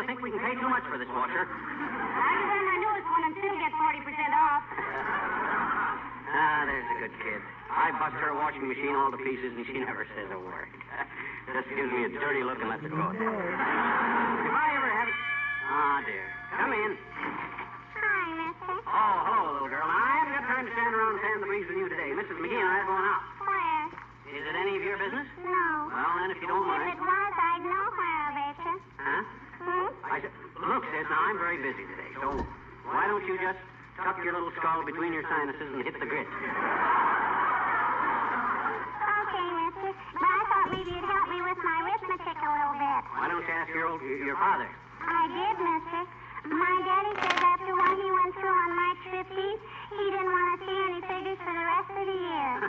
think we can pay too much for this washer. I can wear my newest one and still get 40% off. There's a good kid. I bust her washing machine all to pieces, and she never says a word. Just gives me a dirty look and lets it go. If I ever have... dear. Come in. Hi, mister. Oh, hello, little girl. Now, I haven't got time to stand around and stand the breeze with you today. Mrs. McGee and I are going out. Where? Is it any of your business? No. Well, then, if you don't If mind... it was, I'd know where, I betcha. Huh? I said, look, sis, now, I'm very busy today, so why don't you just tuck your little skull between your sinuses and hit the grit? Okay, mister. But I thought maybe you'd help me with my arithmetic a little bit. Why don't you ask your father? I did, mister. My daddy says after what he went through on March 15th, he didn't want to see any figures for the rest of the year.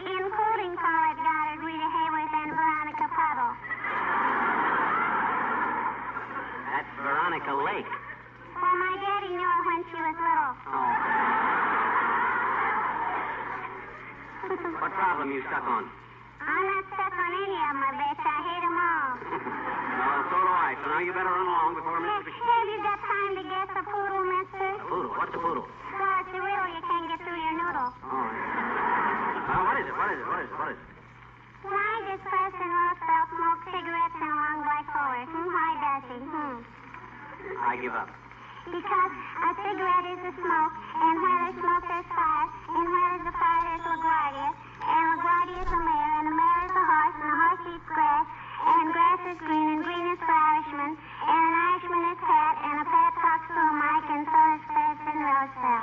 Including Paulette Goddard, Rita Hayworth, and Veronica Puddle. That's Veronica Lake. Well, my daddy knew her when she was little. Oh. What problem you stuck on? I'm not stuck on any of them, I betcha. I hate them all. Well, so do I. So now you better run along before Mr. Have you got time to guess a poodle, mister? A poodle? What's a poodle? Well, it's a riddle you can't get through your noodle. Oh. What is it? What is it? What is it? What is it? Why does President Roosevelt smoke cigarettes in long black rollers? Why does he? I give up. Because a cigarette is a smoke, and where there's smoke, there's fire, and where there's a fire, there's LaGuardia, and LaGuardia is a mare, and the mare is a horse, and the horse eats grass, and grass is green, and green is for Irishmen, and an Irishman is fat, and a fat talks to a mic, and so is President Roosevelt.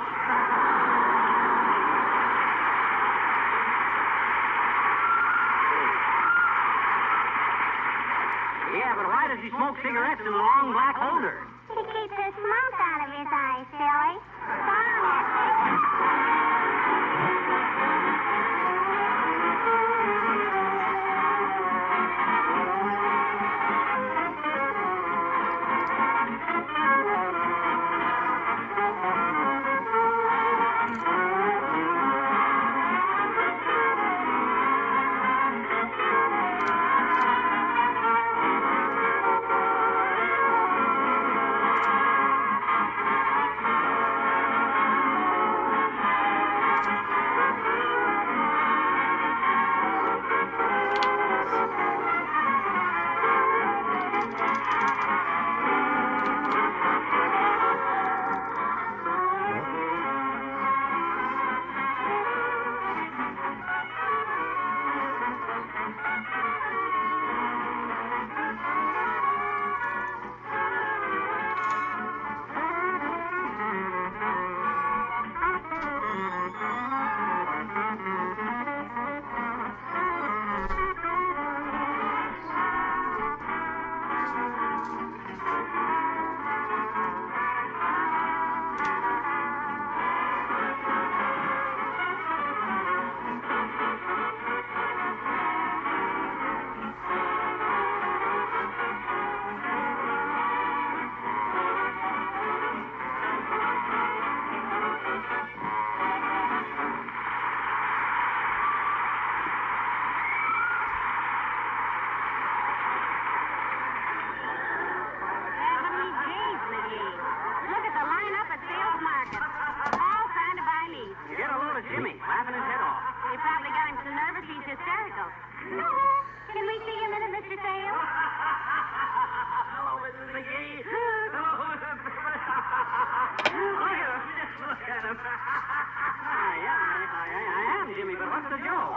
Yeah, but why does he smoke cigarettes in a long black holder? He keeps the smoke out of his eyes, silly. Can we see a minute, Mr. Sale? Hello, Mrs. McGee. Hello, look at him. I am, Jimmy, but what's the joke?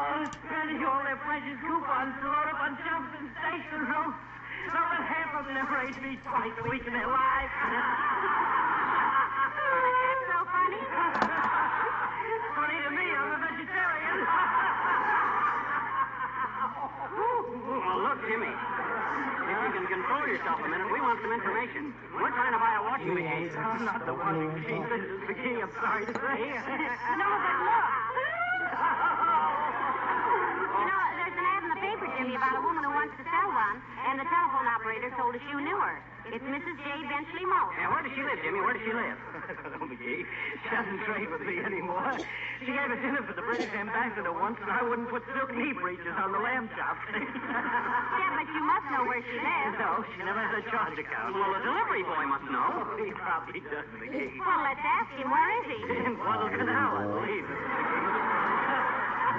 Spending all their precious coupons to load up on jumps and station rooms. Not that half of them never ate meat twice a week in their lives. That's so funny. Funny to me, I'm a vegetarian. Well, look, Jimmy. If you can control yourself a minute, we want some information. We're trying to buy a washing machine. I'm not the washing machine, Mrs. McGee, I'm sorry to say. No, but look. You know, there's an ad in the paper, Jimmy, me about a woman who wants to sell one, and the telephone operator told us you knew her. It's Mrs. J. Benchley Moak. Yeah, where does she live, Jimmy? Where does she live? Oh, McGee, she doesn't trade with me anymore. She gave a dinner for the British ambassador once, and I wouldn't put silk knee breeches on the lamb chops. Yeah, but you must know where she lives. No, she never has a charge account. Well, the delivery boy must know. He probably does, McGee. Well, let's ask him. Where is he? In Guadalcanal, I believe.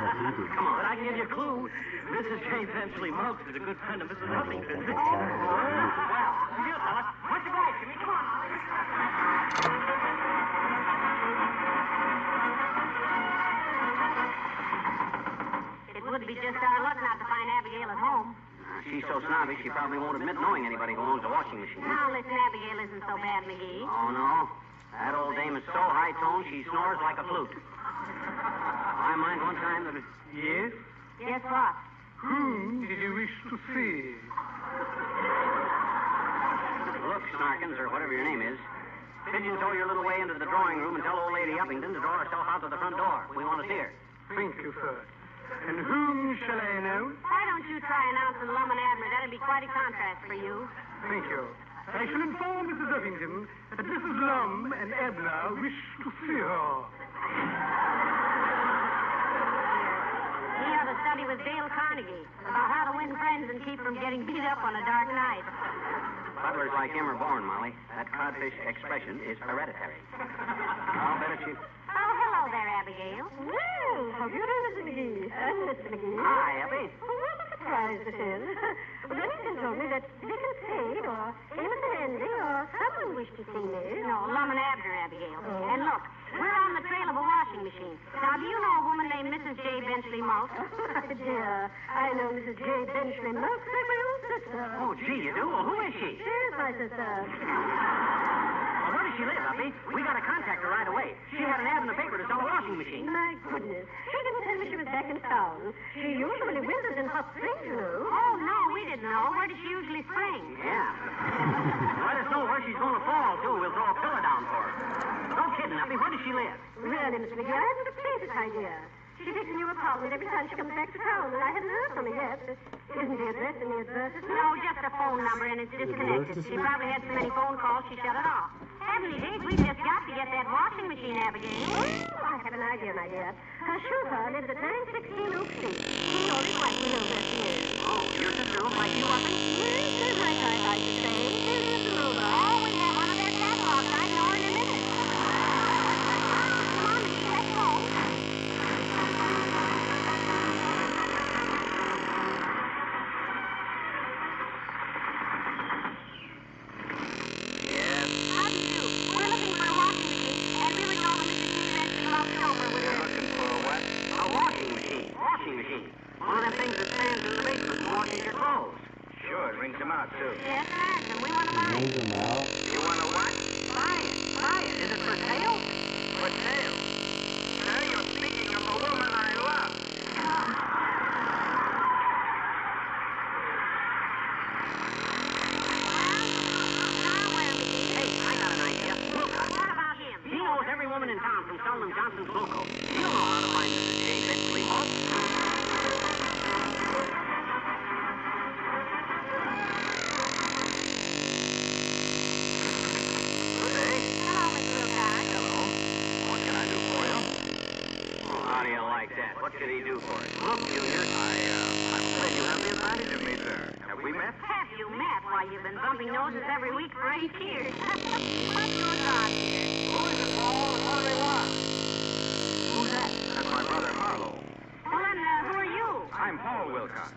Come on, I can give you a clue. Mrs. J. Benchley Moak is a good friend of Mrs. Huffington. Well, you fella. What's your bag, Jimmy? Come on. It would be just our luck not to find Abigail at home. She's so snobby, she probably won't admit knowing anybody who owns a washing machine. Now, listen, Abigail isn't so bad, McGee. Oh, no? That old dame is so high-toned, she snores like a flute. I mind one time that... Yes? Yes, what? Whom did you wish to see? Look, Snarkins, or whatever your name is. Pigeon-toe your little way into the drawing room and tell old lady Uppington to draw herself out to the front door. We want to see her. Thank you, sir. And whom shall I announce? Why don't you try announcing Lum and Abner? That'd be quite a contrast for you. Thank you. I shall inform Mrs. Uppington that Mrs. Lum and Abner wish to see her. He ought to study with Dale Carnegie about how to win friends and keep from getting beat up on a dark night. Butlers like him are born, Molly. That codfish expression is hereditary. I'll bet if you... Oh, hello there, Abigail. Well, how do you do, Mr. McGee? Mr. McGee. Hi, Abby. Oh, what a surprise this is. Bennington told me that Dickon Spade or Amos and Andy or someone wished to see me. No, Lum and Abner, Abigail. And look, we're on the trail of a washing machine. Now, do you know a woman named Mrs. J. Benchley Moak? My dear, I know Mrs. J. Benchley Moak like my own sister. Oh, gee, you do? Well, who is she? She is my sister. Well, where does she live, Uppy? We got to contact her right away. She had an ad in the paper to sell a washing machine. My goodness. She didn't tell me she was back in town. She usually winters in hot springs, you know. Oh, no, we didn't know. Where does she usually spring? Yeah. Let us know where she's going to fall, too. We'll throw a pillow down for her. No kidding, Uppy. Where does she live? Really, Mr. McGee, I haven't the faintest idea. She takes a new apartment every time she comes back to town, and I haven't heard from her yet. Isn't the address in the advertisement? No, just a phone number, and it's disconnected. She probably had so many phone calls, she shut it off. Heavenly days, we've just got to get that washing machine, Abigail. Oh, I have an idea, my dear. Her chauffeur lives at 916 Oak Street. He always quite knows where she is. Oh, your sister looks like you, Uppy? Yes, they're my type, I should say. They live in Rover. Oh, we have one of their catalogs. I know her in a minute. Come on, McGee, let's go. Yes. How do you do? We're looking for a washing machine, and we would go to Mrs. J. Benchley Moak's chauffeur with You're her. looking for a what? A washing machine. Washing machine. One of them things that stands in the basement and washes your clothes. Sure, it wrings them out, too. Yes, sir, and we want to buy it. You want to what? Buy it. Buy it. Is it for sale? For sale? Sir, you're speaking of a woman I love. Now where, McGee? Hey, I got an idea. Wilcox. What about him? He knows every woman in town from selling them Johnson's Loco. He'll know how to find Mrs. J. Benchley Moak. Good day. Hello, Mr. Wilcox. Hello. What can I do for you? Oh, how do you like that? What could he do for us? Look, Junior, I'm afraid you have the advantage of me, sir. Have we met? Have you met? Why, you've been bumping noses every week for 8 years. What goes on here? Who is it, Paul? What do they want? Who's that? That's my brother, Harlow. Well, then, who are you? I'm Paul Wilcox.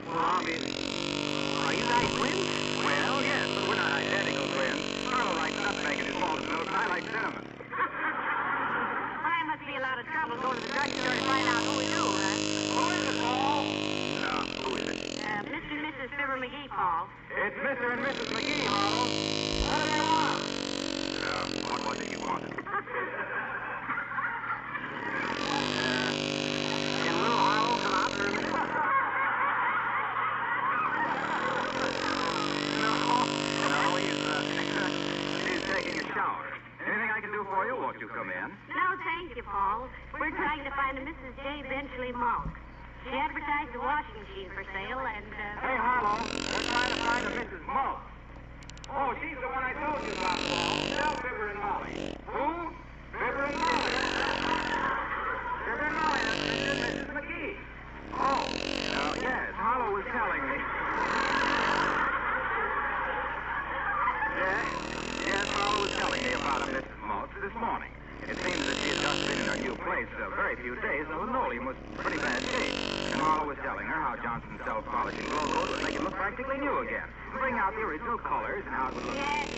Well, obviously. Are you guys twins? Well, yes, but we're not identical twins. Harlow likes nutmeg in his malted milk, and I like cinnamon. Well, I must be a lot of trouble going to the drugstore to find out who is who, huh? Who is it, Paul? No, who is it? Mr. and Mrs. Fibber McGee, Paul. It's Mr. and Mrs. McGee, Harlow. What do they want? What was it you wanted? Can little Harlow come out for a minute? No, he's taking a shower. Anything I can do for you? Won't you come in? No, thank you, Paul. We're trying to find a Mrs. J. Benchley Moak. She advertised the washing machine for sale, and, Hey, Harlow, we're trying to find a Mrs. Moe. Oh, she's the one I told you about, Paul. Tell Fibber and Molly. Who? Fibber and Molly. Fibber and Molly, that's Mrs. McGee. Oh, yes, Harlow was telling me. Yes, Harlow was telling me about a Mrs. Mote this morning. It seems that she had just been in her new place a very few days, and the linoleum was pretty bad shape. And Harlow was telling her how Johnson's self-polishing glow coat would make it look practically new again. Bring out the original colors and how it would look. Yes.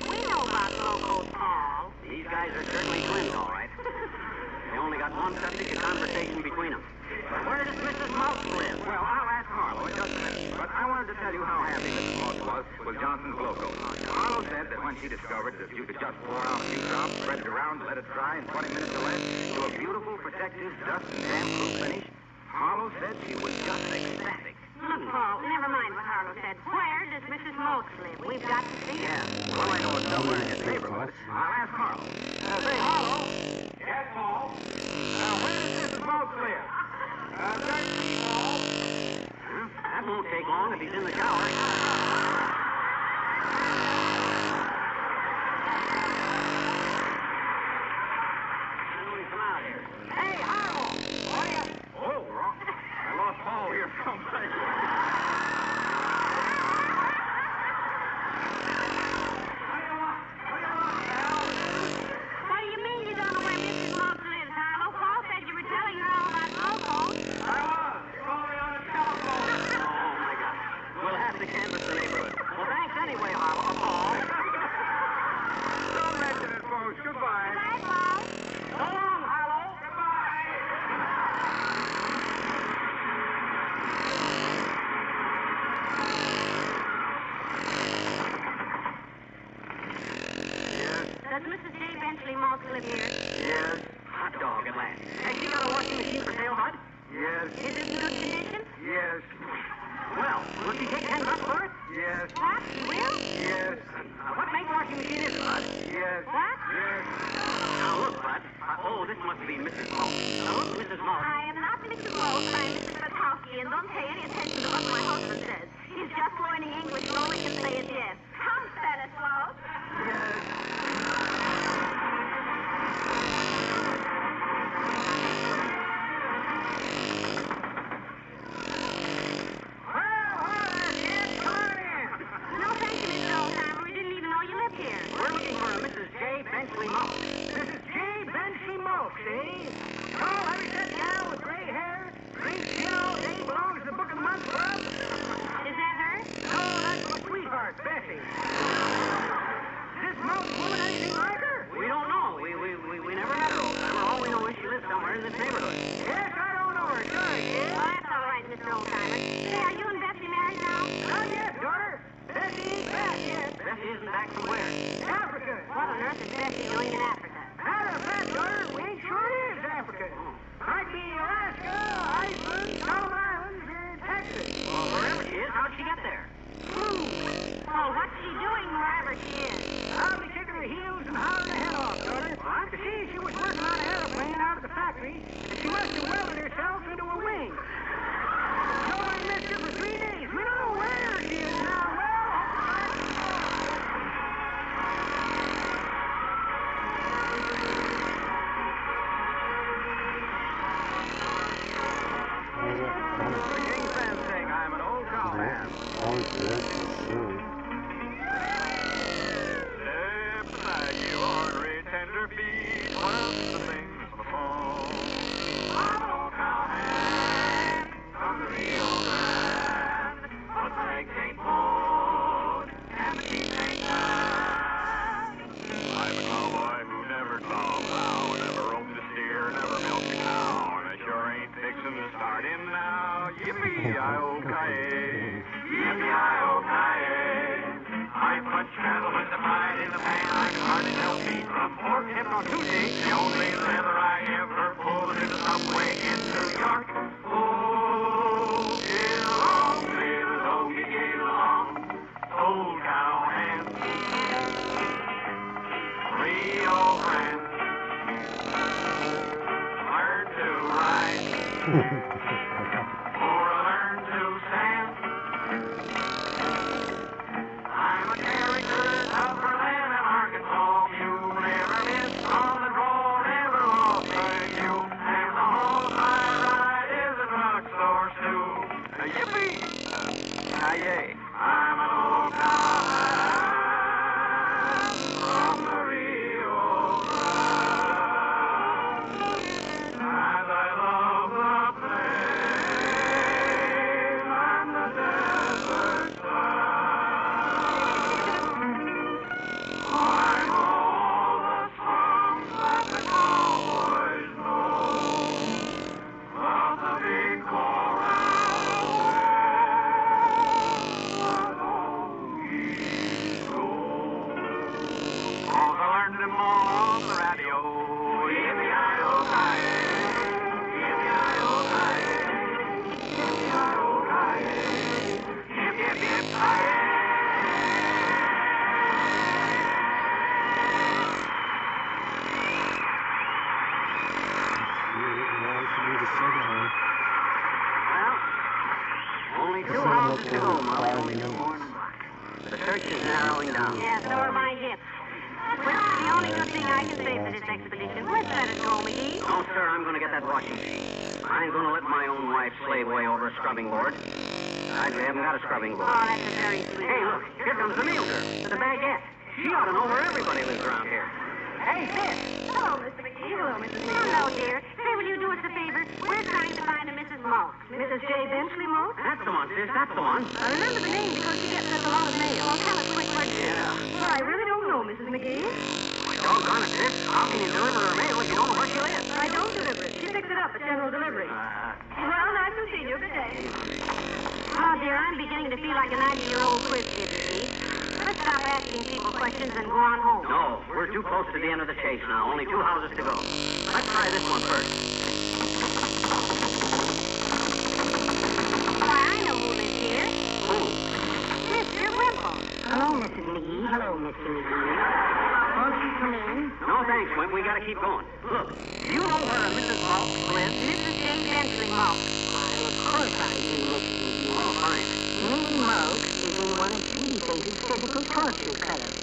We know about glow coat, Paul. These guys are certainly twins, all right. They only got one subject of conversation between them. But where does Mrs. Mouse live? Well, I'll ask Harlow in just a minute. But I wanted to tell you how happy Mrs. Mote was with Johnson's glow coat. Harlow said that when she discovered that you could just pour out a few drops, spread it around, and let it dry in 20 minutes or less to a beautiful, protective, dust and damp-proof finish, Harlow said she was just ecstatic. Look, Paul, never mind what Harlow said. Where does Mrs. Moakes live? We've got to see her. Yeah. Well, I know it's somewhere in his neighborhood. I'll ask Harlow. Say, Harlow. Yes, Paul. Where does Mrs. Mote live? 13, Paul. That won't take long if he's in the shower. Hey, Harlow! Oh, yeah. Oh, wrong. I lost Paul here someplace. What do you mean you don't know where Mrs. Moakes lives, Harlow? Paul said you were telling her all about glow coats. I was. You called me on the telephone. Oh, my God. We'll have to canvass the neighborhood. Well, thanks anyway, Paul. Don't mention it, folks. Goodbye. Bye, Paul. So long, Harlow. Goodbye. Yes. Does Mrs. J. Benchley Moakes live here? Yes. Hot dog at last. Has she got a washing machine for sale, Bud? Yes. Is it in good condition? Yes. Well, will she take $10 for it? Yes. What? She will? Yes. What make washing machine is it, Bud? Yes. What? Yes. Now, look, Bud. Oh, this must be Mrs. Moe. Now, look, Mrs. Moe. I am not Mrs. Moakes. I am Mrs. Petowski, and don't pay any attention to what my husband says. He's just learning English, and all he can say is yes. Come, Stanislaus. No, thank you, Mr. Oldtimer. We didn't even know you lived here. We're looking for a Mrs. J. Benchley Moe. Mrs. J. Benchley Moakes, eh? Tall, heavy-set gal with gray hair, green skin all day, belongs to the Book of the Month Club. Is that her? No, that's my sweetheart, Bessie. Is this Moakes woman anything like her? We don't know. We never met her, Oldtimer. All we know is she lives somewhere in this neighborhood. Yes, I don't know her. Sorry, Oh, kid. that's all right, Mr. Oldtimer. Say, are you and Bessie married now? Not yet, daughter. Bessie ain't back yet. Bessie isn't back from where? Africa. What on earth is Bessie doing in Africa? Matter of fact, daughter, we ain't sure it is Africa. Might be Alaska, Iceland, Solomon Islands, or Texas. Well, wherever she is, how'd she get there? Oh, what's she doing wherever she is? I'll be kicking her heels and hollering her head off, daughter. What? You see, she was working on an airplane out of the factory, and she must have welded herself into a wing. Nobody missed her for 3 days. We don't know where she is now. The King's Band sing, I'm an old Callahan. Step beside you, ornery tender feet, what else the things of the fall? I'm an old Callahan, from the Rio Grande, but the legs ain't pulled, and the teeth ain't tied. I'm a cowboy who never saw a plow, never roped a steer, never milked a cow, and I sure ain't fixing to start in now. Yippee-i-oh-ki-yay, yippee-i-oh-ki-yay. I punch cattle with the pride in the pan. I can hardly tell feet from pork hip on Tuesday. The only leather I ever pulled in the subway in New York. Oh, get along, little doggy, get along. Old Callahan, Rio Grande. Learn to ride. Upperland and Arkansas, you never miss on the draw, never lost sight you. And the home I ride is a drugstore stew. Yippee! Aye. I'm an old cowhand from the Rio Grande, and I love the plain and the desert sand. I know the songs that the cowboys know, of the big corral where the donkeys go. Oh, I learned them all on the radio. Yippee-yi-oh-ki-yay, yippee-yi-oh-ki-yay, yippee-yi-oh-ki-yay, yip-yip-yip-ki-yay. Well, only 2 houses to go, Molly. Only 2 more blocks. The search is narrowing down. Yeah, so are my hips. Well, the only good thing I can say for this expedition, let's let it go, McGee. No, sir, I'm going to get that washing machine. I ain't going to let my own wife slave away over a scrubbing board. I haven't got a scrubbing board. Oh, that's a very sweet. Hey, look, here comes the meal girl with the baguette. She ought to know where everybody lives around here. Hey, sis. Hello, Mr. McGee. Hello, Mrs. McGee. Hello, dear. Say, will you do us a favor? We're trying to find a Mrs. Moak. Mrs. J. Benchley Moak? That's the one, sis. That's the one. I remember the name because she gets us a lot of mail. Well, tell us quick, what? Yeah. Well, I really don't know, Mrs. McGee. Doggone it, sis. How can you deliver her mail if you don't know where she lives? I don't deliver it. She picks it up at general delivery. Well, nice to see you. Good day. Oh, dear, I'm beginning to feel like a 90-year-old quiz kid, you see. Let's stop asking people questions and go on home. No, we're too close to the end of the chase now. Only 2 houses to go. Let's try this one first. Why, I know who lives here. Who? Mr. Wimple. Hello, Mrs. McGee. Hello, Mr. McGee. Won't you come in? No, thanks, Wimp. We gotta keep going. Look, do you know where a Mrs. Malk lives? Mrs. J. Benchley Moak. Why, of course I do, Mr. McGee. Oh, fine. Lady Moak is in one of Babyface's physical torture classes.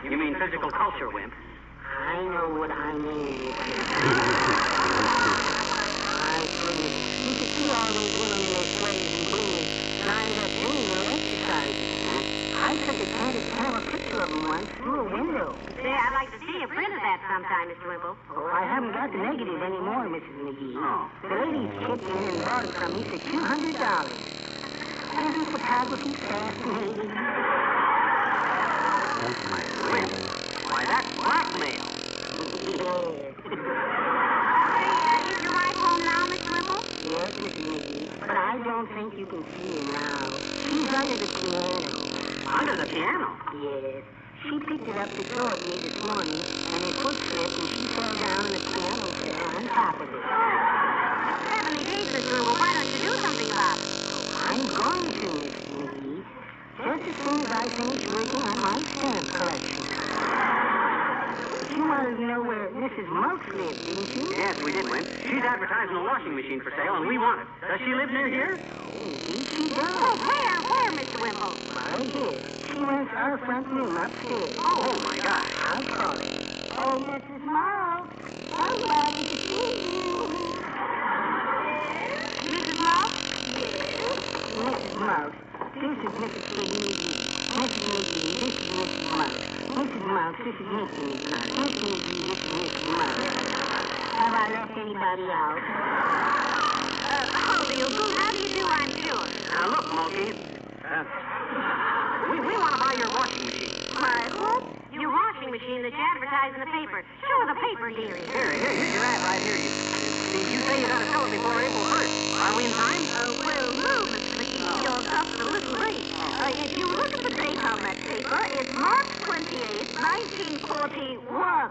You mean physical culture, Wimp? I know what I mean. My goodness, you should see all those women in their sweaters and bloomers lined up doing their exercises. I took a candid camera picture of them once through a window. Say, I'd like to see a print of that sometime, Mr. Wimple. Oh, I haven't got the negative anymore, Mrs. McGee. Oh. The ladies chipped in and bought it from me for $200. Isn't photography fascinating? Wimp. Why, that's blackmail. Is your wife home now, Mr. Wimple? Yes, Mrs. McGee, but I don't think you can see her now. She's under the piano. Under the piano? Yes. She picked it up to throw at me this morning, and her foot slipped, and she fell down, and the piano fell on top of it. Heavenly days, Mr. Wimple, why don't you do something about it? I'm going to, Mrs. McGee, just as soon as I finish working on my stamp collection. You wanted to know where Mrs. Moak lived, didn't you? Yes, we did, Wimp. She's advertising a washing machine for sale, and we want it. Does she live near here? Indeed she Oh, does. where, Mr. Wimple? Right here. She rents our front room upstairs. Oh, my gosh. I'll call her. Oh, Mrs. Moak, somebody to see you. Mrs. Moak? Mrs. Moak, this is Mrs. Piggy McGee. Mrs. McGee, this is Mrs. Moak. Mrs. Moak, this is Mr. McGee. Mr. McGee, this is Mrs. Moak. Have I left anybody out? How do you do? How do you do, I'm sure. Now, look, Mulkey. We want to buy your washing machine. My what? Your washing machine that you advertise in the paper. Show the paper, dearie. Here's your ad right here. You say you got to sell it before April 1st. Are we in time? Well, no, Mr. McGee. You're just a little late. If you look at the date on that paper, it's March 28th, 1941.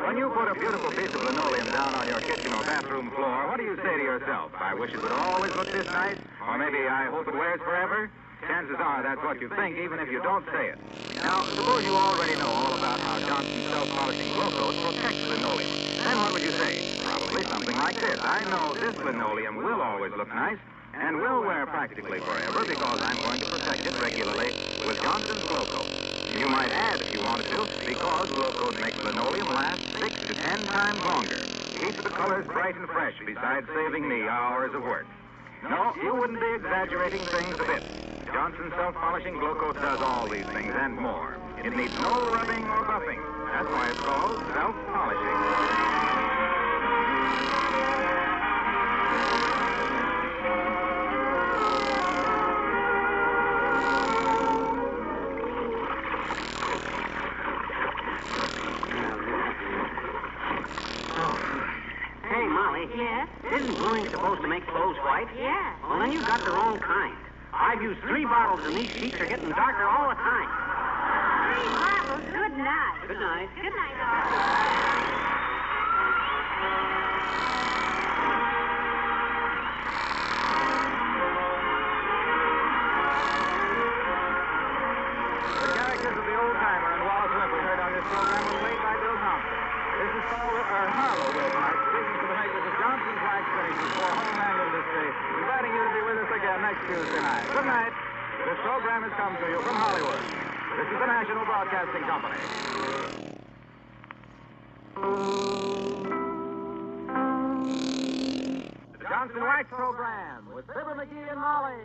When you put a beautiful piece of linoleum down on your kitchen or bathroom floor, what do you say to yourself? I wish it would always look this nice? Or maybe I hope it wears forever? Chances are that's what you think, even if you don't say it. Now, suppose you already know all about how Johnson's self-polishing glow coat protects linoleum. Then what would you say? Probably something like this. I know this linoleum will always look nice and will wear practically forever because I'm going to protect it regularly with Johnson's glow coat. You might add, if you wanted to, because glow coat makes linoleum last 6 to 10 times longer. Keeps the colors bright and fresh, besides saving me hours of work. No, you wouldn't be exaggerating things a bit. Johnson's self-polishing glow coat does all these things and more. It needs no rubbing or buffing. That's why it's called self-polishing. Yes? Isn't gluing supposed to make clothes white? Yeah. Well, then you got the wrong kind. I've used 3 bottles, and these sheets are getting darker all the time. 3 bottles? Good night. Good night. Good night, all. The characters of the old-timer and Wallace Wimple heard on this program were played by Bill Thompson. This is Harlow Wilcox, speaking to the makers of Johnson's Wax Finishes for home and industry, inviting you to be with us again next Tuesday night. Good night. This program has come to you from Hollywood. This is the National Broadcasting Company. The Johnson Wax Program with Fibber McGee and Molly.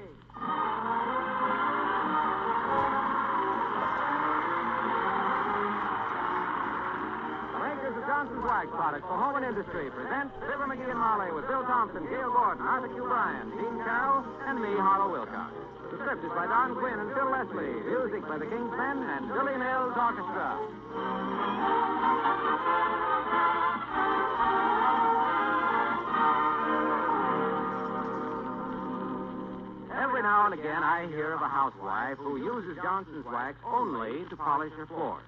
Johnson's Wax Products for home and industry presents Fibber McGee and Molly with Bill Thompson, Gail Gordon, Arthur Q. Bryan, Dean Carroll, and me, Harlow Wilcox. The script is by Don Quinn and Phil Leslie. Music by the King's Men and Billy Mills Orchestra. Every now and again, I hear of a housewife who uses Johnson's Wax only to polish her floors.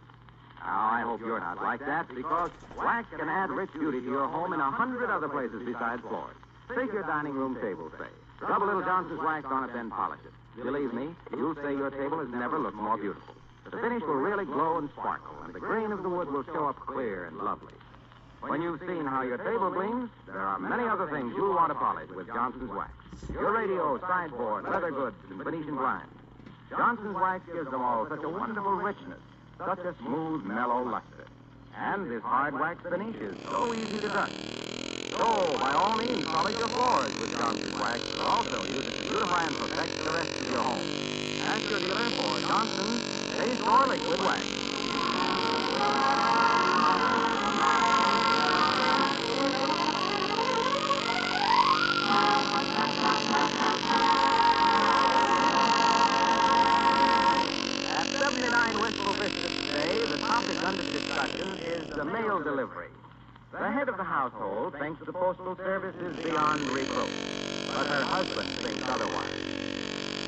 Now, I hope you're not like that, because wax can add rich beauty to your home in 100 other places besides floors. Take your dining room table, say. Rub a little Johnson's Wax on it, then polish it. Believe me, you'll say your table has never looked more beautiful. The finish will really glow and sparkle, and the grain of the wood will show up clear and lovely. When you've seen how your table gleams, there are many other things you'll want to polish with Johnson's Wax. Your radio, sideboard, leather goods, and Venetian blinds. Johnson's Wax gives them all such a wonderful richness. Such a smooth, mellow luster. And this hard wax finish is so easy to dust. So, by all means, polish your floors with Johnson's Wax, but also use it to beautify and protect the rest of your home. Ask your dealer for Johnson's Paste or Liquid Wax. At 79 Wistful Vista today, the topic under discussion is the mail delivery. The head of the household thinks the Postal Service is beyond reproach, but her husband thinks otherwise.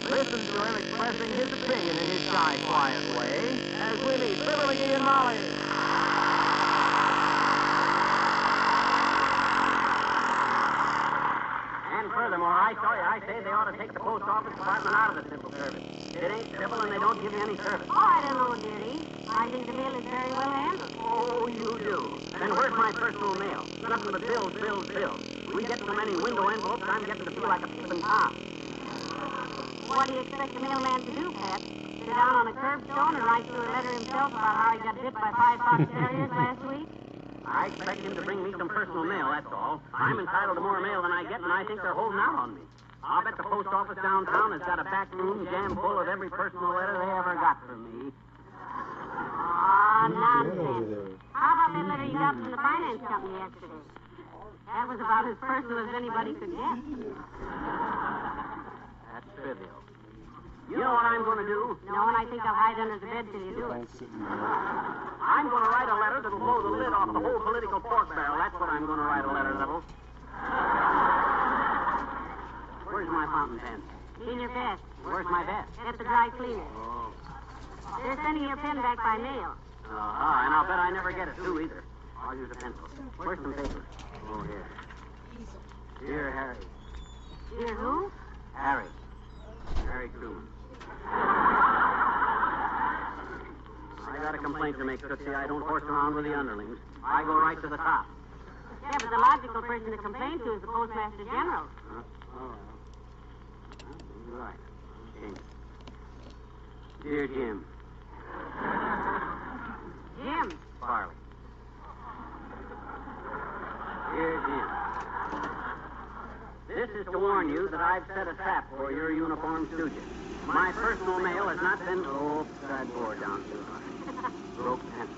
Listen to him expressing his opinion in his shy, quiet way as we meet Fibber McGee and Molly. And furthermore, I say they ought to take the post office department out of the civil service. It ain't civil and they don't give you any service. Oh, I don't know, dearie. I think the mail is very well handled. Oh, you do. Then where's my personal mail? Nothing but bills, bills, bills. We get so many window envelopes, I'm getting to feel like a peeping Tom. What do you expect the mailman to do, Pat? Sit down on a curbstone and write you a letter himself about how he got bit by 5 fox terriers last week? I expect him to bring me some personal mail, that's all. I'm entitled to more mail than I get, and I think they're holding out on me. I'll bet the post office downtown has got a back room jammed full of every personal letter they ever got from me. Oh, nonsense. How about that letter you got from the finance company yesterday? That was about as personal as anybody could get. That's trivial. You know what I'm going to do? No, and I think I'll hide under the bed till you do it. I'm going to write a letter that'll blow the lid off the whole political pork barrel. That's what I'm going to write a letter that'll. Where's my fountain pen? In your vest. Where's my vest? At the dry cleaner. Oh. They're sending your pen back by mail. And I'll bet I never get it, too, either. I'll use a pencil. Where's some paper? Oh, here. Dear Harry. Dear who? Harry. Harry Truman. a complaint to make, Tootsie. I don't horse around with the underlings. I go right to the top. Yeah, but the logical person to complain to is the Postmaster General. Oh, well. You're right. Change it. Dear Jim. Jim. Farley. Dear Jim. This is to warn you that I've set a trap for your uniformed stooges. My personal mail has not been... Oh, that bore down too hard. Broke pencil.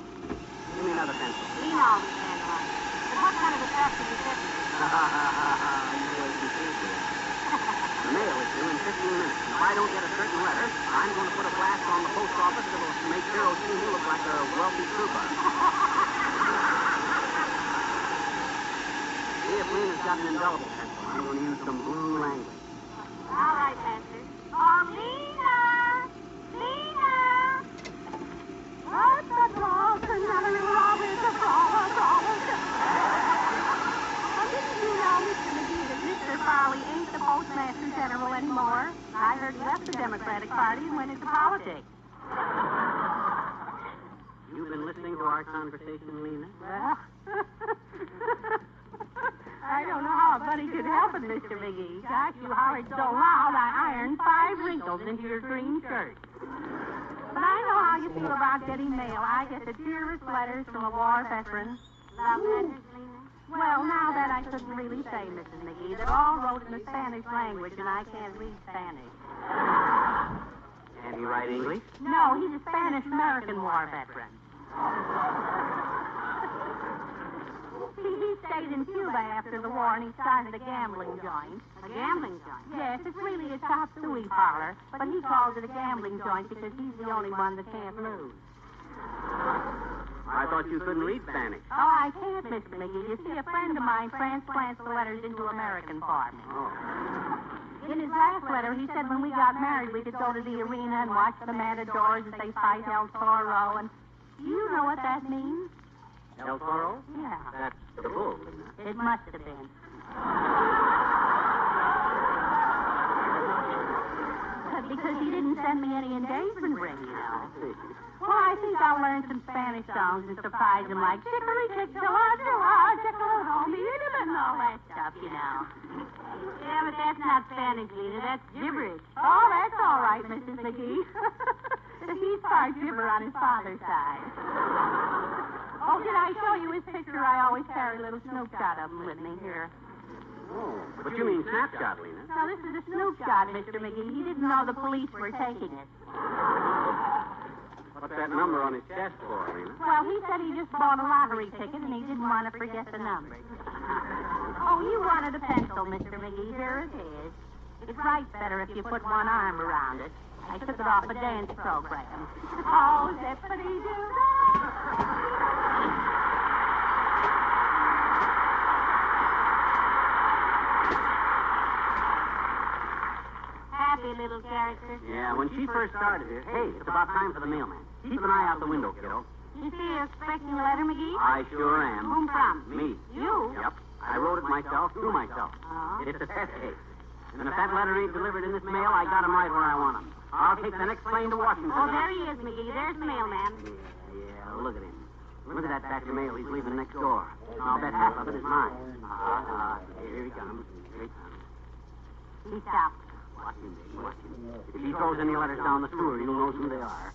Give me another pencil. He knows, Sandlot. But what kind of a trap did you set me? You wait and see, dear. The mail is due in 15 minutes. If I don't get a certain letter, I'm going to put a blast on the post office that'll make Hero Senior look like a wealthy trooper. See if Lena's got an indelible pencil. I'm going to use some blue language. All right, Master. Oh, Lena! Lena! What's the trouble? Another love is a problem. Didn't you know, Mr. McGee, that Mr. Farley ain't the Postmaster General anymore? I heard he left the Democratic Party and went into politics. You've been listening to our conversation, Lena? Well, I don't know how a buddy could help it, Mr. McGee. Gosh, you hollered so loud, I ironed 5 wrinkles into your green shirt. But I know how you feel about getting mail. I get the dearest letters from a war veteran. Love letters, Lena? Well, now that I couldn't really say, Mrs. McGee. They're all wrote in the Spanish language, and I can't read Spanish. Can he write English? No, he's a Spanish-American war veteran. He stayed in Cuba after the war, and he started a gambling joint. A gambling joint? Yes, it's really a chop suey parlor, but he calls it a gambling joint because he's the only one that can't lose. I thought you couldn't read Spanish. Oh, I can't, Mr. McGee. You see, a friend of mine transplants the letters into American for me. Oh. In his last letter, he said when we got married, we could go to the arena and watch the matadors as they fight El Toro. And do you know what that means? El Toro? Yeah, That's the bull, Lena. it must have been. Because he didn't send me any engagement ring, you know. Well, I think I'll learn some Spanish songs and surprise him like chicory, and all that stuff, you know. Yeah, but that's not Spanish, Lena. That's gibberish. Oh, that's all right, Mrs. McGee. He's part gibber on his father's side. Oh, did I show you his picture? I always carry a little snapshot of him with me here. Oh, but you mean snapshot, Lena. Now, this is a snapshot, Mr. McGee. He didn't know the police were taking it. What's that number on his chest for, Lena? Well, he said he just bought a lottery ticket and he didn't want to forget the numbers. Oh, you wanted a pencil, Mr. McGee. Here it is. It writes better if you put one arm around it. I took it off a dance program. Oh, zippity-doo-dah! Happy little character. Yeah, when she first started here. Hey, it's about time for the mailman. Keep an eye out the window, kiddo. You see you're expecting a letter, McGee? I sure am. Whom from? Me. You? Yep. I wrote it myself, through myself. Oh. It's a test case. And if that letter ain't delivered in this mail, I got him right where I want him. I'll take the next plane to Washington. Oh, there he is, McGee. There's the mailman. Yeah, look at him. Look at that batch of mail he's leaving next door. I'll bet half of it is mine. Here he comes. Here he comes. He stopped. Watch him, baby. Watch him. If he throws any letters down the sewer, you'll know who they are.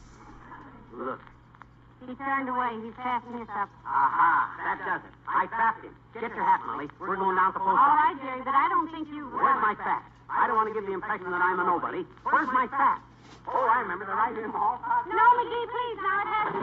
Look. He turned away. He's passing us up. Aha, that does it. I trapped him. Get your hat, Molly. We're going down to the post All office. right, Jerry, but I don't think you... Where's my fax? I don't want to give the impression that I'm a nobody. Where's my fax? Oh, I remember the right in the hall. No, McGee, please. Now it has to...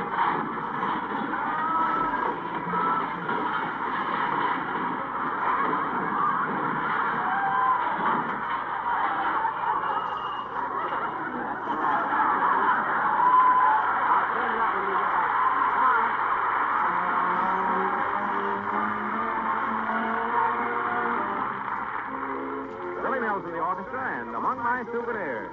Billy Mills in the orchestra and Among My Souvenirs.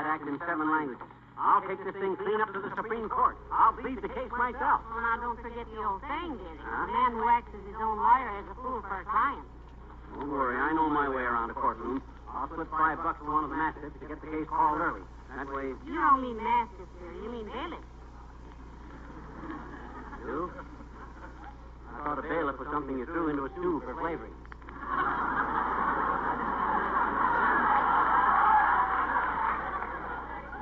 act in 7 languages. I'll take this thing clean up to the Supreme Court. I'll plead the case myself. Well, now, don't forget the old saying, dearie. Huh? The man who acts as his own lawyer is a fool for a client. Don't worry, I know my way around a courtroom. I'll slip $5 to one of the mastiffs to get the case called early. That way... You don't mean mastiff, dearie. You mean bailiff. You? I thought a bailiff was something you threw into a stew for flavoring.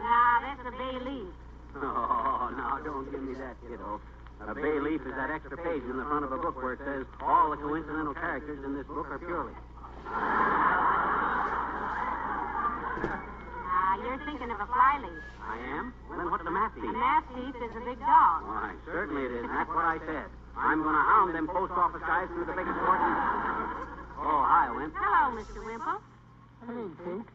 Nah, that's a bay leaf. Oh, now don't give me that, kiddo. A bay leaf is that extra page in the front of a book where it says all the coincidental characters in this book are purely. You're thinking of a flyleaf. I am? Well, then what's a mastiff? A mastiff is a big dog. Why, certainly it is. And that's what I said. I'm going to hound them post office guys through the biggest court in... Oh, hi, Wimp. Hello, Mr. Wimple. Hello, folks.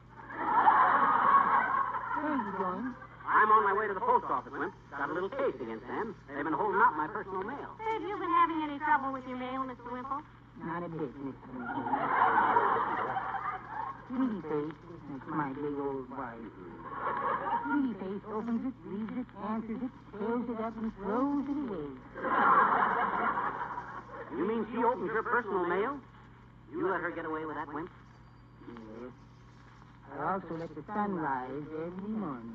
Where are you going? I'm on my way to the post office, Wimp. Got a little case against them. They've been holding out my personal mail. Have you been having any trouble with your mail, Mr. Wimple? Not a bit, Mr. McGee. Sweetie Face, that's my big old wife. Sweetie Face opens it, reads it, answers it, tears it up, and throws it away. You mean she opens your personal mail? You let her get away with that, Wimp? Yes. I also let the sun rise every morning.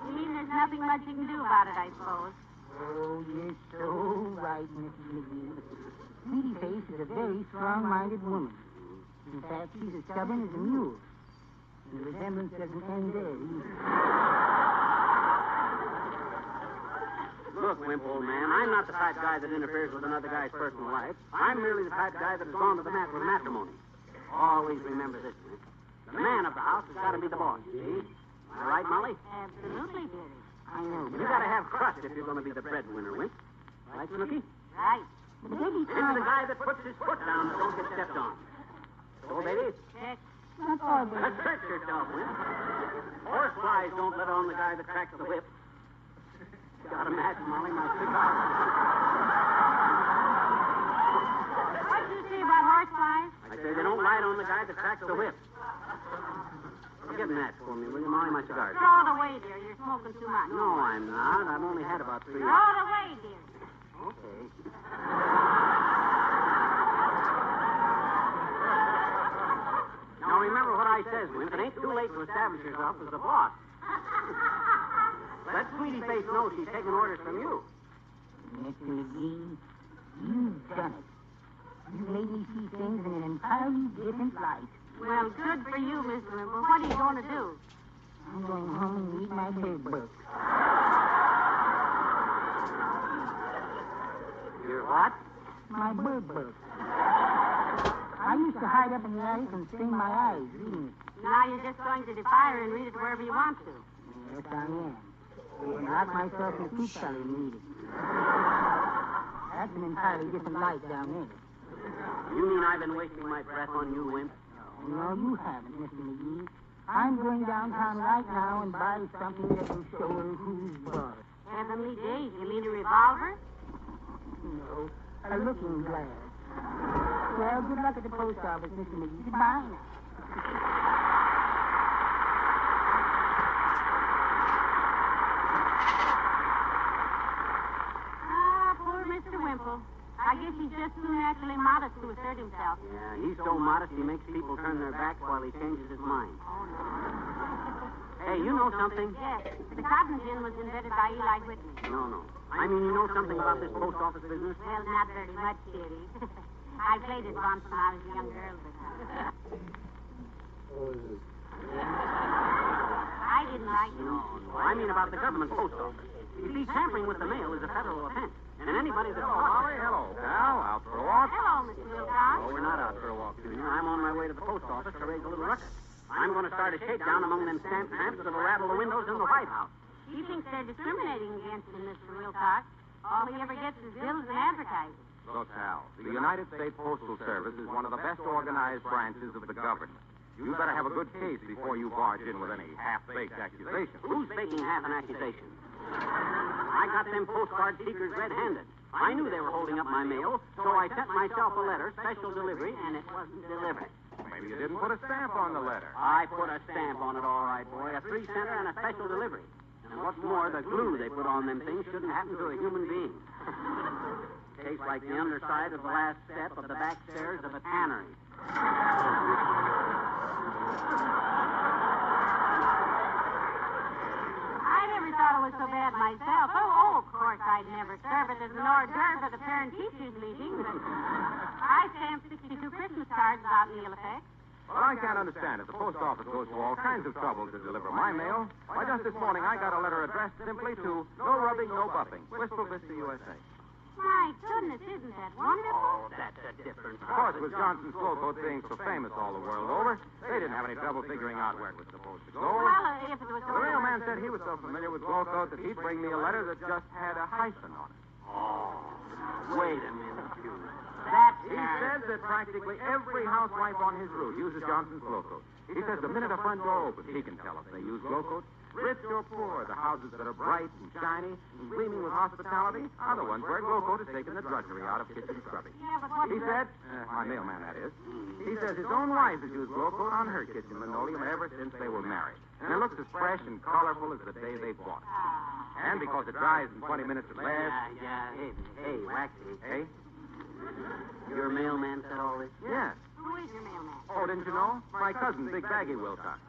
You mean there's nothing much you can do about it, I suppose? Oh, you're so right, Mrs. McGee. Sweetie Face is a very strong-minded woman. In fact, she's as stubborn as a mule. And the resemblance doesn't end there either. Look, Wimp, old man, I'm not the type guy that interferes with another guy's personal life. I'm merely the type guy that has gone to the mat with matrimony. Always remember this, Wimp. The man of the house has got to be the boss, you see? Am I right, Molly? Absolutely, dearie. I know, You got to have crust if you're going to be the breadwinner, Wimp. Right, Snooky? Right. but baby, This is the guy that puts his foot down that don't get stepped on. So, baby, Check. not all, baby. assert yourself, Wimp. Horse flies don't let on the guy that cracks the whip. Got a match, Molly, my cigar. What did you say about horseflies? I say they don't light on the guy that cracks the whip. Get a match for me, will you, Molly? My cigar. Throw it away, dear. You're smoking too much. No, I'm not. I've only had about 3. Throw it away, dear. Okay. Now remember what I says, Wimp. It ain't too late to establish yourself as the boss. Let Sweetie Face know she's taking orders from you. Mr. McGee, you've done it. You made me see things in an entirely different light. Well, good for you, Mr. Wimple. What are you going to do? I'm going home and read my bird book. You're what? My bird book. I used to hide up in the attic and strain my eyes reading it. Now you're just going to defy her and read it wherever you want to. Yes, I am. And lock myself in a fruit cellar and read it. That's an entirely different light down there. You mean I've been wasting my breath on you, Wimp? No, you haven't, Mr. McGee. I'm going downtown right now and buy something that will show her who's boss. Heavenly days. You mean a revolver? No, a looking glass. Well, good luck at the post office, Mr. McGee. Goodbye now. Poor Mr. Wimple. I guess he's just too naturally modest to assert himself. Yeah, he's so modest he makes people turn their backs while he changes his mind. Oh, no. Hey, you know something? Yes, the cotton gin was invented by Eli Whitney. No. I mean, you know something about this post office business? Well, not very much, dearie. I played it once when I was a young girl, but... I didn't like it. No. I mean about the government post office. You see, tampering with the mail is a federal offense. And anybody that's caught... Molly, hello, pal. Out for a walk? Hello, Mr. Wilcox. Oh, we're not out for a walk, Junior. I'm on my way to the post office to raise a little ruckus. I'm going to start a shakedown among them stamp tramps that'll rattle the windows in the White House. He thinks they're discriminating against him, Mr. Wilcox. All he ever gets is bills and advertising. Look, Al, the United States Postal Service is one of the best organized branches of the government. You better have a good case before you barge in with any half-baked accusations. Who's making half an accusation? I got them postcard seekers red-handed. I knew they were holding up my mail, so I sent myself a letter, special delivery, and it wasn't delivered. Maybe you didn't put a stamp on the letter. I put a stamp on it, all right, boy. A 3-center and a special delivery. And what's more, the glue they put on them things shouldn't happen to a human being. Tastes like the underside of the last step of the back stairs of a tannery. I never thought it was so bad myself. Oh, of course, I'd never serve it as an hors d'oeuvre at the parent-teachers meeting. I stamped 62 Christmas cards without meal effect. Well, I can't understand it. The post office goes to all kinds of trouble to deliver my mail. Why, just this morning I got a letter addressed simply to No Rubbing, No Buffing, Wistful Vista, USA. My goodness, isn't that wonderful? Oh, that's a different Of course, with Johnson's Flow Coat being so famous all the world over, they didn't have any trouble figuring out where it was supposed to go. Well, if it was The mailman said he was so familiar with Flow Coat that he'd bring me a letter that just had a hyphen on it. Wait a minute, Hugh. He says that practically every housewife on his route uses Johnson's Glow Coat. He says the minute a front door opens, he can tell if they use Glow Coat. Rich or poor, the houses that are bright and shiny and gleaming with hospitality are the ones where Glow Coat has taken the drudgery out of kitchen scrubbing. Yeah, but what... He said, my mailman that is, he says his own wife has used Glow Coat on her kitchen linoleum ever since they were married. And it looks as fresh and colorful as the day they bought it. And because it dries in 20 minutes or less... Yeah. Hey, Waxy. Hey? Your mailman said all this? Yes. Who is your mailman? Oh, didn't you know? My cousin, Big Baggy Wilcox.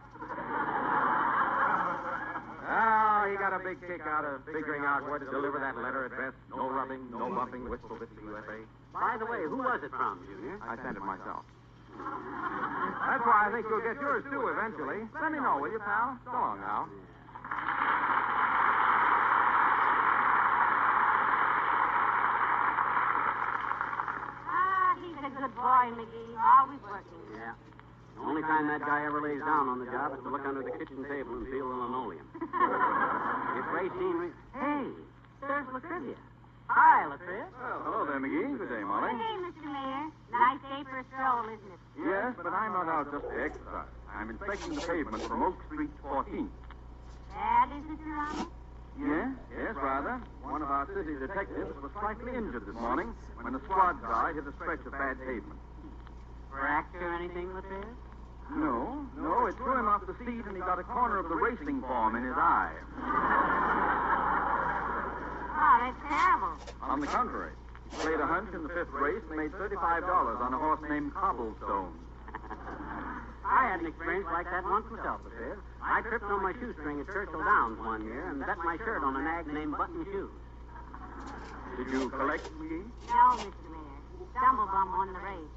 Oh, he got a big kick out of figuring out where to deliver that letter addressed. No rubbing, no buffing, Wistful Vista, USA. By the way, who was it from, Junior? I sent it myself. That's why I think you'll get yours, too, eventually. Let me know, will you, pal? So long now. He's a good boy, McGee. Always working. Yeah. The only time that guy ever lays down on the job is to look under the kitchen table and feel the linoleum. If Racine... Hey, there's Latrivia. Hi, Latrivia. Well, hello there, McGee. Good day, Molly. Good day, Mr. Mayor. Nice day for a stroll, isn't it? Yes, but I'm not out just to exercise. I'm inspecting the pavement from Oak Street to 14th. That is it, Your Honor? Yes, rather. One of our city detectives was slightly injured this morning when a squad car hit a stretch of bad pavement. Fracture anything, Latrivia? No, it threw him off the seat and he got a corner of the racing form in his eye. Oh, that's terrible. On the contrary, he played a hunch in the 5th race and made $35 on a horse named Cobblestone. I had an experience like that once myself, Latrivia. I tripped on my shoestring at Churchill Downs one year and bet my shirt on a nag named Button Shoes. Did you collect, McGee? No, Mr. Mayor. Stumblebum won the race.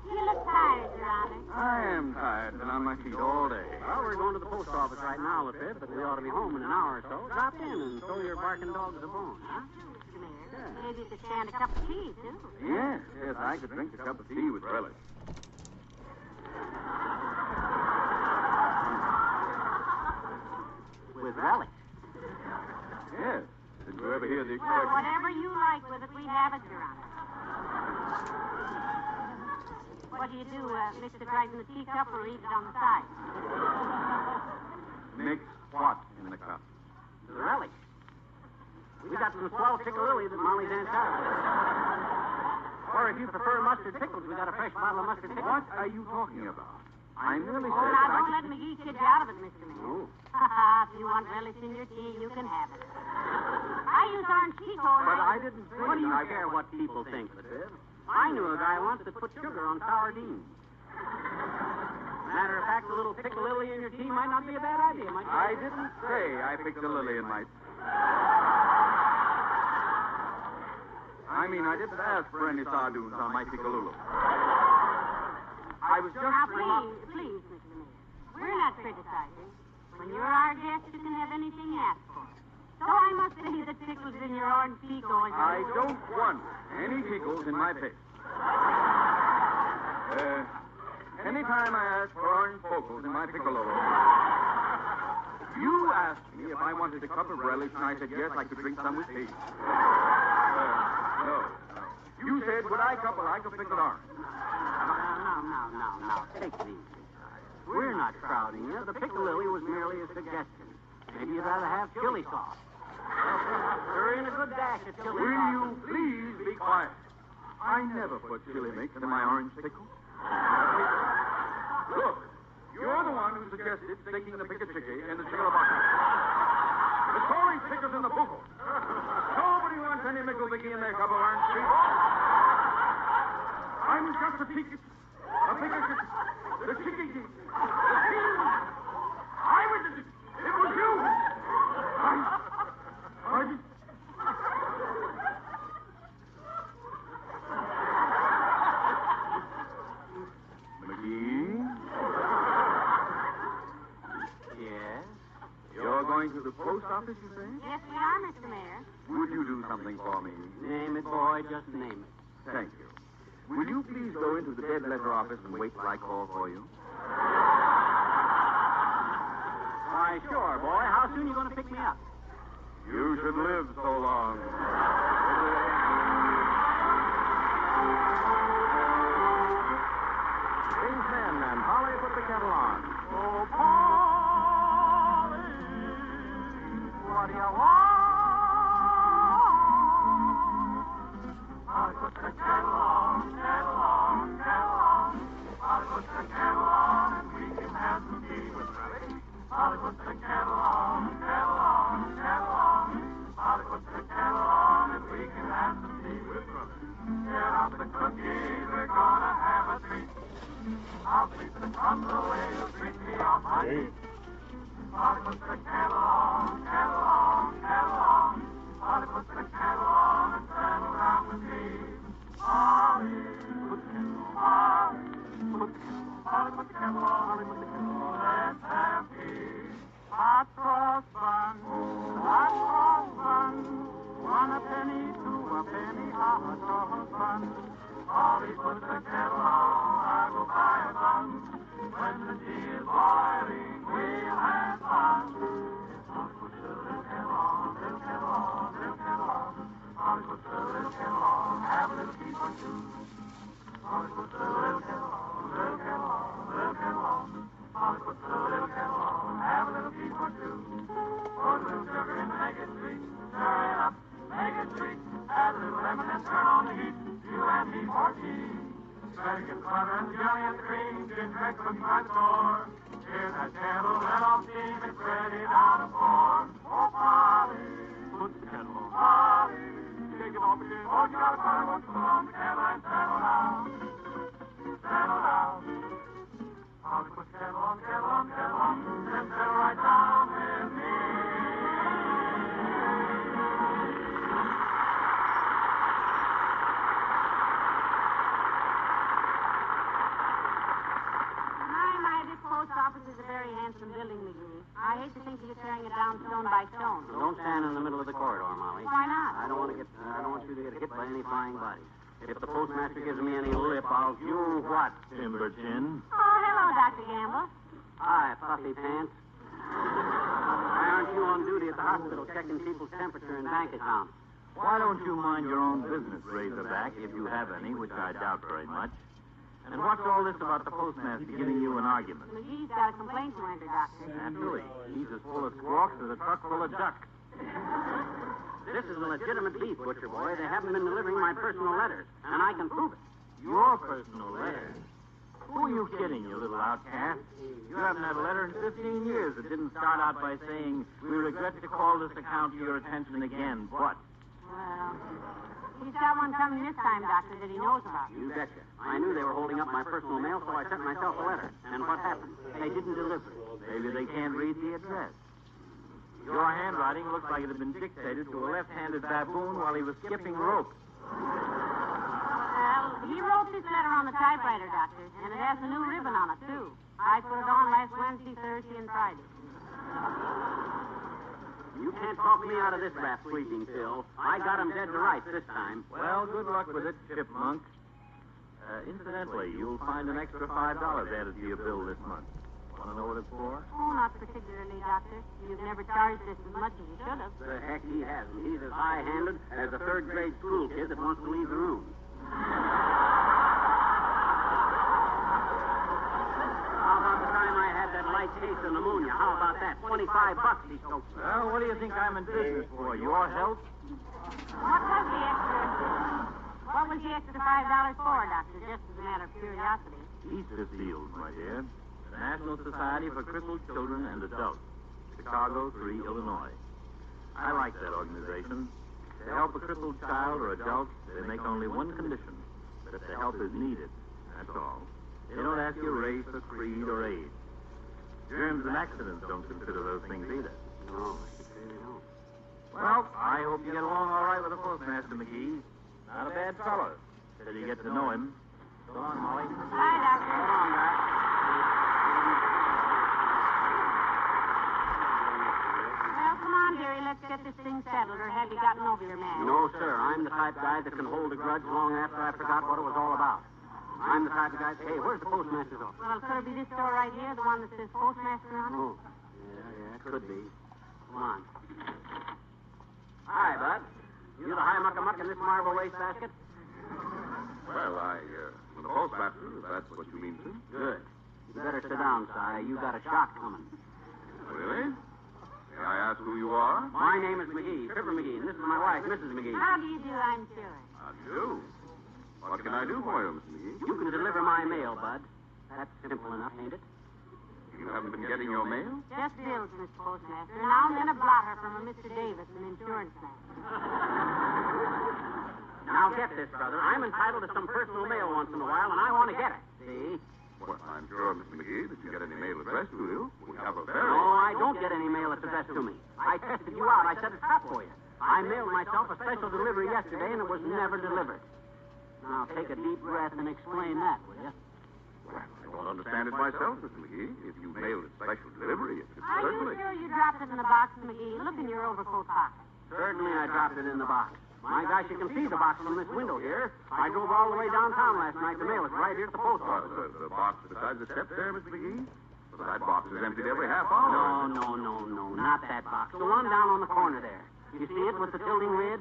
You look tired, Your Honor. I am tired. Been on my feet all day. Well, we're going to the post office right now, Latrivia, but we ought to be home in an hour or so. Drop in and throw your barking dogs a bone, huh? Mr. Mayor, maybe you could stand a cup of tea, too. Yes, I could drink a cup of tea with relish. With relish. Yes. Did you ever hear the Well, expression? whatever you like with it, we have it, Your Honor. What do you do? Mix it right in the teacup or eat it on the side? Mix what in the cup? The relish. We got some swell piccalilli that Molly's Aunt got. Or if you prefer mustard pickles, we got a fresh bottle of mustard pickles. What are you talking about? I'm really Oh, certain now, I don't could... let McGee kid you out of it, Mr. Mayor. Oh. If you want relish in your tea, you can have it. I use orange Pico. But I didn't say What do you that I... care what people think, Latrivia? I knew a guy once that put sugar on sour beans. Matter of fact, a little piccalilli in your tea might not be a bad idea, might I didn't say I picked a lily in my... I mean, I didn't ask for any sardoons on my pickalulu. I was just... Now, please, Mr. Mayor. We're not criticizing. When you're our guest, you can have anything you ask for. So I must say that pickles in your orange Pico is... I don't want any pickles in my paste. Anytime I ask for orange pickles in my piccolo, you asked me if I wanted a cup of relish, and I said yes, I could drink some with tea. No. You said, would I cup like a pickled orange? No. Take it easy. We're not crowding you. The piccalilli was merely a suggestion. Maybe you'd rather have chili sauce. You're in a good dash at chili Will sauce. you please be quiet? I never put chili mix in my orange pickle. Look, you're the one who suggested sticking the pickle-chicky in the chickalabaka. The Tory pickles in the buckle. Nobody wants any mickle-bicky in their cup of orange tea. I'm just a ticket. A pickle-chicky. The chicky. The king. I was the... It was you. McGee? Yes? You're going to the post office, you say? Yes, we are, Mr. Mayor. Would you do something for me? Name it, boy. Just name it. Thank you. Will you please go into the dead letter office and wait till I call for you? Why, sure, boy. How soon are you going to pick me up? You should live so long. Things in, and Polly put the kettle on. Oh, Polly, what do you want? Polly put the kettle on, kettle on, kettle on. Polly put the kettle on, and we can have some tea with Ready? Polly put the kettle on, kettle on, kettle on. Polly put the kettle on, and we can have some tea with Ready. Get out the cookies, we're gonna have a treat. I'll sweep the crumbs away, you'll treat me off my feet. Polly put the kettle on, kettle on, kettle on. Polly put the kettle on and settle down with me. Polly, put the kettle on, Polly, put the kettle on, Polly put the kettle on, Polly put the kettle on. Let's have tea. Hot cross bun, hot cross bun. 1 a penny, 2 a penny, hot cross bun. Polly put the kettle on, I will buy a bun. When the tea is boiling, we'll have fun. Polly put the little kettle on, little kettle on, little kettle on. Polly put the little kettle on, have a little tea for two. Polly put the little kettle on, little kettle on, little kettle on. Polly put the little kettle on, have a little tea for two. Pour a little sugar in to make it sweet, stir it up, make it sweet. Add a little lemon and turn on the heat. You and me for tea. Better get butter and jelly and cream. Ginger eggs cooking by the door. Here's that kettle, let off steam. It's ready now to pour. Oh, Polly, put the kettle on. Polly, take it off again. Oh, you got a fire, won't you put on the kettle and settle down. Settle down. Polly, put the kettle on, kettle on, kettle on. Then settle right down with me. Post office is a very handsome building, McGee. I hate to think you're tearing it down stone by stone. Don't stand in the middle of the corridor, Molly. Why not? I don't want you to get hit by any flying bodies. If the postmaster gives me any lip, I'll do what? Timber chin. Oh, hello, Dr. Gamble. Hi, puffy pants. Why aren't you on duty at the hospital checking people's temperature and bank accounts? Why don't you mind your own business, Razorback, if you have any, which I doubt very much? And what's all this about the postmaster giving you an argument? McGee's got a complaint to enter, Doctor. Naturally. He's as full of squawks as a truck full of duck. This is a legitimate beef, Butcher Boy. They haven't been delivering my personal letters, and I can prove it. Your personal letters? Who are you kidding, you little outcast? You haven't had a letter in 15 years that didn't start out by saying, "We regret to call this account to your attention again, but..." Well, he's got one coming this time, Doctor, that he knows about. You betcha. I knew they were holding up my personal mail, so I sent myself a letter. And what happened? They didn't deliver it. Maybe they can't read the address. Your handwriting looks like it had been dictated to a left-handed baboon while he was skipping rope. Well, he wrote this letter on the typewriter, Doctor, and it has a new ribbon on it, too. I put it on last Wednesday, Thursday, and Friday. You can't talk me out of this rap sweeping, Phil. I got him dead to rights this time. Well, good luck with it, chipmunk. Incidentally, you'll find an extra $5 added to your bill this month. Want to know what it's for? Oh, not particularly, Doctor. You've never charged us as much as you should have. The heck he hasn't. He's as high-handed as a third-grade school kid that wants to leave the room. How about the time I had that slight case of pneumonia. How about that? $25 he stoked. Well, what do you think I'm in business for? Your health? What was the extra $5 for, Doctor? Just as a matter of curiosity. Easter seals, my dear. The National Society for Crippled Children and Adults. Chicago 3, Illinois. I like that organization. To help a crippled child or adult, they make only one condition, that the help is needed. That's all. They don't ask your race or creed or age. Germs and accidents don't consider those things either. No, they don't. Well, I hope you get along all right with the postmaster, McGee. Not a bad fellow, till you get to know him. So long, Molly. Bye, Doctor. Come on, Doc. Well, come on, dearie. Let's get this thing settled, or have you gotten over your man? No, sir. I'm the type of guy that can hold a grudge long after I forgot what it was all about. I'm the type of guy... Hey, where's the postmaster's office? Well, could it be this door right here, the one that says postmaster on it? Oh, yeah, it could be. Come on. Hi, Bud. You the high muck-a-muck in this marble wastebasket? Well, the postmaster, if that's what you mean, sir. Good. You better sit down, Si. You got a shot coming. Really? May I ask who you are? My name is McGee, Fibber McGee, and this is my wife, Mrs. McGee. How do you do, I'm sure? I do. What can I do for you, Mr. McGee? You can deliver my mail, Bud. That's simple enough, ain't it? You haven't been getting your mail? Just bills, Mr. Postmaster. And now and then a blotter from a Mr. Davis, an insurance man. Now get this, brother. I'm entitled to some personal mail once in a while, and I want to get it. See? Well, I'm sure, Mr. McGee, that you get any mail addressed to you. We have a very... No, I don't get any mail that's addressed to me. I tested you out. I set a trap for you. I mailed myself a special delivery yesterday, and it was never delivered. Now take a deep breath and explain that, will you? Well, I don't understand it myself, Mr. McGee. If you mailed a special delivery, it should Are certainly... you sure you dropped it in the box, McGee? Look in your overcoat pocket. Certainly I dropped it in the box. My gosh, you can see the box from this window here. I drove all the way downtown last night to mail it right here at the post office. The box beside the steps there, Mr. McGee? Well, that box is emptied every half hour. No, not that box. The one down on the corner there. You see it with the tilting lid?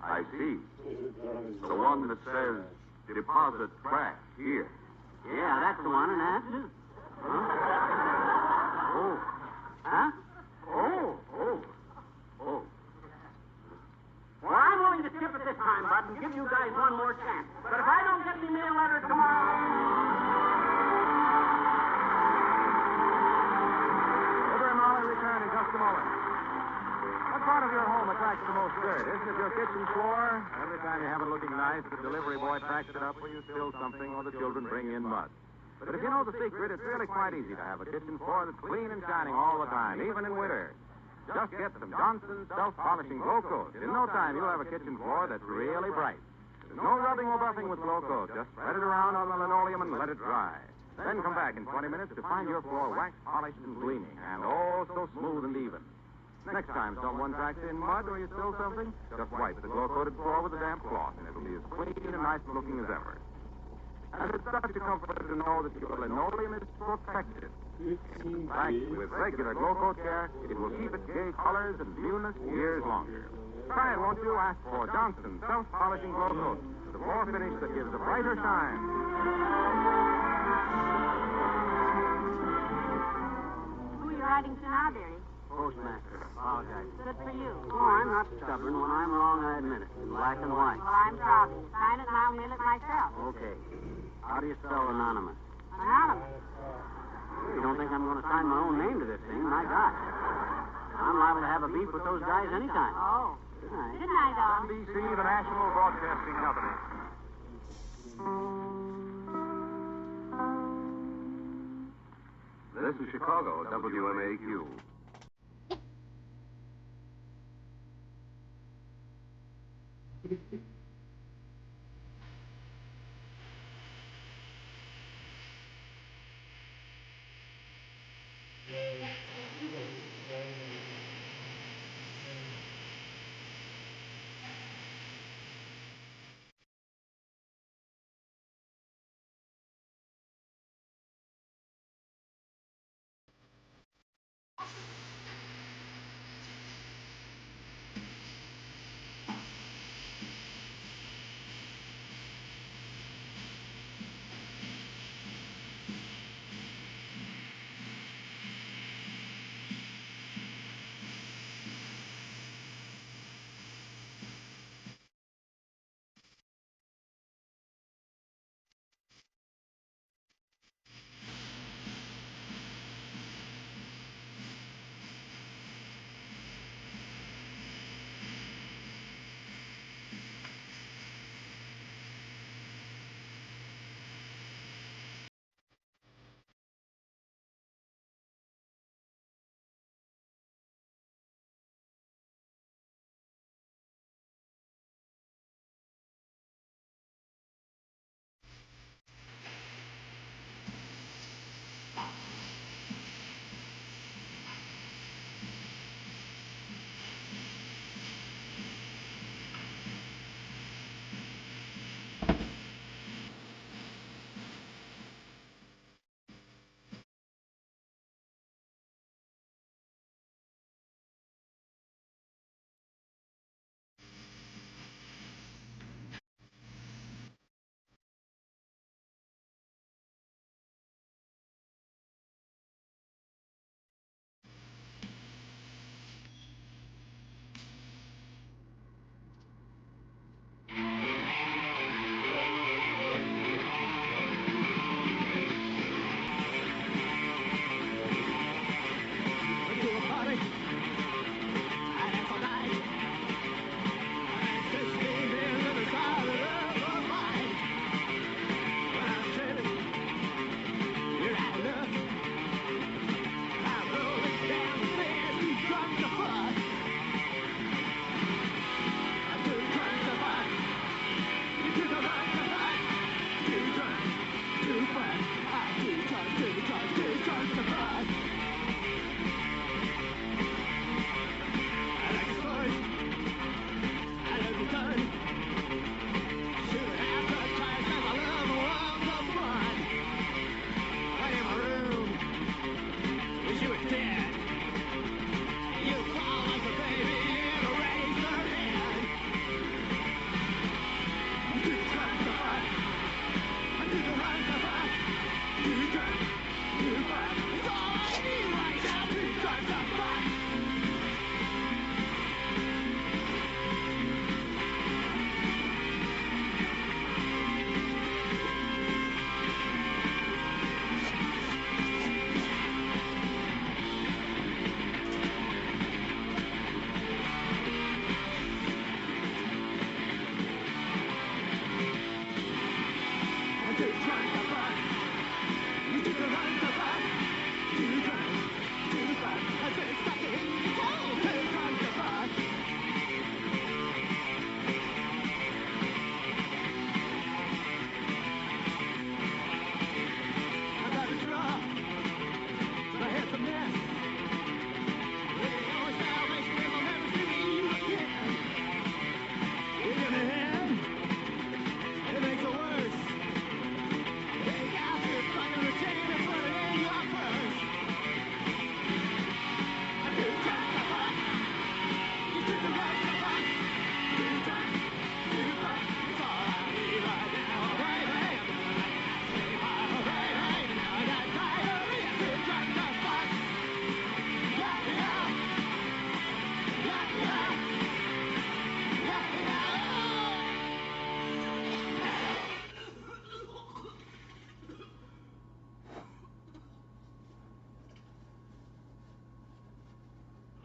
I see. The one that says deposit track here. Yeah, that's the one, and that's it. Huh? Oh. Huh? Oh. Well, I'm willing to skip it this time, Bud, and give you guys one more chance. But if I don't get any mail letters tomorrow... Fibber and Molly return in just a moment. What part of your home attracts the most dirt? Isn't it your kitchen floor? Every time you have it looking nice, the delivery boy tracks it up, or you spill something, or the children bring in mud. But if you know the secret, it's really quite easy to have a kitchen floor that's clean and shining all the time, even in winter. Just get some Johnson's self-polishing Glow Coat. In no time, you'll have a kitchen floor that's really bright. There's no rubbing or buffing with Glow Coat. Just spread it around on the linoleum and let it dry. Then come back in 20 minutes to find your floor waxed, polished, and gleaming, and oh, so smooth and even. Next time someone tracks in mud or you spill something, just wipe the glow-coated floor with a damp cloth, and it'll be as clean and nice-looking as ever. And it's such a comfort to know that your linoleum is protected. In fact, with regular glow-coat care, it will keep its gay colors and newness years longer. Try it, won't you? Ask for Johnson's self-polishing glow-coat, the floor finish that gives a brighter shine. Who are you writing to now, dearie? Postmaster, apologize. Good for you. Oh, I'm not stubborn. When I'm wrong, I admit it. In black and white. Well, I'm proud of you. Sign it and I'll mail it myself. Okay. How do you spell anonymous? Anonymous. You don't think I'm going to sign my own name to this thing? My God. I'm liable to have a beef with those guys anytime. Oh. Good night. Good night, all. NBC, the National Broadcasting Company. This is Chicago, WMAQ.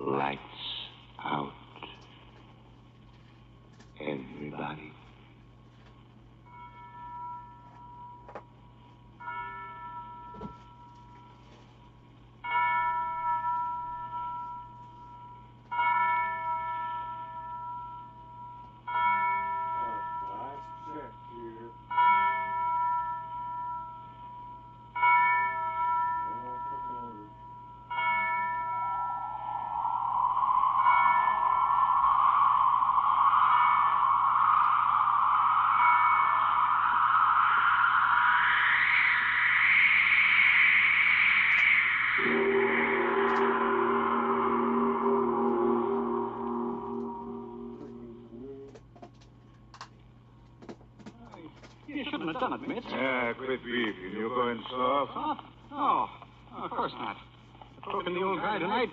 Lights out. Everybody. You shouldn't have done it, Mitch. Yeah, quit beefing. You going soft? Soft? No, of course not. Broken the old guy tonight.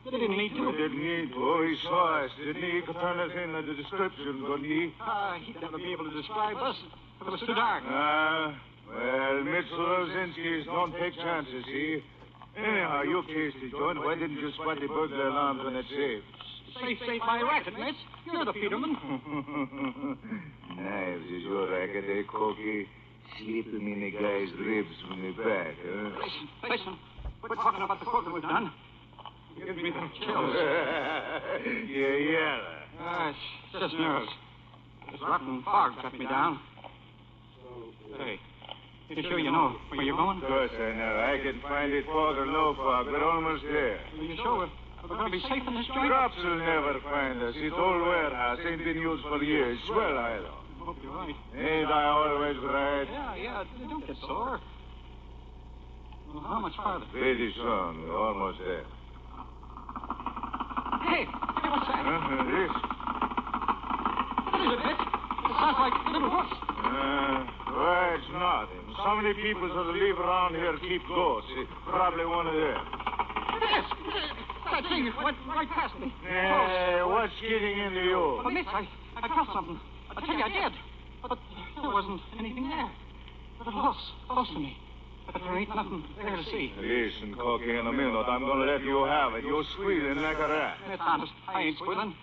They didn't need to. He didn't need to. Oh, he saw us, didn't he? He could turn us in the description, couldn't he? He'd never be able to describe us. It was too dark. Well, Mitchell Rosinski's don't take chances, see? Anyhow, you cased the joint. Why didn't you spot the burglar alarms on that safe? Safe my racket, Mitch. You're the Peterman. Knives is your racket, eh, Corky? Slipping in the guy's ribs from the back, huh? Listen. We're talking about the work that we've done. You give me the chills. Yeah. It's just nerves. This rotten fog got me down. Hey, you sure you know where you're going? Of course I know. I can find it fog or no fog. We're almost there. Are you sure we're going to be safe in this joint? Cops will never find us. It's old warehouse. Ain't been used for years. Swell I don't. I hope you're right. Ain't I always right? Yeah. Don't get sore. Well, how much farther? Pretty soon. We're almost there. Hey, what's that? This? What is it, Mitch? It sounds like little hoofs. Well, it's nothing. So many people that live around here keep ghosts. Probably one of them. Yes! That thing went right past me. Hey, what's getting into you? But, Mitch, I felt something. I tell you, I did. But there wasn't anything there. But close to me. But there ain't nothing there to see. Listen, Corky, in a minute, I'm going to let you have it. You're squealing like a rat. That's honest. I ain't squealing.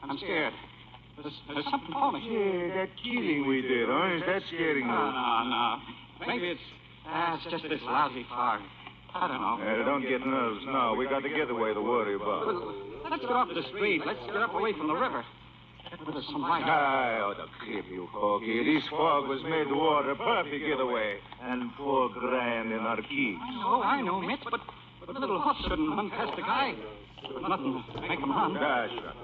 I'm scared. There's something for me. Yeah, that killing we did, huh? Is that scaring you? No. Maybe it's just this lousy fog. I don't know. Don't get nervous now. We got the getaway to worry about. Let's get off the street. Let's get up away from the river. Where there's some light. I ought to clip you, Corky. This fog was made to order. Perfect getaway. And $4,000 in our keys. I know, Mitch, but the little hoofs shouldn't run past the guy. There's nothing to make him run. That's right.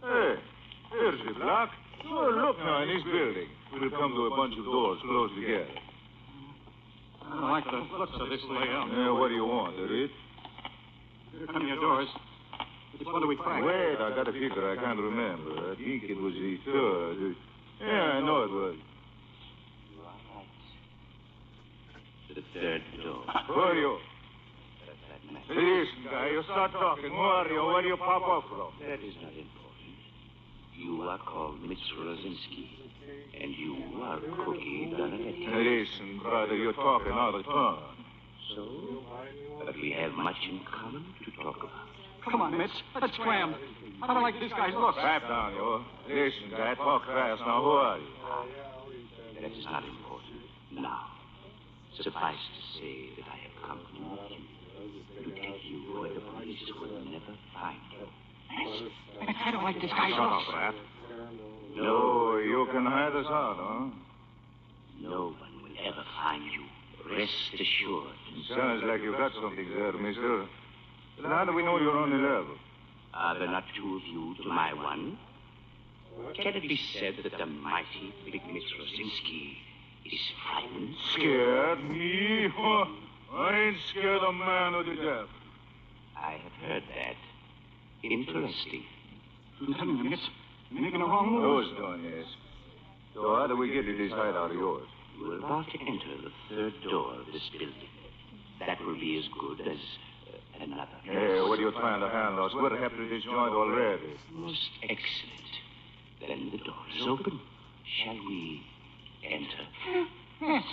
Hey, here's the block. Oh, look now in this building. We'll come to a bunch of doors close together. I don't like the looks of this layout. Yeah, what do you want, Reed? Here come your doors. Which one do we crack? Wait, I got a figure I can't remember. I think it was the third. Yeah, I know it was. The third door. Who are you? Listen, guy, you start talking. Who are you? Where do you pop up from? That is not important. You are called Mitch Rosinski, and you are Cookie Donavetti. Listen, brother, you're talking out of turn. So, but we have much in common to talk about. Come on, Mitch. Let's scram. I don't like this guy's looks. Pipe down, you. Listen, guy, talk fast. Now, who are you? That is not important. Now, suffice to say that I have come to meet you, to take you where the police will never find you. Mitch, I don't like this guy's looks. Shut up, Rat. No, you can hide us out, huh? No one will ever find you. Rest assured. Sounds like you got something there, mister. Then how do we know you're on the level? Are there not two of you to my one? Can it be said that the mighty Big Mitch Rosinski is frightened? Scared? Me? Huh? I ain't scared a man of the devil. I have heard that. Interesting. I'm telling you, Mitch, you're making a wrong move. Who's doing this? So how do we get to this hideout of yours? You are about to enter the third door of this building. That will be as good as another. Hey, what are you trying to handle us? We're half to this joint already. Most excellent. Then the door is open. Shall we enter? Yes.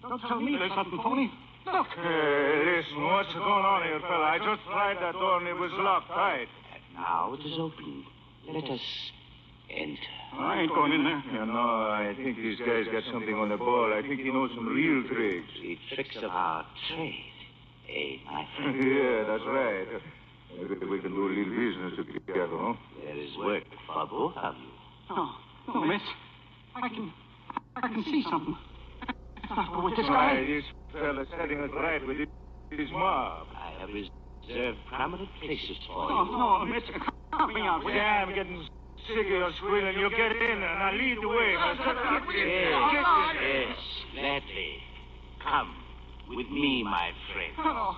Don't tell me there's nothing phony. Look. Hey, listen, what's going on here, fella? I just tried that door and it was locked tight. And now it is open. Let us enter. I ain't going in there. Yeah, no, I think this guy's got something on the ball. I think he knows some real tricks. The tricks of our trade. Eh, my friend? Yeah, that's right. Maybe we can do a little business together, huh? There is work for both of you. No, miss. I can see something. Not with this guy. Why, this fella's setting us right with his mob. I have reserved prominent places for you. No, miss. Count me out, will you? Yeah, I'm getting sick of your squealing. You get in and I'll lead the way. Yes, gladly. Come with me, my friend. No.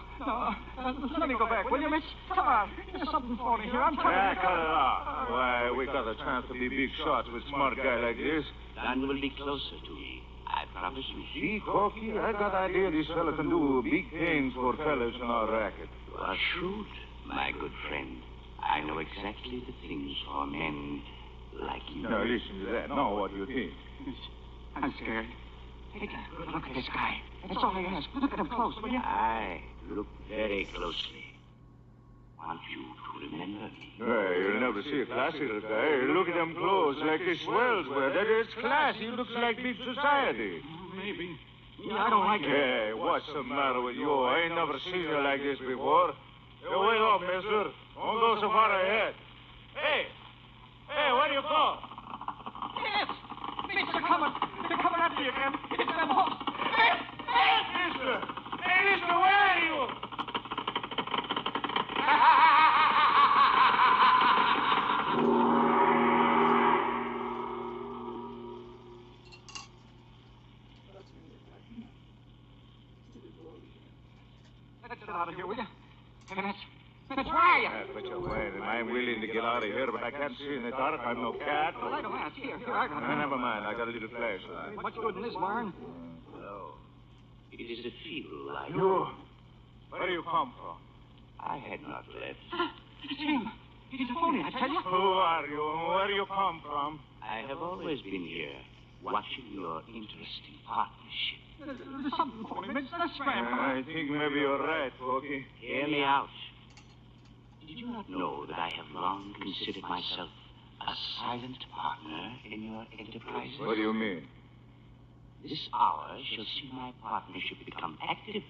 Let me go back, will you, miss? Come on. There's something for me here. I'm coming. Yeah, cut it off. Why, we got a chance to be big shots with a smart guy like this. None will be closer to me. I promise you. See, Corky, I got an idea this fella can do big things for fellas in our racket. You are shrewd, my good friend. I know exactly the things for men like you. Now, listen to that. Now, what do you think? I'm scared. Take a good look at this guy. That's all I ask. Look at him close, will you? I look very closely. Want you to remember me. Hey, you'll never see a classical guy. Look at them clothes like his swells wear. That is class. He looks like big society. Maybe. I don't like it. Hey, what's the matter with you? I ain't never seen you like this before. Hey, wait up, mister. Don't go so far ahead. Hey, where do you go? Yes! Miss, they're coming. They're coming after you again. It's them hooks. Mister! Hey, mister, where are you? Let's get out of here, will you? That's where are you? But you're waiting. I'm willing to get out of here, but I can't see in the dark. I'm no cat. Well, I don't ask. Here, I got it. Never mind. I got a little flashlight. What's good in this barn? No. It is a feeble light. You? Where do you come from? I had not left. It's him. He's a phony, I tell you. Who are you? Where do you come from? I have always been here, watching your interesting partnership. There's something for me, miss. Let's scram. I think maybe you're right, Corky. Hear me out. Did you not know that I have long considered myself a silent partner in your enterprises? What do you mean? This hour shall see my partnership become active.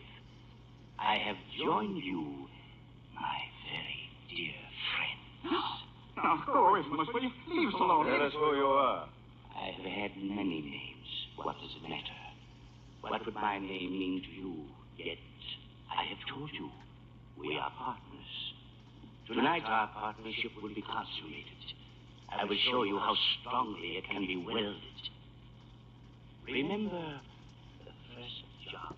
I have joined you, my very dear friends. Now, go away from us, will you? Leave us alone. Tell us who you are. I have had many names. What does it matter? What would my name mean to you? Yet, I have told you, we are partners. Tonight, our partnership will be consummated. I will show you how strongly it can be welded. Remember the first job.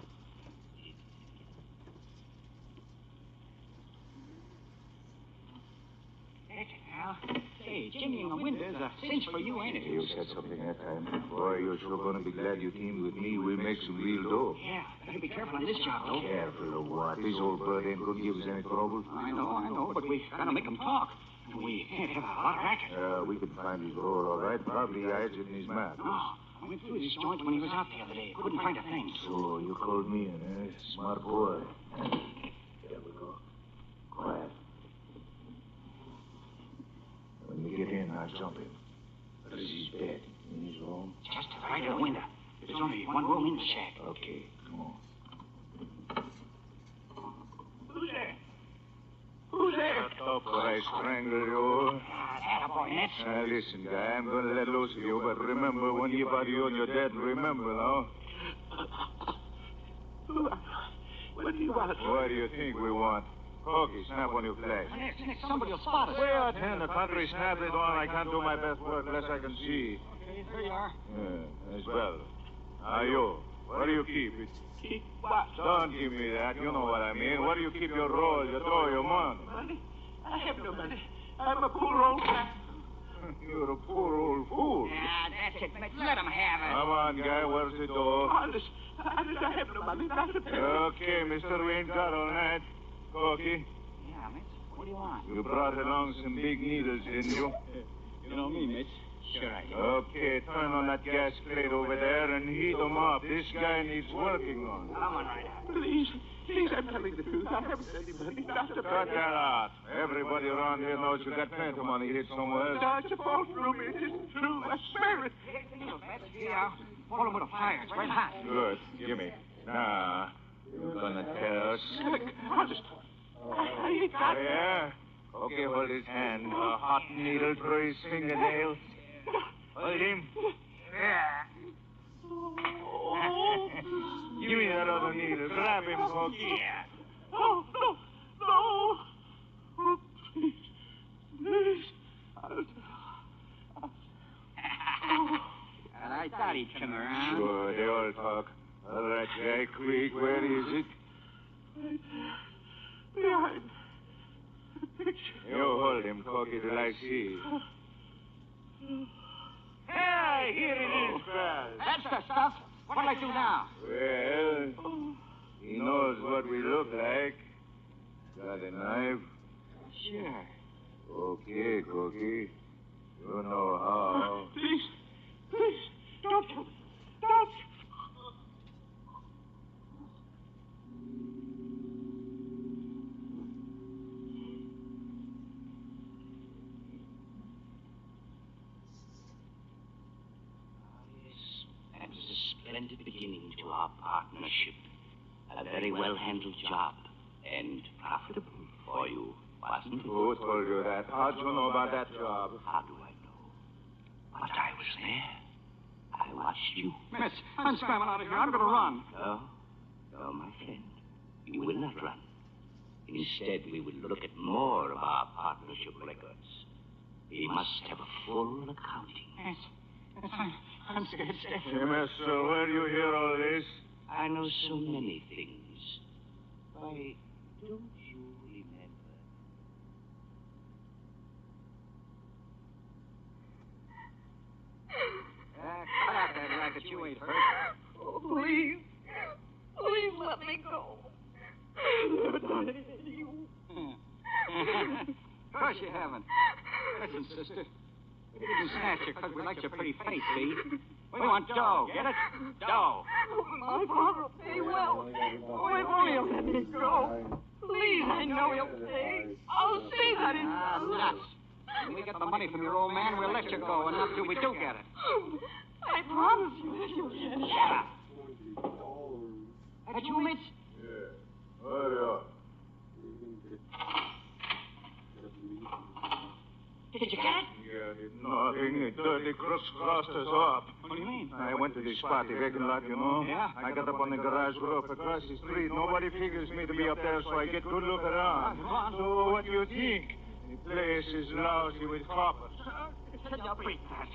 Say, chimney in the window's a cinch for you, ain't it? You said something that time. Boy, you're sure going to be glad you teamed with me. We'll make some real dough. Yeah, better be careful on this job, though. Careful of what? This old bird ain't going to give us any trouble. I know, but we gotta make him talk. And we can't have a lot of racket. We can find his roll, all right. Probably hides it in his map. No, I went through this joint when he was out the other day. Couldn't find a thing. So you called me in, eh? Smart boy. There we go. Quiet. When we get in, I'll jump him. Where is his bed? In his room? Just to the right of the window. There's only one room in the shack. Okay, come on. Who's there? Who's there? Shut up or I strangle you. That a boy, Nets. Listen, guy, I'm going to let loose of you, but remember, when you body you and you're dead, remember, now. What do you want? What do you think we want? Corky, snap on your flash. Nets, somebody will spot us. Way out here in the country, snap it on. I can't do my best work unless I can see. Okay, here you are. Yeah, as well. Now, you, what do you keep? Keep what? Don't give me that. You know what I mean. What do you keep your roll, your dough, your money? Money? I have no money. I'm a poor old man. You're a poor old fool. Yeah, that's it. Let him have it. Come on, guy. Where's the dough? Honest, I have no money. Not a penny. Okay, mister, we ain't got all night. Corky, Yeah, Mitch. What do you want? you brought along some big needles, didn't you? You know me, Mitch. Sure I do. Okay, turn on that gas plate over there and heat them up. This guy needs working on. Come on, right out. Please, I'm telling the truth. I haven't any money. Not a Cut that out. Everybody around here knows you got plenty of money hid somewhere. It's a false rumor. It isn't true. I swear it. Yeah, pull him with a fire. It's red hot. Good. Gimme. Now, you're gonna tell us. Honest. I ain't got... Yeah? Okay, hold his hand. A hot needle through his fingernail. Hold him. Yeah. Give me that other needle. Grab him, Corky. Yeah. Oh, no. Oh, please. And I thought he'd come around. Sure, they all talk. All right, Jack Creek, where is it? Behind the picture. You hold him, Corky, till I see. Hey, here it is, pal. That's the stuff. What'll I do now? Well, he knows what we look like. Got a knife? Sure. Okay, Corky. You know how. Please, don't kill me. Don't. That was a splendid beginning to our partnership. A very well-handled job and profitable for you, wasn't it? Who told you that? How'd you know about that job? How do I know? But I was there. I watched you. Miss, I'm scrambling out of here. I'm going to run. No, my friend. We will not run. Instead, we will look at more of our partnership records. We must have a full accounting. Yes, I'm scared stiff. Hey, mister, where do you hear all this? I know so many things. Why, don't you remember? Cut out that racket. You ain't hurt. Oh, please let me go. I've never done anything to you. Of course you haven't. Listen, sister. We didn't snatch you because we liked your pretty face, see? We want dough. Get it? Dough. My father will pay well. Oh, if only he'll let me go. Please, I know he'll pay. I'll say that in... Nuts. When we get the money from your old man, we'll let you go, and not till we do get it. I promise you that you'll get it. Shut up. That you, Mitch? Yeah. Hurry up. Did you get it? Yeah, did nothing. The dirty crooks crossed us up. What do you mean? I went to this spot, the vacant lot, you know? Yeah. I got up on the garage roof across the street. Nobody figures me to be up there, so I get good look around. So what do you think? The place is lousy with coppers. Can you beat that?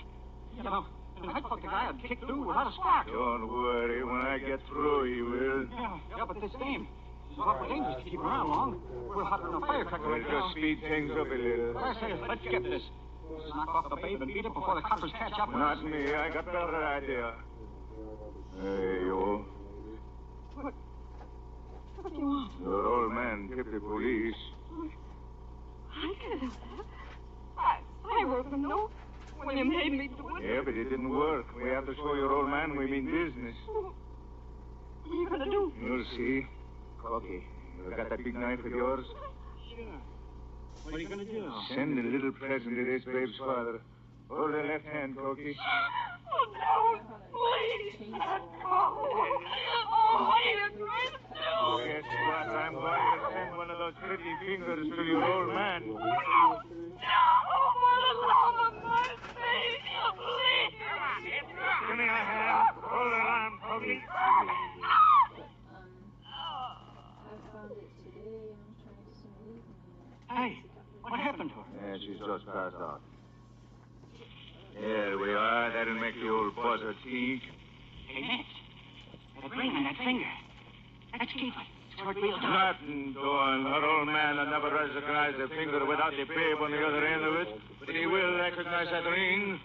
You know, I thought the guy had kicked through without a spark. Don't worry. When I get through, he will. Yeah, but this game is awful dangerous to keep around long. We're hotter than a firecracker We'll right now. just speed things up a little. What I say is, let's get this. Let's knock off the babe and beat it before the coppers catch up with us. Not me. I got better idea. Hey, you. What do you want? Your old man tipped the police. I can't have that. I wrote a note when you made me do it. Yeah, but it didn't work. We have to show your old man we mean business. What are you going to do? You'll see. Corky, you got that big knife of yours? Sure. What are you going to do? Send a little present to this babe's father. Hold the left hand, Corky. Oh, no. Please, not go. Oh, what are you going to do? Guess what? I'm going to send one of those pretty fingers to your old man. No, for the love of mercy, please. Give me a hand. Hold it on, Corky. Hey, what happened to her? Yeah, she's just passed out. Here we are. That'll make the old buzzer think. Hey, Mitch. That ring on that finger. Let's keep it. It's worth real dough. Nothing doing. Her old man will never recognize the finger without the babe on the other end of it. But he will recognize that ring.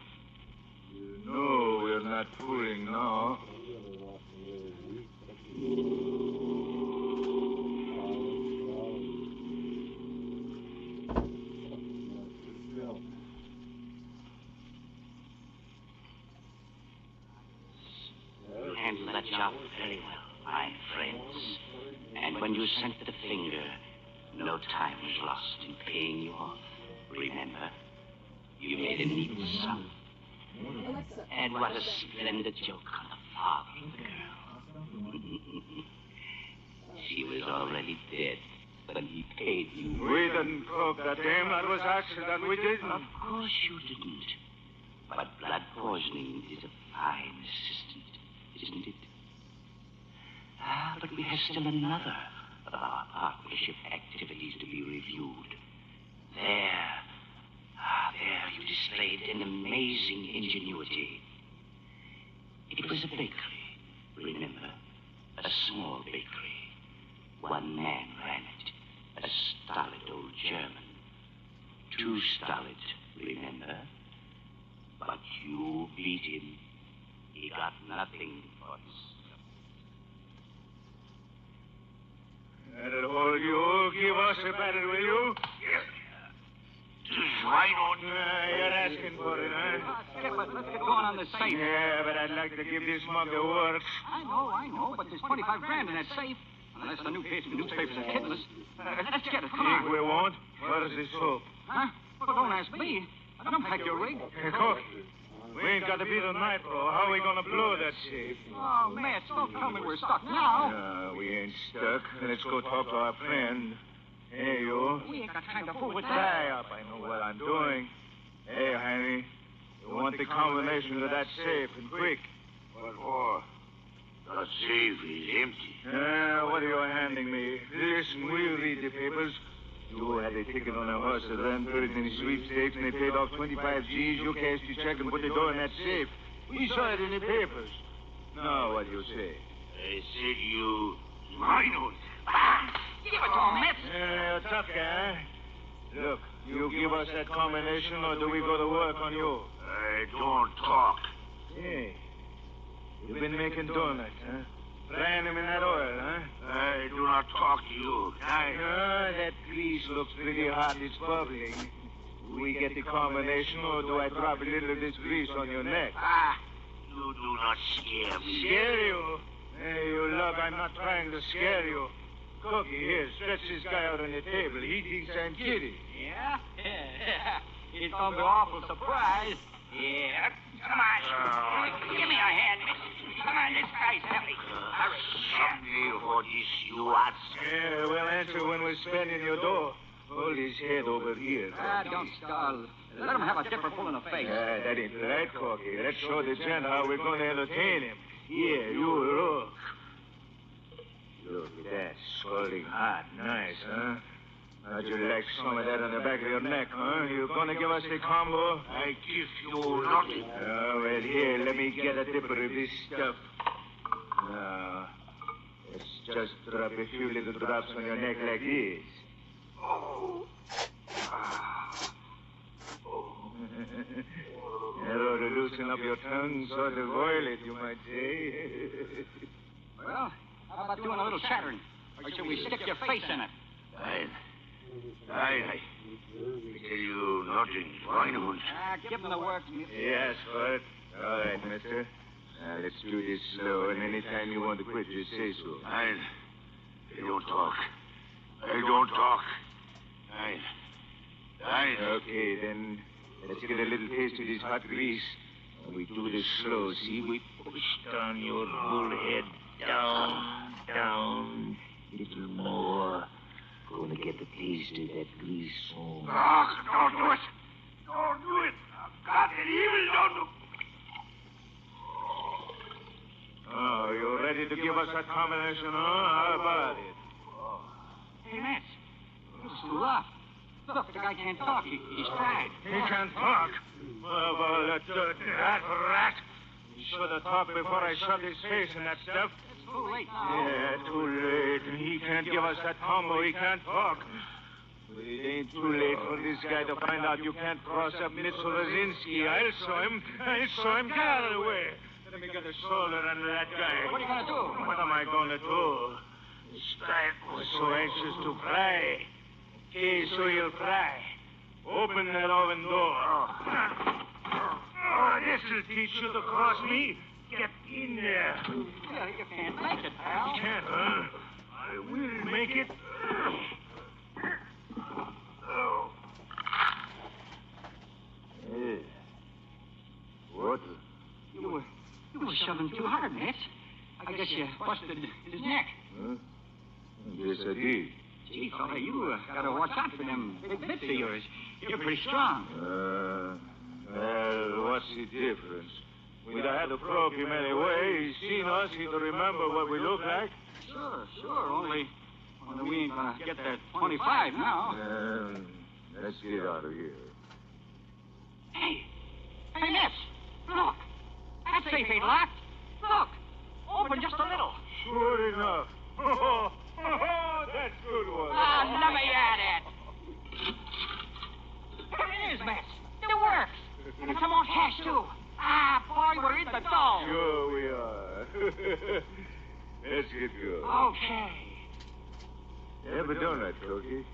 You know we're not fooling now. job very well, my friends. And when you sent the finger, no time was lost in paying you off. Remember? You made a neat sum. And what a splendid joke on the father of the girl. She was already dead when he paid you. We didn't croak that dame. That was accident. We didn't. Of course you didn't. But blood poisoning is a fine assistant, isn't it? But we have still another of our partnership activities to be reviewed. There you displayed an amazing ingenuity. It was a bakery, remember? A small bakery. One man ran it. A stolid old German. Too stolid, remember? But you beat him. He got nothing for his... That'll hold you. Give us a battle, will you? Why don't you're asking for it, huh? Skipper, let's get going on this safe. Yeah, but I'd like to give this mug a work. I know, but there's 25 grand in that safe. Unless the newspapers are kidding us. Let's get it, come Think on. we won't? Where's the soap? Huh? Well, don't ask me. I don't pack your rig. Cook, we ain't got to be the nitro. How are we going to blow that safe? Oh, Matt, don't tell me we're stuck now. No, we ain't stuck. Let's go talk to our friend. Hey, you. We ain't got time to fool with that. Tie up. I know what I'm doing. Hey, Henry. You want the combination of that safe, and quick. What for? The safe is empty. What are you handing me? Listen, we'll read the papers. You had a ticket on a horse that ran third in the sweepstakes, and they paid off 25 G's. You cashed your check and put the dough in that safe. We saw it in the papers. Now, what do you say? I said you... Mine on. Give it to him, Matt. You're a tough guy. Look, you give us that combination, or do we go to work on you? I don't talk. Hey, you've been making donuts, huh? Frying them in that oil, huh? I do not talk to you. That grease looks pretty hot. It's bubbling. Do we get the combination, or do I drop a little of this grease on your neck? You do not scare me. Scare you? Hey, you lug, I'm not trying to scare you. Cookie, here, stretch this guy out on the table. He thinks I'm kidding. Yeah? It's gonna be awful surprise. Yeah. Come on. Give me a hand, miss. Come on, this guy's heavy. Someday for this you ask. Yeah, we'll answer when we're spending your dough. Hold his head over here. Don't stall. Let him have a dipper full in the face. That ain't right, Corky. Let's show the gent how we're going to entertain him. Here, you look. Look at that, scalding hot. Nice, huh? How'd you like some of that on the back of your neck, huh? You gonna give us the combo? I give you nothing. Well, here, let me get a dipper of this stuff. Now, let's just drop a few little drops on your neck like this. Oh. That ought to loosen up your tongue, sort of oil it, you might say. Well, how about doing a little chattering? Or should we stick your face in it? I tell you nothing. Why not? Give him the work. Yes, but all right, mister. Now, let's do this slow, and anytime you want to quit, just say so. I don't talk. I don't talk. Okay, then let's get a little taste of this hot grease. And we do this slow, see? We push down your whole head. Down. Little more. Gonna get the taste of that grease soon. Don't do it. Don't do it. God, that evil don't do. Oh, you ready to give us that combination, huh? How about it? Hey, Matt. This is too rough. Look, the guy can't talk. He's tied. He can't talk. Well, that rat. He should have talked before I shoved his face in that stuff. It's too late now. Yeah, too late. He can't give us that combo. He can't talk. But it ain't too late for this guy to find out you can't cross up Mitchell Rosinski. I saw him. Get out of the way. Let me get a shoulder under that guy. What are you going to do? What am I going to do? This guy was so anxious to fry. Okay, so you'll fry. Open that oven door. Oh, this'll teach you to cross me. Get in there. Yeah, you can't make it, pal. Can't, huh? I will make it. Oh. Hey. What? You were shoving too hard, Mitch. I guess you busted his neck. Huh? Yes, I did. Gee, fella, you gotta watch out for them big mitts of yours. You're pretty strong. Well, what's the difference? We'd have had to probe him anyway. He's seen us. He'd remember what we look like. Sure. Only we ain't gonna get that 25 now. Let's get out of here. Hey, Mitch, look. That safe ain't locked. Look, open just a little. Sure enough. That's a good one. Ah, let me at it. There it is, Mitch. It works. And it's some more cash, too. Ah, boy, we're in the dough. Sure we are. Let's get going. Okay. Ever done that, Cookie?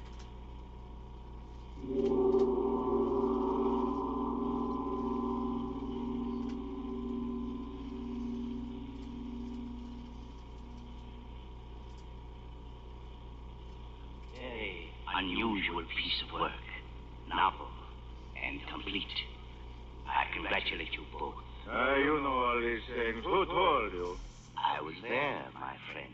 Very unusual piece of work. Novel and complete. I congratulate you both. You know all these things. Who told you? I was there, my friend.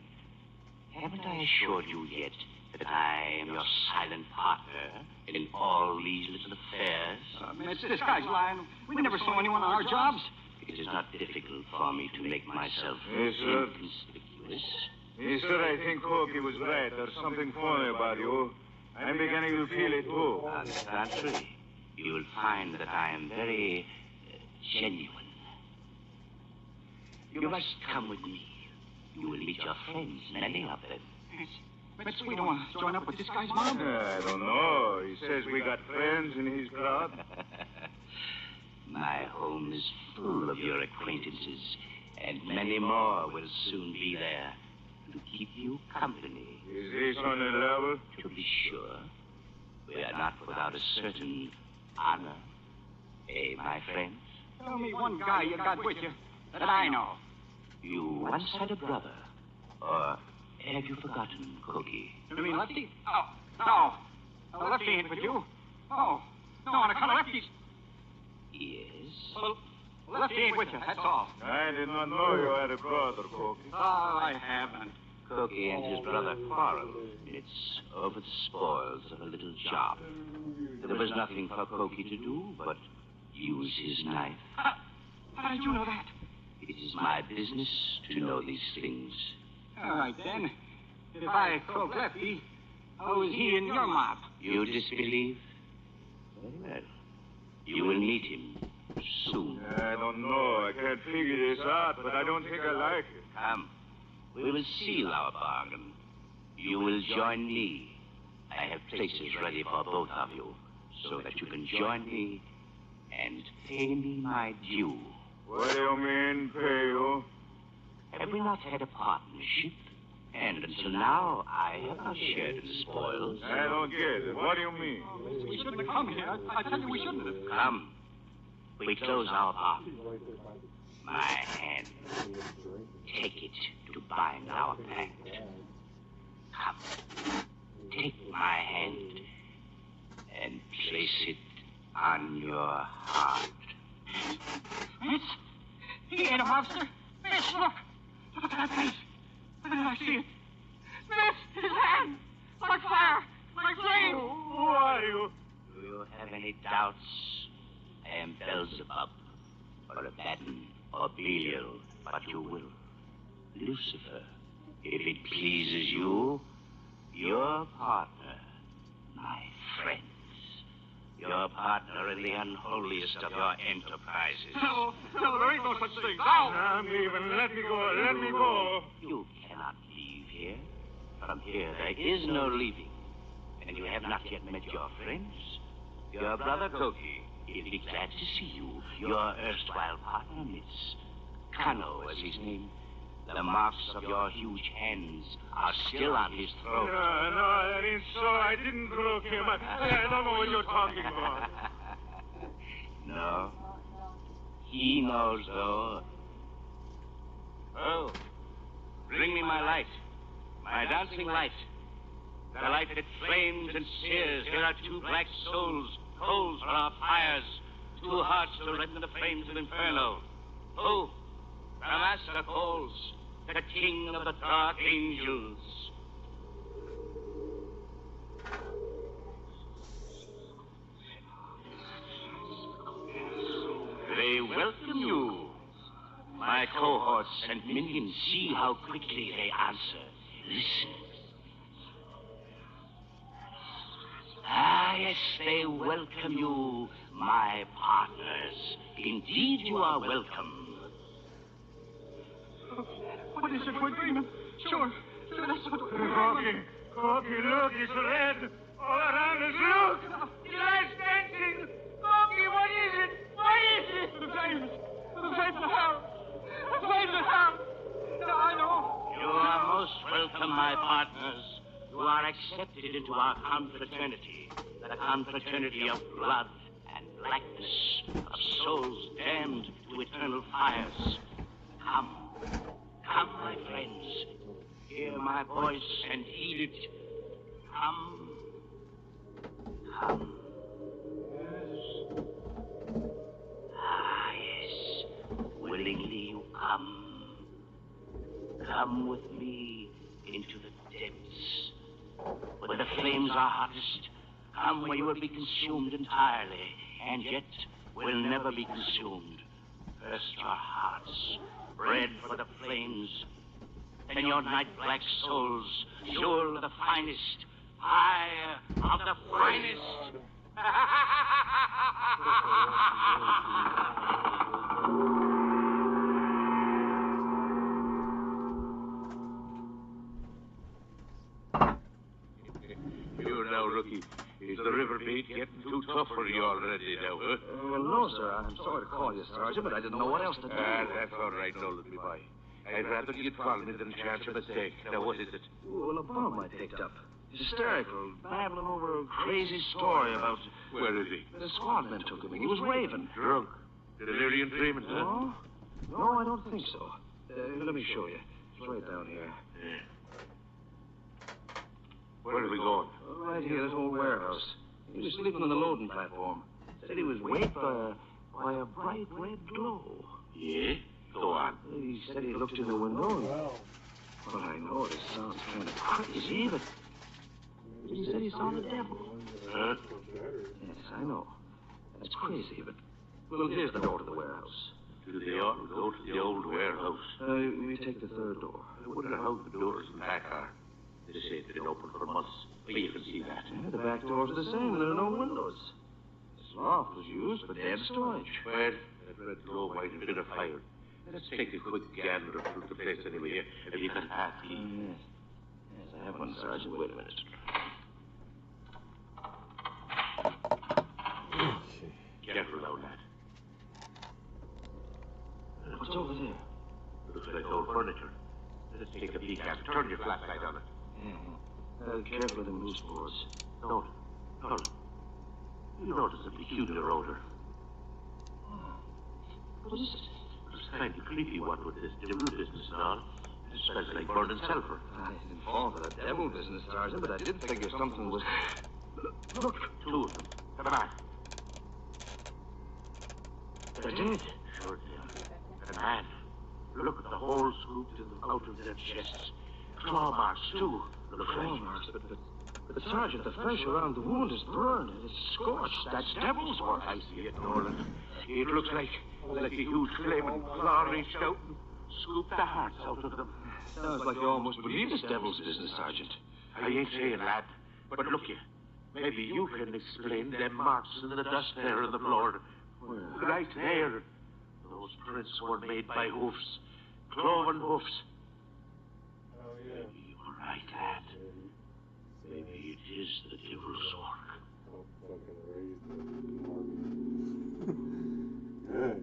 Haven't I assured you yet that I am your silent partner in all these little affairs? Mitch, this guy's lying. We never saw anyone on our jobs. It is not difficult for me to make myself Yes, sir. inconspicuous. Mister, I think Cookie was right. There's something funny about you. I'm beginning to feel it, too. On the contrary, you will find that I am very genuine. You must come with me. You will meet your friends, many of them. Mitch, we don't want to join up with this guy's mob. I don't know. He says we got friends in his club. My home is full of your acquaintances, and many more will soon be there to keep you company. Is this on the level? To be sure, we are not without a certain honor. Eh, my friends? Tell me one guy you got with you that I know. You once had a brother. Or have you forgotten, Cookie? You mean Lefty? Oh, no. Lefty ain't with you. Oh, no, on account of Lefty's. Yes. Well, Lefty ain't with you, that's all. I did not know you had a brother, Cookie. Oh, I haven't. Cookie and his brother quarreled. It's over the spoils of a little job. There was nothing for Cookie to do but use his knife. How did you know that? It is my business to know these things. All right, then. If I croak Lefty, how is he in your mob? You disbelieve? Very well. You will meet him soon. I don't know. I can't figure this out, but I don't think I like it. Come. We will seal our bargain. You will join me. I have places ready for both of you, so that you can join me and pay me my due. What do you mean, pay you? Have we not had a partnership? And until now, I have not shared in the spoils. I don't get it. What do you mean? We shouldn't have come here. I tell you, we shouldn't have. Come. We close our bargain. My hand. Take it to bind our pact. Come. Take my hand and place it on your heart. Mitch, he ain't a monster. Mitch, look. Look at that face. I see it. Mitch, his hand. Like fire. Like flame. Who are you? Do you have any doubts? I am Beelzebub, or Abaddon, or Belial, but you will. Lucifer, if it pleases you, your partner, my friends. Your partner in the unholiest of your enterprises. No, there ain't no such thing. No. I'm leaving. Let me go. Let me go. You cannot leave here. From here, there is no leaving. And you have not yet met your friends. Your brother Cookie, he'll be glad to see you. Your erstwhile partner, Miss Kano, as his name. The marks of your huge hands are still on his throat. No, that ain't so. I didn't croak him. I don't know what you're talking about. No. He knows, though. Oh, bring me my light, my dancing light. The light that flames and sears. Here are two black souls, coals for our fires. Two hearts to redden the flames of inferno. Oh, the master calls, the king of the dark angels. They welcome you. My cohorts and minions, see how quickly they answer. Listen. Ah, yes, they welcome you, my partners. Indeed, you are welcome. What is it we're dreaming? Sure, that's what we're dreaming. Corky, look, it's red. All around us, look. The light's dancing. Corky, what is it? What is it? The flames of hell. The flames of hell. I know. You are most welcome, my partners. You are accepted into our confraternity, the confraternity of blood and blackness, of souls damned to eternal fires. Come, my friends. Hear my voice and heed it. Come. Ah, yes. Willingly you come. Come with me into the depths, where the flames are hottest. Come where you will be consumed entirely, and yet will never be consumed. First your hearts, bred for the flames, then your night-black souls, sure of the finest, I of the finest. Now, rookie, is the river bait getting too tough for you already now, huh? Well, no, sir. I'm sorry to call you, Sergeant, but I didn't know what else to do. That's all right. Now, let me by. I'd rather you'd follow me than chance a mistake. Now, what is it? Well, a bum I picked up. Hysterical, babbling over a crazy story about... Where is he? The squad men took him. He was raving. Drunk? Delirium dreaming, huh? No, I don't think so. Let me show you. It's right down here. Yeah. Where are we going? Right here, this old warehouse. He was sleeping on the loading platform. Said he was waked by a bright red glow. Yeah? Go on. He said he looked in the window and... Well, I know this sounds kind of crazy, but... He said he saw the devil. Huh? Yes, I know. That's crazy, but... Well, here's the door to the warehouse. Do they all go to the old warehouse? We take the third door. I wonder how the doors in the back are. They say it's been open for months. But you can see that. Yeah, the back door's the same, and there are no windows. This loft was used for dead storage. Well, that red glow might have been a fire. Let's take a quick gander through the place anyway. Have you got a pass key? Yes. Yes, I have one, Sergeant. Wait a minute. Careful now, lad. What's over there? Looks like old furniture. Let's take a peek at it. Turn your flashlight on it. Yeah. Careful of them loose boards. Don't. You notice a peculiar odor. What is it? It's kind of creepy, what with this devil business and all. It smells like burning sulfur. I didn't fall for the devil business, Sergeant, but I did figure something was... Look, two of them. Come on. They're dead. Sure they are. And man, look at the holes scooped out of their chests. Claw marks, too. Claw marks, but Sergeant, the flesh around the wound is burned and it's scorched. That's devil's work. I see it, Nolan. It looks like a huge flaming claw reached out and scooped the hearts out of them. Sounds like you almost believe it's devil's business, Sergeant. I ain't saying, lad. But look you, maybe you can explain them marks in the dust there on the floor. Where? Right there. Those prints were made by hoofs. Cloven hoofs. Oh, yeah. Maybe you're right, lad. Maybe it is the devil's work. Good.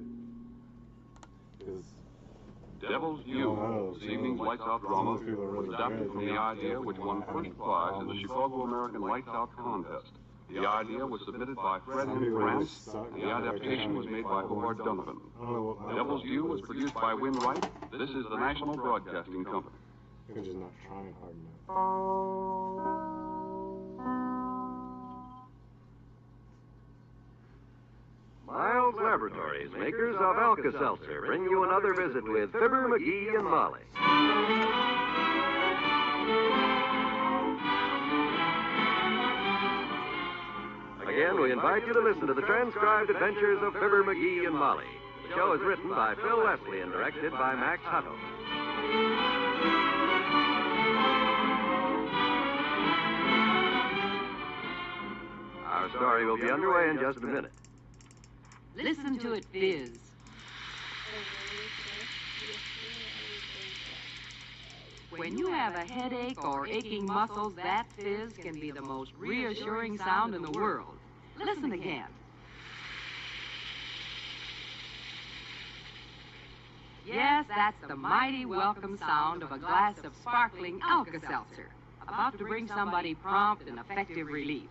Devil's Due, this evening's Lights Out drama, was adapted from the idea which won first prize in the Chicago American Lights Out contest. The idea was submitted by Fred M. France, and the adaptation was made by Howard Donovan. Devil's Due was produced by Win Wright. This is the National Broadcasting Company. You're just not trying hard enough. Miles Laboratories, makers of Alka-Seltzer, bring you another visit with Fibber, McGee, and Molly. Again, we invite you to listen to the transcribed adventures of Fibber, McGee, and Molly. The show is written by Phil Leslie and directed by Max Hutto. Our story will be underway in just a minute. Listen to it fizz. When you have a headache or aching muscles, that fizz can be the most reassuring sound in the world. Listen again. Yes, that's the mighty welcome sound of a glass of sparkling Alka-Seltzer, about to bring somebody prompt and effective relief.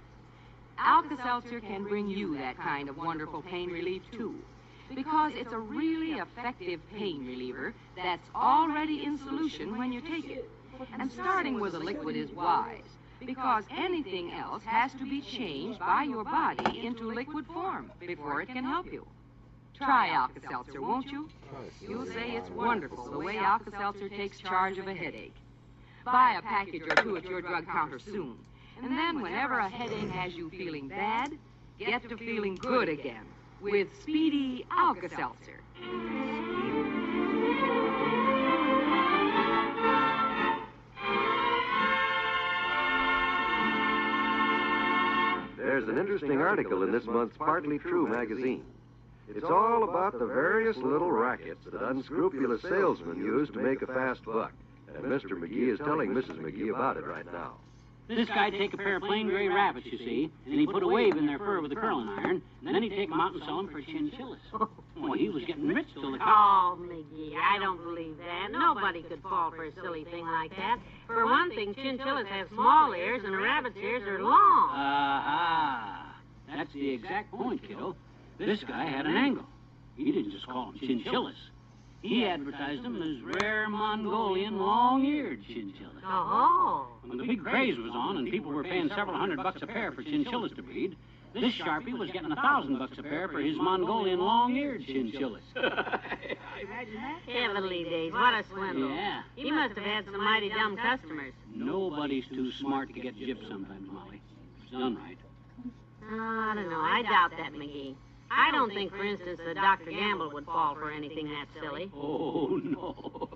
Alka-Seltzer can bring you that kind of wonderful pain relief, too, because it's a really effective pain reliever that's already in solution when you take it. And starting with a liquid is wise, because anything else has to be changed by your body into liquid form before it can help you. Try Alka-Seltzer, won't you? You'll say it's wonderful the way Alka-Seltzer takes charge of a headache. Buy a package or two at your drug counter soon. And then whenever a headache has you feeling bad, get to feeling good again with Speedy Alka-Seltzer. There's an interesting article in this month's Partly True magazine. It's all about the various little rackets that unscrupulous salesmen use to make a fast buck. And Mr. McGee is telling Mrs. McGee about it right now. This guy'd take a pair of plain gray rabbits, you see, and he'd put a wave in their fur with a curling iron, and then he'd take them out and sell them for chinchillas. Boy, he was getting rich till the... Oh, McGee, I don't believe that. Nobody could fall for a silly thing like that. For one thing, chinchillas have small ears, and a rabbit's ears are long. Aha! That's the exact point, kiddo. This guy had an angle. He didn't just call them chinchillas. He advertised them as rare Mongolian long-eared chinchillas. Oh. When the big craze was on and people were paying several $100 a pair for chinchillas to breed, this Sharpie was getting $1,000 a pair for his Mongolian long-eared chinchillas. Heavenly days, what a swindle. Yeah. He must have had some mighty dumb customers. Nobody's too smart to get gypped sometimes, Molly. It's done right. Oh, I don't know. I doubt that, McGee. I don't think, for instance, that Dr. Gamble would fall for anything that silly. Oh, no.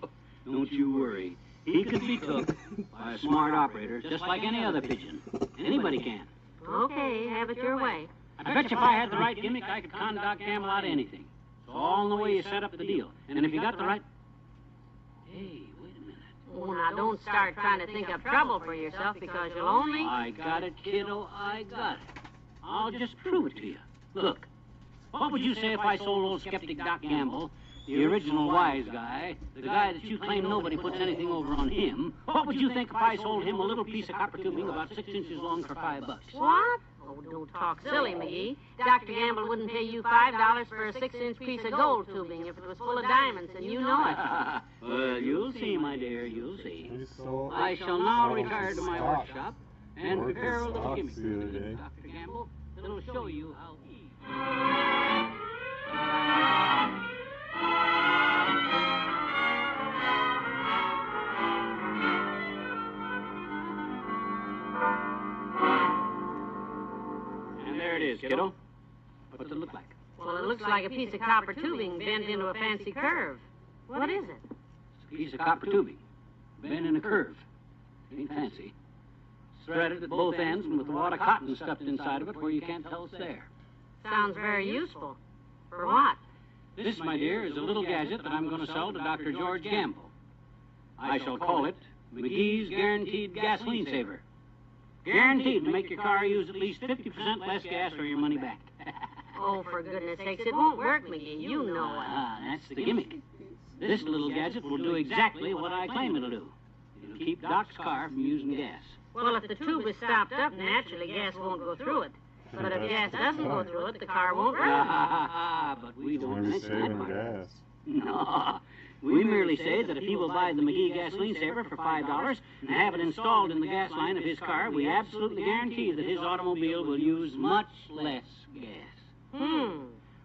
Don't you worry. He could be took by a smart operator just like any other pigeon. Anybody can. Okay, have it your way. I bet you if I had the right gimmick, I could con Doc Gamble out of anything. It's all in the way you set up the deal. And if you got the right... Hey, wait a minute. Oh, now don't start trying to think up trouble for yourself because you'll only... I got it, kiddo. I got it. I'll just prove it to you. Look. What would you say if I sold old skeptic Doc Gamble, the original wise guy, the guy that you claim nobody puts anything over on him? What would you think if I sold him a little piece of copper tubing about 6 inches long for $5? What? Oh, don't talk silly, McGee. Dr. Gamble wouldn't pay you $5 for a 6-inch piece of gold tubing if it was full of diamonds, and you know it. Well, you'll see, my dear, you'll see. I shall now retire to my workshop and prepare a little gimmick for you, Dr. Gamble, that'll show you how he... And there it is, kiddo. What's it look like? Well, it looks like a piece of copper tubing bent into a fancy curve. What is it? It's a piece of copper tubing, bent in a curve. Ain't fancy. It's threaded at both ends and with a wad of cotton stuffed inside of it where you can't tell it's there. Sounds very useful. For what? This, my dear, is a little gadget that I'm going to sell to Dr. George Gamble. I shall call it McGee's Guaranteed Gasoline Saver. Guaranteed to make your car use at least 50% less gas or your money back. Oh, for goodness sakes, it won't work, McGee. You know it. Ah, that's the gimmick. This little gadget will do exactly what I claim it'll do. It'll keep Doc's car from using gas. Well, if the tube is stopped up, naturally gas won't go through it. But if gas doesn't go through it, the car won't run. But we don't Maybe mention that saving part. gas. No. We merely say that if he will buy the McGee gasoline saver for $5 and have it installed in the gas line of his car, we absolutely guarantee that his automobile will use much less gas.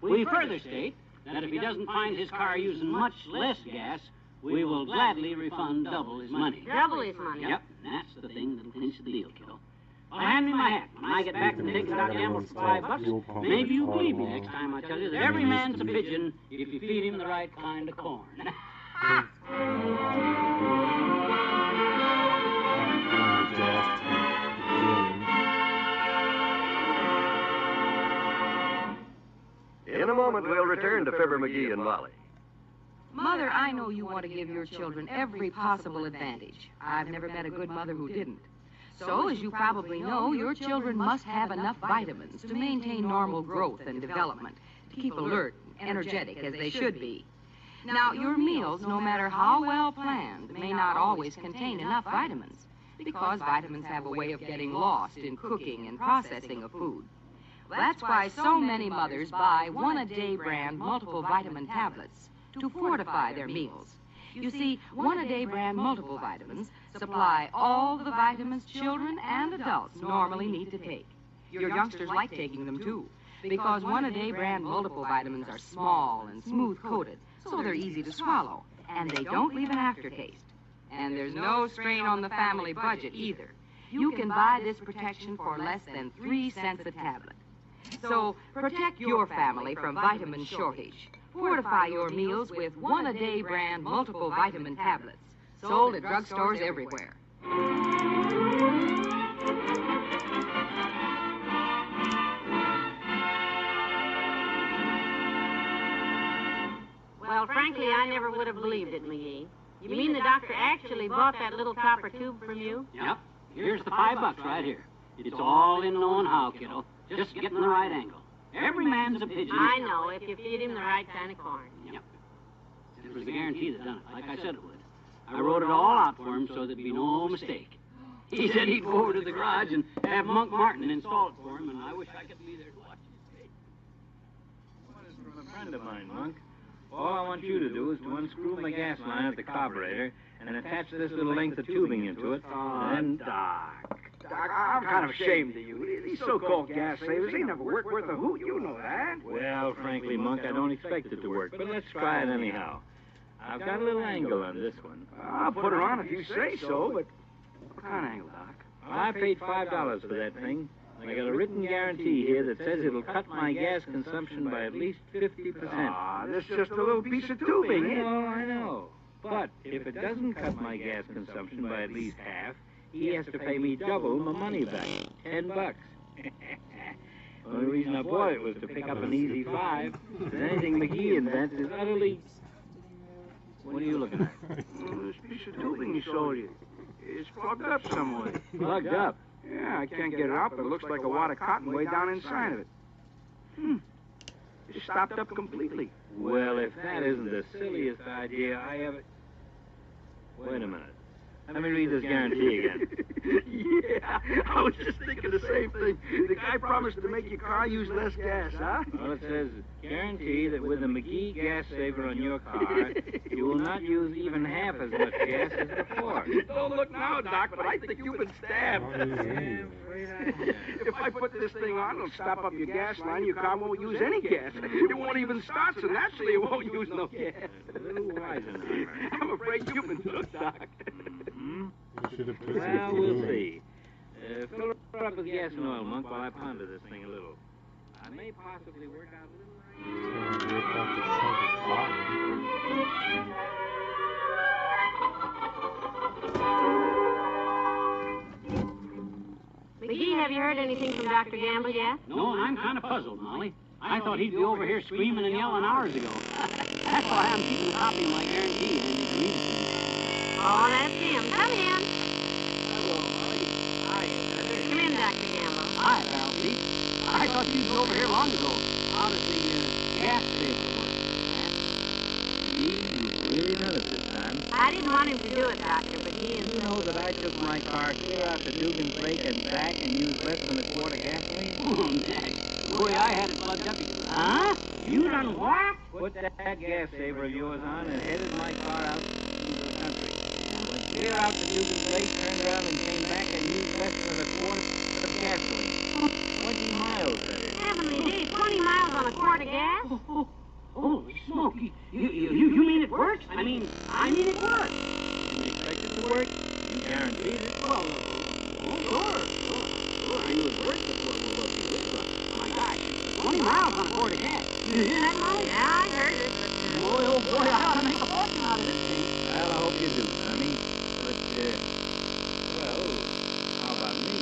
We further state that if he doesn't find his car using much less gas, we will gladly refund double his money. Double his money? Yep, and that's the thing that'll clinch the deal, kiddo. Well, hand me my hat. When I get back from taking Doc Gamble for $5, maybe you'll believe me next time I tell you that every man's a pigeon if you feed him the right kind of corn. In a moment, we'll return to Fibber McGee and Molly. Mother, I know you want to give your children every possible advantage. I've never met a good mother who didn't. So, as you probably know, your children must have enough vitamins to maintain normal growth and development, to keep alert and energetic as they should be. Now, your meals, no matter how well planned, may not always contain enough vitamins, because vitamins have a way of getting lost in cooking and processing of food. That's why so many mothers buy one-a-day brand multiple vitamin tablets to fortify their meals. You see, one-a-day brand multiple vitamins supply all the vitamins children and adults normally need to take. Your youngsters like taking them, too, because one-a-day brand multiple vitamins are small and smooth-coated, so they're easy to swallow, and they don't leave an aftertaste. And there's no strain on the family budget, either. You can buy this protection for less than 3 cents a tablet. So protect your family from vitamin shortage. Fortify your meals with one-a-day brand multiple vitamin tablets, sold at drugstores everywhere. Well, frankly, I never would have believed it, McGee. You mean the doctor actually bought that little copper tube from you? Yep. Here's the $5 right here. It's all in knowing how, kiddo. Just getting the right angle. Every man's a pigeon. I know, if you feed him the right kind of corn. Yep. It was the guarantee that done it, like I said it would. I wrote it all out for him so there'd be no mistake. He said he'd go over to the garage and have Monk Martin install it for him, and I wish I could be there to watch it. This is from a friend of mine, Monk. All I want you to do is to unscrew my gas line at the carburetor and attach this little length of tubing into it, and then... Doc, I'm kind of ashamed of you. These so-called gas savers, they never work worth a hoot. You know that. Well, frankly, Monk, I don't expect it to work, but let's try it anyhow. I've got a little angle on this one. I'll put it on if you say so, but what kind of angle, Doc? I paid $5 for that thing. I got a written guarantee here that says it'll cut my gas consumption by at least 50%. This is just a little piece of tubing. I know. But if it doesn't cut my gas consumption by at least half, he has to pay me double my money back, $10. Only reason I bought it was to pick up an easy 5. Because anything McGee invents is utterly... What are you looking at? This piece of tubing he sold you. It's plugged up some way. Plugged up? Yeah, I can't get it out, but it looks like a wad of cotton way down inside of it. It's stopped up completely. Well, if that isn't the silliest idea I ever... Wait a minute. Let me read this guarantee again. Yeah, I was just thinking the same thing. The guy promised to make your car use less gas, huh? Well, it says, guarantee that with the McGee gas saver on your car, you will not use even half as much gas as before. Don't look now, Doc, but I think you've been stabbed. If I put this thing on, it'll stop up your gas line. Your car won't use any gas. It won't even start, so naturally it won't use no gas. A little wiser now. I'm afraid you've been hooked, Doc. Well, we'll see. Fill her up with gas and oil, Monk, while I ponder this thing a little. I may possibly work out a little... McGee, have you heard anything from Dr. Gamble yet? No, and I'm kind of puzzled, Molly. I thought he'd be over here screaming and yelling hours ago. That's why I'm keeping a copy of my guarantee and you can read it. Oh, that's him. Come in. Hello, Molly. Hi. Come in, Dr. Gamble. Hi, Ralphie. I thought you'd been over here long ago. How does the gas saver work? You really noticed it, huh? on. I didn't want him to do it, Doctor, but he You know that I took my car clear out to Dugan's Lake and back and used less than a quart of gasoline? Oh, Mac. The way I had it plugged up. Huh? You done what? Put that gas saver of yours on and headed my car out into the country. Went clear out to Dugan's Lake, turned around and came back and used less than a quart of gasoline. 20 miles, that is. Heavenly days, 20 miles on a quart of gas? Holy smoke. You mean it works? I mean it works. You expect it to work? You guaranteed it? Well, sure. I knew it worked before we looked at it. But, my gosh, 20 miles on a quart of gas. You hear that, Molly? Yeah, I heard it, but... Boy, oh boy, I ought to make a fortune out of this thing. Well, I hope you do, Sonny. But, well, how about me?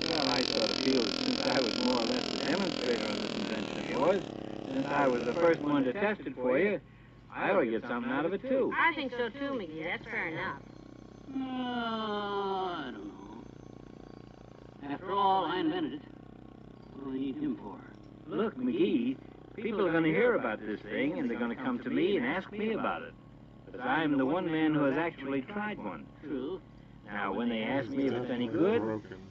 Well, I sort of feel that since I was more or less the demonstrator on this invention of yours, since I was the first one to test it for you, I ought to get something out of it, too. I think so, too, McGee. That's fair enough. I don't know. After all, I invented it. What do I need him for? Look, McGee, people are going to hear about this thing, and they're going to come to me and ask me about it. Because I'm the one man who has actually tried one. True. Now, when they ask me if it's any good,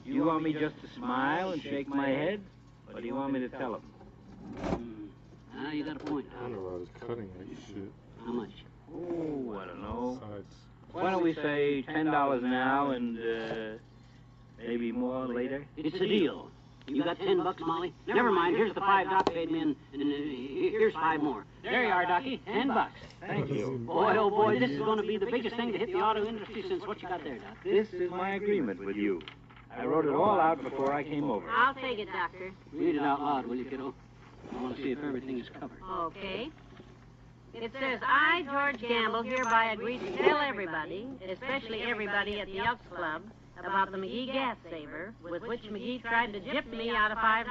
do you want me just to smile and shake my head? Or do you want me to tell them? Ah, you got a point. I know I was cutting like shit. How much? Oh, I don't know. Besides, Why don't we say $10 now and, maybe more later? It's a deal. You got $10, Molly? Never mind. Here's the $5 Doc paid me, and here's 5 more. There you are, Docky. $10. Thank you. Boy, oh boy, this is going to be the biggest thing to hit the auto industry since what you got there, Doc. This is my agreement with you. I wrote it all out before I came over. I'll take it, Doctor. Read it out loud, will you, kiddo? I want to see if everything is covered. Okay. It says, I, George Gamble, hereby agree to tell everybody, especially everybody at the Elks Club, about the McGee gas saver, with which McGee tried to gyp me out of $5.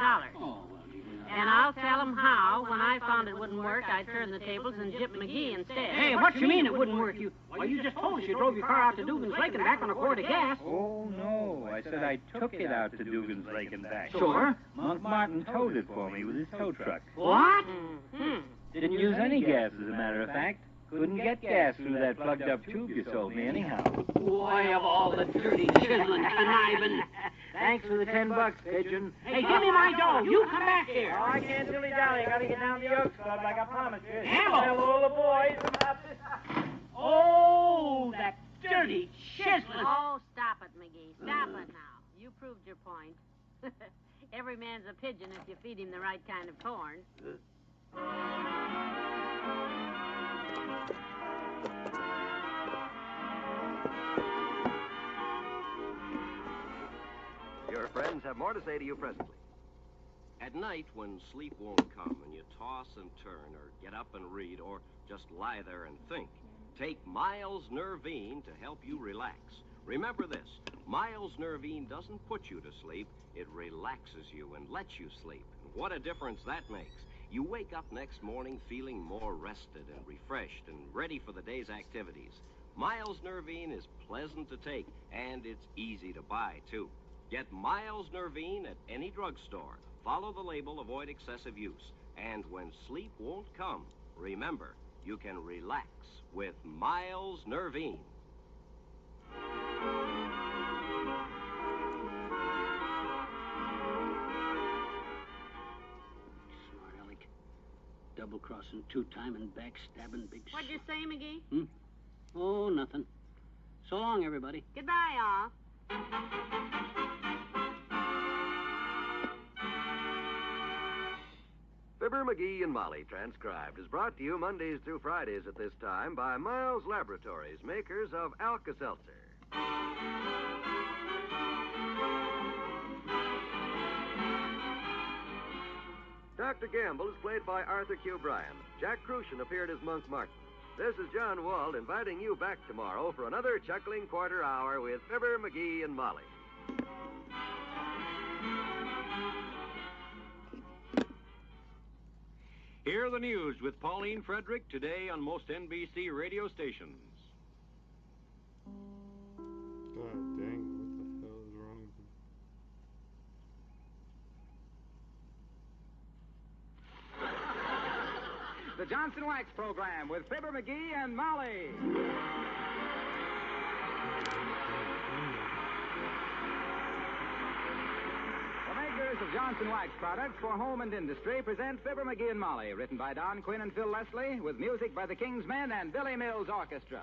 And I'll tell them how, when I found it wouldn't work, I turned the tables and gypped McGee instead. Hey, what you mean it wouldn't work? You just told us you drove your car out to Dugan's Lake and back on a quart of gas. Oh, no. I said I took it out to Dugan's Lake and back. Sure. Monk Martin towed it for me with his tow truck. What? Didn't use any gas, as a matter of fact. Couldn't get gas through that plugged-up tube you sold me anyhow. Boy, of all the dirty, chiseling, conniving. Thanks for the $10, Pigeon. Hey, give me my dough. You come back here. Oh, I can't dilly-dally. I gotta get down to the Oaks Club like I promised you. Gamble. Tell all the boys about this. Oh, that dirty, chiseling. Oh, stop it, McGee. Stop it now. You proved your point. Every man's a pigeon if you feed him the right kind of corn. Your friends have more to say to you presently. At night, when sleep won't come and you toss and turn or get up and read or just lie there and think, take Miles Nervine to help you relax. Remember this, Miles Nervine doesn't put you to sleep, it relaxes you and lets you sleep. And what a difference that makes. You wake up next morning feeling more rested and refreshed and ready for the day's activities. Miles Nervine is pleasant to take, and it's easy to buy, too. Get Miles Nervine at any drugstore. Follow the label, avoid excessive use. And when sleep won't come, remember, you can relax with Miles Nervine. Smart aleck. Double-crossing, two-timing, backstabbing, big... What'd you say, McGee? Oh, nothing. So long, everybody. Goodbye, all. Fibber, McGee, and Molly, transcribed, is brought to you Mondays through Fridays at this time by Miles Laboratories, makers of Alka-Seltzer. Dr. Gamble is played by Arthur Q. Bryan. Jack Crucian appeared as Monk Martin. This is John Wald inviting you back tomorrow for another chuckling quarter hour with Fibber, McGee, and Molly. Hear the news with Pauline Frederick today on most NBC radio stations. God dang, what the hell is wrong with him? the Johnson Wax Program with Fibber McGee and Molly. The makers of Johnson Wax products for home and industry present Fibber McGee and Molly, written by Don Quinn and Phil Leslie, with music by the King's Men and Billy Mills Orchestra.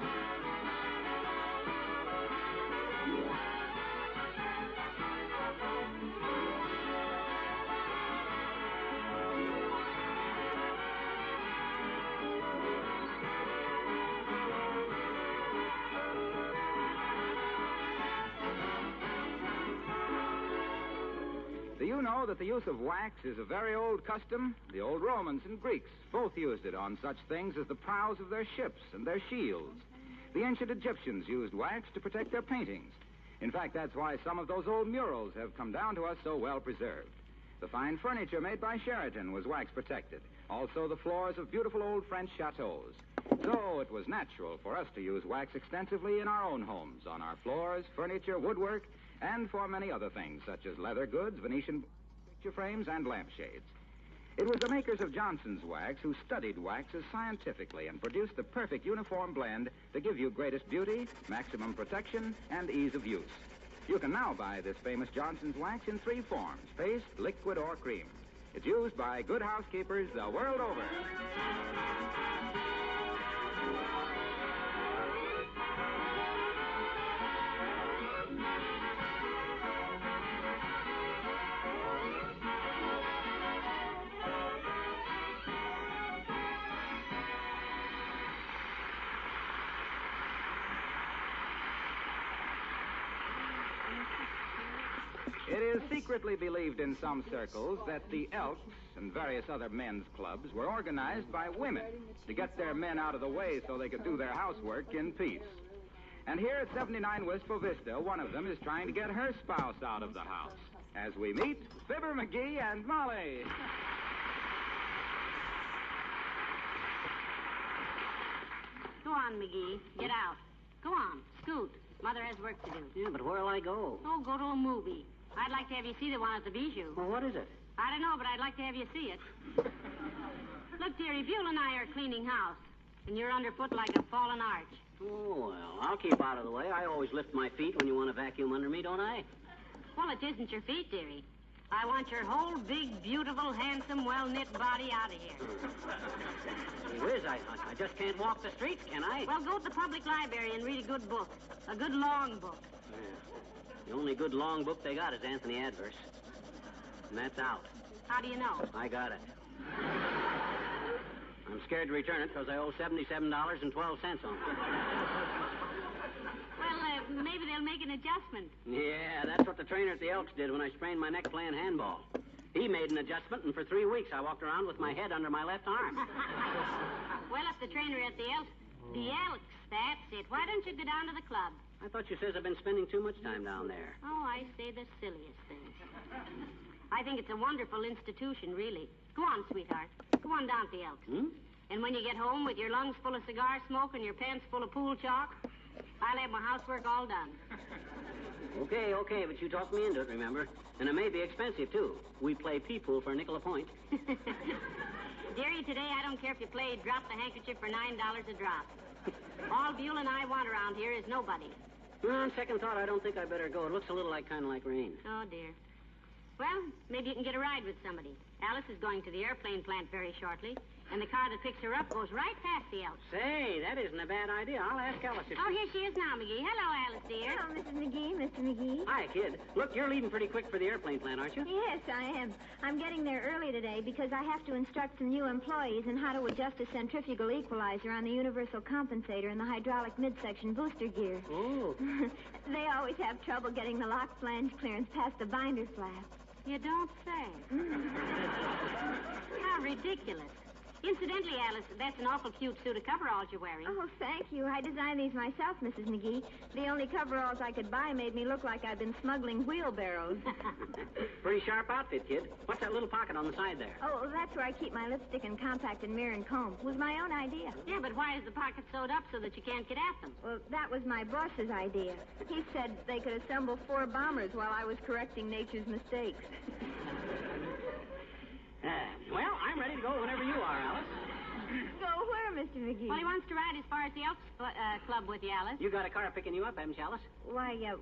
Do you know that the use of wax is a very old custom? The old Romans and Greeks both used it on such things as the prows of their ships and their shields. The ancient Egyptians used wax to protect their paintings. In fact, that's why some of those old murals have come down to us so well preserved. The fine furniture made by Sheraton was wax protected. Also, the floors of beautiful old French chateaus. So it was natural for us to use wax extensively in our own homes, on our floors, furniture, woodwork, and for many other things, such as leather goods, Venetian picture frames, and lampshades. It was the makers of Johnson's Wax who studied waxes scientifically and produced the perfect uniform blend to give you greatest beauty, maximum protection, and ease of use. You can now buy this famous Johnson's Wax in 3 forms, paste, liquid, or cream. It's used by good housekeepers the world over. It is secretly believed in some circles that the Elks and various other men's clubs were organized by women to get their men out of the way so they could do their housework in peace. And here at 79 Wistful Vista, one of them is trying to get her spouse out of the house. As we meet Fibber McGee and Molly. Go on, McGee. Get out. Go on. Scoot. Mother has work to do. Yeah, but where'll I go? Oh, go to a movie. I'd like to have you see the one at the Bijou. Well, what is it? I don't know, but I'd like to have you see it. Look, dearie, Buell and I are cleaning house, and you're underfoot like a fallen arch. Oh, well, I'll keep out of the way. I always lift my feet when you want to vacuum under me, don't I? Well, it isn't your feet, dearie. I want your whole big, beautiful, handsome, well-knit body out of here. Gee whiz, I just can't walk the streets, can I? Well, go to the public library and read a good book. A good long book. Yeah. The only good long book they got is Anthony Adverse. And that's out. How do you know? I got it. I'm scared to return it because I owe $77.12 on it. Well, maybe they'll make an adjustment. Yeah, that's what the trainer at the Elks did when I sprained my neck playing handball. He made an adjustment, and for 3 weeks I walked around with my head under my left arm. Well, if the trainer at the Elks... The Elks, that's it. Why don't you go down to the club? I thought you says I've been spending too much time down there. Oh, I say the silliest things. I think it's a wonderful institution, really. Go on, sweetheart. Go on down to the Elks. Hmm? And when you get home with your lungs full of cigar smoke and your pants full of pool chalk, I'll have my housework all done. Okay, but you talked me into it, remember? And it may be expensive, too. We play pea-pool for a nickel a point. Dearie, today I don't care if you play drop the handkerchief for $9 a drop. All Buell and I want around here is nobody. On second thought, I don't think I better go. It looks a little kind of like rain. Oh, dear. Well, maybe you can get a ride with somebody. Alice is going to the airplane plant very shortly, and the car that picks her up goes right past the Elks. Say, that isn't a bad idea. I'll ask Alice if Oh, here she is now, McGee. Hello, Alice, dear. Hello, Mrs. McGee, Mr. McGee. Hi, kid. Look, you're leaving pretty quick for the airplane plant, aren't you? Yes, I am. I'm getting there early today because I have to instruct some new employees in how to adjust a centrifugal equalizer on the universal compensator and the hydraulic midsection booster gear. Oh. They always have trouble getting the lock flange clearance past the binder flap. You don't say. How ridiculous. Incidentally, Alice, that's an awful cute suit of coveralls you're wearing. Oh, thank you. I designed these myself, Mrs. McGee. The only coveralls I could buy made me look like I'd been smuggling wheelbarrows. Pretty sharp outfit, kid. What's that little pocket on the side there? Oh, that's where I keep my lipstick and compact and mirror and comb. It was my own idea. Yeah, but why is the pocket sewed up so that you can't get at them? Well, that was my boss's idea. He said they could assemble 4 bombers while I was correcting nature's mistakes. Well, I'm ready to go whenever you are, Alice. McGee? Well, he wants to ride as far as the Elks Club with you, Alice. You got a car picking you up, haven't you, Alice? Why, yes,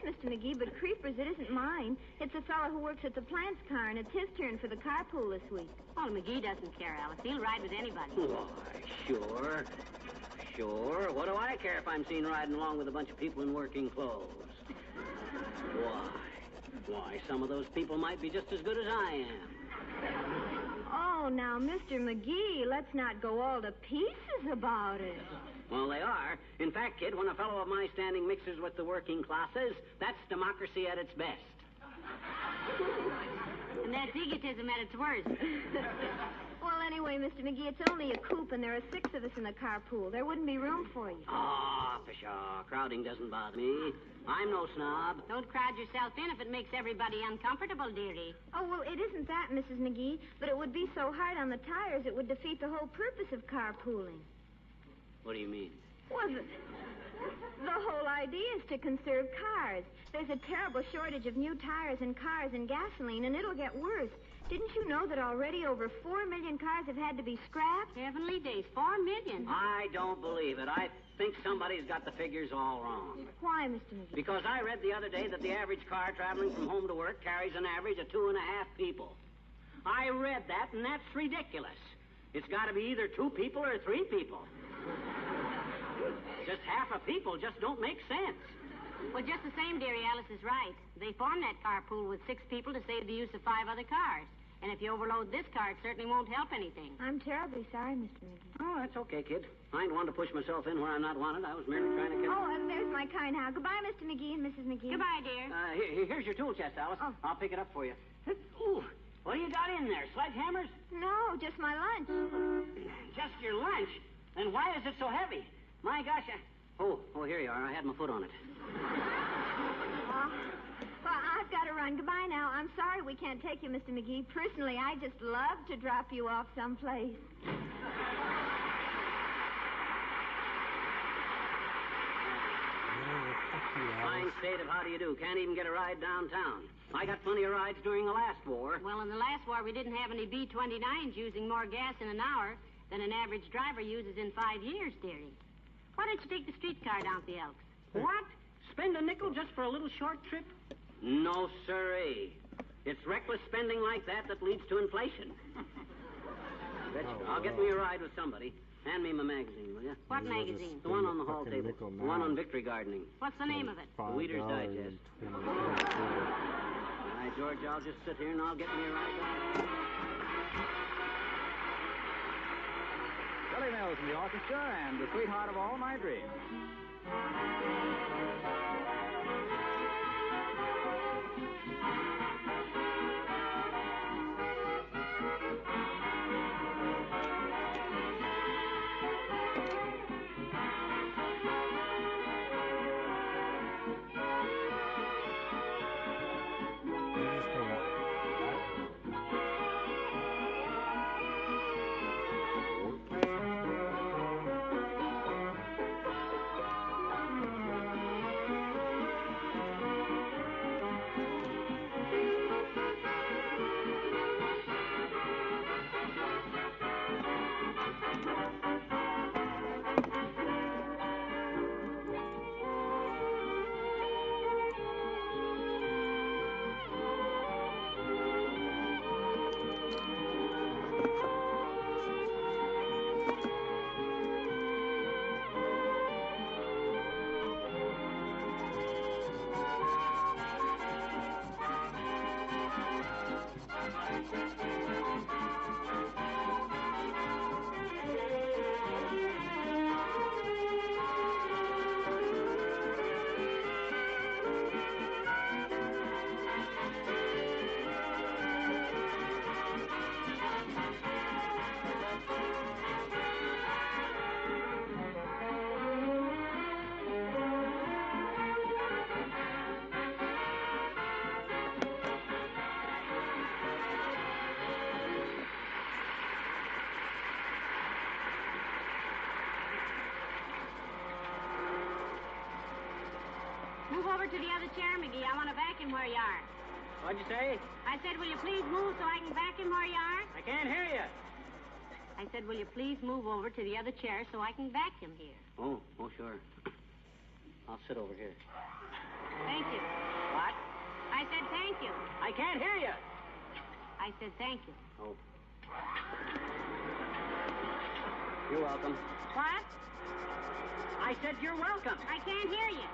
Mr. McGee, but Creepers, it isn't mine. It's a fellow who works at the plant's car, and it's his turn for the carpool this week. Well, McGee doesn't care, Alice. He'll ride with anybody. Why, sure. Sure. What do I care if I'm seen riding along with a bunch of people in working clothes? Why, some of those people might be just as good as I am. Oh, now, Mr. McGee, let's not go all to pieces about it. Well, they are. In fact, kid, when a fellow of my standing mixes with the working classes, that's democracy at its best. And that's egotism at its worst. Well, anyway, Mr. McGee, it's only a coupe, and there are 6 of us in the carpool. There wouldn't be room for you. Ah, pshaw. Crowding doesn't bother me. I'm no snob. Don't crowd yourself in if it makes everybody uncomfortable, dearie. Oh, well, it isn't that, Mrs. McGee, but it would be so hard on the tires it would defeat the whole purpose of carpooling. What do you mean? Well, the whole idea is to conserve cars. There's a terrible shortage of new tires and cars and gasoline, and it'll get worse. Didn't you know that already over 4 million cars have had to be scrapped? Heavenly days, 4 million. I don't believe it. I think somebody's got the figures all wrong. Why, Mr. McGee? Because I read the other day that the average car traveling from home to work carries an average of 2.5 people. I read that, and that's ridiculous. It's got to be either 2 people or 3 people. Just half of people just don't make sense. Well, just the same, dearie, Alice is right. They formed that carpool with 6 people to save the use of 5 other cars. And if you overload this car, it certainly won't help anything. I'm terribly sorry, Mr. McGee. Oh, that's okay, kid. I ain't one to push myself in where I'm not wanted. I was merely trying to get... Oh, and there's my car now. Goodbye, Mr. McGee and Mrs. McGee. Goodbye, dear. Here's your tool chest, Alice. Oh. I'll pick it up for you. Ooh, what do you got in there? Sledgehammers? No, just my lunch. Just your lunch? Then why is it so heavy? My gosh, Oh, here you are. I had my foot on it. Well, I've got to run. Goodbye now. I'm sorry we can't take you, Mr. McGee. Personally, I just love to drop you off someplace. Fine state of how do you do. Can't even get a ride downtown. I got plenty of rides during the last war. Well, in the last war, we didn't have any B-29s using more gas in an hour than an average driver uses in 5 years, dearie. Why don't you take the streetcar down to the Elks? What? Spend a nickel just for a little short trip? No, sirree. It's reckless spending like that leads to inflation. I'll get me a ride with somebody. Hand me my magazine, will you? What magazine? The one on the hall table. The one on victory gardening. What's the name of it? The Weeder's Digest. All right, George, I'll just sit here and I'll get me a ride down. Billy Mills in the orchestra and the sweetheart of all my dreams. Move over to the other chair, McGee. I want to vacuum where you are. What'd you say? I said, will you please move so I can vacuum where you are? I can't hear you. I said, will you please move over to the other chair so I can vacuum here? Oh, sure. I'll sit over here. Thank you. What? I said thank you. I can't hear you. I said thank you. Oh. You're welcome. What? I said you're welcome. I can't hear you.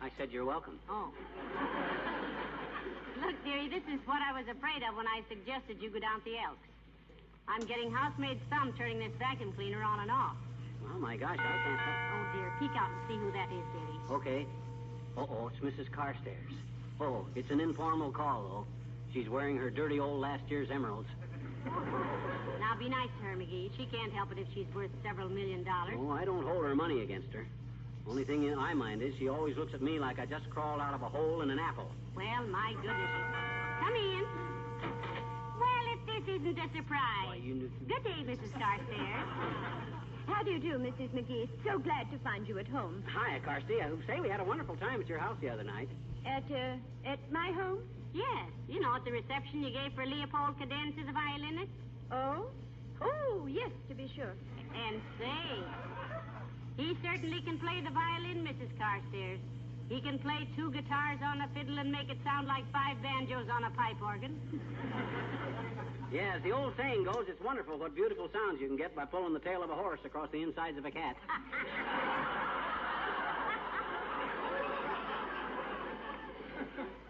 I said you're welcome. Oh. Look, dearie, this is what I was afraid of when I suggested you go down to the Elks. I'm getting housemaid's thumb turning this vacuum cleaner on and off. Oh, my gosh, I can't help. Oh, dear, peek out and see who that is, dearie. Okay. Uh-oh, it's Mrs. Carstairs. Oh, it's an informal call, though. She's wearing her dirty old last year's emeralds. Now, be nice to her, McGee. She can't help it if she's worth several $1 million. Oh, I don't hold her money against her. Only thing I mind is she always looks at me like I just crawled out of a hole in an apple. Well, my goodness. Come in. Well, if this isn't a surprise. Why, you knew... Good day, Mrs. Carstairs. How do you do, Mrs. McGee? So glad to find you at home. Hiya, Carstairs. Say, we had a wonderful time at your house the other night. At my home? Yes. You know, at the reception you gave for Leopold Cadenza, the violinist. Oh? Oh, yes, to be sure. And say, he certainly can play the violin, Mrs. Carstairs. He can play 2 guitars on a fiddle and make it sound like 5 banjos on a pipe organ. Yeah, as the old saying goes, it's wonderful what beautiful sounds you can get by pulling the tail of a horse across the insides of a cat.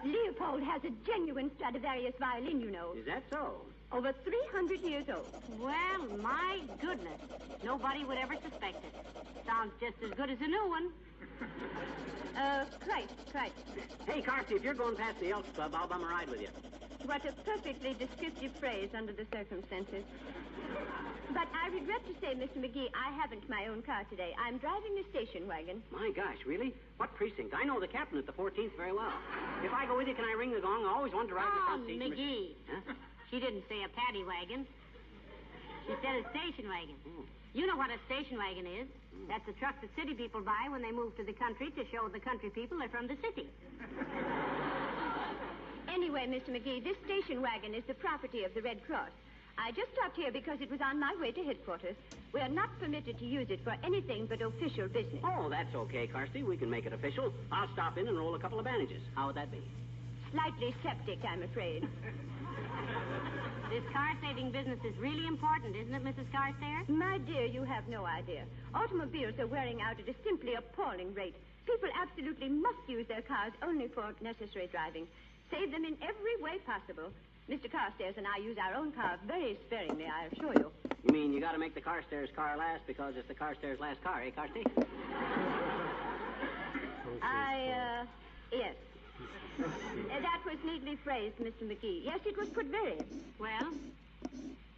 Leopold has a genuine Stradivarius violin, you know. Is that so? Over 300 years old. Well, my goodness. Nobody would ever suspect it. Sounds just as good as a new one. Christ. Hey, Carsty, if you're going past the Elks Club, I'll bum a ride with you. What a perfectly descriptive phrase under the circumstances. But I regret to say, Mr. McGee, I haven't my own car today. I'm driving the station wagon. My gosh, really? What precinct? I know the captain at the 14th very well. If I go with you, can I ring the gong? I always wanted to ride the front seat. McGee. Huh? She didn't say a paddy wagon. She said a station wagon. You know what a station wagon is. That's a truck that city people buy when they move to the country to show the country people they're from the city. Anyway, Mr. McGee, this station wagon is the property of the Red Cross. I just stopped here because it was on my way to headquarters. We are not permitted to use it for anything but official business. Oh, that's okay, Carsty. We can make it official. I'll stop in and roll a couple of bandages. How would that be? Slightly septic, I'm afraid. This car-saving business is really important, isn't it, Mrs. Carstairs? My dear, you have no idea. Automobiles are wearing out at a simply appalling rate. People absolutely must use their cars only for necessary driving. Save them in every way possible. Mr. Carstairs and I use our own car very sparingly, I assure you. You mean you got to make the Carstairs car last because it's the Carstairs last car, eh, Carsty? Yes. That was neatly phrased, Mr. McGee. Yes, it was put very... Well?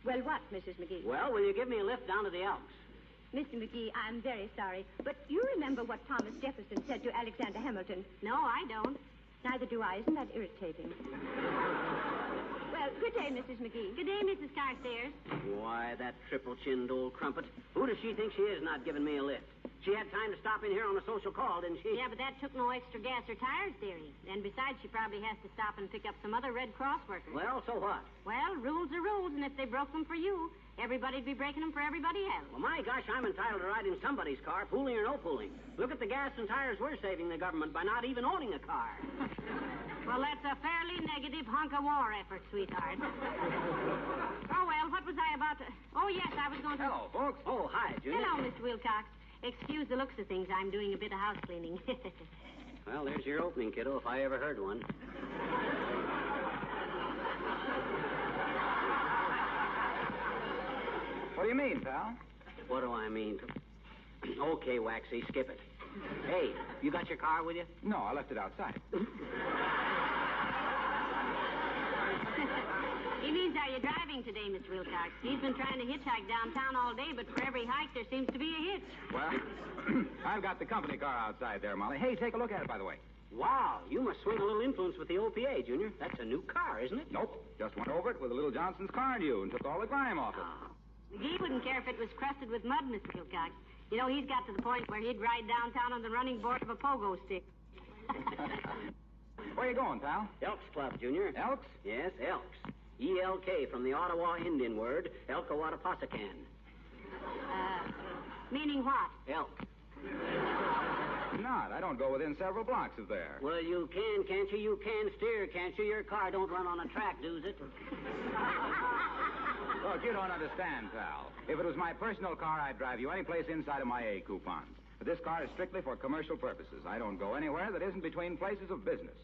Well, what, Mrs. McGee? Well, will you give me a lift down to the Elks? Mr. McGee, I'm very sorry, but you remember what Thomas Jefferson said to Alexander Hamilton. No, I don't. Neither do I. Isn't that irritating? Well, good day, Mrs. McGee. Good day, Mrs. Carstairs. Why, that triple-chinned old crumpet. Who does she think she is not giving me a lift? She had time to stop in here on a social call, didn't she? Yeah, but that took no extra gas or tires, dearie. And besides, she probably has to stop and pick up some other Red Cross workers. Well, so what? Well, rules are rules, and if they broke them for you, everybody'd be breaking them for everybody else. Well, my gosh, I'm entitled to ride in somebody's car, pooling or no pooling. Look at the gas and tires we're saving the government by not even owning a car. Well, that's a fairly negative hunk of war effort, sweetheart. Oh, well, what was I about to... Oh, yes, I was going to... Hello, folks. Oh, hi, Junior. Hello, Mr. Wilcox. Excuse the looks of things. I'm doing a bit of house cleaning. Well, there's your opening, kiddo, if I ever heard one. What do you mean, pal? What do I mean? Okay, Waxy, skip it. Hey, you got your car with you? No, I left it outside. He means, are you driving today, Mr. Wilcox? He's been trying to hitchhike downtown all day, but for every hike, there seems to be a hitch. Well, I've got the company car outside there, Molly. Hey, take a look at it, by the way. Wow, you must swing a little influence with the OPA, Junior. That's a new car, isn't it? Nope. Just went over it with a little Johnson's car new and took all the grime off it. McGee wouldn't care if it was crusted with mud, Mr. Wilcox. You know, he's got to the point where he'd ride downtown on the running board of a pogo stick. Where you going, pal? Elks Club, Junior. Elks? Yes, Elks. ELK from the Ottawa Indian word, Elkawattaposacan. Meaning what? Elk. Not. I don't go within several blocks of there. Well, you can, can't you? You can steer, can't you? Your car don't run on a track, does it? Look, you don't understand, pal. If it was my personal car, I'd drive you any place inside of my A coupons. But this car is strictly for commercial purposes. I don't go anywhere that isn't between places of business.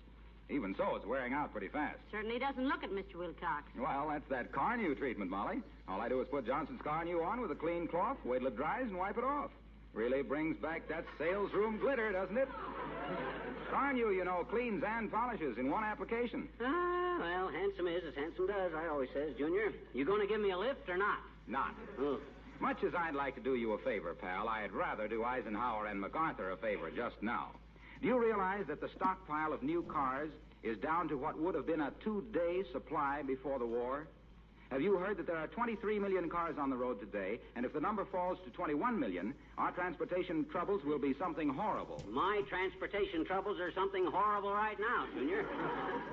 Even so, it's wearing out pretty fast. Certainly doesn't look it, Mr. Wilcox. Well, that's that car new treatment, Molly. All I do is put Johnson's car new on with a clean cloth, wait till it dries, and wipe it off. Really brings back that sales room glitter, doesn't it? Car new, you know, cleans and polishes in one application. Ah, well, handsome is as handsome does, I always says, Junior. You going to give me a lift or not? Not. Oh. Much as I'd like to do you a favor, pal, I'd rather do Eisenhower and MacArthur a favor just now. Do you realize that the stockpile of new cars is down to what would have been a 2-day supply before the war? Have you heard that there are 23 million cars on the road today, and if the number falls to 21 million, our transportation troubles will be something horrible? My transportation troubles are something horrible right now, Junior.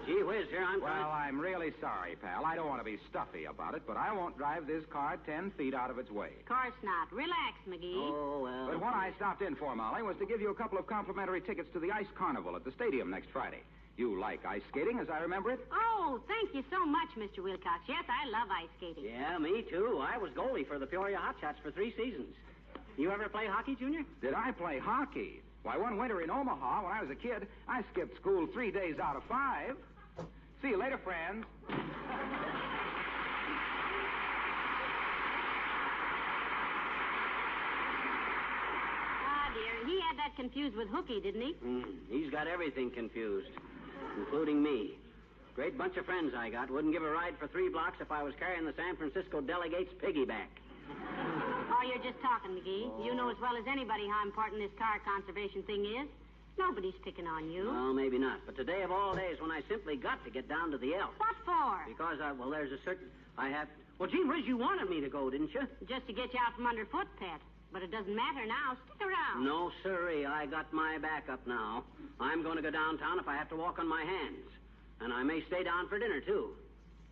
Gee whiz, here I'm trying... Well, I'm really sorry, pal. I don't want to be stuffy about it, but I won't drive this car 10 feet out of its way. Of course not. Relax, McGee. Oh, well... But what I stopped in for, Molly, was to give you a couple of complimentary tickets to the Ice Carnival at the stadium next Friday. You like ice skating, as I remember it? Oh, thank you so much, Mr. Wilcox. Yes, I love ice skating. Yeah, me too. I was goalie for the Peoria Hotshots for 3 seasons. You ever play hockey, Junior? Did I play hockey? Why, one winter in Omaha, when I was a kid, I skipped school 3 days out of 5. See you later, friends. Ah, dear. He had that confused with hooky, didn't he? He's got everything confused, including me. Great bunch of friends I got. Wouldn't give a ride for 3 blocks if I was carrying the San Francisco delegate's piggyback. Oh, you're just talking, McGee. You know as well as anybody how important this car conservation thing is. Nobody's picking on you. Well, maybe not. But today of all days when I simply got to get down to the elk. What for? Because, well, there's a certain... Well, gee whiz, you wanted me to go, didn't you? Just to get you out from underfoot, Pet. But it doesn't matter now. Stick around. No, sirree. I got my back up now. I'm going to go downtown if I have to walk on my hands. And I may stay down for dinner, too.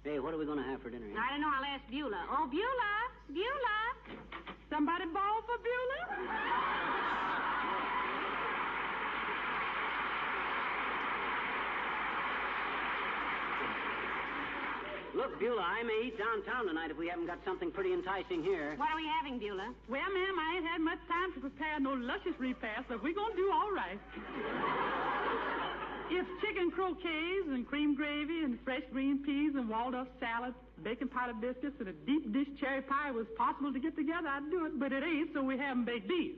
Hey, what are we going to have for dinner here? I don't know. I'll ask Beulah. Oh, Beulah! Beulah! Somebody ball for Beulah? Look, Beulah, I may eat downtown tonight if we haven't got something pretty enticing here. What are we having, Beulah? Well, ma'am, I ain't had much time to prepare no luscious repast, but we're going to do all right. It's chicken croquets and cream gravy and fresh green peas and Waldorf salad, bacon powder biscuits, and a deep dish cherry pie. Was possible to get together, I'd do it, but it ain't, so we haven't baked these.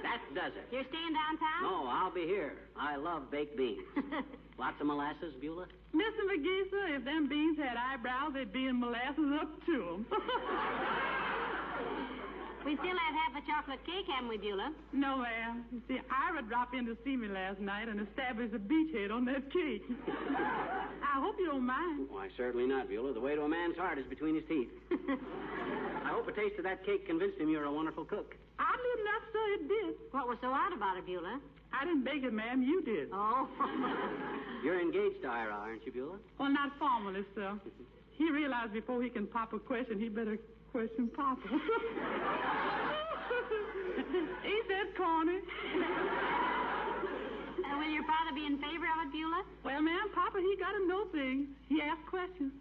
That does it. You're staying downtown? No, I'll be here. I love baked beans. Lots of molasses, Beulah? Mr. McGee, sir, if them beans had eyebrows, they'd be in molasses up to them. We still have half a chocolate cake, haven't we, Beulah? No, ma'am. You see, Ira dropped in to see me last night and established a beachhead on that cake. I hope you don't mind. Why, certainly not, Beulah. The way to a man's heart is between his teeth. I hope a taste of that cake convinced him you're a wonderful cook. Oddly enough, sir, it did. What was so odd about it, Beulah? I didn't bake it, ma'am. You did. Oh. You're engaged to Ira, aren't you, Beulah? Well, not formally, sir. He realized before he can pop a question, he better question Papa. Ain't that corny? Will your father be in favor of it, Beulah? Well, ma'am, Papa, he got to know things. He asks questions.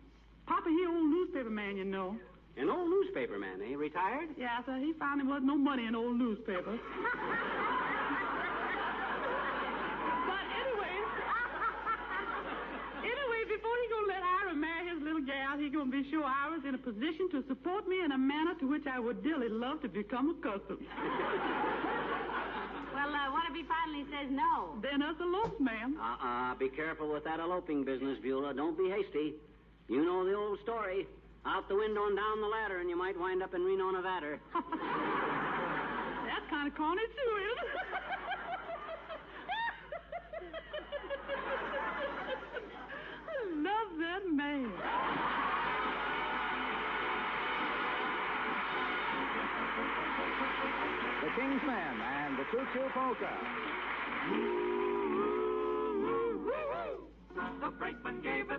Papa, he old newspaper man, you know. An old newspaper man, eh? Retired? Yeah, sir. He found there wasn't no money in old newspapers. But anyway, before he gonna let Ira marry his little gal, he gonna be sure I was in a position to support me in a manner to which I would dearly love to become accustomed. Well, what if he finally says no? Then us elopes, ma'am. Be careful with that eloping business, Beulah. Don't be hasty. You know the old story. Out the window and down the ladder, and you might wind up in Reno, Nevada. That's kind of corny, too, isn't it? I love that man. The King's Men and the Choo-Choo Polka. The brakeman gave it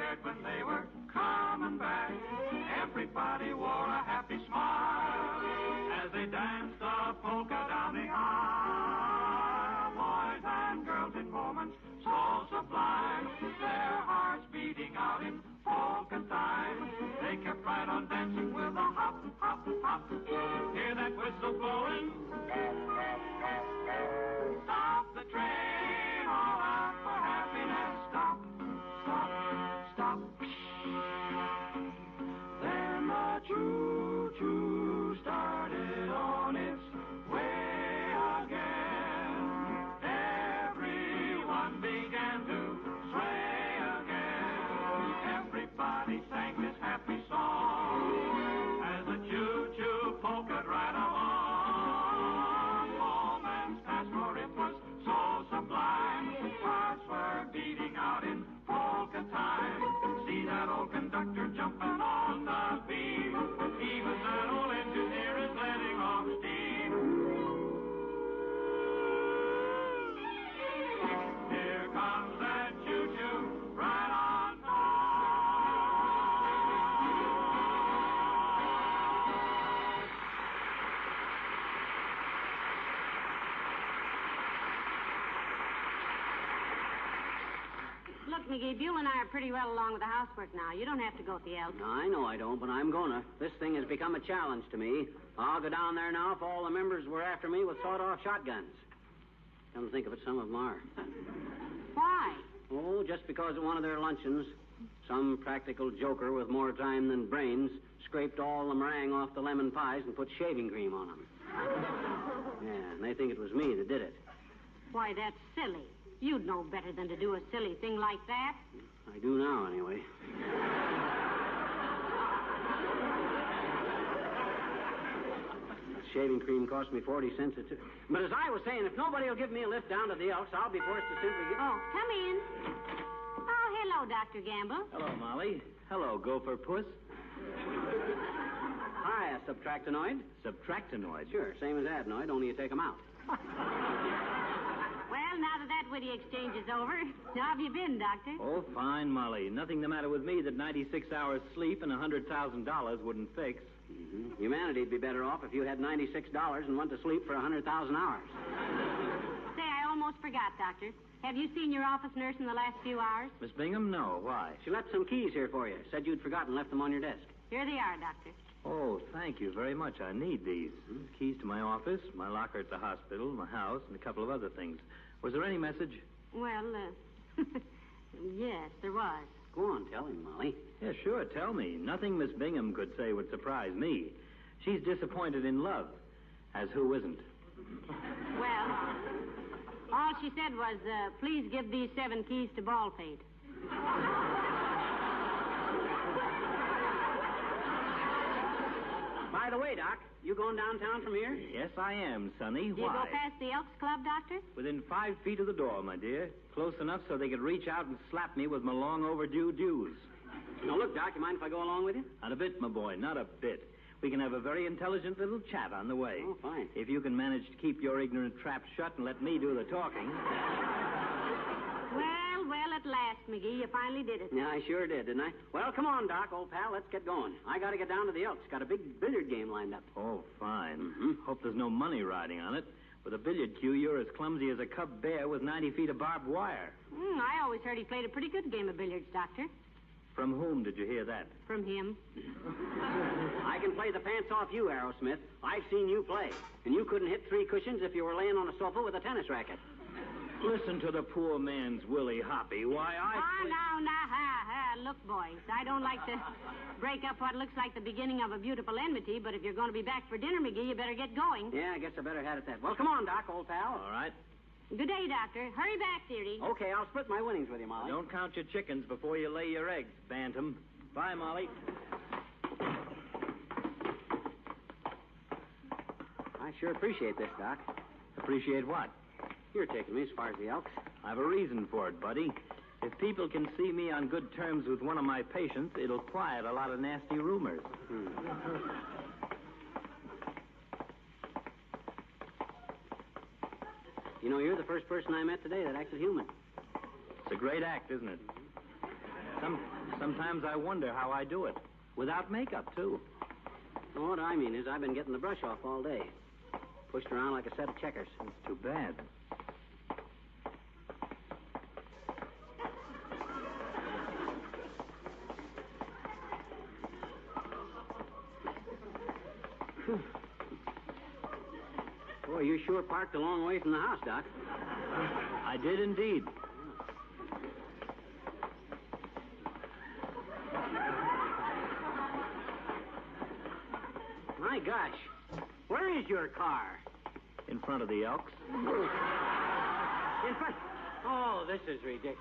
cared when they were coming back. Everybody wore a happy smile as they danced the polka down the aisle. Boys and girls in moments so sublime, their hearts beating out in polka time. They kept right on dancing with a hop, hop, hop. Hear that whistle blowing? Stop the train, all out for happiness. Stop, stop, stop. Then the choo-choo started on its way again. Everyone began to sway again. Everybody sang this happy song as the choo-choo polka right along. Moments passed, for it was so sublime. Hearts were beating out in polka time. See that old conductor jumping on the beam. Even that old engineer is letting off steam. Here comes that choo-choo right on Look, McGee, Buell and I are pretty well along with the housework now. You don't have to go at the Elks. I know I don't, but I'm gonna. This thing has become a challenge to me. I'll go down there now if all the members were after me with sawed-off shotguns. Come to think of it, some of them are. Why? Oh, just because at one of their luncheons, some practical joker with more time than brains scraped all the meringue off the lemon pies and put shaving cream on them. Yeah, and they think it was me that did it. Why, that's silly. You'd know better than to do a silly thing like that. I do now, anyway. That shaving cream cost me 40 cents a tube. But as I was saying, if nobody will give me a lift down to the Elks, I'll be forced to simply get... Oh, come in. Oh, hello, Dr. Gamble. Hello, Molly. Hello, Gopher Puss. Hi, a subtractinoid. Subtractinoid? Sure, same as adenoid, only you take them out. Well, now that witty exchange is over, how have you been, Doctor? Oh, fine, Molly. Nothing the matter with me that 96 hours sleep and $100,000 wouldn't fix. Mm-hmm. Humanity'd be better off if you had $96 and went to sleep for 100,000 hours. Say, I almost forgot, Doctor. Have you seen your office nurse in the last few hours? Miss Bingham, no. Why? She left some keys here for you. Said you'd forgotten, left them on your desk. Here they are, Doctor. Oh, thank you very much. I need these. Keys to my office, my locker at the hospital, my house, and a couple of other things. Was there any message? Well, yes, there was. Go on, tell him, Molly. Yeah, sure, tell me. Nothing Miss Bingham could say would surprise me. She's disappointed in love. As who isn't? Well, all she said was, please give these 7 keys to Baldpate. By the way, Doc, you going downtown from here? Yes, I am, Sonny. Do you go past the Elks Club, Doctor? Within 5 feet of the door, my dear. Close enough so they could reach out and slap me with my long overdue dues. Now, look, Doc, you mind if I go along with you? Not a bit, my boy, not a bit. We can have a very intelligent little chat on the way. Oh, fine. If you can manage to keep your ignorant trap shut and let me do the talking. Well, at last, McGee, you finally did it. Yeah, I sure did, didn't I? Well, come on, Doc, old pal, let's get going. I got to get down to the Elks. Got a big billiard game lined up. Oh, fine. Hope there's no money riding on it. With a billiard cue, you're as clumsy as a cub bear with 90 feet of barbed wire. I always heard he played a pretty good game of billiards, Doctor. From whom did you hear that? From him. I can play the pants off you, Aerosmith. I've seen you play. And you couldn't hit 3 cushions if you were laying on a sofa with a tennis racket. Listen to the poor man's Willie Hoppy. Why, Look, boys, I don't like to break up what looks like the beginning of a beautiful enmity, but if you're going to be back for dinner, McGee, you better get going. Yeah, I guess I better head at that. Well, come on, Doc, old pal. All right. Good day, Doctor. Hurry back, dearie. Okay, I'll split my winnings with you, Molly. Don't count your chickens before you lay your eggs, Bantam. Bye, Molly. I sure appreciate this, Doc. Appreciate what? You're taking me as far as the Elks. I have a reason for it, buddy. If people can see me on good terms with one of my patients, it'll quiet a lot of nasty rumors. You know, you're the first person I met today that acted human. It's a great act, isn't it? Sometimes I wonder how I do it. Without makeup, too. Well, what I mean is I've been getting the brush off all day. Pushed around like a set of checkers. It's too bad. Boy, you sure parked a long way from the house, Doc. I did indeed. My gosh. Where is your car? In front of the Elks. In front? Oh, this is ridiculous.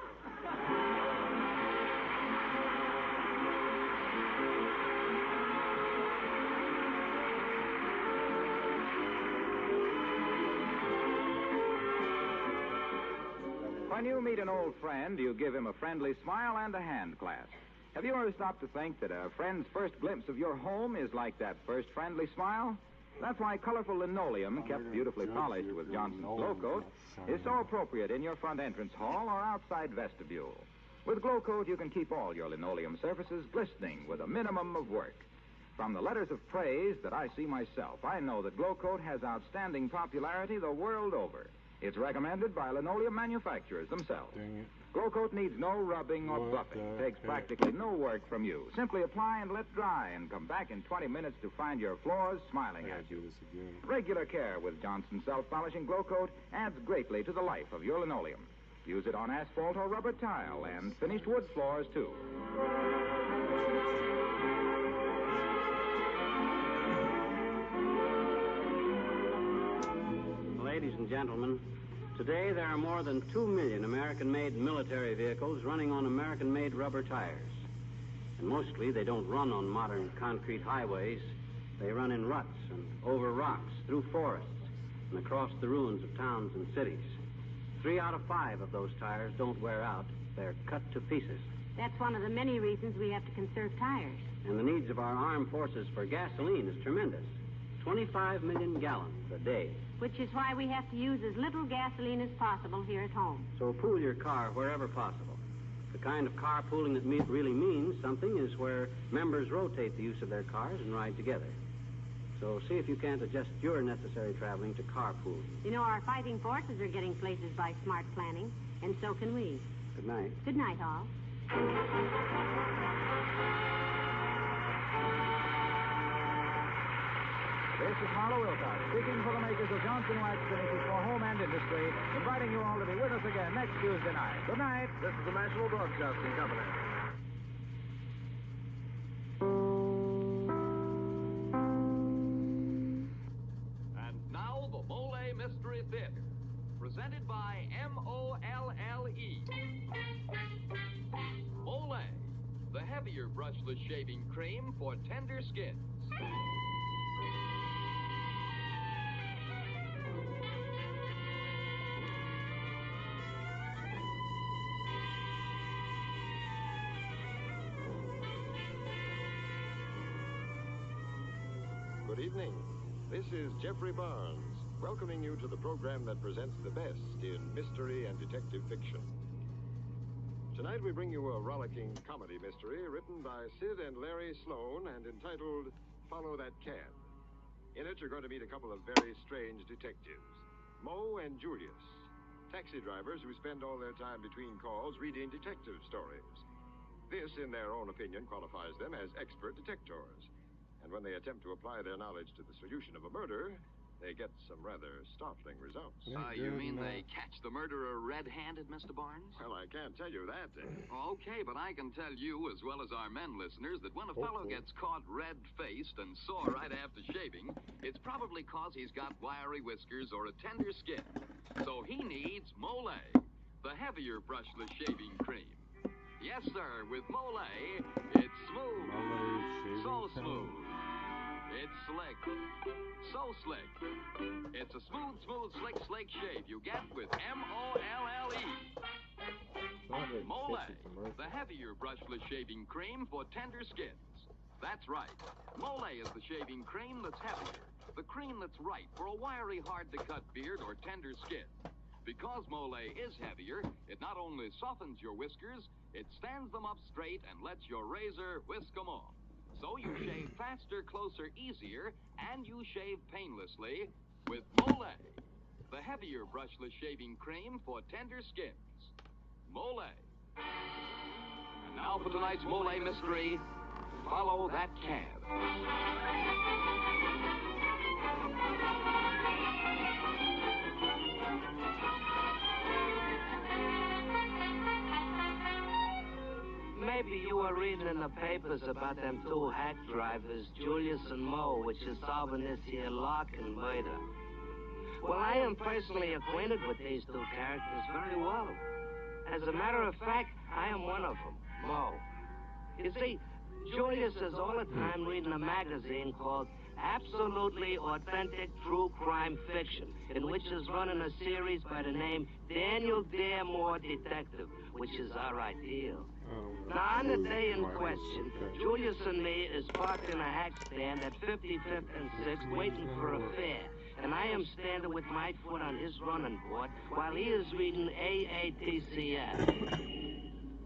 When you meet an old friend, you give him a friendly smile and a hand clasp. Have you ever stopped to think that a friend's first glimpse of your home is like that first friendly smile? That's why colorful linoleum, kept beautifully polished with Johnson's Glow Coat, is so appropriate in your front entrance hall or outside vestibule. With Glow Coat, you can keep all your linoleum surfaces glistening with a minimum of work. From the letters of praise that I see myself, I know that Glow Coat has outstanding popularity the world over. It's recommended by linoleum manufacturers themselves. Glow Coat needs no rubbing or buffing. Takes practically no work from you. Simply apply and let dry and come back in 20 minutes to find your floors smiling at you. Regular care with Johnson self-polishing Glow Coat adds greatly to the life of your linoleum. Use it on asphalt or rubber tile and finished wood floors, too. Ladies and gentlemen, today there are more than 2 million American-made military vehicles running on American-made rubber tires. And mostly they don't run on modern concrete highways. They run in ruts and over rocks, through forests, and across the ruins of towns and cities. 3 out of 5 of those tires don't wear out. They're cut to pieces. That's one of the many reasons we have to conserve tires. And the needs of our armed forces for gasoline is tremendous. 25 million gallons a day. Which is why we have to use as little gasoline as possible here at home. So pool your car wherever possible. The kind of carpooling that really means something is where members rotate the use of their cars and ride together. So see if you can't adjust your necessary traveling to carpooling. You know, our fighting forces are getting places by smart planning, and so can we. Good night. Good night, all. This is Marlowe Wilcox, speaking for the makers of Johnson Wax Finishes for Home and Industry, inviting you all to be with us again next Tuesday night. Good night. This is the National Broadcasting Company. And now, the Mole Mystery Theater, presented by M-O-L-L-E. Mole, the heavier brushless shaving cream for tender skins. Good evening. This is Jeffrey Barnes, welcoming you to the program that presents the best in mystery and detective fiction. Tonight we bring you a rollicking comedy mystery written by Sid and Larry Sloan and entitled Follow That Cat. In it, you're going to meet a couple of very strange detectives, Mo and Julius, taxi drivers who spend all their time between calls reading detective stories. This, in their own opinion, qualifies them as expert detectors. And when they attempt to apply their knowledge to the solution of a murder, they get some rather startling results. You mean they catch the murderer red-handed, Mr. Barnes? Well, I can't tell you that. Okay, but I can tell you, as well as our men listeners, that when a fellow gets caught red-faced and sore right after shaving, it's probably because he's got wiry whiskers or a tender skin. So he needs Mole, the heavier brushless shaving cream. Yes, sir, with Mole, it's smooth. So smooth. It's slick. So slick. It's a smooth, slick shave you get with M-O-L-L-E. Mole, the heavier brushless shaving cream for tender skins. That's right. Mole is the shaving cream that's heavier. The cream that's right for a wiry, hard-to-cut beard or tender skin. Because Mole is heavier, it not only softens your whiskers, it stands them up straight and lets your razor whisk them off. So you shave faster, closer, easier, and you shave painlessly with Mole, the heavier brushless shaving cream for tender skins. Mole. And now for tonight's Mole mystery, follow that cab. Maybe you were reading in the papers about them two hack drivers, Julius and Mo, which is solving this here Larkin murder. Well, I am personally acquainted with these two characters very well. As a matter of fact, I am one of them, Mo. You see, Julius is all the time reading a magazine called Absolutely Authentic True Crime Fiction, in which is running a series by the name Daniel Daremore Detective, which is our ideal. Now, on the day in question, Julius and me is parked in a hack stand at 55th and 6th waiting for a fare. And I am standing with my foot on his running board while he is reading AATCF.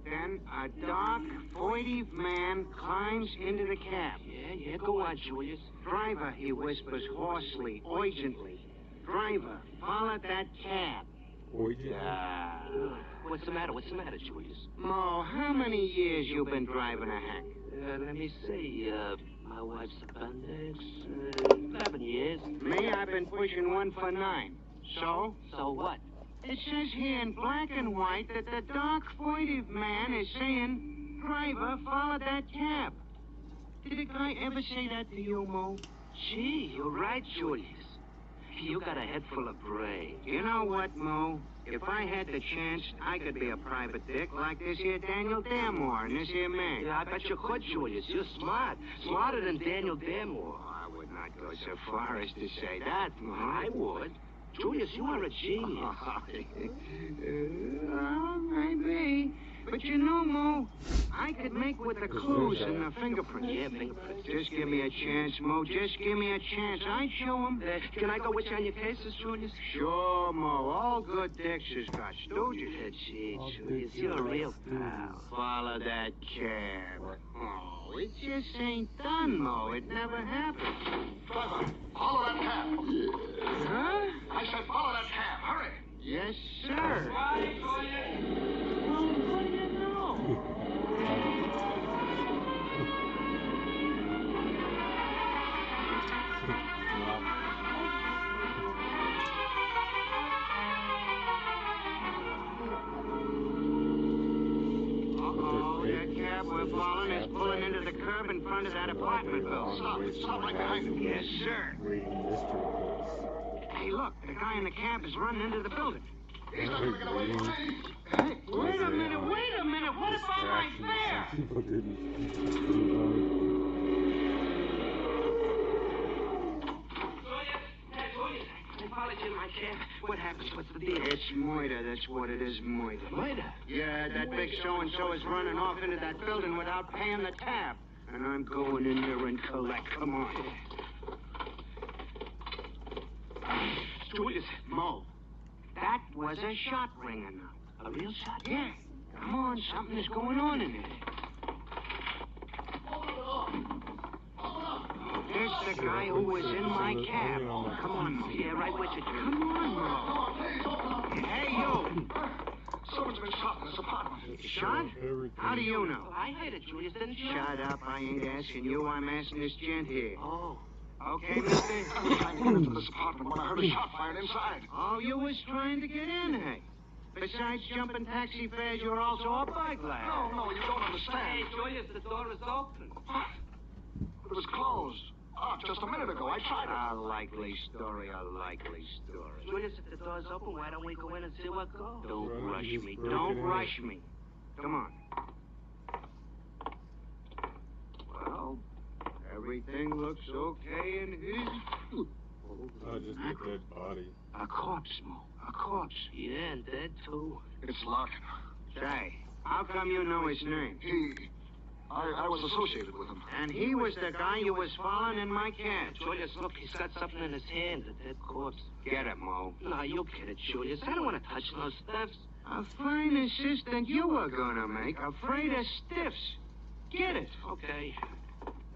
Then a dark, furtive man climbs into the cab. Yeah, go on, Julius. Driver, he whispers hoarsely, urgently. Driver, follow that cab. What's the matter, Julius? Mo, how many years you been driving a hack? Let me see, my wife's appendix, 11 years. Me, I've been pushing one for 9. So? So what? It says here in black and white that the dark, furtive man is saying, driver, follow that cab. Did a guy ever say that to you, Mo? Gee, you're right, Julius. You got a head full of brains. You know what, Mo? If I had the chance, I could be a private dick like this here Daniel Daremore and this here man. Yeah, I bet you could, Julius. You're smart. Smarter than Daniel Daremore. I would not go so far as to say that, Mo. I would. Julius, you are a genius. Maybe. But you know, Mo, I could make with the clues and the fingerprints. Yeah, fingerprints. Just give me a chance, Mo. Just give me a chance. I'd show him. Can I go with you on your cases, Julius? Sure, Mo. All good dicks has got stooges. Gee, Julius, you're a real pal. Follow that cab. Oh, it just ain't done, Mo. It never happened. Driver, follow that cab. Huh? I said follow that cab. Hurry. Yes, sir. Right, Julius. What do you know? Uh-oh, that cab we're following is pulling into the curb in front of that apartment building. Stop right behind him. Yes, sir. Hey, look, the guy in the cab is running into the building. He's not going to get away from me. Hey, wait a minute. What about my fare? People didn't. I followed you in my cab. What happens? What's the deal? It's Moida. That's what it is, Moida. Moida? Yeah, that big so-and-so is running off into that building without paying the tab. And I'm going in there and collect. Come on. Julius. Mo, that was a shot ringer now. A real shot? Yeah. Come on, something is going on in there. There's the guy who was in my cab. Come on, Mo. Yeah, right with you, Julius. Come on, Mo. Hey, you. Someone's been shot in this apartment. Shot? How do you know? I heard it, Julius, didn't you? Shut up. I ain't asking you. I'm asking this gent here. Oh. Okay, mister? I was trying to get into this apartment when I heard a shot fired inside. Oh, you was trying to get in, hey? Besides jumping taxi fares, you're also a burglar. No, you don't understand. Hey, Julius, the door is open. What? It was closed. Oh, just a minute ago. I tried it. A likely story. Julius, if the door's open, why don't we go in and see what goes? Don't rush me. Don't rush me. Come on. Well, Everything looks okay in his... Oh, just a dead body. A corpse, Mo. A corpse. Yeah, and dead, too. It's Larkin. Say, how come you know his name? I was associated with him. And he was the guy you was following in my cab. Julius, look, he's got something in his hand, a dead corpse. Get it, Mo. No, you get it, Julius. I don't want to touch no stiffs. A fine assistant you were gonna make, afraid of stiffs. Get it. Okay.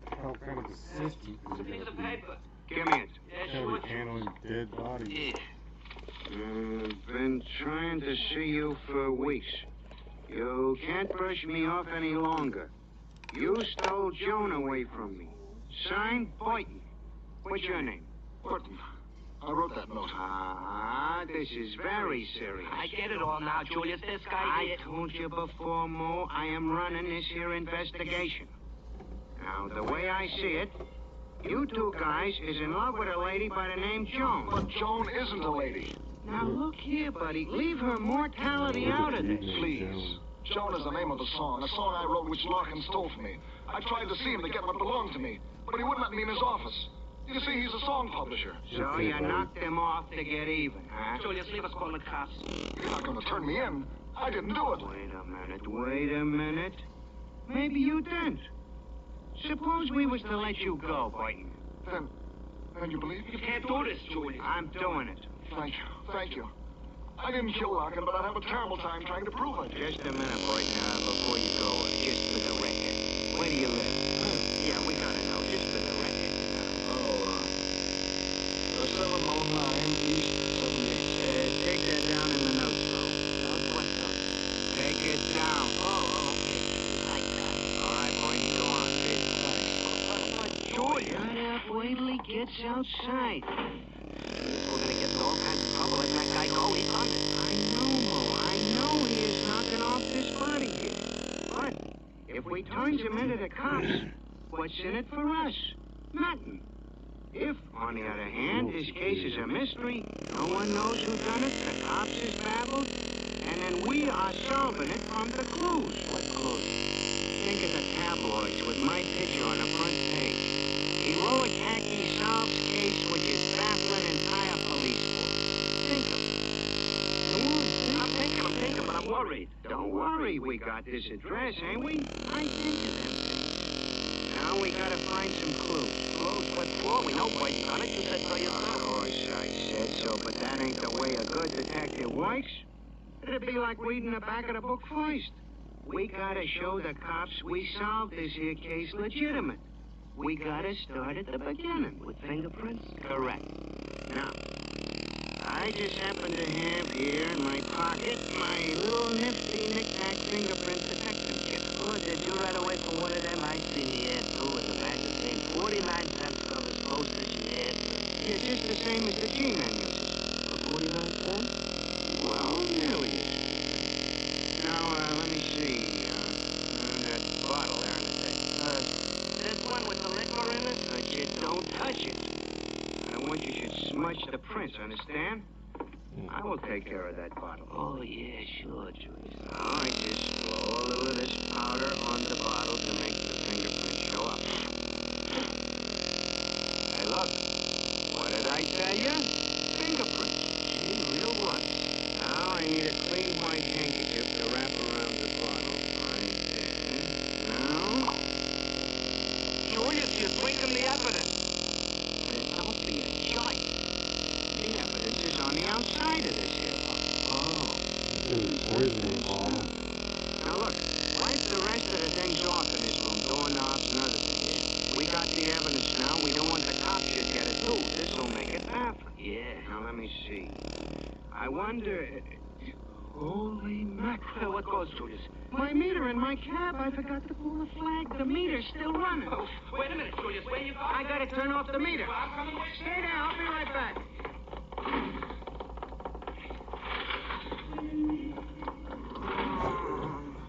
How kind of assistant is It's a he piece gonna of be? paper. Give me it. Yeah, Gotta sure. be handling dead bodies. Yeah. Been trying to see you for weeks. You can't brush me off any longer. You stole Joan away from me. Signed, Boynton. What's your name? Burton. I wrote that note. This is very serious. I get it all now, Julius. This guy I here... told you before, Mo, I am running this here investigation. Now, the way I see it, you two guys is in love with a lady by the name Joan. But Joan isn't a lady. Now, look here, buddy. Leave her mortality out of this. Please. Joan is the name of the song, a song I wrote which Larkin stole from me. I tried to see him to get what belonged to me, but he wouldn't let me in his office. You see, he's a song publisher. So you knocked him off to get even, huh? Julius, leave us call the cops. You're not going to turn me in. I didn't do it. Wait a minute. Maybe you didn't. Suppose we was to let you go, Boynton. Then you believe? You can't do this, Julius. I'm doing it. Thank you. I didn't kill Larkin, but I'd have a terrible time trying to prove it. Just a minute, Boynton, before you go, just for the record. Where do you live? Yeah, we gotta know, just for the record. 709 East 78th. Take that down in the notes, bro. What notes? Take it down. Oh, okay. Like that. All right, Boynton, go on, kid. But, Julius... Shut up, wait till he gets outside. We're gonna get in all kinds of trouble letting that guy go. He's on it. I know, Mo. I know he is knocking off this body here. But if we turns him into the cops, what's in it for us? Nothing. If, on the other hand, this case is a mystery, no one knows who done it, the cops is baffled, and then we are solving it from the clues. What clues? Think of the tabloids with my picture on the front page. Heroic hacky solves case which is baffling entire police force. Think of it. Come on, I'm thinking, but I'm worried. Don't worry, we got this address, ain't we? I think of them things. Now we gotta find some clues. Clues? What for? We know Boynton done it. You said so yourself. Of course I said so, but that ain't the way a good detective works. It'd be like reading the back of the book first. We gotta show the cops we solved this here case legitimate. We gotta start at the beginning. With fingerprints? Correct. Now, I just happen to have here in my pocket my little nifty knick-knack fingerprint detection kit. Oh, did you run away from one of them? I seen the ad, too, in the magazine. 49 cents for this postage and ad. Yeah, just the same as the G-Man uses. For 49 cents? Well, there it is. Now, let me see. That bottle there in the thing. This one with the liquor in it? But you don't touch it. I want you should smudge the prints, understand? I will take care of that bottle. Oh, yeah, sure, Julius. All right, just blow a little of this powder on the bottle to make the fingerprint show up. Hey, look. What did I tell you? Fingerprints. Gee, real ones. Now I need a clean white handkerchief to wrap around the bottle. Right there. Now... Julius, you're drinking the evidence. Don't be a joke. The evidence is on the outside of this here. Oh. Now look, wipe the rest of the things off in this room, doorknobs and other things. We got the evidence now. We don't want the cops should get it too. This'll make it baffling. Yeah. Now let me see. I wonder... Holy mackerel. What goes, Julius? My meter in my cab. I forgot to pull the flag. The meter's still running. Oh, wait a minute, Julius. Where you going? I gotta turn off the meter. Well, I'm coming with you. Stay there. I'll be right back.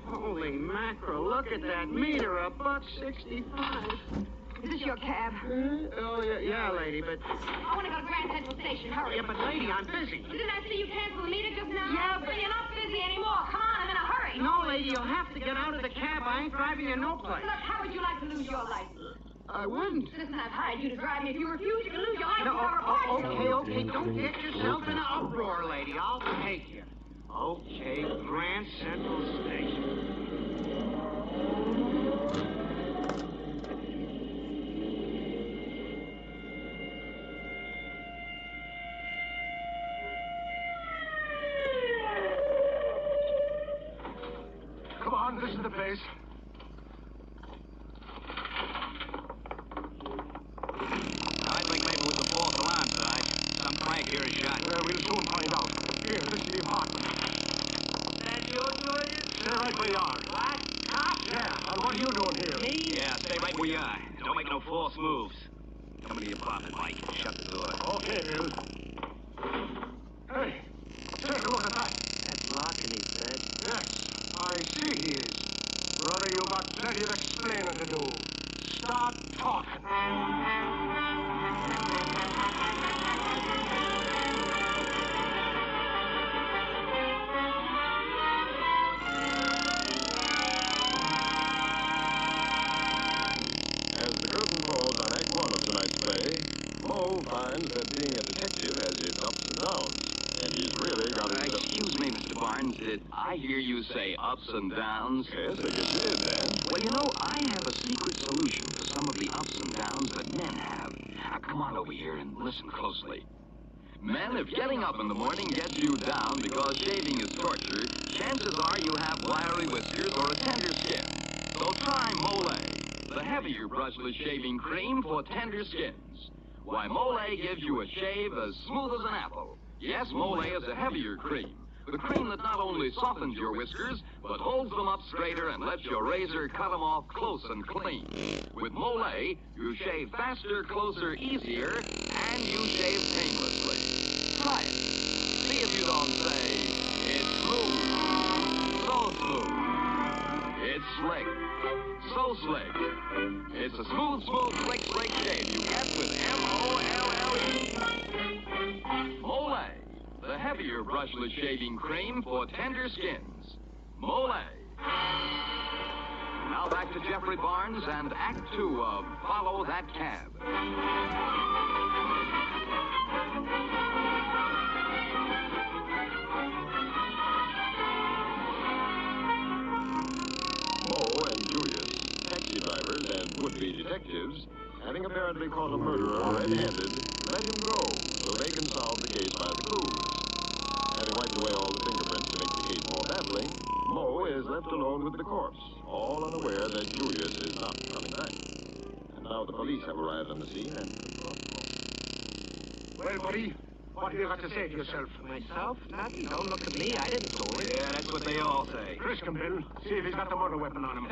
Holy mackerel. Look at that meter. $1.65. Is this your cab? Oh, yeah, lady, but... I want to go to Grand Central Station. Hurry. Yeah, but lady, I'm busy. Didn't I see you cancel the meter just now? Yeah, but... You're not busy anymore. Come on, I'm in a hurry. No, lady, you'll have to get out of the cab. I ain't driving you no place. Look, how would you like to lose your license? I wouldn't. Listen, I've hired you to drive me. If you refuse, you can lose your license No, or report you. okay. Don't get yourself in an uproar, lady. I'll take you. Okay, Grand Central Station. Come on, this is the place. I think maybe it was the false alarm, Sarge. Some crank here is shot. We'll soon find out. Here, this is the apartment. That you, Julius? Stay right where you are. What? Cops? Yeah, and what are you doing here? Me? Yeah, stay right where you are. Don't make no false moves. Come into the apartment, Mike. Shut the door. Okay, Bill. Hey, take a look at that. That's Larkin, he said. Yes, I see he is. Brother, you've got plenty of explaining to do. Start talking. As the curtain falls on Act 1 of tonight's play, Mo finds that being a detective has its ups and downs, and he's really got his... Excuse me, Mr. Barnes. Did I hear you say ups and downs? Yes, I guess you did, Dan. Well, you know, I have a secret solution for some of the ups and downs that men have. Now, come on over here and listen closely. Men, if getting up in the morning gets you down because shaving is torture, chances are you have wiry whiskers or a tender skin. So try Mole, the heavier brushless shaving cream for tender skins. Why, Mole gives you a shave as smooth as an apple. Yes, Mole is a heavier cream. The cream that not only softens your whiskers, but holds them up straighter and lets your razor cut them off close and clean. With Mole, you shave faster, closer, easier, and you shave painlessly. Try it. See if you don't say, it's smooth, so smooth. It's slick, so slick. It's a smooth, slick shave you get with M-O-L-L-E. Mole, the heavier brushless shaving cream for tender skins. Mole. Now back to Jeffrey Barnes and Act 2 of Follow That Cab. Mo and Julius, taxi drivers and would-be detectives, having apparently caught a murderer red-handed, let him go so they can solve the case by the clues. Having wiped away all the fingerprints to make the case more baffling, Mo is left alone with the corpse, all unaware that Julius is not coming back. And now the police have arrived on the scene and confront Mo. Well, buddy, what have you got to say to yourself? Myself? Nothing. Don't look at me. I didn't do it. Yeah, that's what they all say. Frisk him, Bill. See if he's got the murder weapon on him.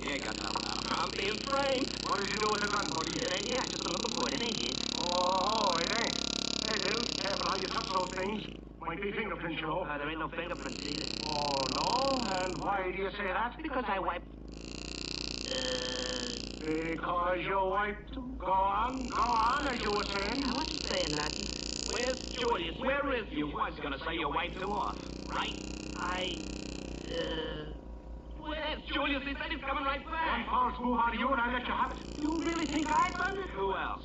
He ain't got nothing on him. I'm being framed. What did you do with the gun, buddy? It ain't here. I just been looking for it. It ain't here. Oh, it ain't. Hey, Bill, careful how you touch those things. Might be fingerprints, you know. There ain't no fingerprints either. Oh, no? And why do you say that? Because I wiped... Because you wiped... Go on, as you were saying. I wasn't saying nothing. Where's Julius? Where is he? You was gonna say you wiped him off, right? Where's Julius? He said he's coming right One back. false move out of you and I let you have it. You really think I done it? Who else?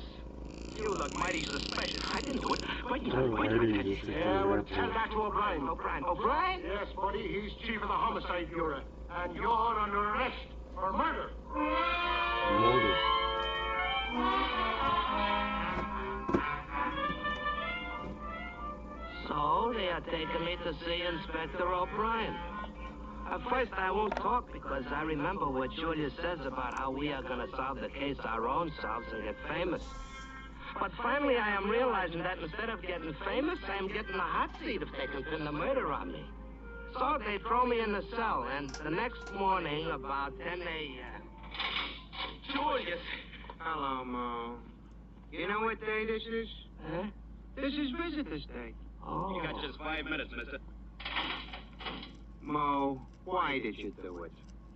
You look mighty suspicious. I didn't do it. Wait, Yeah, well, tell that to O'Brien. O'Brien? Yes, buddy, he's chief of the Homicide Bureau. And you're under arrest for murder. Murder. So they are taking me to see Inspector O'Brien. At first, I won't talk because I remember what Julius says about how we are going to solve the case our own selves and get famous. But finally, I am realizing that instead of getting famous, I am getting the hot seat if they can pin the murder on me. So they throw me in the cell, and the next morning, about 10 a.m. Julius. Hello, Mo. You know what day this is? Huh? This is Visitor's Day. Oh. You got just 5 minutes, mister. Mo, why did you do it?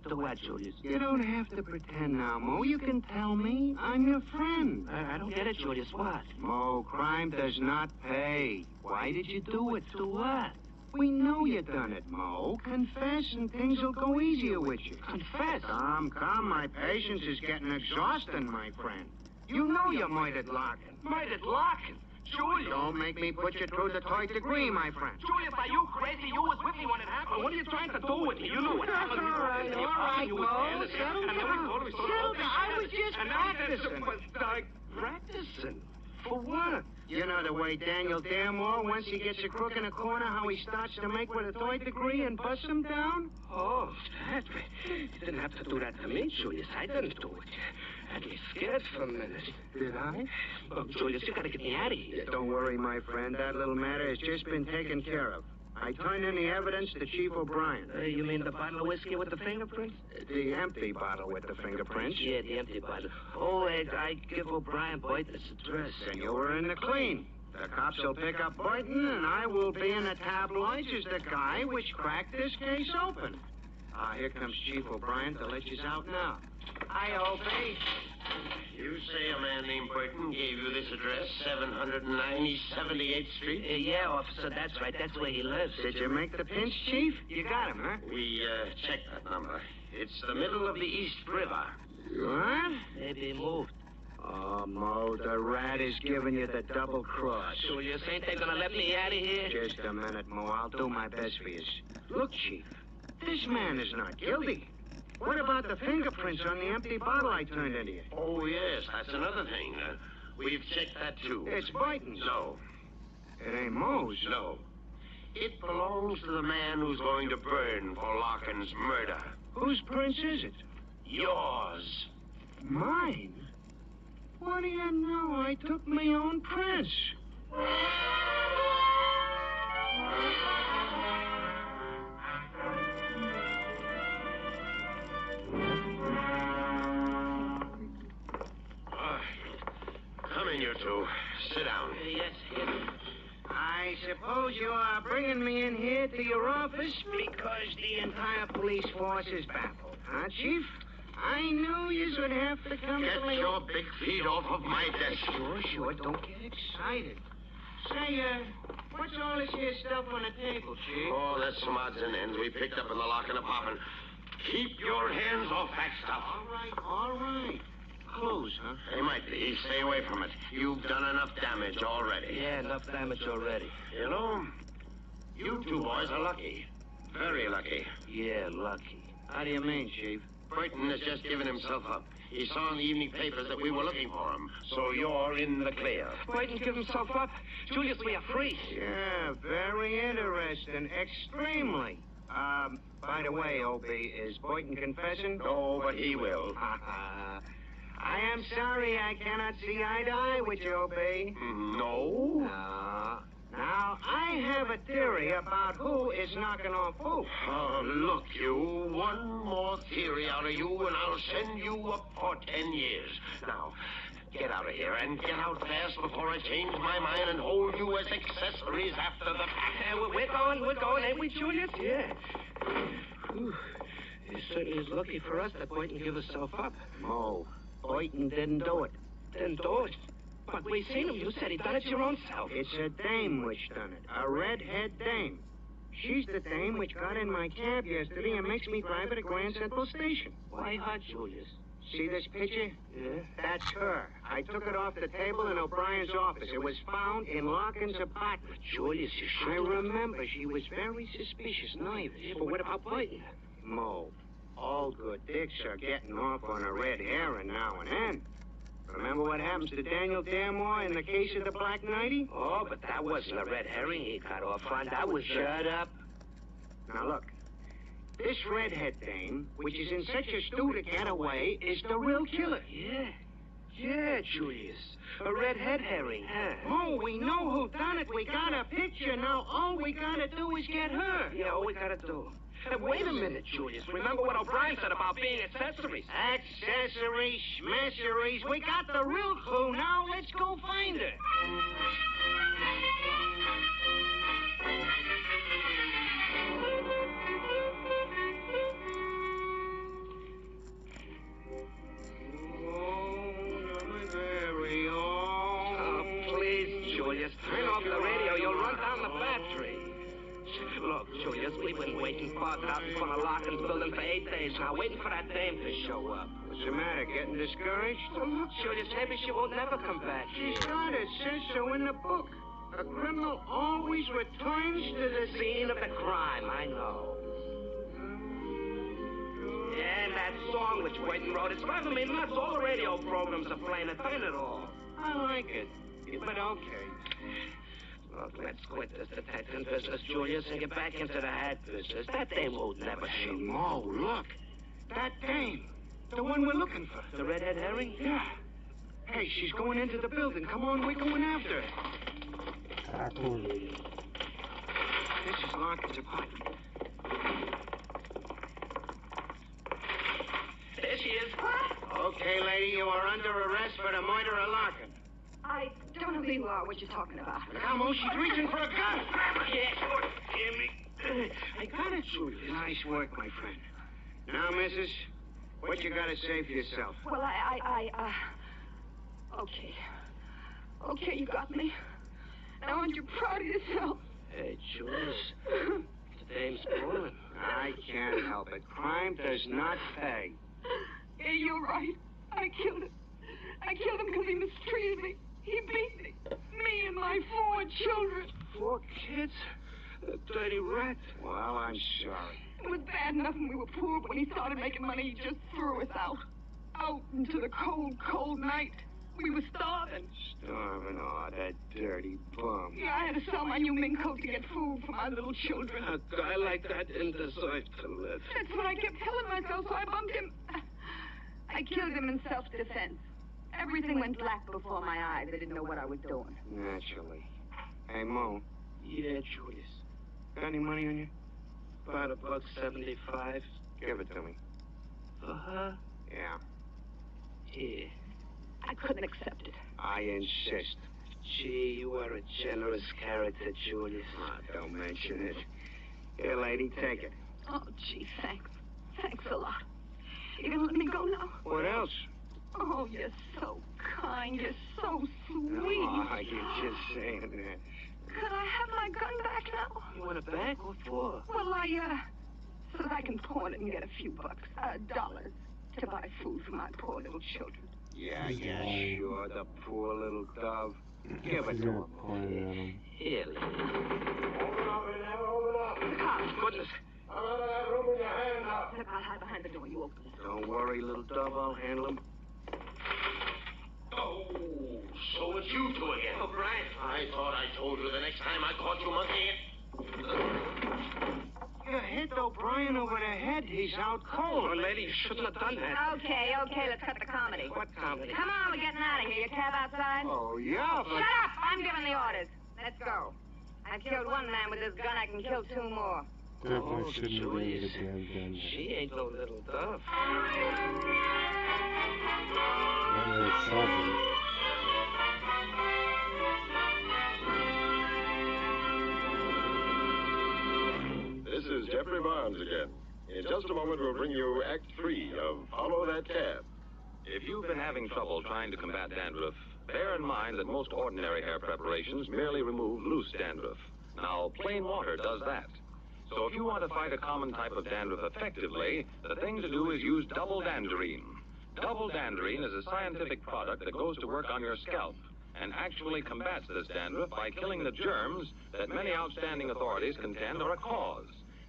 Do what, Julius? You don't have to pretend now, Mo. You can tell me. I'm your friend. I don't get it, Julius. What? Mo, crime does not pay. Why did you do it? Do what? We know you done it, Mo. Confess and things will go easier with you. Confess? Come, my patience is getting exhausting, my friend. You know you murdered Larkin. Murdered Larkin? Julius. Don't make me put you through the third degree, my friend. Julius, are you crazy? You was with me when it happened. What are you trying to do with me? You know what happened. All right, Mo. Settle down. Settle down. I was just practicing. Practicing? For what? You know the way Daniel Daremore, once he gets a crook in a corner, how he starts to make with a third degree and bust him down? Oh, that. You didn't have to do that to me, Julius. I didn't do it. Had me scared for a minute. Did I? Oh, Julius, you gotta get me out of here. Don't worry, my friend. That little matter has just been taken care of. I turned in the evidence to Chief O'Brien. You mean the bottle of whiskey with the fingerprints? The empty bottle with the fingerprints. Yeah, the empty bottle. Oh, I give O'Brien Boynton's address. Then you were in the clean. The cops will pick up Boynton, and I will be in the tabloids as the guy which cracked this case open. Here comes Chief O'Brien to let you out now. Hi, Opie. You say a man named Burton gave you this address, 790 78th Street? Yeah, officer, that's right. That's where he lives. Did you make the pinch, Chief? You got him, huh? We checked that number. It's the middle of the East River. What? Maybe he moved. Oh, Mo, the rat is giving you the double cross. Julius, ain't they gonna let me out of here? Just a minute, Mo. I'll do my best for you. Look, Chief, this man is not guilty. What about the fingerprints on the empty bottle I turned into you? Oh, yes, that's another thing. We've checked that, too. It's Boynton's. No. It ain't Mo's. No. It belongs to the man who's going to burn for Larkin's murder. Whose prints is it? Yours. Mine? What do you know? I took my own prints. Come in, you two. Sit down. Yes. I suppose you are bringing me in here to your office because the entire police force is baffled, huh, Chief? I knew you would have to come Get to me. your big feet off of my desk. Sure. Don't get excited. Say, what's all this here stuff on the table, Chief? Oh, that's some odds and ends we picked up in the Larkin apartment. Keep your hands off that stuff. All right. Clues, huh? They might be. Stay away from it. You've done enough damage already. Yeah, enough damage already. You know, you two boys are lucky. Very lucky. Yeah, lucky. How do you mean, Chief? Burton has just given himself up. He saw in the evening papers that we were looking for him. So you're in the clear. Burton give himself up? Julius, we are free. Yeah, very interesting. Extremely. By the way, Opie, is Boynton confessing? No, but he will. I am sorry I cannot see eye to eye with you, Opie. No? Now, I have a theory about who is knocking off who. Oh, look, you. One more theory out of you, and I'll send you up for 10 years. Now, get out of here, and get out fast before I change my mind and hold you as accessories after the fact. We're going, ain't we, Julius? Yeah. Whew. It certainly is lucky for us that Boynton gave himself up. Mo, Boynton didn't do it. Didn't do it? But we seen him. You said he done it your own self. It's a dame which done it. A redhead dame. She's the dame which got in my cab yesterday and makes me drive her to Grand Central Station. Why, her, Julius? See this picture? Yeah? That's her. I took it off the table in O'Brien's office. It was found in Larkin's apartment. Julius, you sure? I remember she was very suspicious, nervous. Yeah, but what about Boynton? Mo, all good dicks are getting off on a red herring now and then. Remember what happens to Daniel Daremore in the case of the Black Nighty? Oh, but that wasn't a red herring he got off on. That was... Shut up. Now, look. This redhead dame, which is in such a stew to get away, is the real killer. Yeah, Julius. A redhead herring, huh? Oh, we know who done it. We got a picture. Now, all we gotta do is get her. Yeah, all we gotta do. Wait a minute, Julius. Remember what O'Brien said about being accessories? Accessories, schmesseries. We got the real clue. Now let's go find her. Oh, please, Julius. Turn off the radio. You'll run down the battery. We've been waiting parked out in front of Larkin's building for 8 days now, waiting for that dame to show up. What's the matter, getting discouraged? Oh, look, Julius, maybe she won't never come back. She's got it. Says so in the book. A criminal always returns to the Scene of the crime, I know. Yeah, that song which Wayton wrote, it's driving me nuts. All the radio programs are playing it. Turn it off. I like it. But okay. Look, let's quit this detecting business, Julius, and get back into the hat business. That dame won't never show. Mo, look. That dame. The one we're looking for. The redhead herring? Yeah. Hey, she's going into the building. Come on, we're going after her. This is Larkin's apartment. There she is. What? Okay, lady, you are under arrest for the murder of Larkin. I don't know who you are, what you're talking about. Come on, she's reaching for a gun. Yeah, sure. Hear me. I got it, Julius. Nice work, my friend. Now, missus, what you got to say for yourself? Well, okay. Okay, you got me. Now, aren't you proud of yourself? Hey, Julius. The dame's spoiling. I can't help it. Crime does not pay. Yeah, you're right. I killed him. I killed him because he mistreated me. He beat me. Me and my 4 children. 4 kids? The dirty rat. Well, I'm sorry. It was bad enough when we were poor, but when he started making money, he just threw us out. Out into the cold, cold night. We were starving. Starving? Oh, that dirty bum. Yeah, I had to sell my new mink coat to get food for my little children. A guy like that didn't deserve to live. That's what I kept telling myself, so I bumped him. I killed him in self-defense. Everything went black before my eyes. I didn't know what I was doing. Naturally. Hey, Mo. Yeah, Julius. Got any money on you? About $1.75. Give it to me. For her? Yeah. Here. I couldn't accept it. I insist. Gee, you are a generous character, Julius. Don't mention it. Here, lady, take it. Oh, gee, thanks. Thanks a lot. You gonna let me go now? What else? Oh, you're so kind. You're so sweet. Oh, you're just saying that. Could I have my gun back now? You want it back? What for? Well, so that I can pawn it and get a few bucks, dollars, to buy food for my poor little children. Yeah, sure, the poor little dove. Give it to him. Here. Open up in there, open up. The cops. Goodness. I'm out of that room with your hand up. Look, I'll hide behind the door. You open it. Don't worry, little dove. I'll handle him. Oh, so it's you two again. Oh, Brian. I thought I told you the next time I caught you monkeying. You hit O'Brien over the head. He's out cold. Oh, lady, you shouldn't have done that. Okay, let's cut the comedy. What comedy? Come on, we're getting out of here. Your cab outside? Oh, yeah, but... Shut up! I'm giving the orders. Let's go. I killed one man with this gun. I can kill 2 more. Definitely shouldn't be able to Julius. get damn gun. She ain't no little dove. Not very selfish. This is Jeffrey Barnes again. In just a moment, we'll bring you Act 3 of Follow That Cab. If you've been having trouble trying to combat dandruff, bear in mind that most ordinary hair preparations merely remove loose dandruff. Now, plain water does that. So if you want to fight a common type of dandruff effectively, the thing to do is use double danderine. Double danderine is a scientific product that goes to work on your scalp and actually combats this dandruff by killing the germs that many outstanding authorities contend are a cause,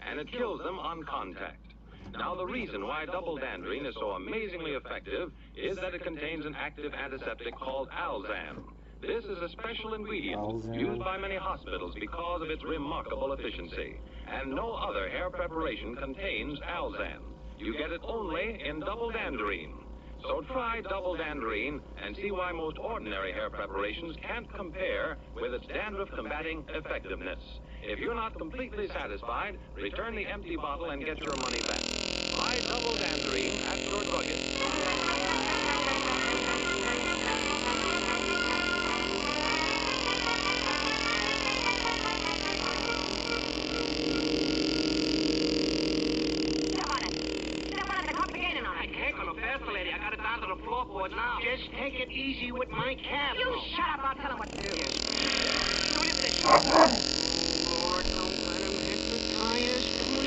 and it kills them on contact. Now, the reason why double danderine is so amazingly effective is that it contains an active antiseptic called Alzan. This is a special ingredient used by many hospitals because of its remarkable efficiency. And no other hair preparation contains Alzan. You get it only in double danderine. So try double danderine and see why most ordinary hair preparations can't compare with its dandruff-combating effectiveness. If you're not completely satisfied, return the empty bottle and get your money back. Buy double danderine at your druggist. Now. Just take it easy with my cab. You shut up. I'll tell him what to do. Lord, don't let him hit the tires. Come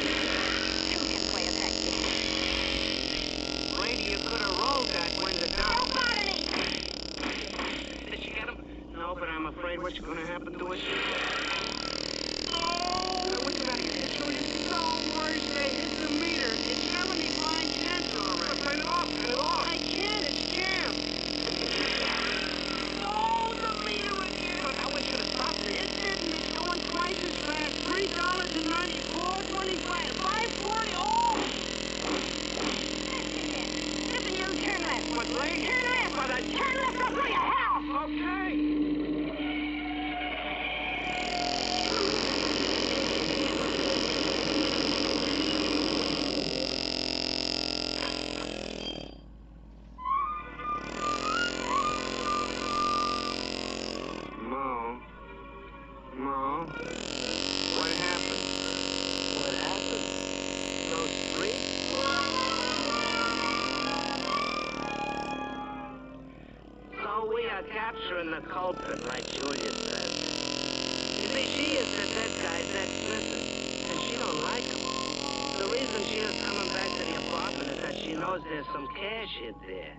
there's some cash hid there.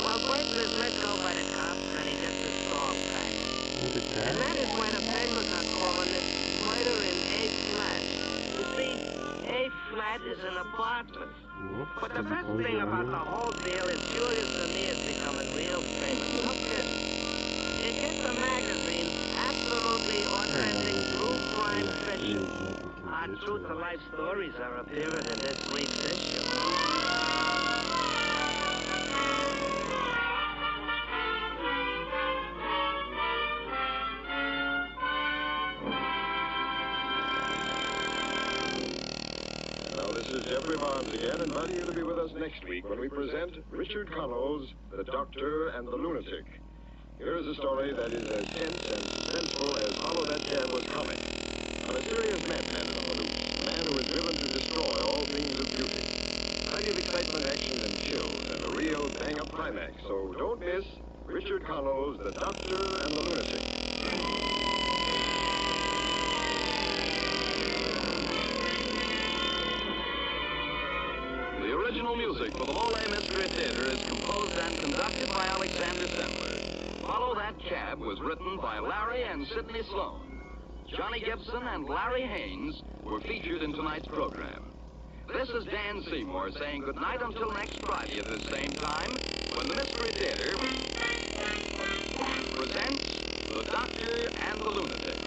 Well, Burton is let go by the cops, and he gets his song back. And that is why the papers are calling it murder in A flat. You see, A flat is an apartment. But the best thing about the whole deal is Julius and me is becoming real famous. No kidding. It gets the magazine absolutely authentic true crime fiction. Our true-to-life stories are appearing in this week's issue. This is Jeffrey Barnes again, inviting you to be with us next week when we present Richard Connell's The Doctor and the Lunatic. Here is a story that is as tense and suspenseful as Follow That Cab was comic. A mysterious madman is on the loose, a man who is driven to destroy all things of beauty. Plenty of excitement, action, and chills, and a real bang-up climax. So don't miss Richard Connell's The Doctor and the Lunatic. The original music for the Lowlay Mystery Theater is composed and conducted by Alexander Sendler. Follow That Cab was written by Larry and Sidney Sloan. Johnny Gibson and Larry Haynes were featured in tonight's program. This is Dan Seymour saying goodnight until next Friday at this same time when the Mystery Theater presents The Doctor and the Lunatic.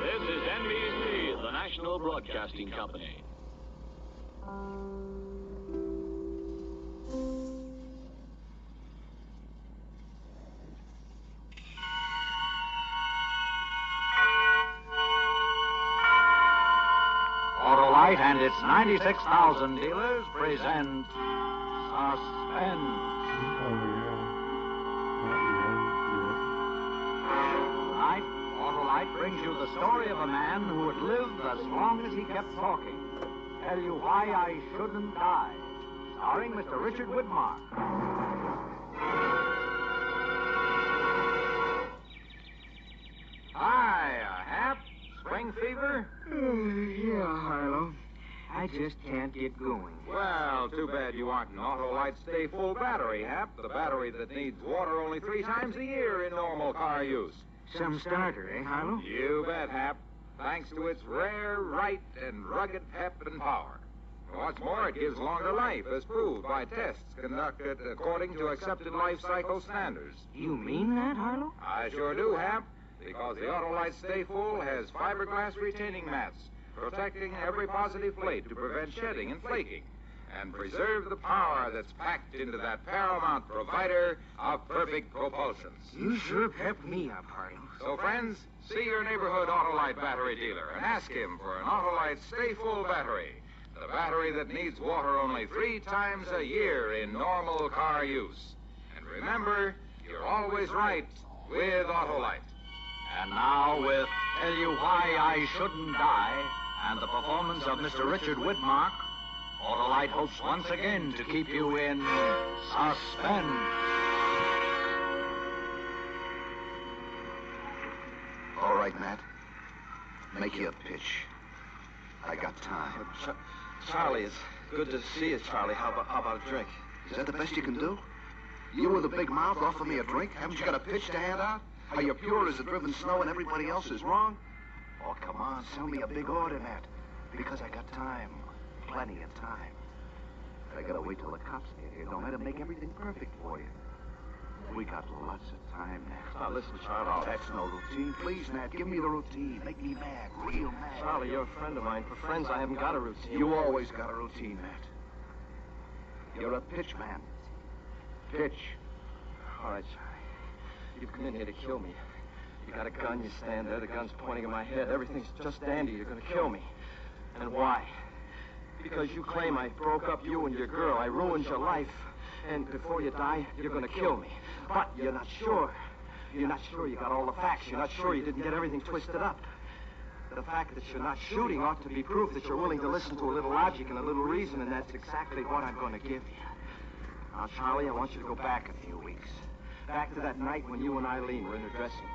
This is NBC, the National Broadcasting Company. Autolite and its 96,000 dealers present Suspense. Tonight, Autolite brings you the story of a man who would live as long as he kept talking. Tell you why I shouldn't die. Starring Mr. Richard Widmark. Hi, Hap. Spring fever? Yeah, Harlow. I just can't get going. Well, too bad you aren't an Autolite Stay Full battery, Hap. The battery that needs water only 3 times a year in normal car use. Some starter, eh, Harlow? You bet, Hap. Thanks to its rare, right, and rugged pep and power. What's more, it gives longer life, as proved by tests conducted according to accepted life cycle standards. You mean that, Harlow? I sure do, Hap, because the Autolite Stay Full has fiberglass retaining mats, protecting every positive plate to prevent shedding and flaking, and preserve the power that's packed into that paramount provider of perfect propulsions. You sure pepped me up, Harlow. So, friends, see your neighborhood Autolite battery dealer and ask him for an Autolite Stay Full battery. The battery that needs water only 3 times a year in normal car use. And remember, you're always right with Autolite. And now with Tell You Why I Shouldn't Die and the performance of Mr. Richard Widmark, Autolite hopes once again to keep you in suspense. All right, Matt. Make you a pitch. I got time. Charlie, it's good to see you, Charlie. How about a drink? Is that the best you can do? You with a big mouth offer me a drink? Haven't you got a pitch to hand out? Are you pure as the driven snow and everybody else is wrong? Oh, come on, sell me a big order, Matt. Because I got time. Plenty of time. But I gotta wait till the cops get here. Don't let them make everything perfect for you. We got lots of time, Matt. Now, listen, Charlie. Oh, that's no routine. Please, Matt, give me the routine. Make me mad, real mad. Charlie, you're a friend of mine. For friends, I haven't got a routine. You always got a routine, Matt. You're a pitch man. Pitch. All right, Charlie. You've come in here to kill me. You got a gun, you stand there, the gun's pointing at my head. Everything's just dandy. You're gonna kill me. And why? Because you claim I broke up you and your girl. I ruined your life. And before you die, you're gonna kill me. But you're not sure. You're not sure you got all the facts. You're not sure you didn't get everything twisted up. The fact that you're not shooting ought to be proof that you're willing to listen to a little logic and a little reason, and that's exactly what I'm going to give you. Now, Charlie, I want you to go back a few weeks. Back to that night when you and Eileen were in the dressing room.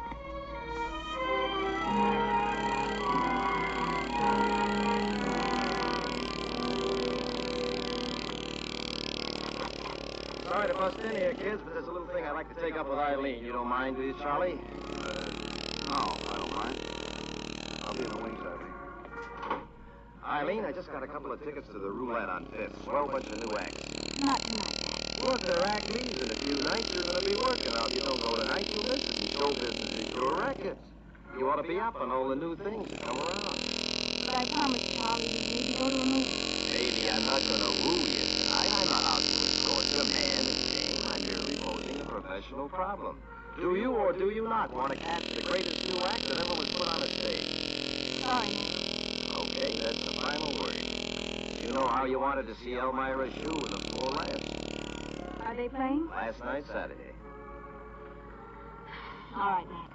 Sorry to bust in here, kids, but there's a little thing I'd like to take up with Eileen. You don't mind, do you, Charlie? No, I don't mind. I'll be in the wings, Eileen. Eileen, I just got a couple of tickets to the roulette on 5th. Swell bunch of new acts. Not tonight. Look, their act leaves in a few nights. You're going to be working. Now, if you don't go tonight, you'll miss it. And show business is your racket. You ought to be up on all the new things that come around. But I promised Charlie we'd maybe go to a movie. Baby, I'm not going to woo you tonight. I'm not out to escort your man and game. I'm merely posing a professional problem. Do you or do you not want to catch the greatest new act that ever was put on a stage? Sorry, Ned. Okay, that's the final word. You know how you wanted to see Elmira Shoe in the full last? Are they playing? Last night, Saturday. All right, Ned.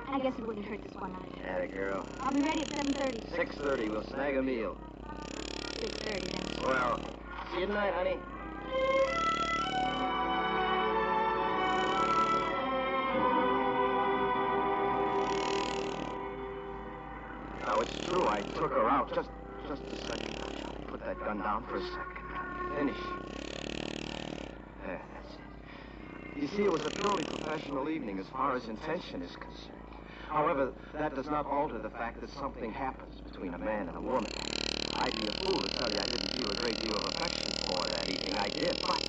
I guess it wouldn't hurt this one night. Atta girl. I'll be ready at 7:30. 6:30, we'll snag a meal. 6:30 then. Well, see you tonight, honey. Now, it's true, I took her out. Just a second now, Charlie. Put that gun down for a second. Finish. There, that's it. You see, it was a purely professional evening as far as intention is concerned. However, that does not alter the fact that something happens between a man and a woman. I'd be a fool to tell you I didn't feel a great deal of affection for her that evening. I did, but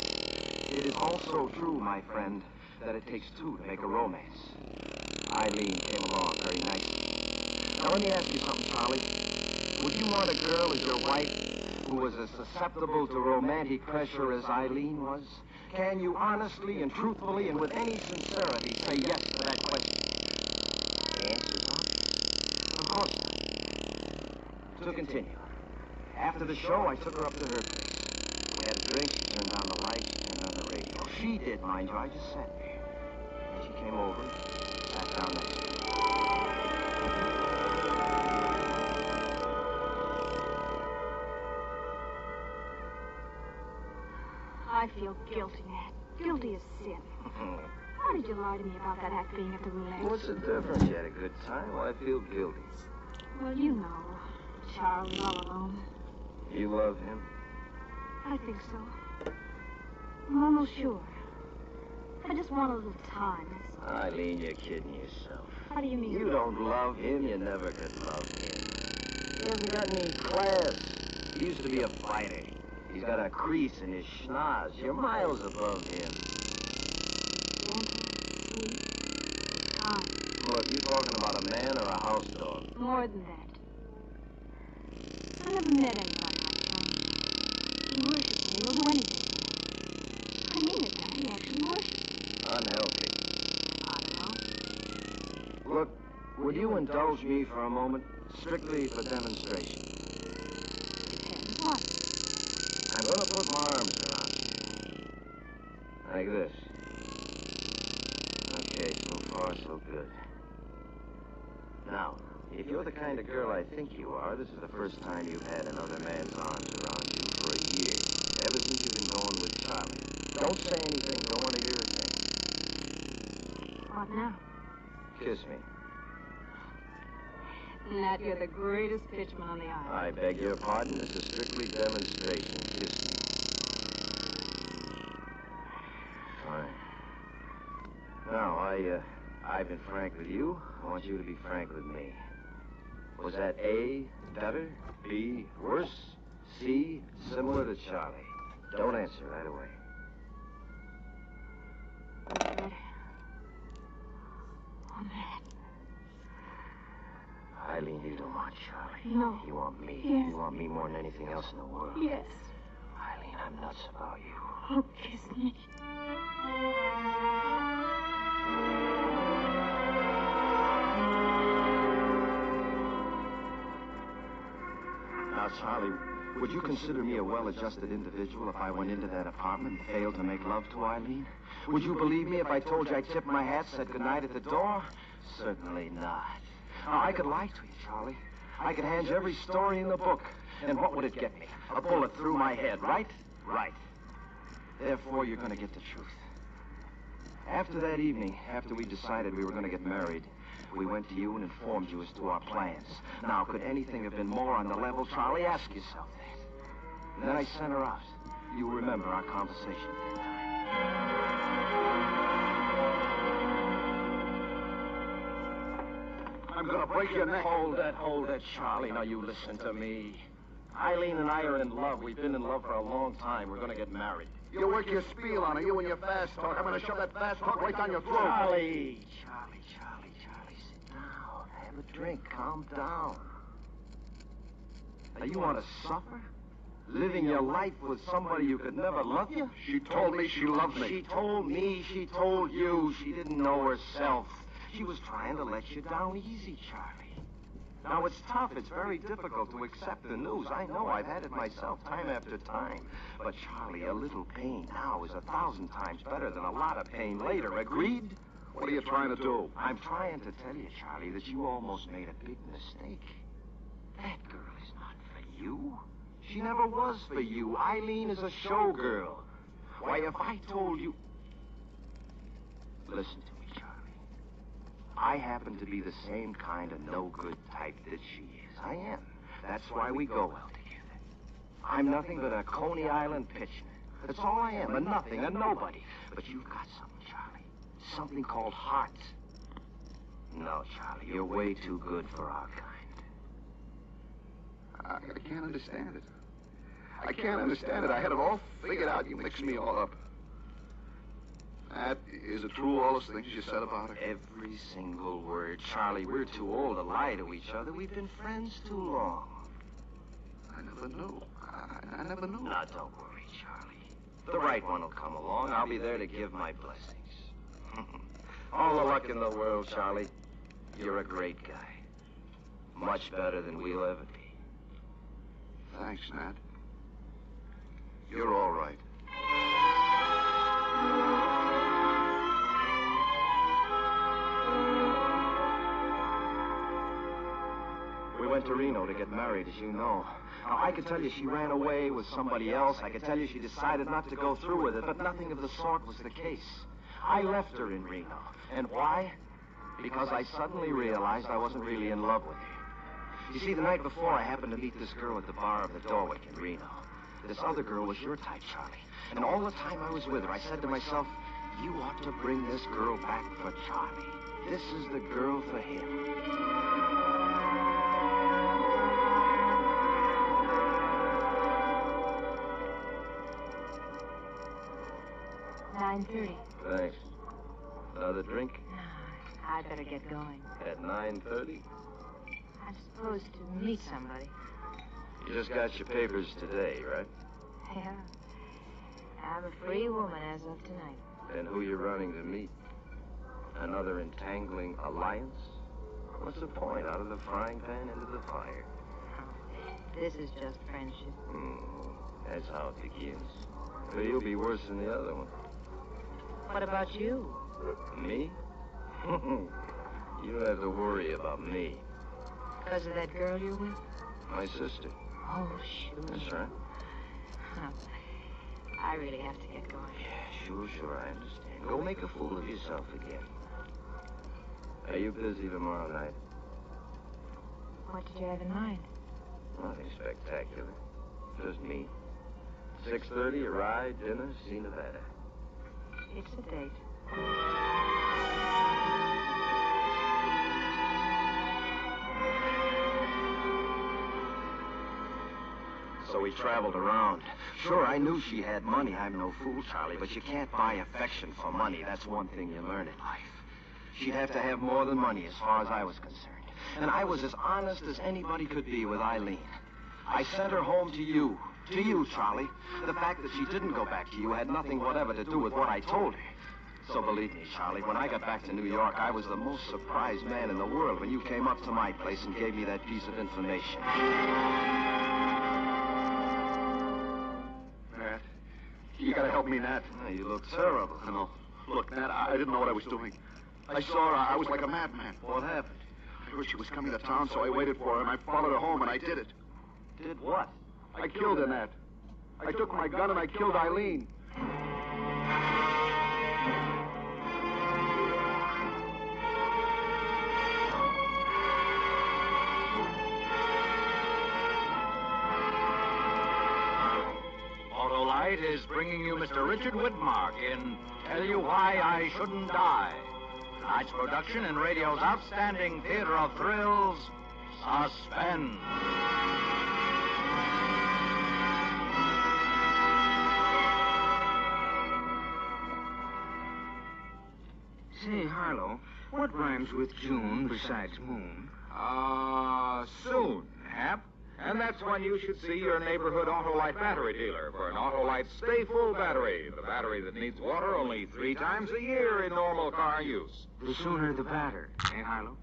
it is also true, my friend, that it takes two to make a romance. Eileen came along very nicely. Now, let me ask you something, Charlie. Would you want a girl as your wife who was as susceptible to romantic pressure as Eileen was? Can you honestly and truthfully and with any sincerity say yes to that question? The answer's obvious. Of course not. To continue. After the show, I took her up to her place. We had a drink, she turned on the lights, she turned on the radio. She did, mind you, I just sat there. And she came over and sat down next to me. I feel guilty, Ned. Guilty as sin. Why did you lie to me about that act being at the roulette? What's the difference? You had a good time. Well, I feel guilty. Well, you know, Charlie all alone. You love him? I think so. I'm almost sure. I just want a little time. Eileen, you're kidding yourself. How do you mean? You don't love him. You never could love him. He hasn't got any class. He used to be a fighter. He's got a crease in his schnoz. You're miles above him. Look, you talking about a man or a house dog? More than that. I never met anybody like him. He worships me. He'll do anything. I mean it, Dad. He actually worships me. Unhealthy. I don't know. Look, would you indulge me for a moment? Strictly for demonstration. Depends what? I'm going to put my arms around you. Like this. Okay, so far, so good. Now, if you're the kind of girl I think you are, this is the first time you've had another man's arms around you for a year. Ever since you've been going with Charlie. Don't say anything. Don't want to hear a thing. What now? Kiss me. Nat, you're the greatest pitchman on the island. I beg your pardon. This is strictly demonstration. Kiss me. Fine. Now, I've been frank with you. I want you to be frank with me. Was that A, better? B, worse? C, similar to Charlie? Don't answer right away. Better. Oh, Nat. Eileen, you don't want Charlie. No. You want me. Yes. You want me more than anything else in the world. Yes. Eileen, I'm nuts about you. Oh, kiss me. Now, Charlie, would you consider me a well-adjusted individual if I went into that apartment and failed to make love to Eileen? Would you believe me if I told you I tipped my hat, said goodnight at the door? Certainly not. Now, I could lie to you, Charlie. I could hand you every story in the book. And what would it get me? A bullet through my head, right? Right. Therefore, you're going to get the truth. After that evening, after we decided we were going to get married, we went to you and informed you as to our plans. Now, could anything have been more on the level, Charlie? Ask yourself that. And then I sent her out. You remember our conversation at that time. I'm gonna break your neck. Hold it, Charlie. Now you listen to me. Eileen and I are in love. We've been in love for a long time. We're gonna get married. You work your spiel on her, you and your fast talk. I'm gonna shove that fast talk right down your throat. Charlie, sit down. Have a drink. Calm down. Now, you want to suffer? Living your life with somebody who could never love you? She told me she loved me. She told me, she told you. She didn't know herself. She was trying to let you down easy, Charlie. Now, it's tough. It's very difficult to accept the news. I know. I've had it myself time after time. But, Charlie, a little pain now is 1,000 times better than a lot of pain later. Agreed? What are you trying to do? I'm trying to tell you, Charlie, that you almost made a big mistake. That girl is not for you. She never was for you. Eileen is a showgirl. Why, if I told you... Listen to me, Charlie. I happen to be the same kind of no-good type that she is. I am. That's why we go well together. I'm nothing but a Coney Island pitchman. That's all I am, a nothing, a nobody. But you've got something, Charlie. Something called heart. No, Charlie, you're way too good for our kind. I can't understand it. I can't understand it. I had it all figured out. You mixed me all up. Matt, is it true, all those things you said about her? Every single word. Charlie, we're too old to lie to each other. We've been friends too long. I never knew. I never knew. Now, don't worry, Charlie. The right one will come along. I'll be there to give my blessings. All the luck in the world, Charlie. You're a great guy. Much better than we'll ever be. Thanks, Nat. You're all right. We went to Reno to get married, as you know. Now, I could tell you she ran away with somebody else. I could tell you she decided not to go through with it, but nothing of the sort was the case. I left her in Reno. And why? Because I suddenly realized I wasn't really in love with her. You see, the night before, I happened to meet this girl at the bar of the Dorwick in Reno. This other girl was your type, Charlie. And all the time I was with her, I said to myself, you ought to bring this girl back for Charlie. This is the girl for him. $9:30. Thanks. Another drink? No, I'd better get going. At 9:30? I'm supposed to meet somebody. You just got your papers today, right? Yeah. I'm a free woman as of tonight. Then who you running to meet? Another entangling alliance? What's the point? Out of the frying pan into the fire. This is just friendship. That's how it begins. But you'll be worse than the other one. What about you? Me? You don't have to worry about me. Because of that girl you're with? My sister. Oh, shoot. That's right. I really have to get going. Yeah, sure, I understand. Go make a fool of yourself again. Are you busy tomorrow night? What did you have in mind? Nothing spectacular. Just me. 6:30, a ride, dinner, see Nevada. It's a date. So we traveled around. Sure, I knew she had money. I'm no fool, Charlie, but you can't buy affection for money. That's one thing you learn in life. She'd have to have more than money as far as I was concerned. And I was as honest as anybody could be with Eileen. I sent her home to you. To you, Charlie. The fact that she didn't go back to you had nothing whatever to do with what I told her. So believe me, Charlie, when I got back to New York, I was the most surprised man in the world when you came up to my place and gave me that piece of information. Nat, you gotta help me, Nat. Oh, you look terrible. I know. Look, Nat, I didn't know what I was doing. I saw her. I was like a madman. What happened? I heard she was coming to town, so I waited for her, and I followed her home, and I did it. Did what? I killed her, Nat. I took my gun and I killed Eileen. Autolite? Autolite is bringing you Mr. Richard Widmark in Tell You Why I Shouldn't Die. Tonight's production in radio's outstanding theater of thrills, Suspense. Say, Harlow, what rhymes with June besides moon? Soon, Hap. And that's when you should see your neighborhood Autolite battery dealer for an Autolite Stay Full battery, the battery that needs water only 3 times a year in normal car use. The sooner the better, eh, Harlow?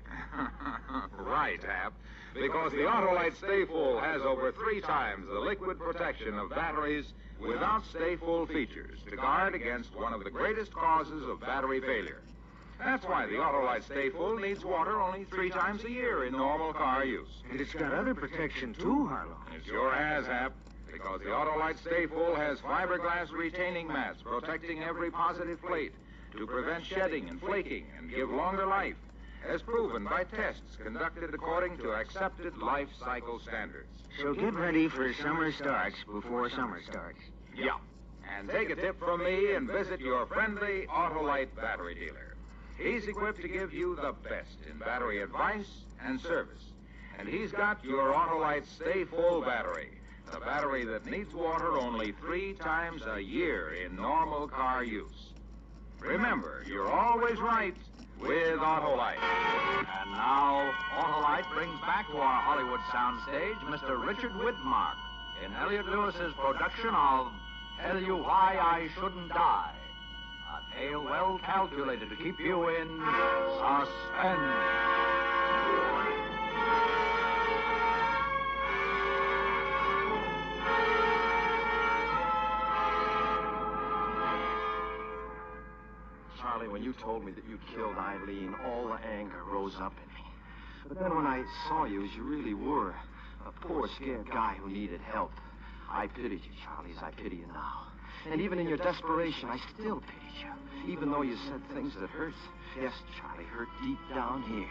Right, Hap. Because the Autolite Stay Full has over 3 times the liquid protection of batteries without Stay Full features to guard against one of the greatest causes of battery failure. That's why the Autolite Stay Full needs water only 3 times a year in normal car use. And it's got other protection, too, Harlow. It sure has, Hap. Because the Autolite Stay Full has fiberglass retaining mats protecting every positive plate to prevent shedding and flaking and give longer life, as proven by tests conducted according to accepted life cycle standards. So get ready for summer starts before summer starts. Yeah. And take a tip from me and visit your friendly Autolite battery dealer. He's equipped to give you the best in battery advice and service. And he's got your Autolite Stay Full battery, the battery that needs water only 3 times a year in normal car use. Remember, you're always right with Autolite. And now, Autolite brings back to our Hollywood soundstage Mr. Richard Widmark in Elliot Lewis's production of Tell You Why I Shouldn't Die. A tale well calculated to keep you in suspense. Charlie, when you told me that you killed Eileen, all the anger rose up in me. But then when I saw you as you really were, a poor, scared guy who needed help, I pitied you, Charlie, as I pity you now. And even in your desperation, I still pitied you, even though you said things that hurt. Yes, Charlie, hurt deep down here.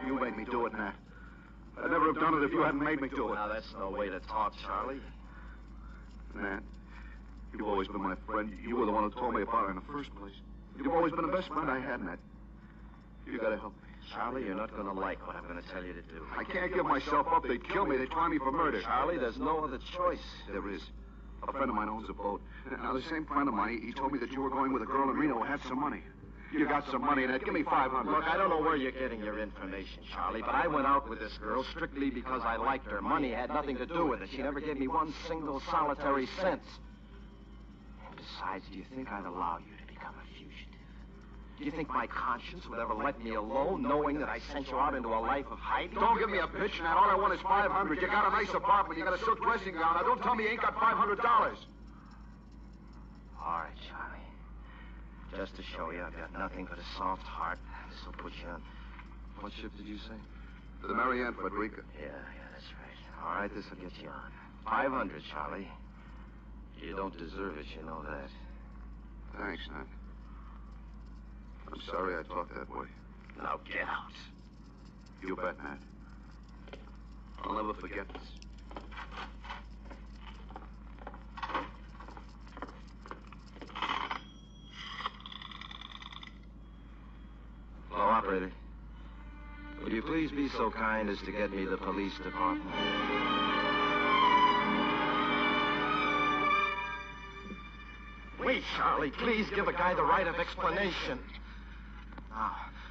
You made me do it, Nat. I'd never have done it if you hadn't made me do it. Now, that's no way to talk, Charlie. Nat, you've always been my friend. You were the one who told me about her in the first place. You've always been the best friend I had, Nat. You gotta help me. Charlie, you're not gonna like what I'm gonna tell you to do. I can't give myself up. They'd kill me. They'd try me for murder. Charlie, there's no other choice. There is. A friend of mine owns a boat. Now, the same friend of mine, he told me that you were going with a girl in Reno who had some money. You got some money, Nat. Give me $500. Look, I don't know where you're getting your information, Charlie, but I went out with this girl strictly because I liked her. Money had nothing to do with it. She never gave me one single solitary cent. And besides, do you think I'd allow you to become a fugitive? Do you think my conscience would ever let me alone, knowing that I sent you out into a life of hiding? Don't give me a pitch, Nat. All I want is $500. You got a nice apartment. You got a silk dressing gown. Now, don't tell me you ain't got $500. All right, Charlie. Just to show you I've got nothing but a soft heart, this will put you on... What ship did you say? The Marianne Frederica. Yeah, that's right. All right, this will get you on. 500, Charlie. You don't deserve it, you know that. Thanks, Nat. I'm sorry I talked that way. Now get out. You bet, Nat. I'll never forget this. Hello, operator. Would you please be so kind as to get me the police department? Wait, Charlie, please give a guy the right of explanation.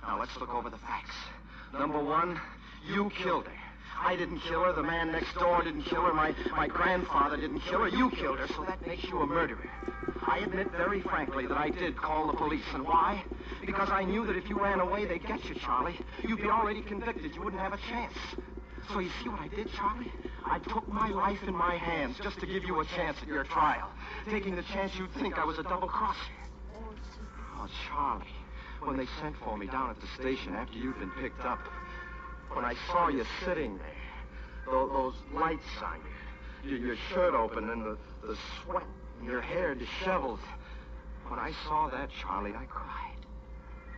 Now, let's look over the facts. Number 1, you killed her. I didn't kill her. The man next door didn't kill her. My grandfather didn't kill her. You killed her, so that makes you a murderer. I admit very frankly that I did call the police. And why? Because I knew that if you ran away, they'd get you, Charlie. You'd be already convicted. You wouldn't have a chance. So you see what I did, Charlie? I took my life in my hands just to give you a chance at your trial, taking the chance you'd think I was a double-crosser. Oh, Charlie, when they sent for me down at the station after you'd been picked up, when I saw you sitting there, those lights on you, your shirt open and the sweat and your hair disheveled, when I saw that, Charlie, I cried.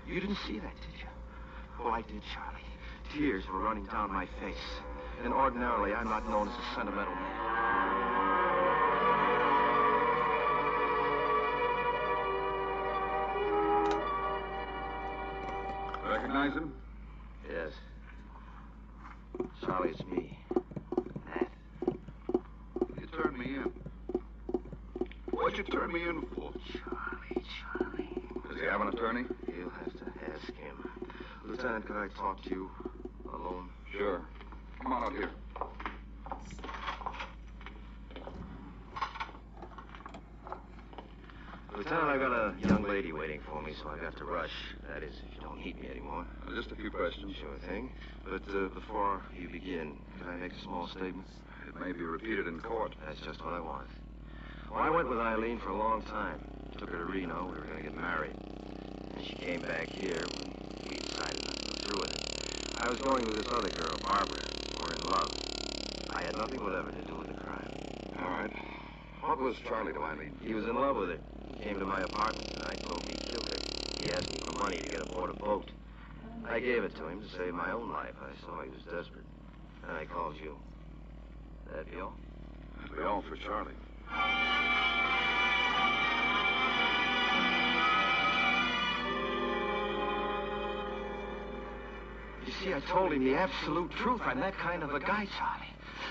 You didn't see that, did you? Oh, I did, Charlie. Tears were running down my face. And ordinarily, I'm not known as a sentimental man. Recognize him? Yes. Charlie, it's me. Nat. You turned me in. What'd you turn me in for? Charlie. Does he have an attorney? You'll have to ask him. Lieutenant, could I talk to you alone? Sure. Come on out here. Lieutenant, I've got a young lady waiting for me, so I've got to rush. That is, if you don't need me anymore. Just a few questions. Sure thing. But before you begin, can I make a small statement? It may be repeated in court. That's just what I want. Well, I went with Eileen for a long time. Took her to Reno. We were going to get married. And she came back here when we decided not to go through with it. I was going with this other girl, Barbara. We're in love. I had nothing whatever to do with the crime. All right. What was Charlie to Eileen? He was in love with her. He came to my apartment tonight, told me he killed her. He asked me for money to get aboard a boat. I gave it to him to save my own life. I saw he was desperate. And I called you. That be all? That'll be all for Charlie. You see, I told him the absolute truth. I'm that kind of a guy, Charlie.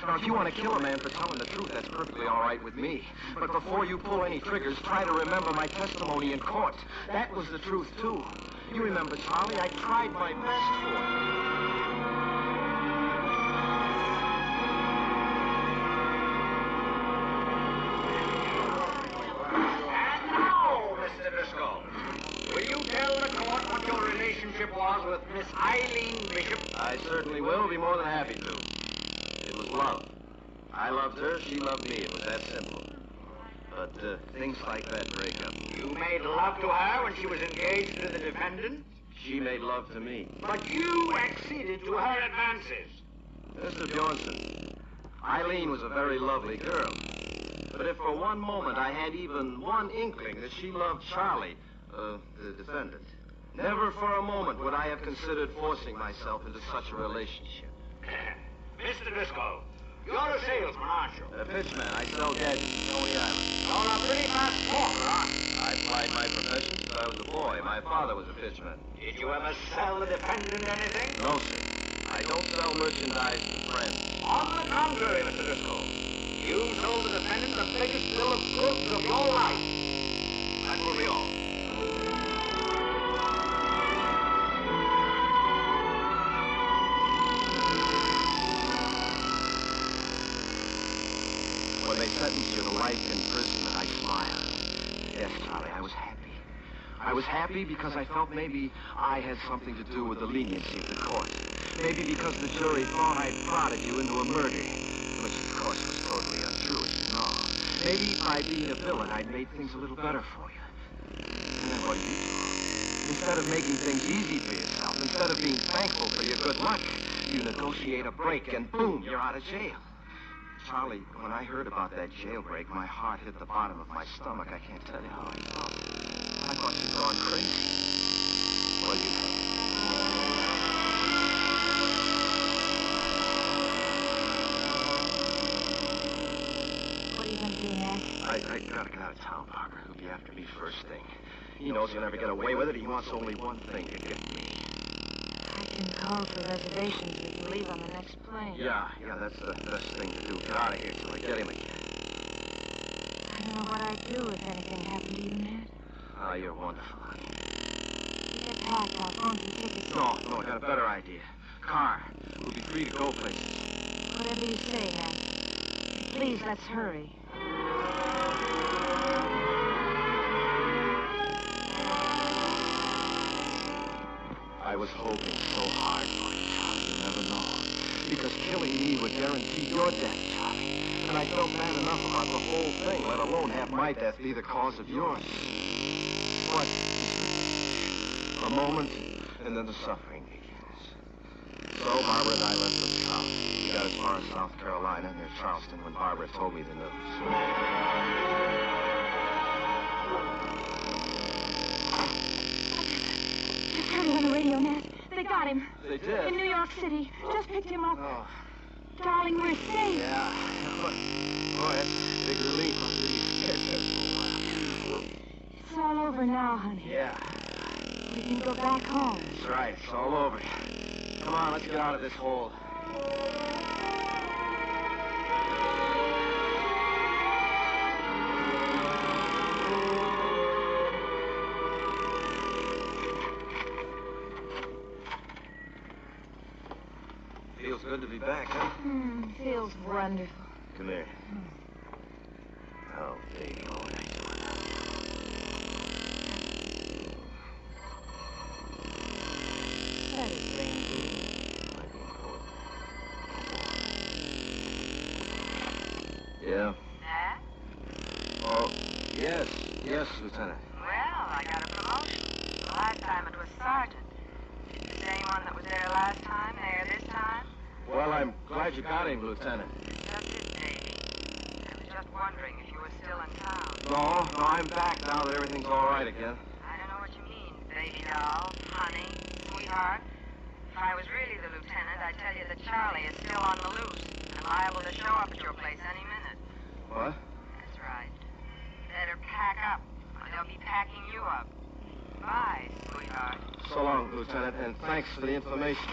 Now, if you want to kill a man for telling the truth, that's perfectly all right with me. But before you pull any triggers, try to remember my testimony in court. That was the truth, too. You remember, Charlie, I tried my best for you. And now, Mr. Driscoll, will you tell the court what your relationship was with Miss Eileen Bishop? I certainly will. Be more than happy to. It was love. I loved her, she loved me. It was that simple. But things like that break up. You made love to her when she was engaged to the defendant? She made love to me. But you acceded to her advances. Mr. Bjornson, Eileen was a very lovely girl. But if for one moment I had even one inkling that she loved Charlie, the defendant, never for a moment would I have considered forcing myself into such a relationship. Mr. Driscoll, you're a salesman, aren't you? A pitchman. I sell gadgets in Coney Island. You're a pretty fast talker, aren't you? I applied my profession since I was a boy. My father was a pitchman. Did you ever sell the defendant anything? No, sir. I don't sell merchandise to friends. On the contrary, Mr. Driscoll, you sold the defendant the biggest bill of goods of your life. That will be all. When they sentenced you to life in prison, I smiled. Yes, Charlie, I was happy. I was happy because I felt maybe I had something to do with the leniency of the court. Maybe because the jury thought I'd prodded you into a murder, which of course was totally untrue, as you know. Maybe by being a villain, I'd made things a little better for you. And then what do? Instead of making things easy for yourself, instead of being thankful for your good luck, you negotiate a break and boom, you're out of jail. Charlie, when I heard about that jailbreak, my heart hit the bottom of my stomach. I can't tell you how I felt. I thought you'd gone crazy. Well, you had. What are you going to do next? I gotta get out of town, Barbara. He'll be after me first thing. He knows he'll never get away with it. He wants only one thing, to get me. I can call for reservations. We can leave on the next plane. Yeah, that's the best thing to do. Get out of here till I get him again. I don't know what I'd do if anything happened to you, Ned. Ah, you're wonderful, honey. You get packed. I'll phone some tickets. No, I got a better idea. Car. We'll be free to go places. Whatever you say, Ned. Please, let's hurry. I was hoping so hard for you, Charlie. You never know. Because killing me would guarantee your death, Charlie. And I felt bad enough about the whole thing, let alone have my death be the cause of yours. What is it? A moment, and then the suffering begins. So Barbara and I left with Charlie. We got as far as South Carolina, near Charleston, when Barbara told me the news. Just heard it on the radio, Ned. They got got him. They did? In New York City. Just picked him up. Oh. Darling, we're safe. Yeah. Boy, that's a big relief after you scared me for a while. It's all over now, honey. Yeah. We can go back home. That's right. It's all over. Come on, let's get out of this hole. Feels good to be back, huh? Feels wonderful. Come here. Oh, baby, what would I do without That is Ranger. Yeah? Nat? Oh, yes, Lieutenant. Well, I got a promotion. The last time it was sergeant. Is the same one that was there last time there this time? Well, I'm glad you got him, Lieutenant. Just it, baby. I was just wondering if you were still in town. No, I'm back now that everything's all right again. I don't know what you mean, baby doll, honey, sweetheart. If I was really the lieutenant, I'd tell you that Charlie is still on the loose and liable to show up at your place any minute. What? That's right. Better pack up, or they'll be packing you up. Bye, sweetheart. So long, Lieutenant, and thanks for the information.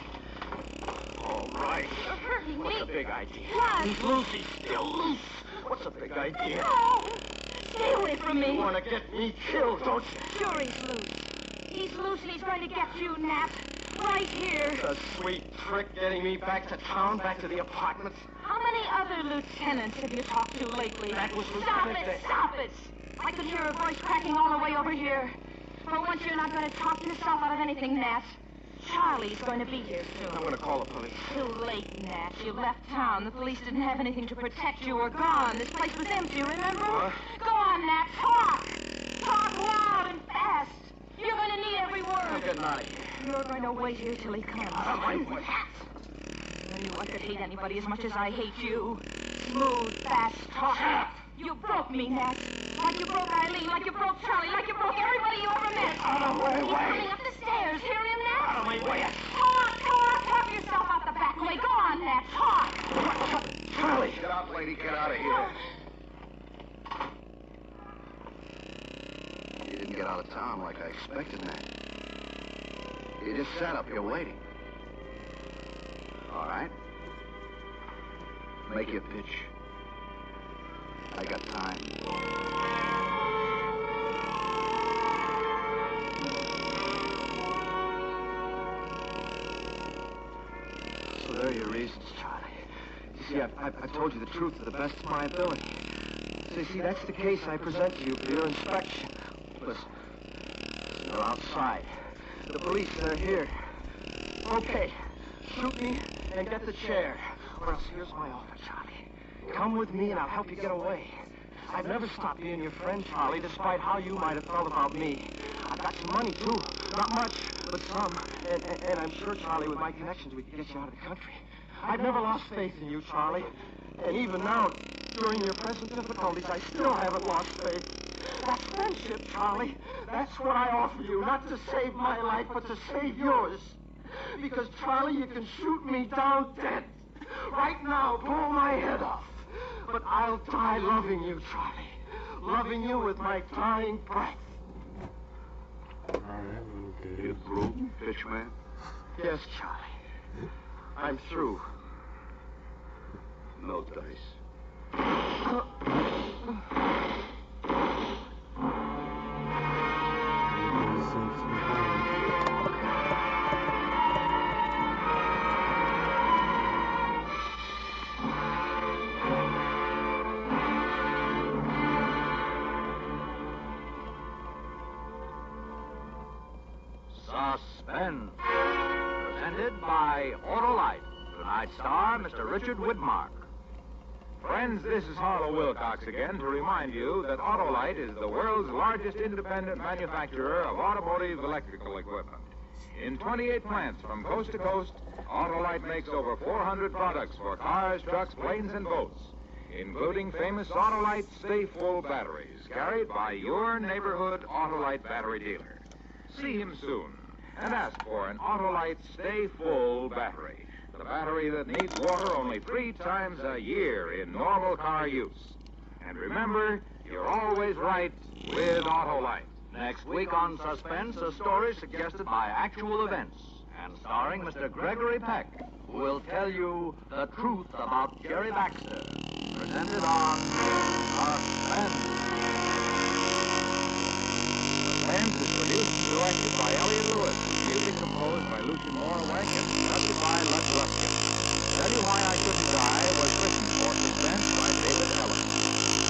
All right. You're hurting What's me. a big idea? What? He's loose. He's still loose. What's a big idea? No! Stay away from me. You want to get me killed, don't you? Sure he's loose. He's loose and he's going to get you, Nat. Right here. It's a sweet trick getting me back to town, back to the apartment. How many other lieutenants have you talked to lately? That was Stop Lieutenant it! Stop it! I could hear a voice cracking all the way over here. For once, you're not going to talk yourself out of anything, Nat. Charlie's going to be here soon. I'm going to call the police. Too late, Nat. You left town. The police didn't have anything to protect you or gone. This place was empty, remember? What? Go on, Nat. Talk! Talk loud and fast. You're going to need every I'm word. getting out of here. You're going to wait here till he comes. Out of my way. I knew I could hate anybody as much as I hate you. Smooth, fast talk. You broke me, Nat. Like you broke Eileen, like you broke Charlie, like you broke everybody you ever met. Out of my He's way. coming up the stairs. Hear him, Nat? Out of my way. Talk yourself out the back way. Go on, Nat. Talk. Charlie. Get out, lady. Get out of here. You didn't get out of town like I expected, Nat. You just sat up here waiting. All right. Make your pitch. I got time. So there are your reasons, Charlie. You see, I've told you the truth to the best of my ability. So you see, that's the case I present to you for your inspection. Listen, they're outside. The police, they're here. Okay, shoot me and get the chair. Or else here's my offer, Charlie. Come with me and I'll help you get away. I've never stopped being your friend, Charlie, despite how you might have felt about me. I've got some money, too. Not much, but some. And I'm sure, Charlie, with my connections, we can get you out of the country. I've never lost faith in you, Charlie. And even now, during your present difficulties, I still haven't lost faith. That's friendship, Charlie. That's what I offer you, not to save my life, but to save yours. Because, Charlie, you can shoot me down dead. Right now, blow my head off. But I'll die loving you, Charlie. Loving you with my dying breath. You through, Fishman? Yes, Charlie. I'm through. No dice. Suspense. Presented by Autolite. Tonight's star, Mr. Richard Widmark. Friends, this is Harlow Wilcox again to remind you that Autolite is the world's largest independent manufacturer of automotive electrical equipment. In 28 plants from coast to coast, Autolite makes over 400 products for cars, trucks, planes, and boats, including famous Autolite Stay Full batteries carried by your neighborhood Autolite battery dealer. See him soon. and ask for an Autolite Stay Full battery. The battery that needs water only 3 times a year in normal car use. And remember, you're always right with Autolite. Next week on Suspense, a story suggested by actual events and starring Mr. Gregory Peck, who will tell you the truth about Jerry Baxter. Presented on Suspense. Suspense is produced and directed by Elliot Lewis. Music composed by Lucian Morowek and conducted by Lutz Ruskin. Tell You Why I Couldn't Die was written for Suspense by David Ellis.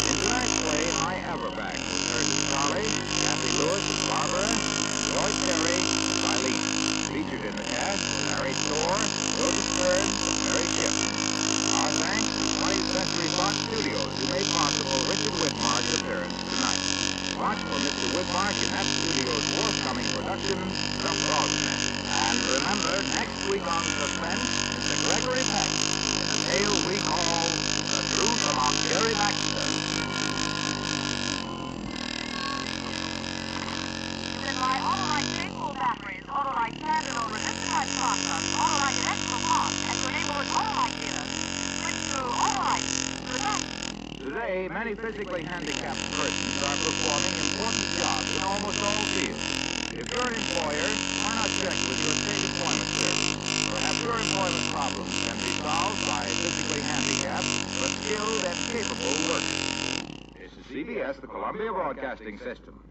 In tonight's play, My Everback was heard as Charlie, Kathy Lewis as Barbara, Lloyd Terry as Eileen. Featured in the cast were Harry Thor, Lotus Burns, and Mary Shipp. Our thanks to 20th Century Fox Studios, who made possible Richard Whitmark's appearance tonight. Watch for Mr. Whitmark in that studio's forthcoming production, The Frogman. And remember, next week on Suspense, Mr. Gregory Peck, in a tale we call The Truth About Jerry Baxter. You can buy Autolite Stay Full batteries, Autolite standard or resistor type spark-plugs, Autolite electrical parts, and your neighborhood Autolite dealers. Switch to Autolite. Good luck. Today, many physically handicapped persons are performing important jobs in almost all fields. If you're an employer, why not check with your state employment service? Perhaps your employment problems can be solved by physically handicapped but skilled and capable workers. This is CBS, the Columbia Broadcasting System.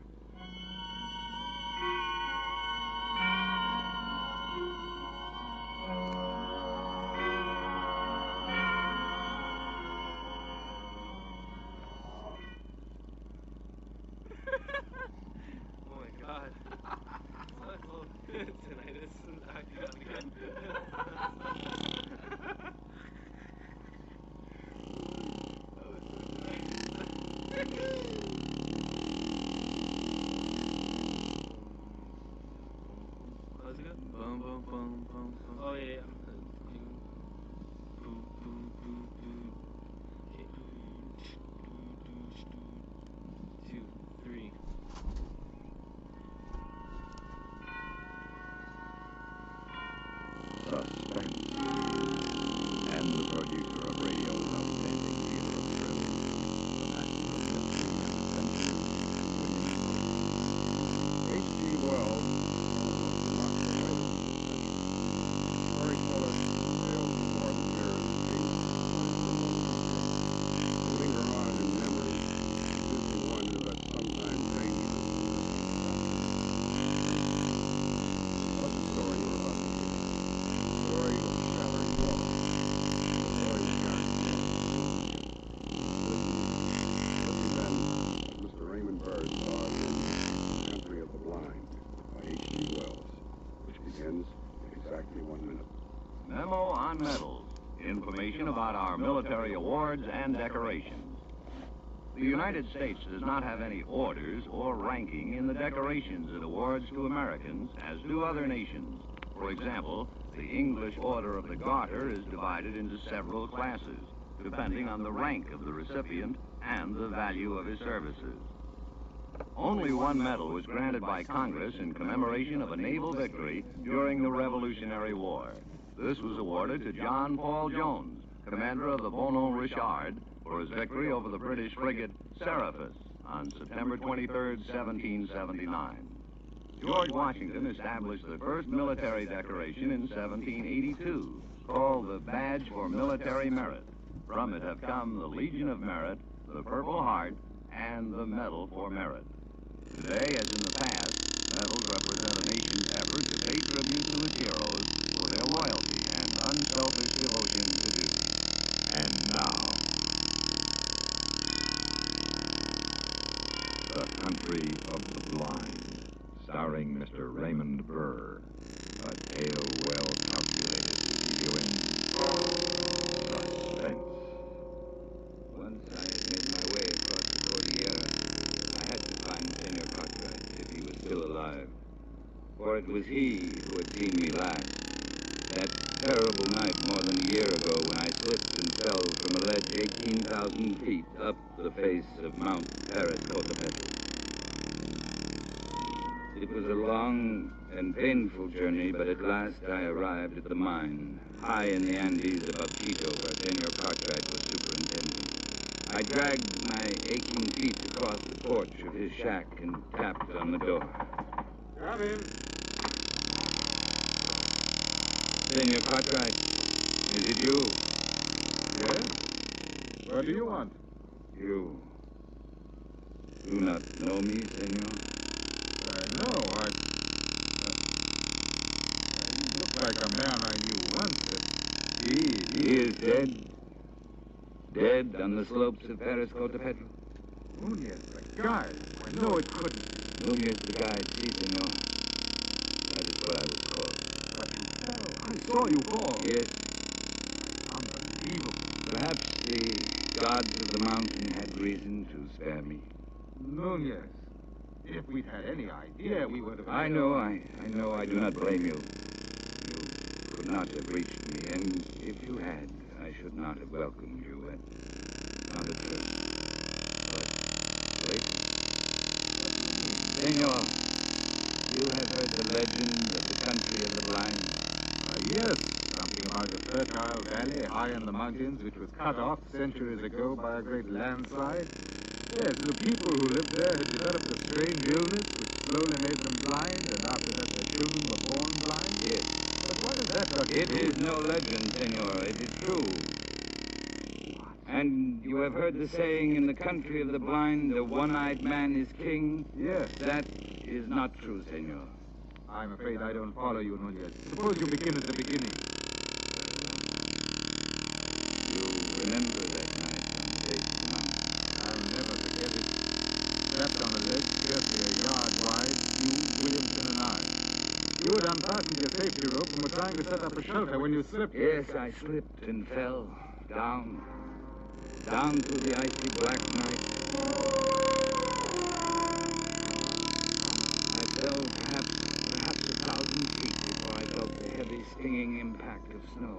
Oh, yeah. 2, 3. Suspense. And the producer of radio's outstanding theater of thrills, the master of mystery and adventure, H.G. Wells, storyteller, tales of more than mere escape. To linger on in memory, is the one who has sometimes dangerous. What's the story you're about to hear? Story of shattered walls. Story of guaranteed. Listen then, Mr. Raymond Bird stars in Country of the Blind by H.G. Wells, which begins in exactly 1 minute. Memo on medals. Information about our military awards and decorations. The United States does not have any orders or ranking in the decorations it awards to Americans, as do other nations. For example, the English Order of the Garter is divided into several classes, depending on the rank of the recipient and the value of his services. Only one medal was granted by Congress in commemoration of a naval victory during the Revolutionary War. This was awarded to John Paul Jones, commander of the Bonon Richard, for his victory over the British frigate Seraphis on September 23, 1779. George Washington established the first military decoration in 1782, called the Badge for Military Merit. From it have come the Legion of Merit, the Purple Heart, and the Medal for Merit. Today, as in the past, medals represent a nation's effort to pay tribute to its heroes for their loyalty and unselfish devotion to duty. And now, The Country of the Blind, starring Mr. Raymond Burr, a tale well calculated to keep you in suspense. Once I had made my way across the Cordillera, I had to find Senor Cartwright if he was still alive. For it was he who had seen me last. That terrible night more than a year ago when I slipped and fell from a ledge 18,000 feet up the face of Mount Paracotapetl. It was a long and painful journey, but at last I arrived at the mine, high in the Andes above Quito, where Senor Cartwright was superintendent. I dragged my aching feet across the porch of his shack and tapped on the door. Come in. Senor Cartwright, is it you? Yes? What do you want? You do not know me, senor? No, I look like a man I knew once. He is dead. Dead on the slopes of Periscotapetl. Nunez, the guide. No, it couldn't. Nunez, the guide, si, senor. That is what I was called. But you fell. I saw you fall. Yes. Unbelievable. Perhaps the gods of the mountain had reason to spare me. Nunez, if we'd had any idea, we would have... I know. I do not blame you. You could not have reached me, and if you had, I should not have welcomed you. Not at first. But later. Senor, you have heard the legend of the country of the blind? Yes. Something about a fertile valley high in the mountains which was cut off centuries ago by a great landslide. Yes, the people who lived there had developed a strange illness which slowly made them blind, and after that their children were born blind. Yes. But what is that got to It do is with... no legend, senor. It is true. And you have heard the saying, in the country of the blind, the one-eyed man is king? Yes. That is not true, senor. I'm afraid I don't follow you, Nunez. Suppose you begin at the beginning. You remember that night on the base of the mountain? I'll never forget it. Stepped on a ledge scarcely a yard wide, you, Williamson, and I. You had unfastened your safety rope and were trying to set up a shelter when you slipped. Yes, I slipped and fell. Down through the icy black night. I fell perhaps 1,000 feet before I felt the heavy, stinging impact of snow.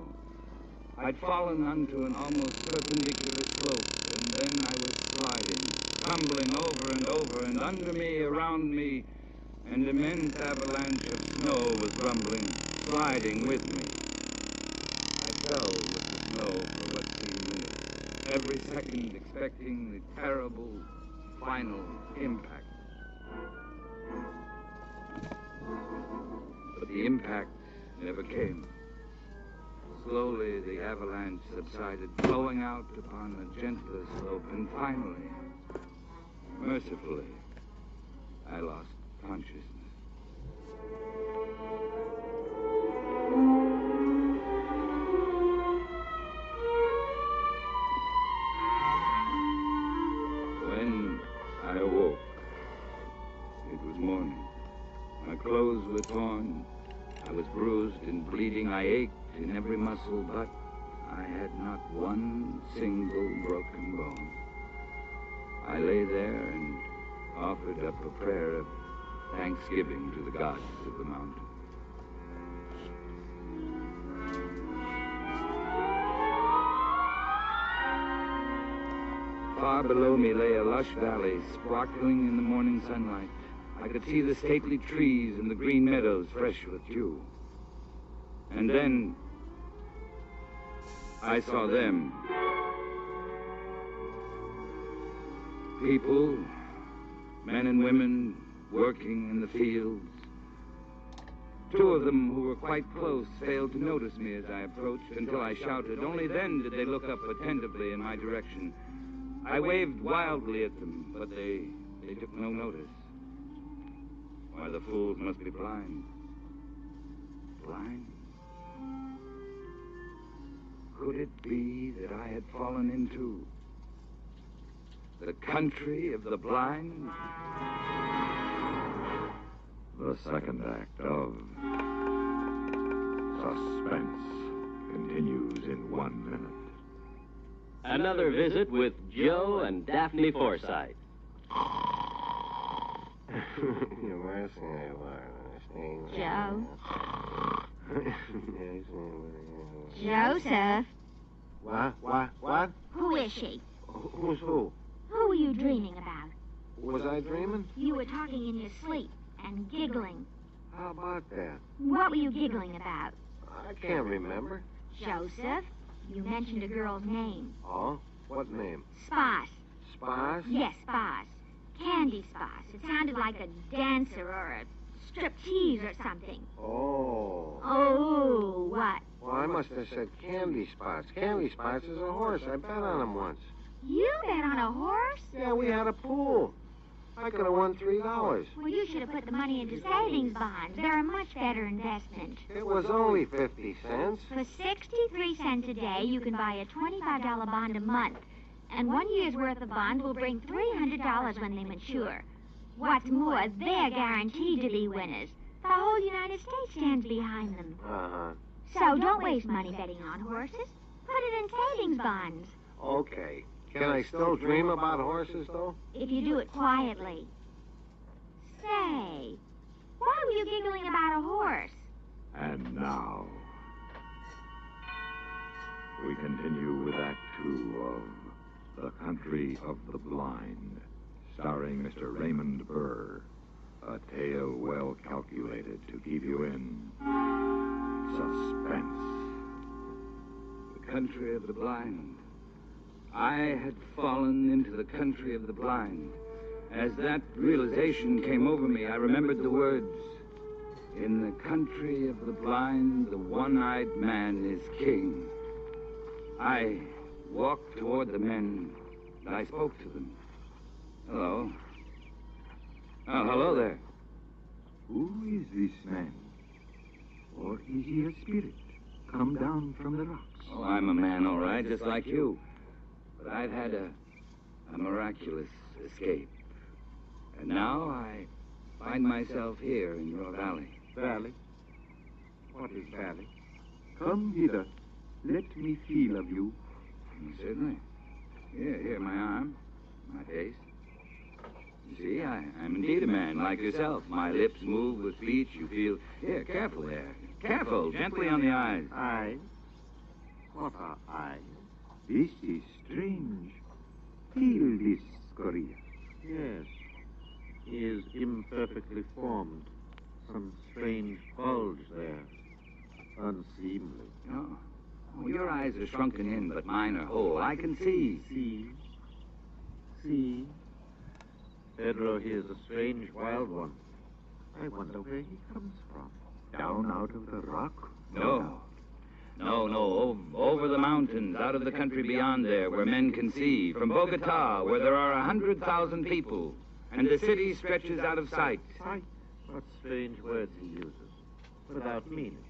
I'd fallen onto an almost perpendicular slope, and then I was sliding, tumbling over and over, and under me, around me, an immense avalanche of snow was rumbling, sliding with me. I fell with the snow for what seemed minutes, every second expecting the terrible, final impact. But the impact never came. Slowly, the avalanche subsided, flowing out upon a gentler slope, and finally, mercifully, I lost consciousness. When I awoke, it was morning. My clothes were torn. I was bruised and bleeding. I ached in every muscle, but I had not one single broken bone. I lay there and offered up a prayer of thanksgiving to the gods of the mountain. Far below me lay a lush valley, sparkling in the morning sunlight. I could see the stately trees and the green meadows fresh with dew. And then I saw them. People, men and women, working in the fields. Two of them who were quite close failed to notice me as I approached until I shouted. Only then did they look up attentively in my direction. I waved wildly at them, but they took no notice. Why, the fools must be blind. Blind? Could it be that I had fallen into the country of the blind? The second act of Suspense continues in 1 minute. Another visit with Joe and Daphne Forsythe. Joe. Joseph. What? Who is she? Who's who? Who were you dreaming about? Was I dreaming? You were talking in your sleep. and giggling. How about that? What were you giggling about? I can't remember. Joseph, you mentioned a girl's name. Oh? What name? Spas. Spas? Yes, Spas. Candy Spas. It sounded like a dancer or a striptease or something. Oh. Oh, what? Well, I must have said Candy Spots. Candy Spots is a horse. I bet on him once. You bet on a horse? Yeah, we had a pool. I could have won $3. Well, you should have put the money into savings bonds. They're a much better investment. It was only 50 cents. For 63 cents a day, you can buy a $25 bond a month. And 1 year's worth of bonds will bring $300 when they mature. What's more, they're guaranteed to be winners. The whole United States stands behind them. Uh-huh. So don't waste money betting on horses. Put it in savings bonds. Okay. Can I still dream about horses, though? If you do it quietly. Say, why were you giggling about a horse? And now, we continue with Act 2 of The Country of the Blind, starring Mr. Raymond Burr. A tale well calculated to keep you in suspense. The country of the blind. I had fallen into the country of the blind. As that realization came over me, I remembered the words, "In the country of the blind, the one-eyed man is king." I walked toward the men, and I spoke to them. Hello. Oh, hello there. Who is this man? Or is he a spirit come down from the rocks? Oh, I'm a man, all right, just like you. But I've had a miraculous escape. And now I find myself here in your valley. Valley? What is valley? Come hither. Let me feel of you. Certainly. Here, my arm, my face. You see, I'm indeed a man like yourself. My lips move with speech. You feel... Here, careful there. Careful, gently on the eyes. Eyes? What are eyes? This is strange. Feel this, Korea. Yes. He is imperfectly formed. Some strange bulge there. Unseemly. Oh. Oh, your eyes are shrunken in, but mine are whole. I can see. See? Pedro, he is a strange wild one. I wonder where he comes from. Down out of the rock? No. Over the mountains, out of the country beyond there, where men can see. From Bogota, where there are 100,000 people, and the city stretches out of sight. Sight? What strange words he uses, without meaning.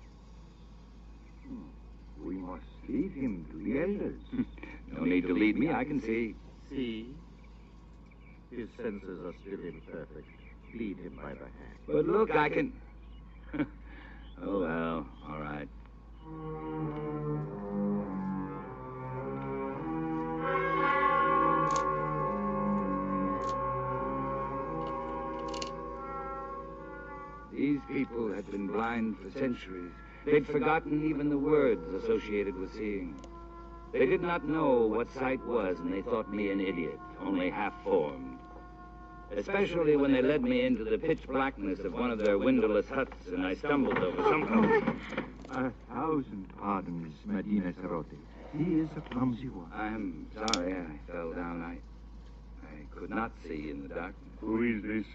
We must lead him to the elders. No need to lead me, I can see. See? His senses are still imperfect. Lead him by the hand. But look, I can... Oh, well, all right. These people had been blind for centuries. They'd forgotten even the words associated with seeing. They did not know what sight was, and they thought me an idiot, only half-formed. Especially when they led me into the pitch blackness of one of their windowless huts, and I stumbled over something. 1,000 pardons, Medina Cerote. He is a clumsy one. I'm sorry I fell down. I could not see in the darkness. Who is this,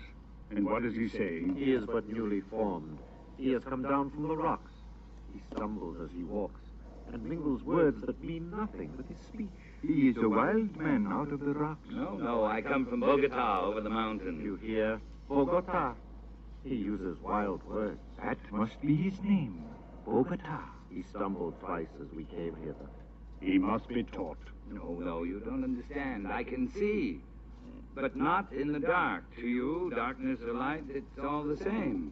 and what does he say? He is but newly formed. He has come down from the rocks. He stumbles as he walks, and mingles words that mean nothing with his speech. He is a wild man out of the rocks. No, I come from Bogota, over the mountain. You hear? Bogota. He uses wild words. That must be his name, Bogota. He stumbled twice as we came hither. He must be taught. No, you don't understand. I can see, but not in the dark. To you, darkness or light, it's all the same.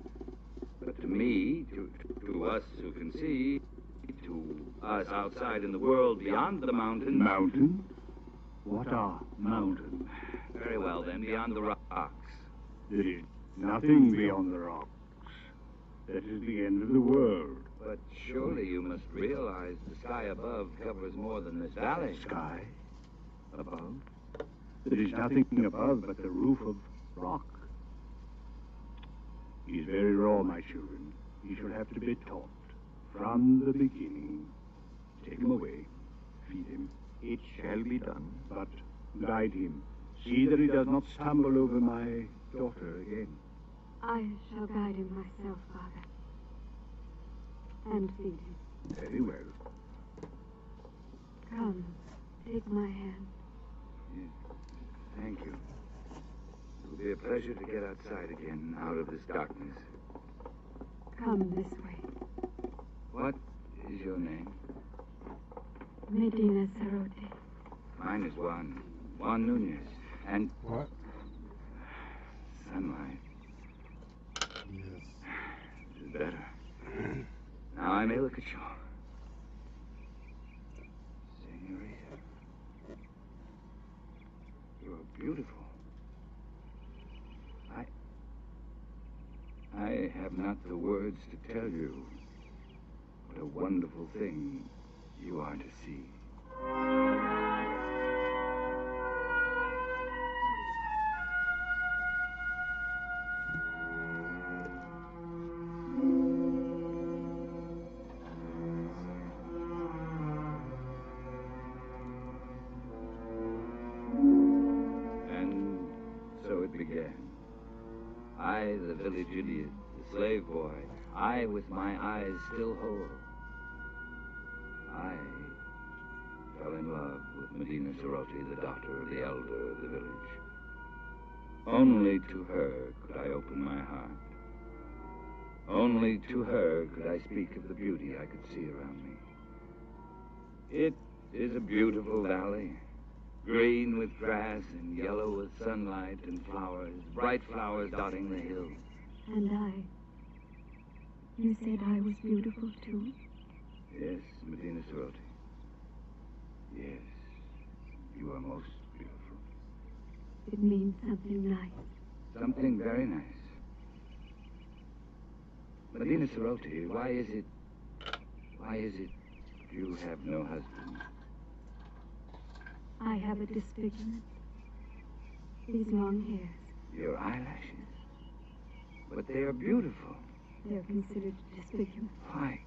But to me, to us who can see, to us outside in the world beyond the mountain... Mountain? What are mountains? Very well, then, beyond the rocks. There is nothing beyond the rocks. That is the end of the world. But surely you must realize the sky above covers more than this valley. Sky? Above? There is nothing above but the roof of rock. He's very raw, my children. He shall have to be taught from the beginning. Take him away. Feed him. It shall be done. But guide him. See that he does not stumble over my daughter again. I shall guide him myself, Father. And feed him. Very well. Come, take my hand. Thank you. It will be a pleasure to get outside again, out of this darkness. Come this way. What is your name? Medina Sarote. Mine is Juan. Juan Nunez. And... What? Sunlight. Yes. This is better. Now I may look at you. Senorita. You're beautiful. I have not the words to tell you what a wonderful thing you are to see. And so it began. I, the village idiot, the slave boy, I with my eyes still whole. I fell in love with Medina Sarote, the daughter of the elder of the village. Only to her could I open my heart. Only to her could I speak of the beauty I could see around me. It is a beautiful valley, green with grass and yellow with sunlight and flowers, bright flowers dotting the hills. And I. You said I was beautiful, too? Yes, Medina Sarote. Yes, you are most beautiful. It means something nice. Something very nice. Medina Sarote, why is it you have no husband? I have a disfigurement. These long hairs. Your eyelashes. But they are beautiful. They're considered disfigurement. Why?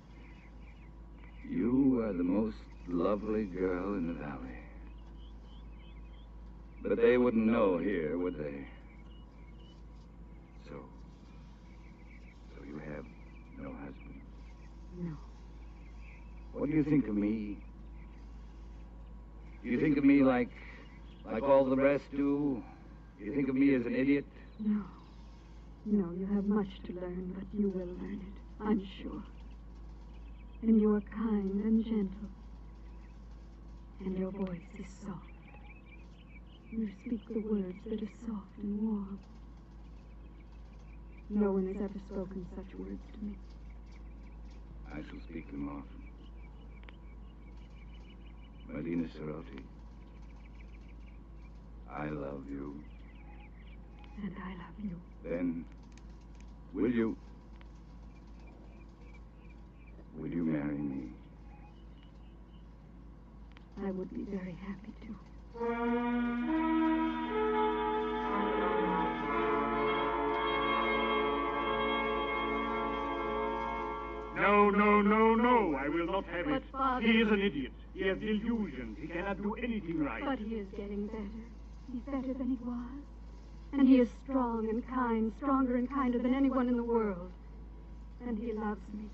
You are the most lovely girl in the valley. But they wouldn't know here, would they? So you have no husband? No. What do you think of me? Do you think of me like all the rest do? Do you think of me as an idiot? No. No, you have much to learn, but you will learn it, I'm sure. And you are kind and gentle. And your voice is soft. You speak the words that are soft and warm. No one has ever spoken such words to me. I shall speak them often. Medina Sarote, I love you. And I love you. Then, will you marry me? I would be very happy to. No, I will not have But it. Father... He is an idiot. He has delusions. He cannot do anything right. But he is getting better. He's better than he was. And he is strong and kind, stronger and kinder than anyone in the world. And he loves me.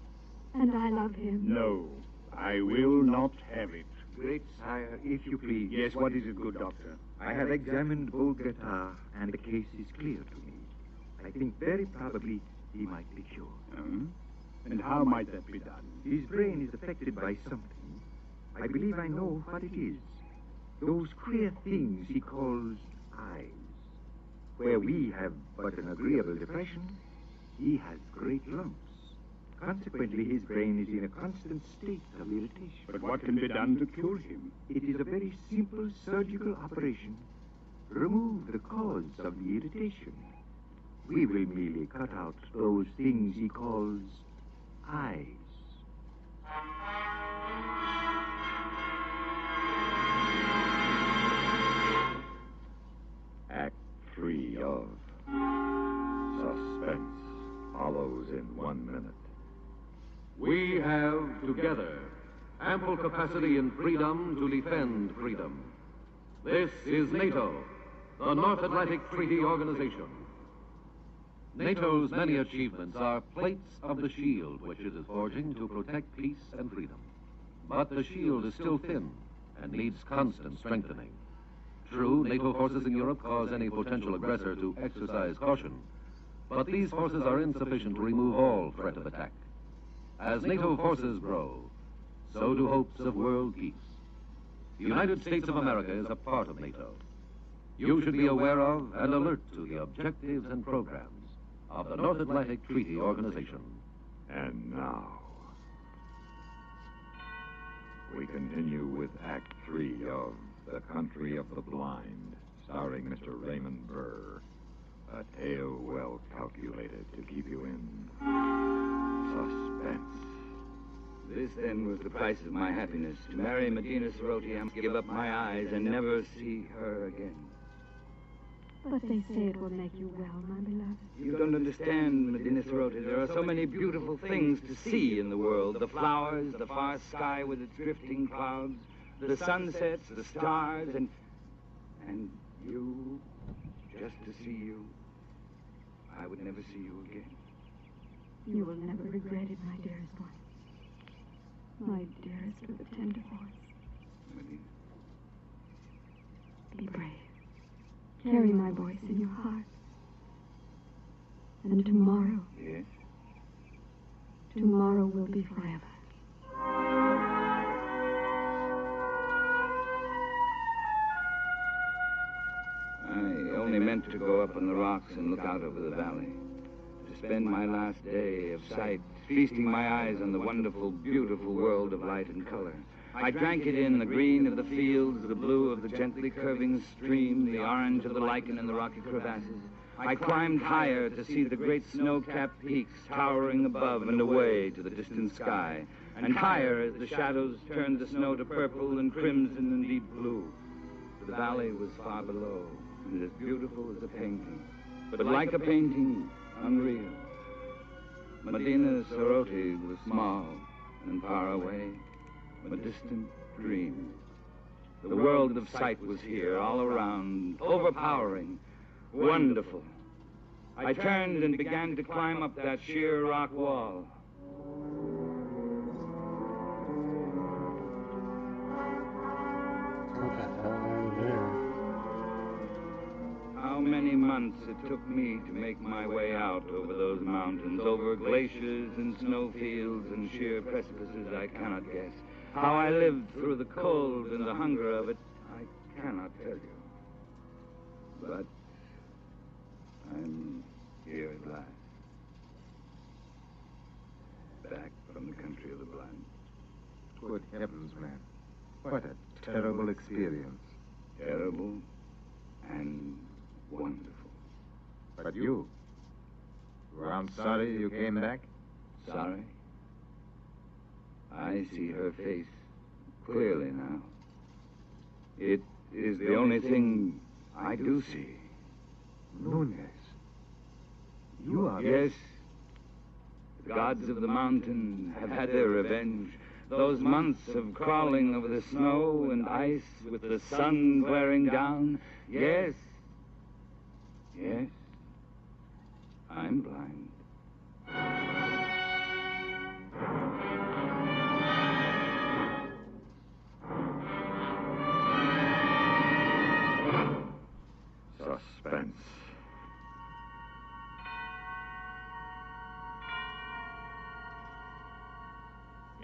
And I love him. No, I will not have it. Great sire, if you please. Yes, what is it, good doctor? I have examined Bogota, and the case is clear to me. I think very probably he might be cured. And how might that be done? His brain is affected by something. I believe I know what it is. Those queer things he calls eyes. Where we have but an agreeable depression, he has great lumps. Consequently, his brain is in a constant state of irritation. But what can be done to cure him? It is a very simple surgical operation. Remove the cause of the irritation. We will merely cut out those things he calls eyes. Act 3 of Suspense follows in 1 minute. We have, together, ample capacity and freedom to defend freedom. This is NATO, the North Atlantic Treaty Organization. NATO's many achievements are plates of the shield which it is forging to protect peace and freedom. But the shield is still thin and needs constant strengthening. True, NATO forces in Europe cause any potential aggressor to exercise caution, but these forces are insufficient to remove all threat of attack. As NATO forces grow, so do hopes of world peace. The United States of America is a part of NATO. You should be aware of and alert to the objectives and programs of the North Atlantic Treaty Organization. And now, we continue with Act 3 of The Country of the Blind, starring Mr. Raymond Burr. A tale well calculated to keep you in suspense. This, then, was the price of my happiness. To marry Medina Ceroti, I must give up my eyes and never see her again. But they say it will make you well, my beloved. You don't understand, Medina Ceroti. There are so many beautiful things to see in the world. The flowers, the far sky with its drifting clouds, the sunsets, the stars, and you, just to see you. I would never see you again. You will never regret it, my dearest one. My dearest with a tender voice. Medina. Be brave. Carry my voice in your heart. And tomorrow... Yes? Tomorrow will be forever. I only meant to go up on the rocks and look out over the valley. To spend my last day of sight, feasting my eyes on the wonderful, beautiful world of light and color. I drank it in, the green of the fields, the blue of the gently curving stream, the orange of the lichen in the rocky crevasses. I climbed higher to see the great snow-capped peaks towering above and away to the distant sky, and higher as the shadows turned the snow to purple and crimson and deep blue. The valley was far below, and as beautiful as a painting, but like a painting, unreal. Medina Ceroti was small and far away, a distant dream. The world of sight was here, all around, overpowering, wonderful. I turned and began to climb up that sheer rock wall. What the hell are you here? How many months it took me to make my way out over those mountains, over glaciers and snowfields and sheer precipices, I cannot guess. How I lived through the cold and the hunger of it, I cannot tell you. But I'm here at last. Back from the country of the blind. Good heavens, man. What a terrible experience. Terrible and wonderful. But you aren't sorry you came back? Sorry? I see her face clearly now. It is the only thing I do see. Nunez. You are... Yes. The gods of the mountain have had their revenge. Those months of crawling over the snow and ice with the sun glaring down. Yes. Yes. I'm blind. Suspense.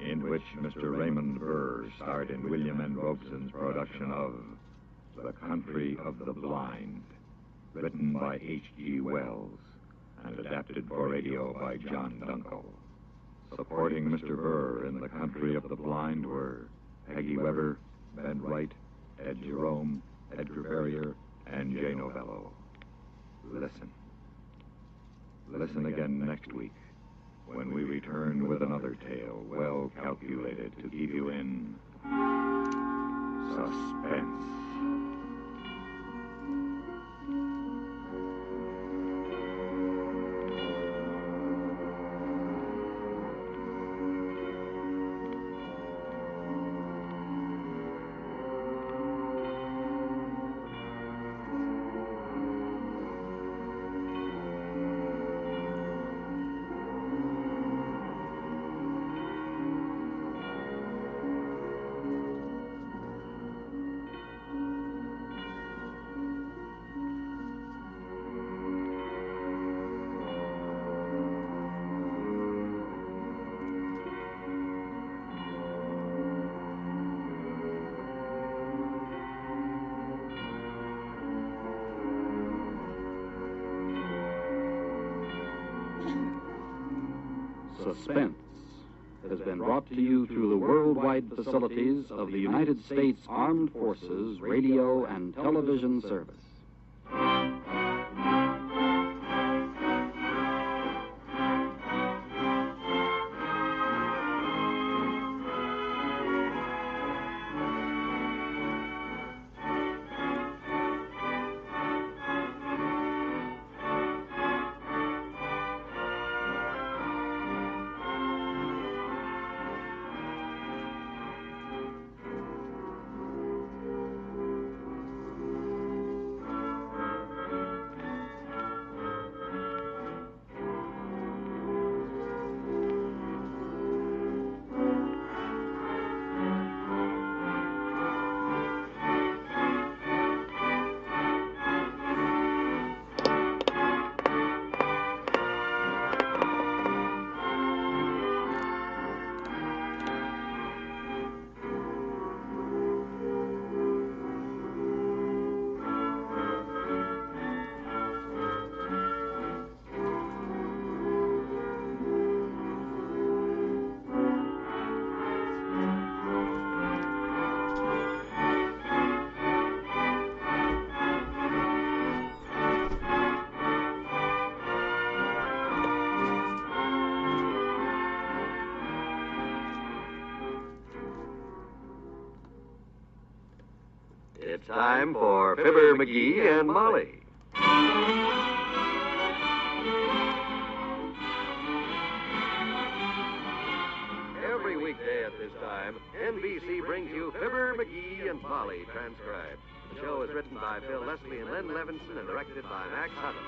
In which Mr. Raymond Burr starred in William N. Robeson's production of The Country of the Blind, written by H.G. Wells and adapted for radio by John Dunkel. Supporting Mr. Burr in The Country of the Blind were Peggy Weber, Ben Wright, Ed Jerome, Edgar Verrier, and Jay Novello. Listen. Listen again next week when we return with another tale well calculated to keep you in suspense. Suspense has been brought to you through the worldwide facilities of the United States Armed Forces Radio and Television Service. It's time for Fibber, McGee, and Molly. Every weekday at this time, NBC brings you Fibber, McGee, and Molly transcribed. The show is written by Phil Leslie and Len Levinson and directed by Max Hutton.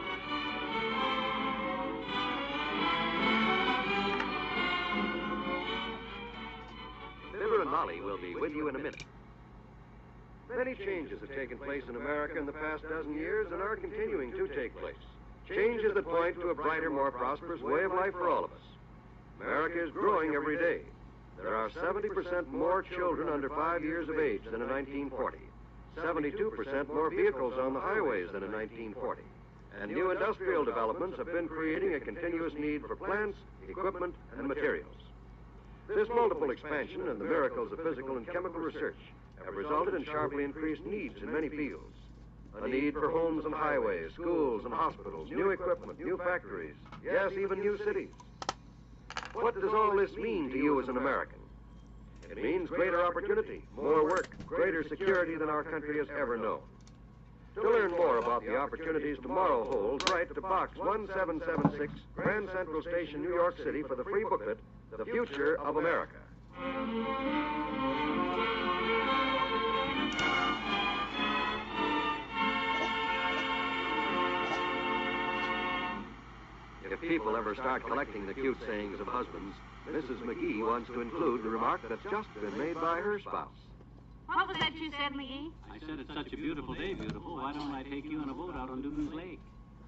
Fibber and Molly will be with you in a minute. Many changes have taken place in America in the past dozen years and are continuing to take place. Changes that point to a brighter, more prosperous way of life for all of us. America is growing every day. There are 70% more children under 5 years of age than in 1940. 72% more vehicles on the highways than in 1940. And new industrial developments have been creating a continuous need for plants, equipment, and materials. This multiple expansion and the miracles of physical and chemical research have resulted in sharply increased needs in many fields. A need for homes and highways, schools and hospitals, new equipment, new factories, yes, even new cities. What does all this mean to you as an American? It means greater opportunity, more work, greater security than our country has ever known. To learn more about the opportunities tomorrow holds, write to Box 1776, Grand Central Station, New York City for the free booklet, The Future of America. If people ever start collecting the cute sayings of husbands, Mrs. McGee wants to include the remark that's just been made by her spouse. What was that you said, McGee? I said it's such a beautiful day, beautiful. Why don't I take you on a boat out on Doodan's Lake?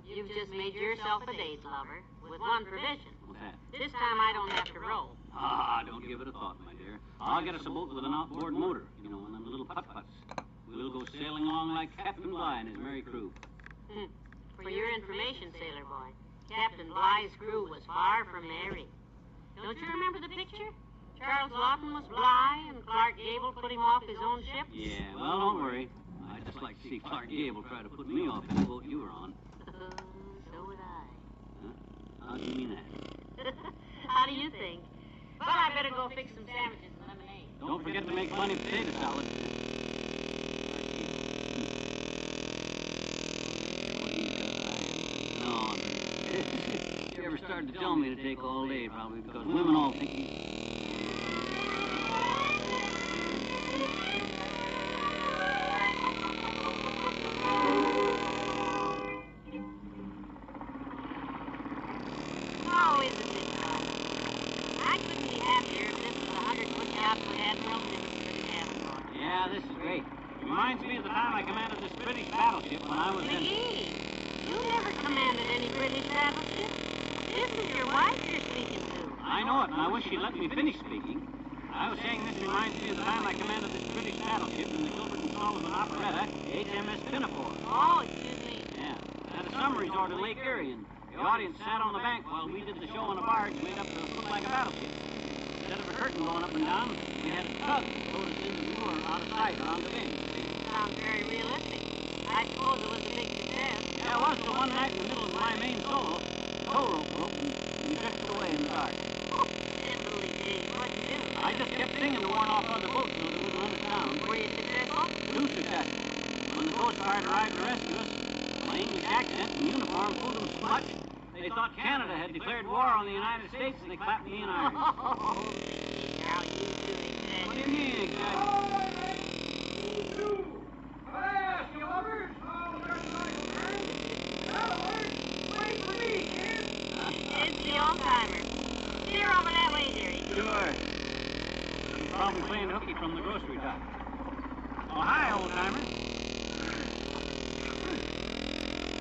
You've just made yourself a date, lover, with one provision. What's that? This time I don't have to row. Ah, don't give it a thought, my dear. I'll get us a boat with an outboard motor, you know, one of them little putt-putts. We'll go sailing along like Captain Bligh and his merry crew. For your information, sailor boy, Captain Bligh's crew was far from merry. Don't you remember the picture? Charles Lawton was Bligh, and Clark Gable put him off his own ship. Yeah, well, don't worry. I'd just like to see Clark Gable try to put me off in the boat you were on. So would I. Huh? How do you mean that? How do you think? Well, I better go fix some sandwiches and lemonade. Don't forget to make plenty of potato salad. No. You ever started to tell me to take all day, probably, because women all think he's... Oh, isn't this fun? I couldn't be happier if this was a 100-foot yacht with Admiral Nimitz for the cabin. Yeah, this is great. Reminds me of the time I commanded this British battleship when I was in... McGee, you never commanded any British battleship. This is your wife you're speaking to. I know it, and I wish she'd let me finish speaking. I was saying this reminds me of the time I commanded this British battleship in the Gilbert and Sullivan operetta, HMS Pinafore. Oh, excuse me. Yeah, at a summer resort in Lake Erie, and The audience sat on the bank while we did the show on a barge made up to look like a battlefield. Instead of a curtain going up and down, we had a tug that towed us into the moor out of sight around the bend. Sounds very realistic. I suppose it was a big success. Yeah, it was the one night in the middle of my main solo. The tow rope broke and we drifted away in the dark. Simply, Dave, what'd you do? I just kept singing to warn off on the boat so they wouldn't run us down. Were you successful? Too successful. When the Coast Guard arrived to rescue us, my English accent and uniform fooled them so much, they thought Canada had declared war on the United States and they clapped me in irons. Oh, now you do exaggerate. What do you mean, exaggerate? It's the old-timer. Steer over that way, dearie. Sure. He's probably playing hooky from the grocery top. Oh, hi, old-timer.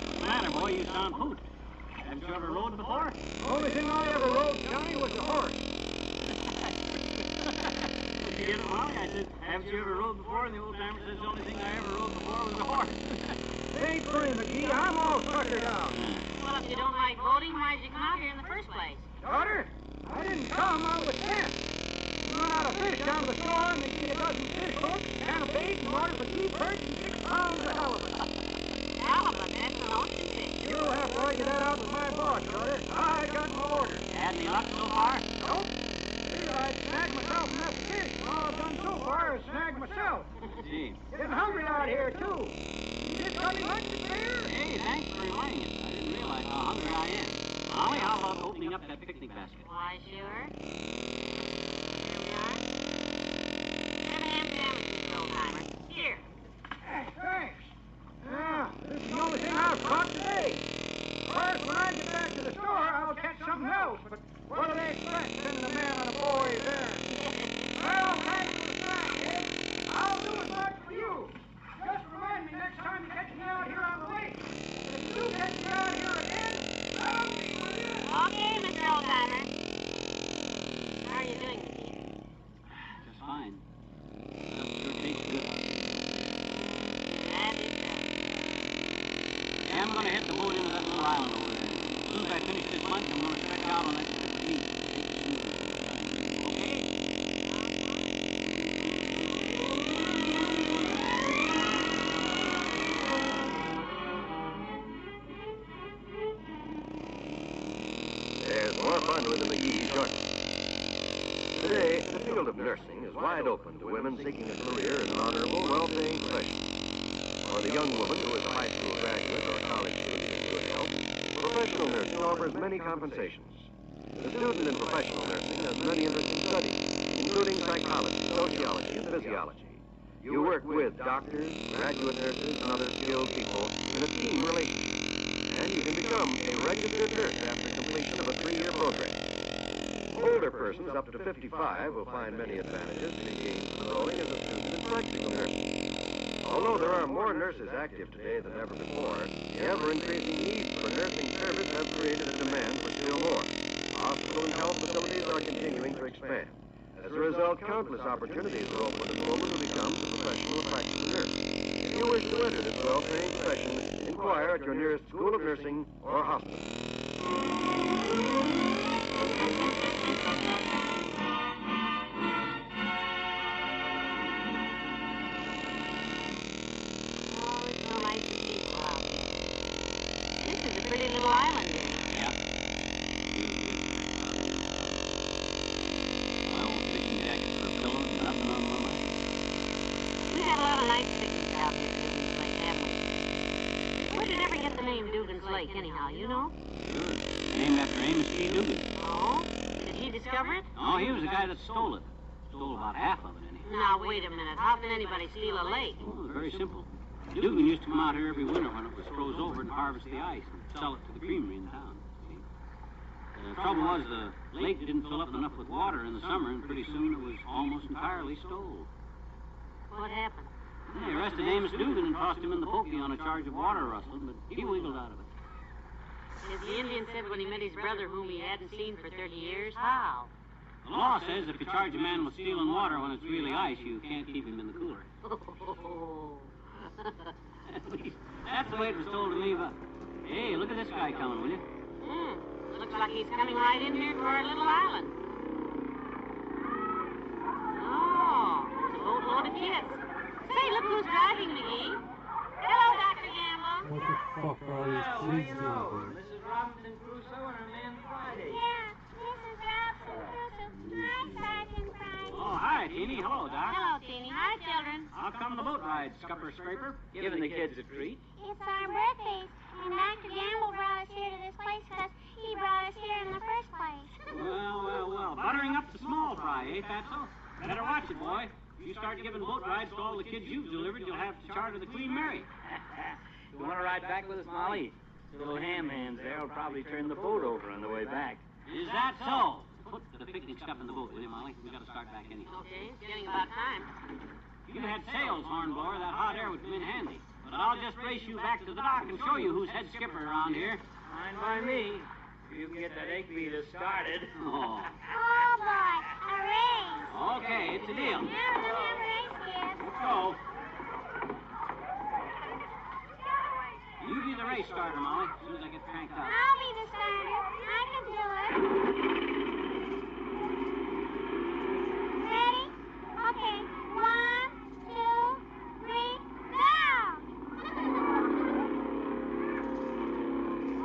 What's the matter, boy? You sound pooped. Haven't you ever rode before? The only thing I ever rode, Johnny, was a horse. Did you get it, Molly? I said, haven't you ever rode before? And the old-timer says the only thing I ever rode before was a horse. It ain't funny, McGee. I'm all suckered out. Well, if you don't like boating, why'd you come out here in the first place? Daughter, I didn't come. I was sent. We run out of fish down to the store, and they give you a dozen fish hooks, a can of bait, and water for 2 perch, and 6 pounds of halibut. Halibut, that's an ocean fish. You'll have to argue that out with my boss, daughter. I got my orders. You had any luck so far? Nope. Figured I'd snag myself enough fish. All I've done so far is snag myself. Gee. Getting hungry out here, too. You just got me lunch to spare? Hey, thanks for reminding us. I didn't realize how hungry I am. Molly, how about opening up that picnic basket? Why, sure. Here we are. 7 ham sandwiches, old-timer. Here. Hey, thanks. Now, this is the only thing I've caught today. Of course, when I get back to the store, I'll catch something else, but what do they expect, sending a man on a boy's errand? Well, thanks for the snack, eh? I'll do as much for you. Just remind me next time you catch me out here on the lake. If you do catch me out here again, I'll be with you. Okay, Mr. Old-timer. How are you doing, McGee? Just fine. That sure tastes good. That is good. Hey, I'm going to hit the boat into that little island over there. As soon as I finish this lunch, I'm going to stretch out on that strip of beach. Okay? There's more fun with the McGee shortly. Today, the field of nursing is wide open to women seeking a career in an honorable, well-paying profession. For the young woman who is a high school graduate or a college student in good health, professional nursing offers many compensations. The student in professional nursing has many interesting studies, including psychology, sociology, and physiology. You work with doctors, graduate nurses, and other skilled people in a team relationship. And you can become a registered nurse after completion of a 3-year program. Older persons up to 55 will find many advantages to be gained from enrolling as a student in practical nursing. Although there are more nurses active today than ever before, the ever-increasing needs for nursing service have created a demand for still more. Hospital and health facilities are continuing to expand. As a result, countless opportunities are open to the woman who becomes a professional practical nurse. If you wish to enter this well-paying profession, inquire at your nearest school of nursing or hospital. Oh, it's so nice and peaceful out there. This is a pretty little island here. Yeah. My old fishing jacket for a pillow, nothing on my mind. We had a lot of nice picnics out here at Dugan's Lake, haven't we? Where did it ever get the name Dugan's Lake, anyhow, you know? Sure. Named after Amos G. Dugan. Oh? Did he discover it? Oh, he was the guy that stole it. Stole about half of it, anyhow. Now, wait a minute. How can anybody steal a lake? Oh, it was very simple. Dugan used to come out here every winter when it was froze over and harvest the ice and sell it to the creamery in town. See? The trouble was the lake didn't fill up enough with water in the summer, and pretty soon it was almost entirely stole. What happened? They arrested Amos Dugan and tossed him in the pokey on a charge of water rustling, but he wiggled out of it. As the Indian said when he met his brother whom he hadn't seen for 30 years, how? The law says if you charge a man with stealing water when it's really ice, you can't keep him in the cooler. At least, that's the way it was told to me, but... Hey, look at this guy coming, will you? like he's coming right in here to our little island. Oh, it's a boatload of kids. Say, look who's driving, McGee. Hello, Dr. Gamble. What the fuck are all these kids doing here? Mrs. Robinson Crusoe and her man Friday. Yeah, Mrs. Robinson Crusoe. Hi, Sergeant Friday. Oh, hi, Teeny. Hello, Doc. Hello, Teeny. Hi, children. How come the boat ride, Scupper Scraper? Giving the kids a treat. It's our birthdays, and Dr. Gamble brought us here to this place because he brought us here in the first place. Well. Buttering up the small fry, eh, Fatso? Better watch it, boy. If you start giving boat rides to all the kids you've delivered, you'll have to charter the Queen Mary. You want to ride back with us, Molly? The little ham hands there will probably turn the boat over on the way back. Is that so? Put the picnic stuff in the boat, will you, Molly? We got to start back anyhow. Okay, it's getting about time. If you had sails, Hornblower, that hot air would come in handy. But I'll just race you back to the dock and show you who's head skipper around here. Fine by me. If you can get that egg beater started. Oh. Oh, boy, a race. Okay, it's a deal. Now remember race, kids. Let's go. You be the race starter, Molly, as soon as I get cranked up. I'll be the starter. I can do it. Ready? Okay. 1, 2, 3, go!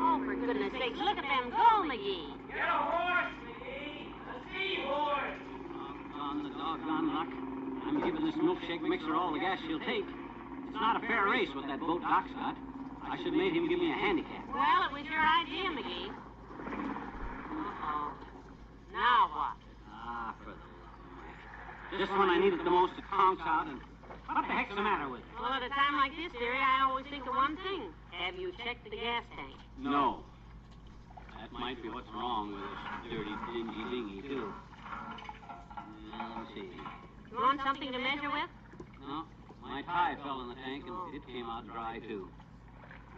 Oh, for goodness sakes, look at them go, McGee. Get a horse, McGee. A seahorse. On the doggone luck. I'm giving this milkshake mixer all the gas she'll take. It's not a fair race with that boat Doc's got. I should have made him give me a handicap. Well, it was your idea, McGee. Uh-oh. Now what? Ah, for the love of Mike. Just when I need it the most, it conks out, and what the heck's the matter with it? Well, at a time like this, dearie, I always think of one thing. Have you checked the gas tank? No. That might be what's wrong with this dirty, dingy dinghy, too. Let's see. You want something to measure with? No. My tie fell in the tank, and it came out dry, too.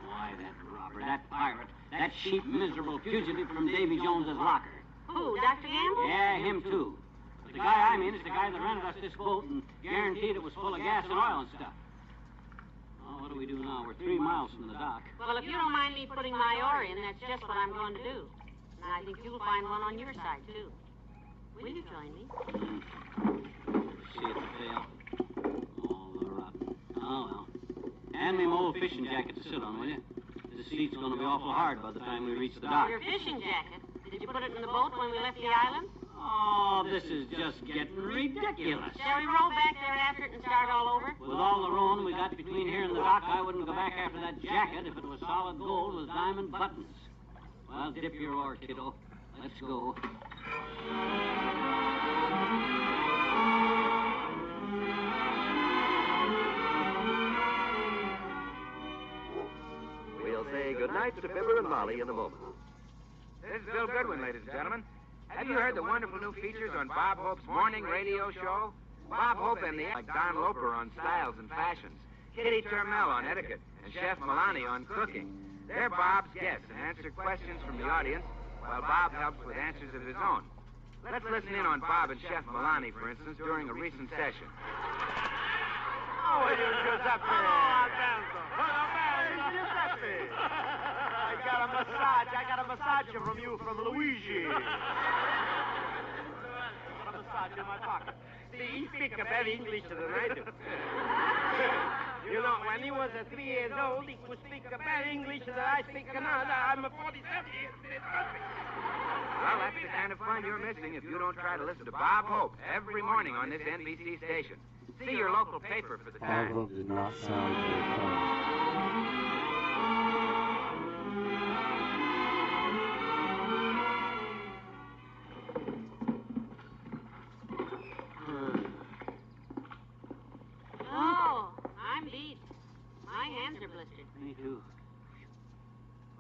Why, that robber, that pirate, that cheap, miserable fugitive from Davy Jones's locker. Who, Dr. Gamble? Yeah, him, too. But the guy I mean is the guy that rented us this boat and guaranteed it was full of gas and oil and stuff. Well, what do we do now? We're 3 miles from the dock. Well, if you don't mind me putting my oar in, that's just what I'm going to do. And I think you'll find one on your side, too. Will you join me? See it fail. All the rotten. Oh, well. Hand me my old fishing jacket to sit on, will you? This seat's going to be awful hard by the time we reach the dock. Your fishing jacket? Did you put it in the boat when we left the island? Oh, this is just getting ridiculous. Shall we roll back there after it and start all over? With all the rowing we got between here and the dock, I wouldn't go back after that jacket if it was solid gold with diamond buttons. Well, dip your oar, kiddo. Let's go. We'll say goodnight to Fibber and Molly in a moment. This is Bill Goodwin, ladies and gentlemen. Have you heard the wonderful new features on Bob Hope's morning radio show? Bob Hope and the like Don Loper on styles and fashions, Kitty Turmel on etiquette, and Chef Milani on cooking. They're Bob's guests and answer questions from the audience while Bob helps with answers of his own. Let's listen in on Bob and Chef Milani, for instance, during a recent session. How are you, Giuseppe? Oh, Alfonso. Giuseppe. I got a massage from you from Luigi. Got a massage in my pocket. See, he speaks better English than I do. You know, when he was 3 years old, he could speak better English than I speak now. I'm 47 years old. Well, that's the kind of fun you're missing if you don't try to listen to Bob Hope every morning on this NBC station. See your local paper for the time. Bob Hope did not sound very funny. Oh, I'm beat. My hands are blistered. Me too.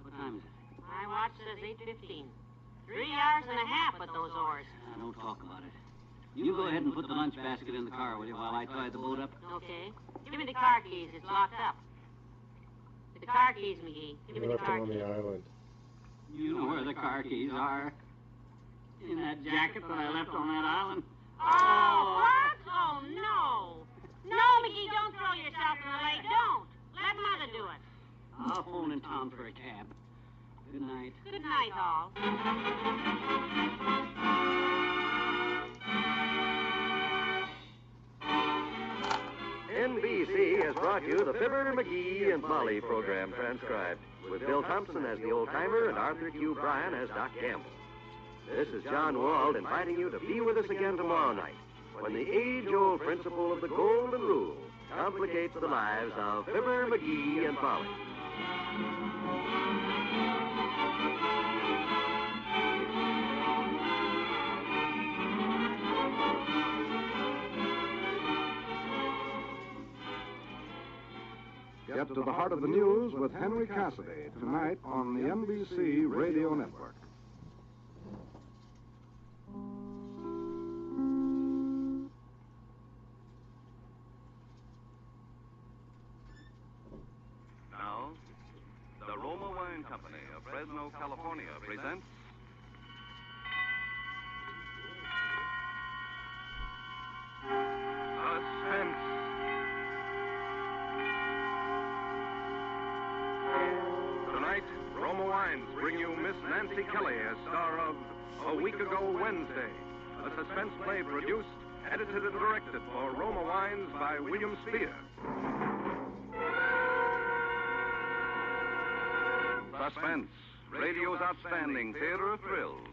What time is it? My watch says 8:15. 3 hours and a half with those oars. Don't talk about it. You go ahead and put the lunch basket in the car, will you, while I tie the boat up? Okay. Give me the car keys. It's locked up. The car keys, McGee. Give me the car on keys. the island. You know where the car keys are. In that jacket that I left on that island. Oh, what? Oh, no. No, McGee, don't throw yourself in the lake. Don't. Let Mother do it. I'll phone in town for a cab. Good night. Good night, all. NBC has brought you the Fibber, McGee, and Molly program transcribed, with Bill Thompson as the old-timer and Arthur Q. Bryan as Doc Campbell. This is John Wald inviting you to be with us again tomorrow night, when the age-old principle of the Golden Rule complicates the lives of Fibber, McGee, and Molly. Get to the heart of the news with Henry Cassidy tonight on the NBC Radio Network. Now, the Roma Wine Company of Fresno, California presents Suspense. Tonight, Roma Wines bring you Miss Nancy Kelly as star of A Week Ago Wednesday, a suspense play produced, edited, and directed for Roma Wines by William Spear. Suspense, radio's outstanding theater of thrills,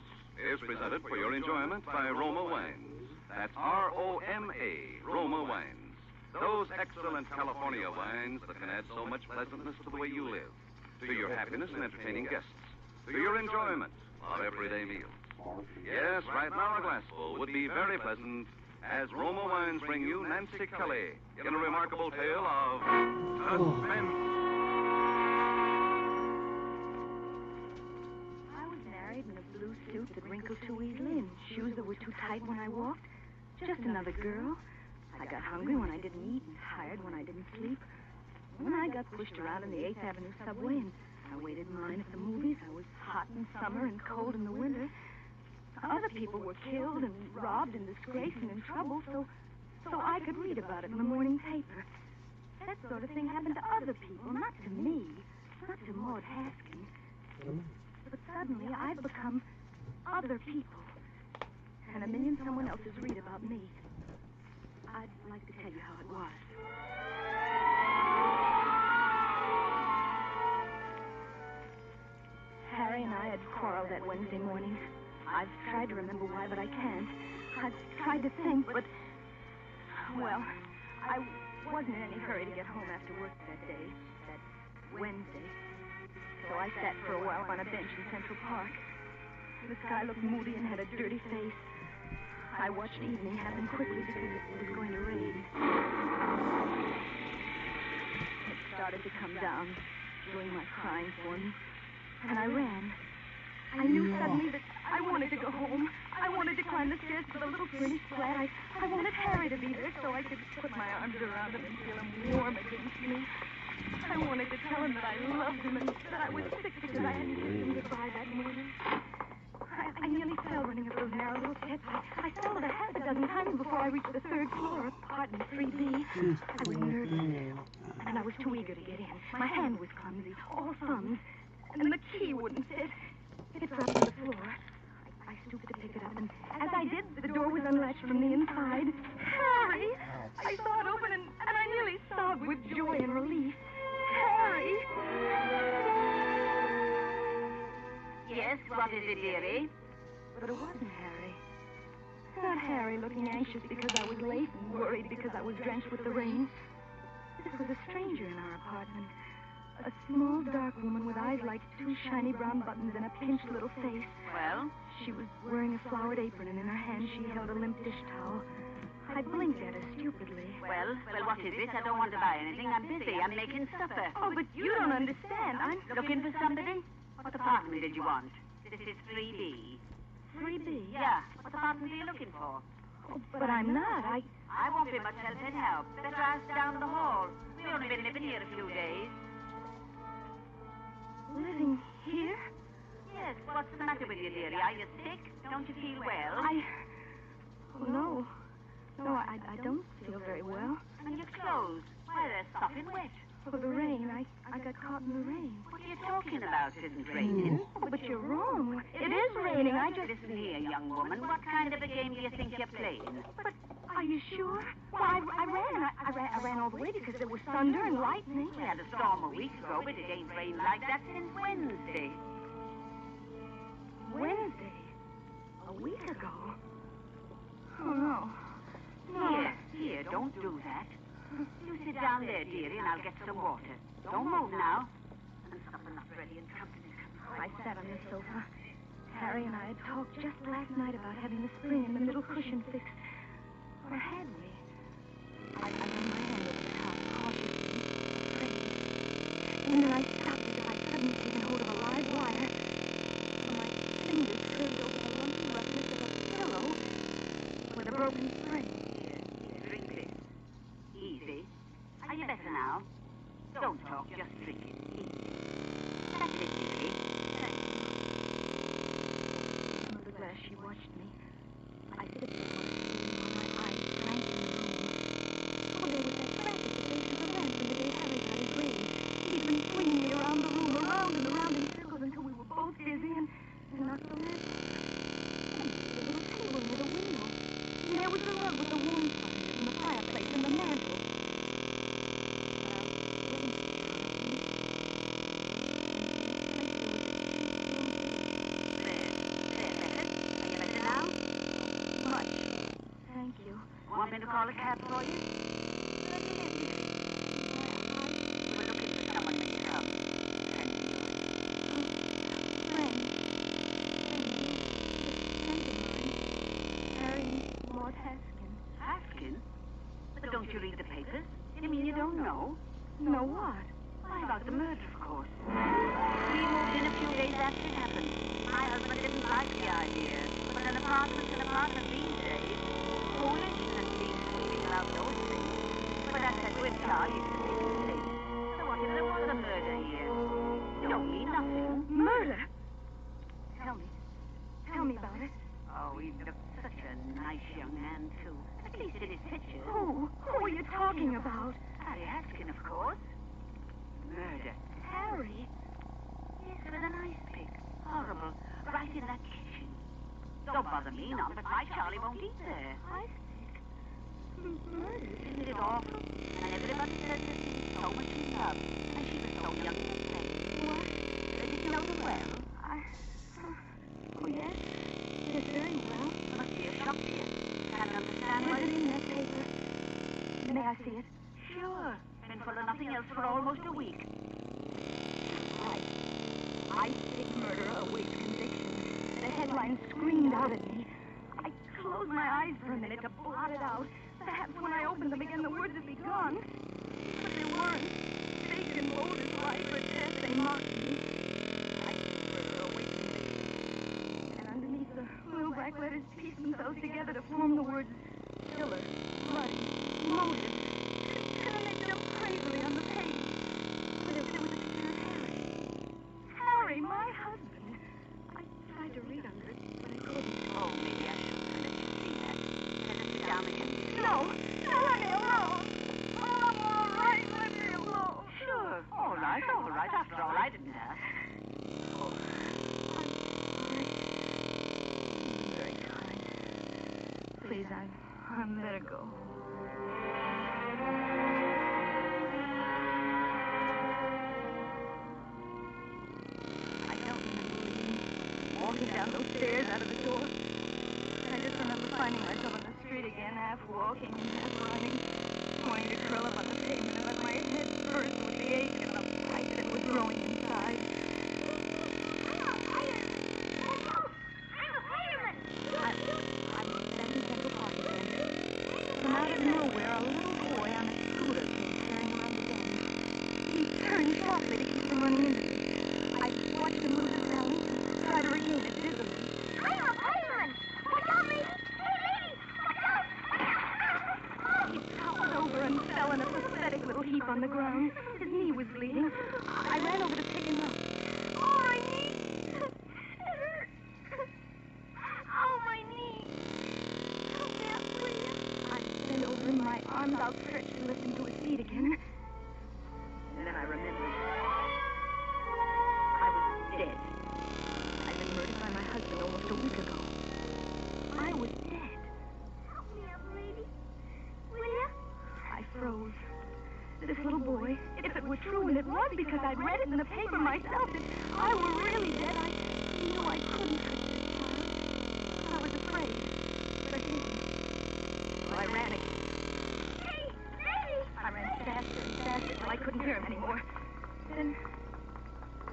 is presented for your enjoyment by Roma Wines. That's R-O-M-A, Roma Wines. Those excellent California wines that can add so much pleasantness to the way you live, to your happiness in entertaining guests, to your enjoyment of everyday meals. Yes, right now a glassful would be very pleasant as Roma Wines bring you Nancy Kelly in a remarkable tale of suspense. I was married in a blue suit that wrinkled too easily and shoes that were too tight when I walked. Just another girl. I got hungry when I didn't eat and tired when I didn't sleep. When I got pushed around in the 8th Avenue subway and I waited in line at the movies, I was hot in summer and cold in the winter. Other people were killed and robbed and disgraced and in trouble, so I could read about it in the morning paper. That sort of thing happened to other people, not to me, not to Maud Haskins. But suddenly I've become other people, and a million someone else's read about me. I'd like to tell you how it was. Harry and I had quarreled that Wednesday morning. I've tried to remember why, but I can't. I've tried to think, but... Well, I wasn't in any hurry to get home after work that day, that Wednesday. So I sat for a while on a bench in Central Park. The sky looked moody and had a dirty face. I watched evening happen quickly because it was going to rain. It started to come down, doing my crying for me. And I ran. I knew suddenly that I wanted to go home. I wanted to climb the stairs to the little furnished flat. I wanted Harry to be there so I could put my arms around him and feel him warm against me. I wanted to tell him that I loved him and that I was sick because I hadn't kissed him goodbye that morning. I nearly fell running up those narrow little steps. I fell it a half a dozen times before I reached the 3rd floor, apartment 3B. I was nervous, and I was too eager to get in. My hand was clumsy, all thumbs, and the key wouldn't fit. It dropped to the floor. I stooped to pick it up, and as I did, the door was unlatched from the inside. Harry! I saw it open, and I nearly sobbed with joy and relief. Harry! Yes, what is it, dearie? But it wasn't Harry. Not Harry looking anxious because I was late and worried because I was drenched with the rain. This was a stranger in our apartment. A small, dark woman with eyes like 2 shiny brown buttons and a pinched little face. Well? She was wearing a flowered apron, and in her hand she held a limp dish towel. I blinked at her stupidly. Well, what is it? I don't want to buy anything. I'm busy. I'm making supper. Oh, but you don't understand. I'm looking for somebody. What apartment did you want? This is 3B. 3B? Yeah. What apartment are you looking for? Oh, but I'm not. I won't be much help in help. Better ask down the hall. We've only been living here a few days. Living here? Yes. What's the matter with you, dearie? Are you sick? Don't you feel well? Oh, no. No, I don't feel very well. And your clothes? Why, they're sopping wet. For the rain. I got caught in the rain. What are you talking about? It isn't raining. Oh, but you're wrong. It is raining. I just... Listen here, young woman. What kind of a game do you think you're playing? But are you sure? Well, I ran all the way because there was thunder and lightning. We had a storm a week ago, but it ain't rained like that since Wednesday. Wednesday? A week ago? Oh, no. Here, don't do that. You sit down there, dearie, and I'll get some water. Don't move now. And supper not ready and company's coming. I sat on the sofa. Harry and I had talked just last night about having the spring in the middle cushion fixed. Or had we? I ran my hand over the top, cautiously, afraid. And then I stopped as if I'd suddenly taken hold of a live wire. And my fingers curved over the lumpy roughness of a pillow with a broken spring. Here, drink this. Easy. Are you better now? Don't talk, just drink it. Easy. That's it, dearie. Thank you. From the glass, she watched me. I sipped the water while my eyes drank in the room. Oh, there was that crack at the base of the lamp from the day Harry got his raise. He'd been swinging me around the room, around and around in circles until we were both dizzy and knocked the lamp off. And there was a little table near the window. And there was the rug with the warm fires and the fireplace and the mantel. Want me to call a cab for you? Let me in, dearie. You were looking for someone when you come. Friend of yours. Friend of mine. Harry Maud Haskin. Haskin? But don't you read the papers? You mean you don't know? Know what? Why, about the murder, of course. We moved in a few days after it happened. My husband didn't like the idea. But an apartment these days. Foolish. About those things. But that's a good charge. So what if there was a murder here? You don't mean nothing. Murder? Tell me about it. Oh, he looked such a nice young man, too. At least in his pictures. Who are you talking about? Harry Haskin, of course. Murder. Harry? Yes, with an ice pick. Horrible. Right in that kitchen. Don't bother me none, but my Charlie won't eat there. Ice Murdered? Isn't it awful? And everybody says that he was so much in love. And she was so young and pretty. What? Did you know them well? Oh, yes. Yes, very well. Must be a shock to you. Can't understand why. Was it in that paper? May I see it? Sure. Been full of nothing else for almost a week. Right. Ice pick murderer awaits conviction. The headline screamed out at me. I closed my eyes for a minute to blot it out. Perhaps when I opened them again, the words had begun. But they weren't. Fake and bold as life or death, they mocked me. I murderer awaits conviction. And underneath the little black letters pieced themselves together to form the words killer, bloody, motive. And then they jumped crazily on the page. But there was a picture of Harry. Harry, my husband. I tried to read under it, but I couldn't. Oh, maybe I shouldn't have let you see that. Better sit down again. No, let me alone. Oh, I'm all right. Let me alone. Sure. All right. After all, I didn't ask. Oh, I'm sorry. You've been very kind. Please, I'm better go. I don't remember leaving, walking down those stairs out of the door. I just remember finding myself on the street again, half walking and half running, wanting to curl up on the pavement and let my head burst with the ache and the fright that was growing inside. I'm back in Central Park again. From out of nowhere, a little boy on a scooter came tearing around the bend. He turned sharply to keep from running into me. I watched him lose his balance and try to regain it dizzily. And fell in a pathetic little heap on the ground. His knee was bleeding. I ran over to pick him up. Oh, my knee! Oh, my knee! Help me up, please. I bent over him, my arms outstretched to lift him to his feet again. in the paper myself that I were really dead. I knew I couldn't touch this child. I was afraid. For him. So I ran again. I ran faster and faster till I couldn't hear him anymore. Then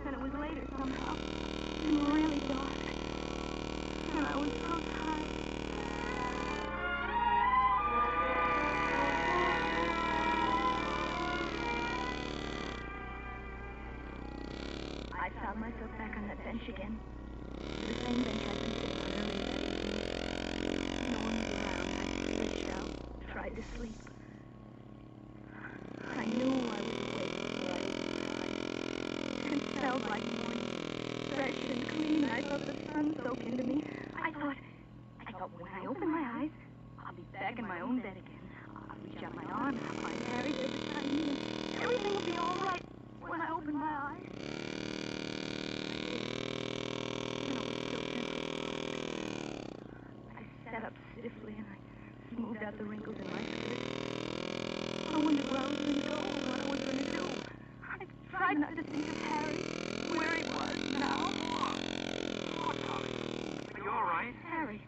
it was later somehow. And really dark. And I was so tired. I found myself back on that bench again. The same bench I'd been sitting on earlier that evening. No one was around. I reached out, tried to sleep. I knew I was awake before I opened my eyes. It smelled like morning, fresh and clean. I felt the sun soak into me. I thought when I open my eyes, I'll be back in my own bed again. I'll reach out my arm and I'll find Harry there beside me, and everything will be all right when I open my eyes. I sat up stiffly and I smoothed out the wrinkles in my skirt. I wondered where I was going to go, what I was going to do. I tried not to think of Harry, where he was now. Oh, darling. Are you all right? Harry.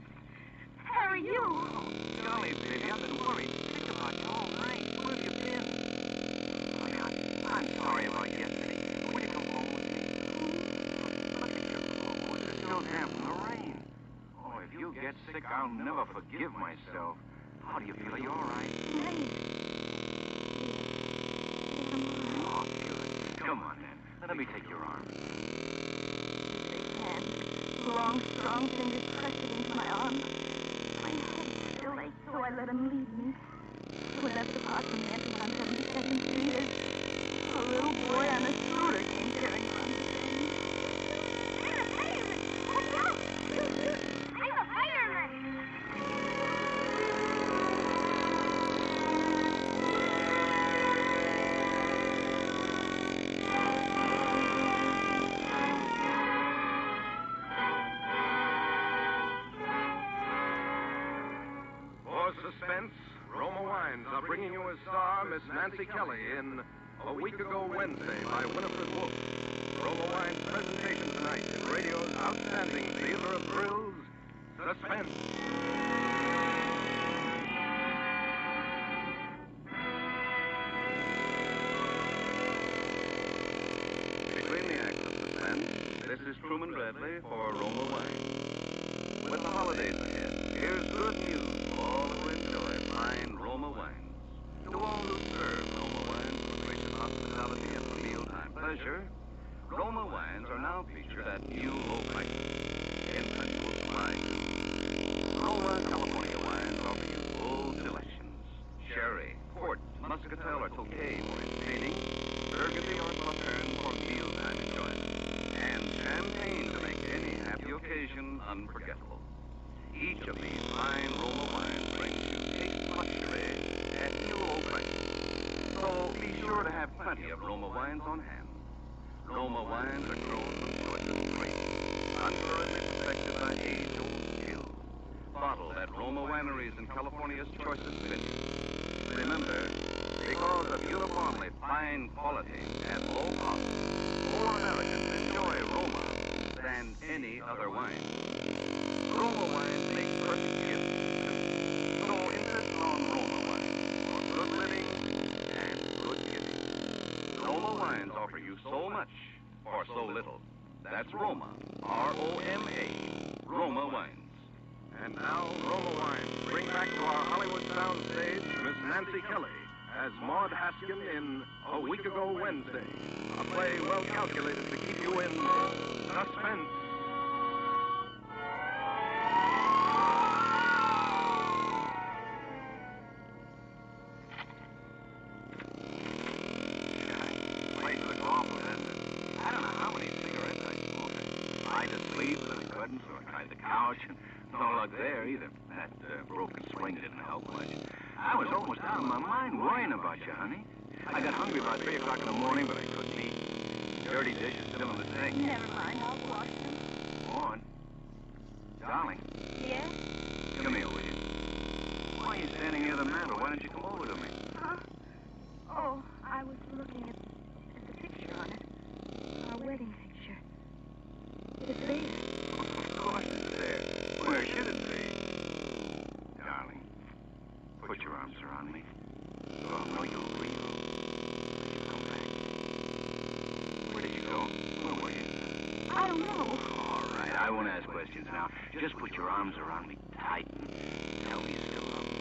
Harry, you! Oh, golly, baby, I've been worried sick about you all night. Where have you been? I'm sorry about yesterday. Will you come home with me? Look at your clothes. They're still damp from the rain. Oh, if you get sick, I'll never forgive myself. How do you feel? Are you all right? Rain. Oh, good. Come on, then. Let me take your arm. Big hand, long, strong fingers pressed against my arm. My head still ached, so I let him lead me. We left the park from the entrance on 72nd Street as a little boy on a scooter came tearing around the bend. I'm a fireman! Let's go! I'm a fireman! For suspense, Roma Wines are bringing you as star Miss Nancy Kelly in A Week Ago Wednesday by Winifred Wolfe. Roma Wines' presentation tonight in radio's outstanding theater of thrills, Suspense. Between the acts of Suspense, this is Truman Bradley for Roma Wines. With the holidays ahead, here's good news for all who enjoy fine Roma wines. To all who serve Roma wines for gracious hospitality and for mealtime pleasure, Roma wines are now featured at new low prices in principal supply. Roma California wines offer you full selections. Sherry, port, muscatel, or tokay for entertaining, Burgundy or Sauterne for mealtime enjoyment, and champagne to make any happy occasion unforgettable. Each of these fine Roma wines brings you taste luxury at new low prices. So be sure to have plenty of Roma wines on hand. Roma wines are grown from choicest grapes, unhurriedly perfected by age-old skill. Bottled at Roma wineries in California's choicest vineyards. Remember, because of uniformly fine quality at low cost, more Americans enjoy Roma than any other wine. Roma wines make perfect gifts. So insist on Roma wines for good living and good giving. Roma wines offer you so much for so little. That's Roma, R-O-M-A, Roma wines. And now, Roma Wines bring back to our Hollywood soundstage Miss Nancy Kelly as Maud Haskin in A Week Ago Wednesday, a play well calculated to keep you in suspense. Place looks awful, doesn't it? I don't know how many cigarettes I smoked. I tried to sleep, but I couldn't, so I tried the couch. No luck there either. That broken spring didn't help much. I was almost out of my mind worrying about you, honey. I got hungry about 3 o'clock in the morning, but I couldn't eat. Dirty dishes still in the sink. Never mind, I'll wash them. On. Darling. Yes? Come here, will you? Why are you standing near the mantel? Why don't you come over to me? Huh? Oh, I was looking at the picture on it. put your arms around me. So I'll know you're real. You come back. Where did you go? Where were you? I don't know. All right, I won't ask questions now. Just put your arms around me tight and tell me you still love me.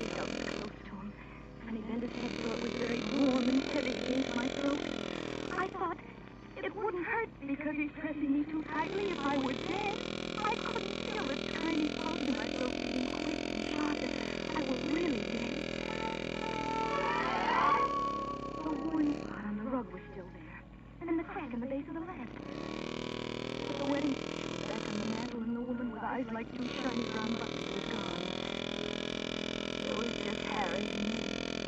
He held me close to him, and he bent his head so it was very warm and heavy against my throat. I thought it wouldn't hurt because he's pressing me too tightly if I was dead. I couldn't feel the tiny pulse in my throat beating quick and sharp if I were really dead. The worn spot on the rug was still there, and the crack in the base of the lamp. But the wedding picture was back on the mantel, and the woman with eyes like two shiny brown buttons was gone. It was just Harry and me.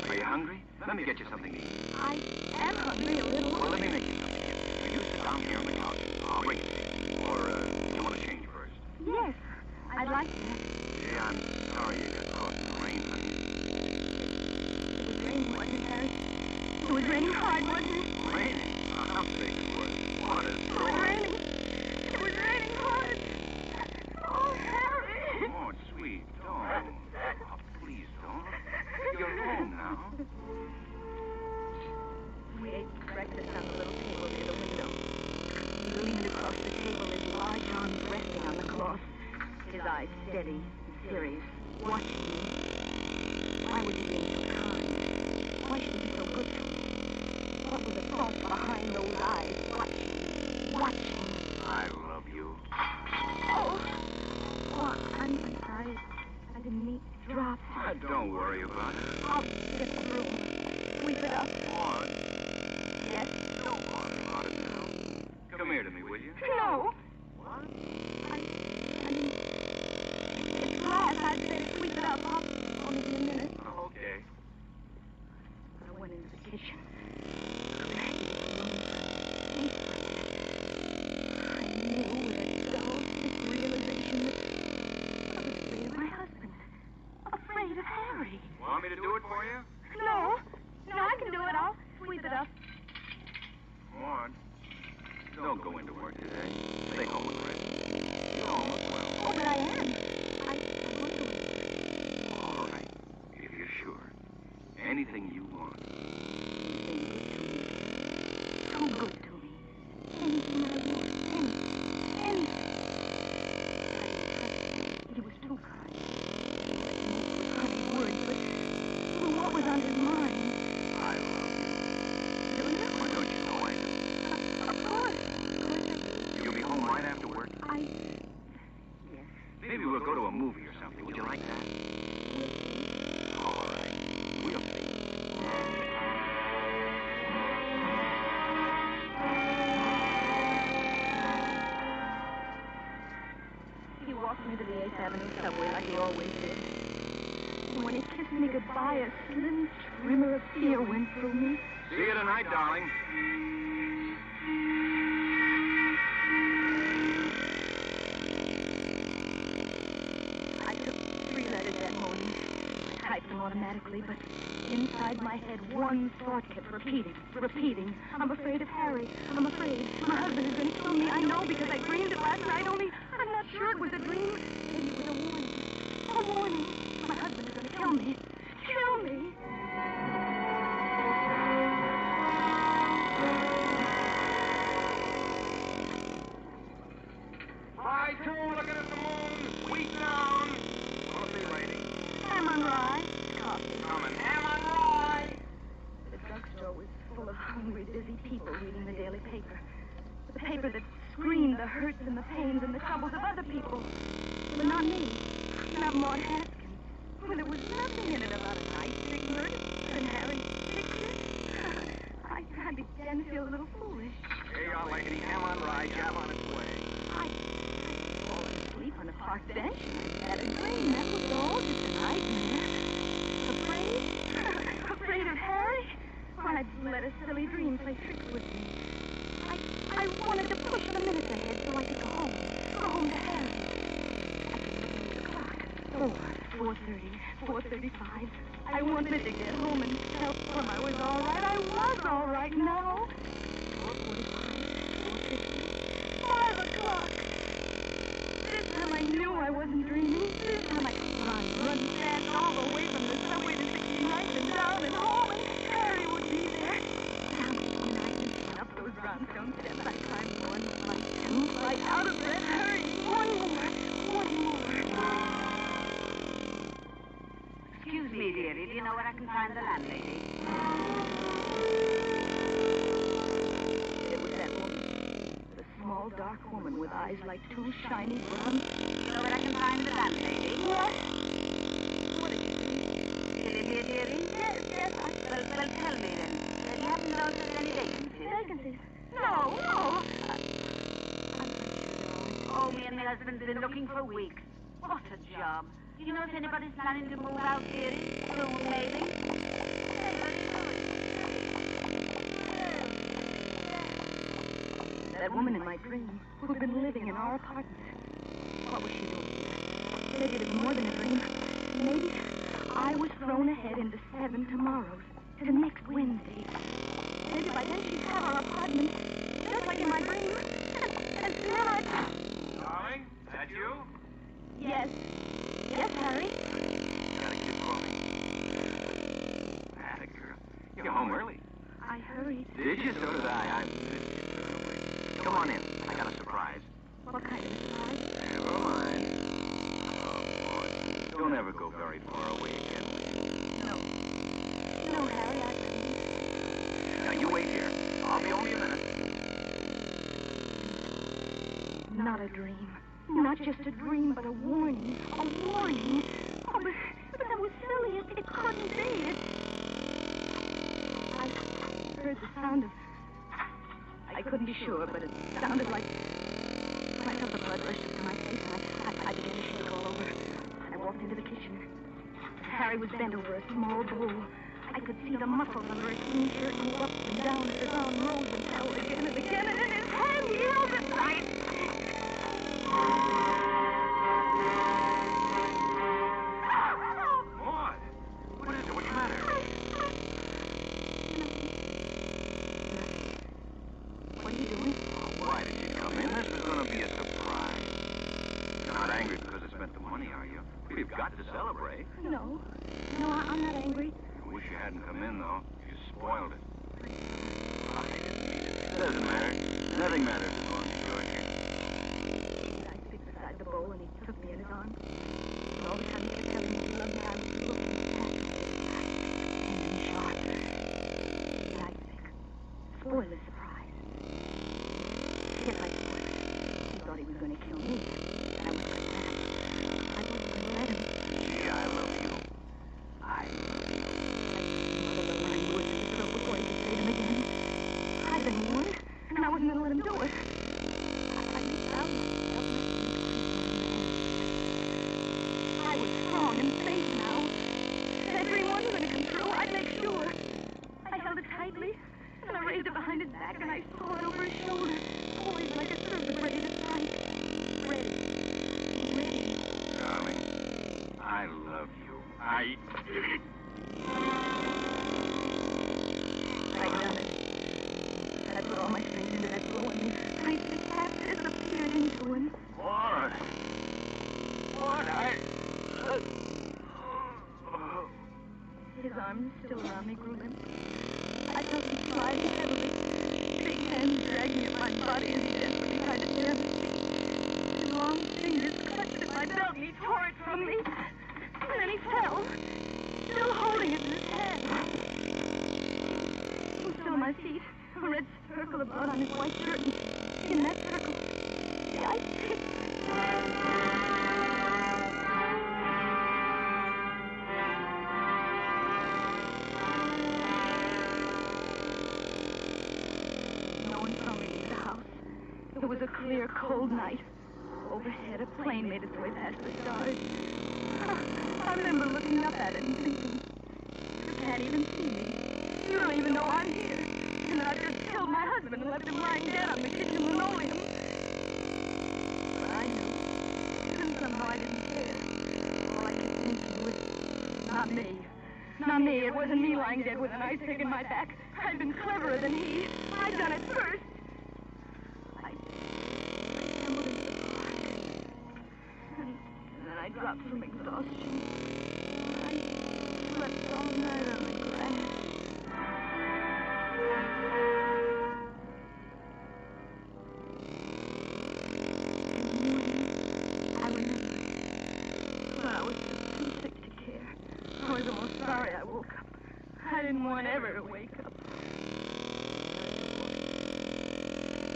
Are you hungry? Let me get you something to eat. I am hungry a little. Well, let me make you something here. You sit down here on the couch. I'll bring it to you. Or, you want to change first? Yes, I'd like that. Gee, I'm sorry you got caught in the rain, honey. It was raining, wasn't it, Harry? It was raining hard, wasn't it? Raining? I'm big it was. What a It was raining. It was raining hard. Oh, Harry. Oh, sweet, don't. Oh, please don't. You're home now. We ate breakfast on the little table near the window. He leaned across the table, his large arms resting on the cloth, his eyes steady and serious, watching me. Why was he being so kind? Why should he be so good to me? What was the thought behind those eyes, watching? I love you. Oh, I'm sorry. I didn't mean to drop. Don't worry about it. I'll get the broom. Sweep it up. Maud, Yes? don't bother about it now. Come here to me, will you? No. What? I mean, it's glass. I'd better sweep it up. I'll only be a minute. Okay. I went into the kitchen. Glad to get alone for a minute. I knew with a dull, sick realization that I was afraid of my husband. Afraid of Harry. Want me to do it for you? No, I can do it. I'll sweep it up. Maud, don't go into work today. Stay home and rest. You don't look well. Oh, but I am. I want to go in. All right, if you're sure. Anything you want. Too good to me. Anything I want. Anything. He was too kind. With funny words, but what was on his mind? I love you. Do you? Why don't you know I do? Of course. You'll be home right after work? Yes. Maybe we'll go to a movie or something. Would you like that? All right. We'll see. He walked me to the 8th Avenue subway like he always did. And when he kissed me goodbye, a slim tremor of fear went through me. See you tonight, darling. I took 3 letters that morning. I typed them automatically, but inside my head, one thought kept repeating. I'm afraid of Harry. I'm afraid. My husband is going to kill me. I know because I dreamed it last night, only I'm not sure it was a dream. Maybe it was a warning. A warning. My husband is going to kill me. Kill me. High two, looking at the moon. Wheat down. What'll be raining? Ham on rye. Coffee. Coming. Ham on rye. The drugstore was full of hungry, busy people reading the daily paper. The paper that screened the hurts and the pains and the troubles of other people. But not me. Not Maud Haskins. Well, there was nothing in it about a nice big murder and Harry's picture. I began to feel a little foolish. Hey, y'all like any ham on rye, jab on its way. I'd fallen asleep on a park bench and I had a dream. That was all, just a nightmare. Afraid? Afraid of Harry? Well, I'd let a silly dream play tricks with me. I wanted to push the minutes ahead so I could go home. Go home to Harry. I could look at the clock. 4:35. I wanted to get home and tell him I was all right. I was all right now. 4:45, 4:50, 5 o'clock. This time I knew I wasn't dreaming. This time I could run fast. Like out of breath. Hurry. One more. Excuse me, dearie. Do you know where I can find the landlady? It was that woman. The small, dark woman with eyes like two shiny brown. You know where I can find the landlady? What? What did you say? Did it hear, dearie? Yes. Well, tell me then. Do you happen to know if there's any vacancies? Vacancies? No. Oh, me and my husband's been looking for weeks. What a job. Do you know if anybody's planning to move out, dearie? Soon, maybe? That woman in my dream, who'd been living in our apartment. What was she doing here? Maybe it was more than a dream. Maybe I was thrown ahead into 7 tomorrows, to next Wednesday. Maybe by then she'd have our apartment, just like in my dream. And then I... Darling, that you? Yes, Harry. Got a kid for me. Atta girl. You're home early. I hurried. Did you? So did I. Come on in. I got a surprise. What kind of surprise? Never mind. Oh, boy. Don't ever go very far away again. No, Harry, I couldn't. Now, you wait here. I'll be only a minute. Not a dream. Not just a dream, but a warning. A warning. Oh, but that was silly. It couldn't be. I heard the sound of... I couldn't be sure, but it sounded like... I felt the blood rush up to my face, and I began to shake all over. I walked into the kitchen. Harry was bent over a small bowl. I could see the muscles under his clean shirt move up and down as his arm rose and fell again and again, and in his hand he held a knife. Maud! What is it? What's the matter? What are you doing? Why did you come in? This is going to be a surprise. You're not angry because I spent the money, are you? We've got to celebrate. No, I'm not angry. I wish you hadn't come in, though. You spoiled it. I didn't mean it. It doesn't matter. Nothing matters as long as you're here. I stood beside the bowl, and he took me in his arms. And all the time he kept telling me he loved me, I was looking and then sharp. The ice pick. Spoil the surprise. Yes, I spoiled it. He thought he was going to kill me. I was going to let him. I wasn't going to let him. Gee, I love you. I love you. I smothered the line words in his throat before he could say them again. I'd been warned, and I wasn't going to let him do it. I reached out and felt my feet creep. I was strong and safe now. That dream wasn't going to come true. I'd make sure. I held it tightly, and I raised it behind his back, and I saw it over his shoulder, poised like a serpent ready to strike. Ready. Darling, I love you. I done it. I put all my strength into that blow, and the ice pick half disappeared into him. Maud! Maud, His arms still around me grew limp. I felt him sliding heavily. Big hands dragging at my body as he desperately tried to tear me. His long fingers clutched at my belt, and he tore it from me. And then he fell, still holding it in his hand. He was still on my feet, a red circle of blood on his white shirt, and in that circle, the ice pick. No one saw me leave the house. It was a clear, cold night. Overhead, a plane made its way past the stars. I remember looking up at it and thinking, you can't even see me. You don't even know I'm here. And that I've just killed my husband and left him lying dead on the kitchen linoleum. But I knew. And somehow I didn't care. All I kept thinking was, not me. Not me. It wasn't me lying dead with an ice pick in my back. I'd been cleverer than he. I'd done it first. I stumbled into the park. And then I dropped from exhaustion. I slept all night on the grass. I was just too sick to care. I was almost sorry I woke up. I didn't want ever to wake up.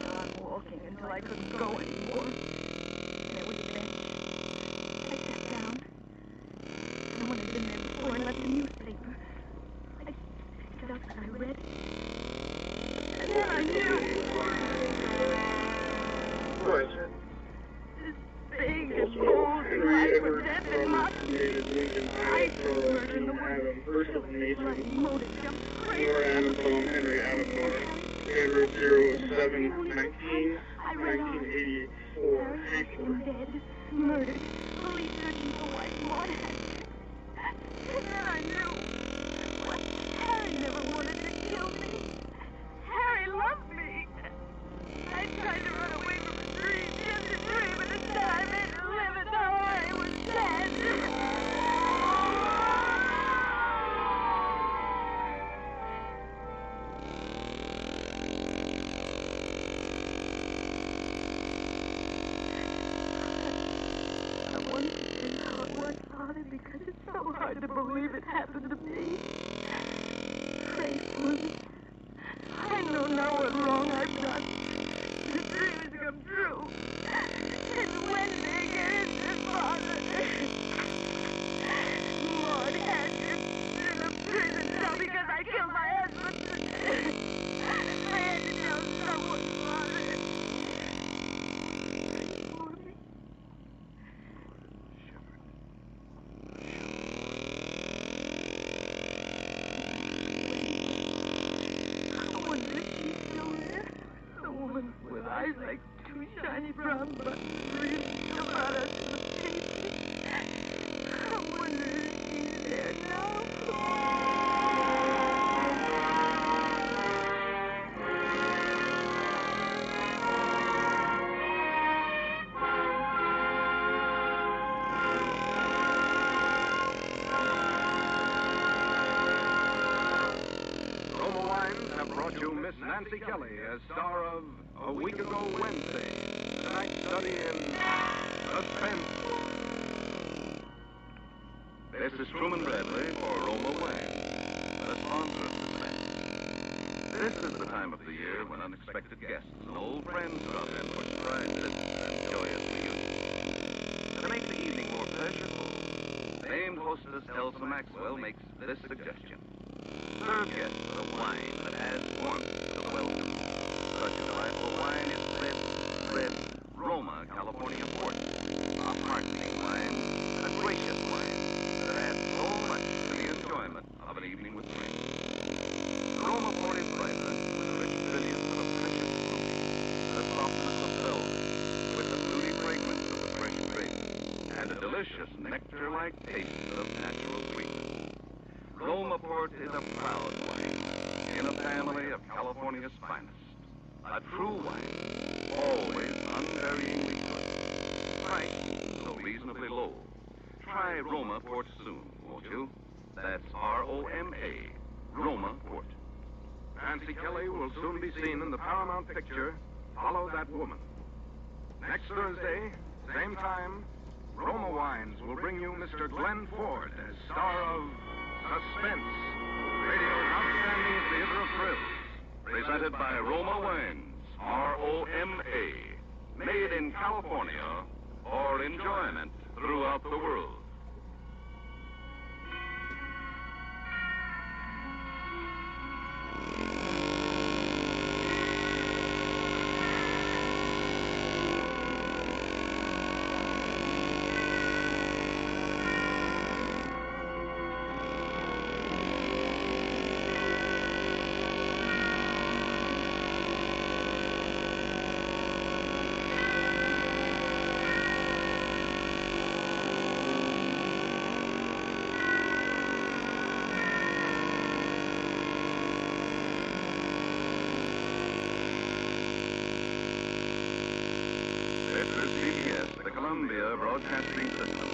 I'm walking until I couldn't go anymore. There was a bench. I sat down. Someone had been there before and left a newspaper. I picked it up and I read it. And then I knew. This big and bold life for death and must. I submerged in the word. My motor jumped crazy. Henry Abercrombie, November 07-19, 1984. Harry dead, murdered, police searching for white Maud Hatcher. And then I knew. What? Harry never wanted to kill me. Harry loved me. I tried to run away from a dream, just a dream, but instead I made it live and now I was dead. Because it's so hard to believe it happened to me. Pray for me. I know now what wrong I've done. The dream has come true. It's Wednesday again, it's his father. Maud Hatcher in a prison cell because I killed my husband. I had to tell someone, Father. Pray for me. With eyes like two shiny brown buttons reading about us in the paper. I wonder if she's there now. Roma Wines have brought you Miss Nancy Kelly as star of A Week Ago Wednesday, tonight's study in suspense. This is Truman Bradley for Roma Wine, a sponsor of Suspense. This is the time of the year when unexpected guests and old friends drop in for surprise visits and joyous reunions. To make the evening more pleasurable, famed hostess Elsa Maxwell makes this suggestion. Serve guests a wine that adds warmth to the welcome. Such a delightful wine is red Roma California Port. A heartening wine, a gracious wine that adds so much to the enjoyment of an evening with friends. The Roma Port is vibrant with the rich brilliance of a precious fruit, the softness of velvet, with the fruity fragrance of the fresh grapes, and a delicious nectar-like taste of natural sweetness. Roma Port is a proud wine in a family of California's finest. A true wine, always unvaryingly good. Price so reasonably low. Try Roma Port soon, won't you? That's R-O-M-A, Roma Port. Nancy Kelly will soon be seen in the Paramount picture, Follow That Woman. Next Thursday, same time, Roma Wines will bring you Mr. Glenn Ford as star of Suspense, radio's outstanding theater of thrills. Presented by Roma Wines, R-O-M-A. Made in California for enjoyment throughout the world. This is CBS, the Columbia Broadcasting System.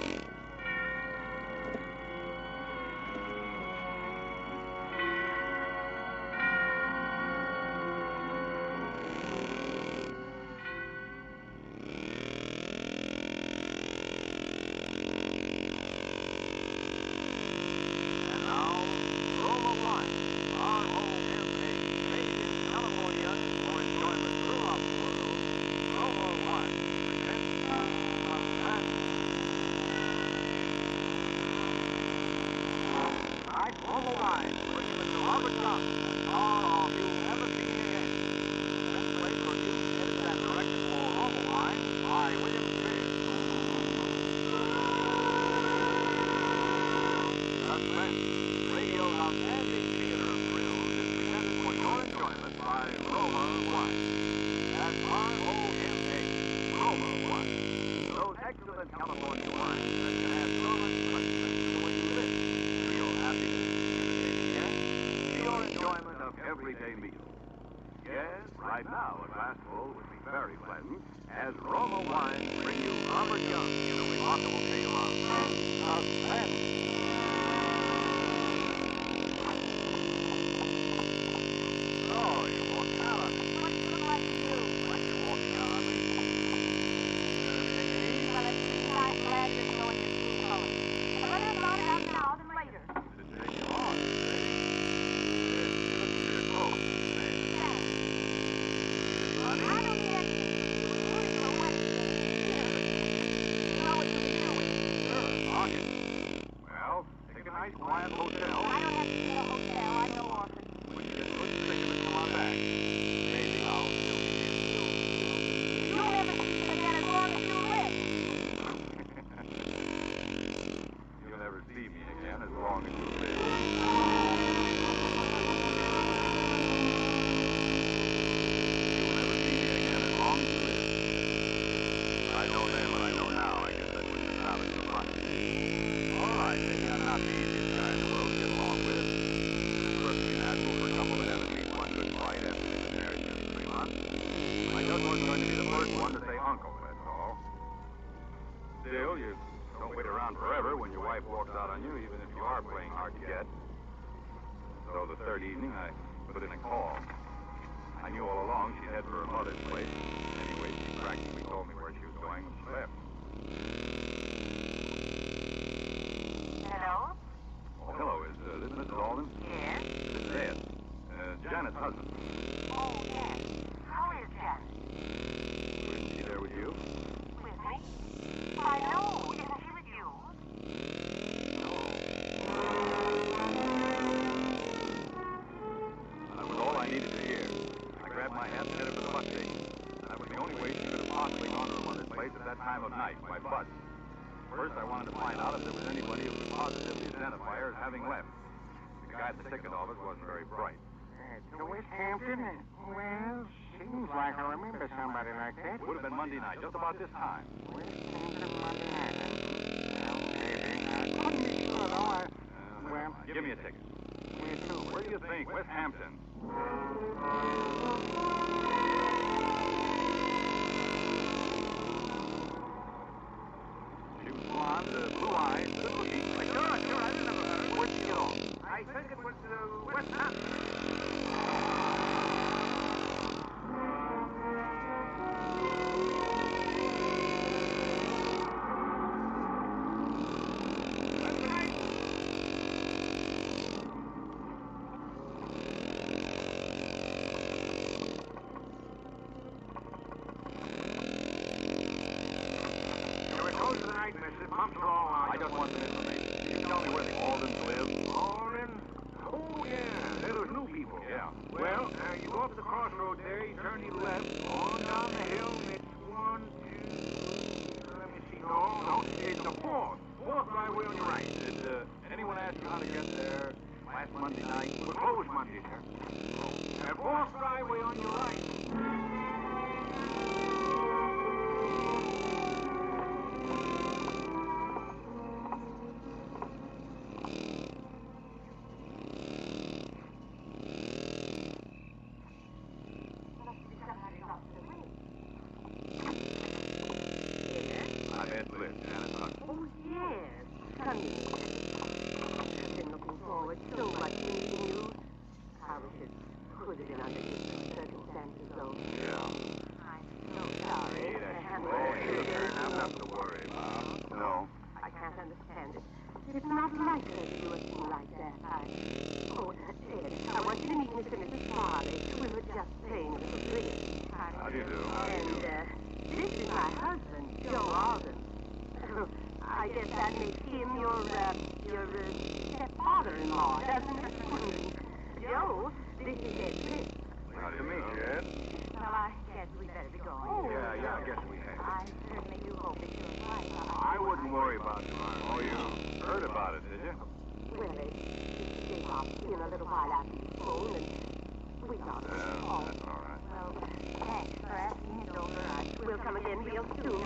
solid California wine that can add so much pleasure to where you live, to your happiness, and to your enjoyment of everyday meals. Yes, right now a glassful would be very pleasant, as Roma wines bring you Robert Young in a remarkable tale of suspense. Oh, you walk out on me. What do you look like to you? Like you're walking out on me. Well, at least I'm glad you're showing your true colors. I'd rather blot it out now than later. It's taking long, say. Yes, look at your clothes. Thanks. Honey? I don't need anything from you. It's only for a wedding day. Here. You know what you'll be doing. Sure, talking. Well, take a nice quiet hotel. I don't have to be in a hotel. I know orphans. When you get good sick of it, come on back. Maybe I'll still be here soon. You'll never see them again as long as you live. You'll never see me again as long as you live. You'll never see me again as long as you live. I know then what I know now. I guess that wouldn't have sounded so much. All right, maybe I'm not the easiest guy in the world to get along with. It's perfectly natural for a couple that haven't been one good fight after they've been married nearly 3 months. I just wasn't going to be the first one to say uncle, that's all. Still, you don't wait around forever when your wife walks out on you, even if you are playing hard to get. So the third evening, I put in a call. I knew all along she'd head for her mother's place. Anyway, she practically told me where she was going when she left. Hello? Oh, hello. Is this Mrs. Alden? Yes? This is Ed. Janet's husband. Oh, yes. How is Janet? Isn't she there with you? With me? Why, no. Isn't she with you? That was all I needed to hear. I grabbed my hat and headed for the bus station. That was the only way she could have possibly gone to her mother's place at that time of night, by bus. First, I wanted to find out if there was anybody who could positively identify her as having left. The guy at the ticket office wasn't very bright. To West Hampton? Well, seems like I remember somebody like that. Would have been Monday night, just about this time. West Hampton, Monday night. Well, maybe. I couldn't be sure, though. Well, give me a ticket. Where to? Where do you think? West Hampton. She was blonde, blue eyes, good looking. Sure, I remember her. Where'd she get off? I think it was West Hampton. I just want some information. Can you tell me where the Aldens live? Alden? Oh, yeah. They're those new people. Yeah. Well, you go up the crossroad there, you turn to your left, on down the hill, and it's 1, 2, 3, let me see. No, it's the fourth driveway on your right. Did anyone ask you how to get there last Monday night? We're closed Monday, sir. The fourth driveway on your right. I'm Ed Bliss, Janet's husband. Oh, yes. Come in. I've been looking forward so much to meeting you. I wish it could have been under different circumstances, though. Yeah. I'm so sorry. Oh, there's nothing to worry about. No. I can't understand it. It's not like her to do a thing like that. Oh, Ed, I want you to meet Mr. and Mrs. Farley. We were just playing a little bridge. How do you do? And, this is my husband, Joe Alden. I guess that makes him your stepfather-in-law, doesn't it? Joe, this is Ed Bliss. How do you meet you, Ed? Well, I guess we better be going. Yeah, I guess we have. I certainly do hope it's your wife. I wouldn't worry about you. Oh, you heard about it, did you? Well, they popped in a little while after you phoned, and we thought it was Yeah, all. that's all right. Well, thanks for asking it over. We'll come again real soon. We'll do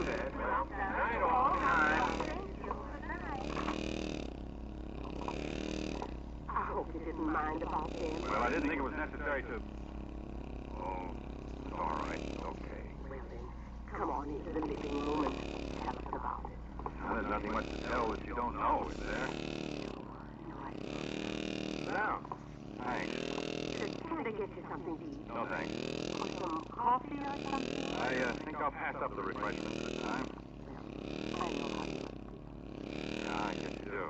that. Well, night all the time. I hope you didn't mind about them. Well, I didn't think it was necessary to... Oh, it's all right. Okay. Well, then, come on into the living room and tell us about it. Now, there's nothing much to tell that you don't know, is there? Sit down. Thanks. Can I get you something to eat? No, thanks. Or some coffee or something? I think I'll pass up the refreshments this time. I know how you... Yeah, I guess you do.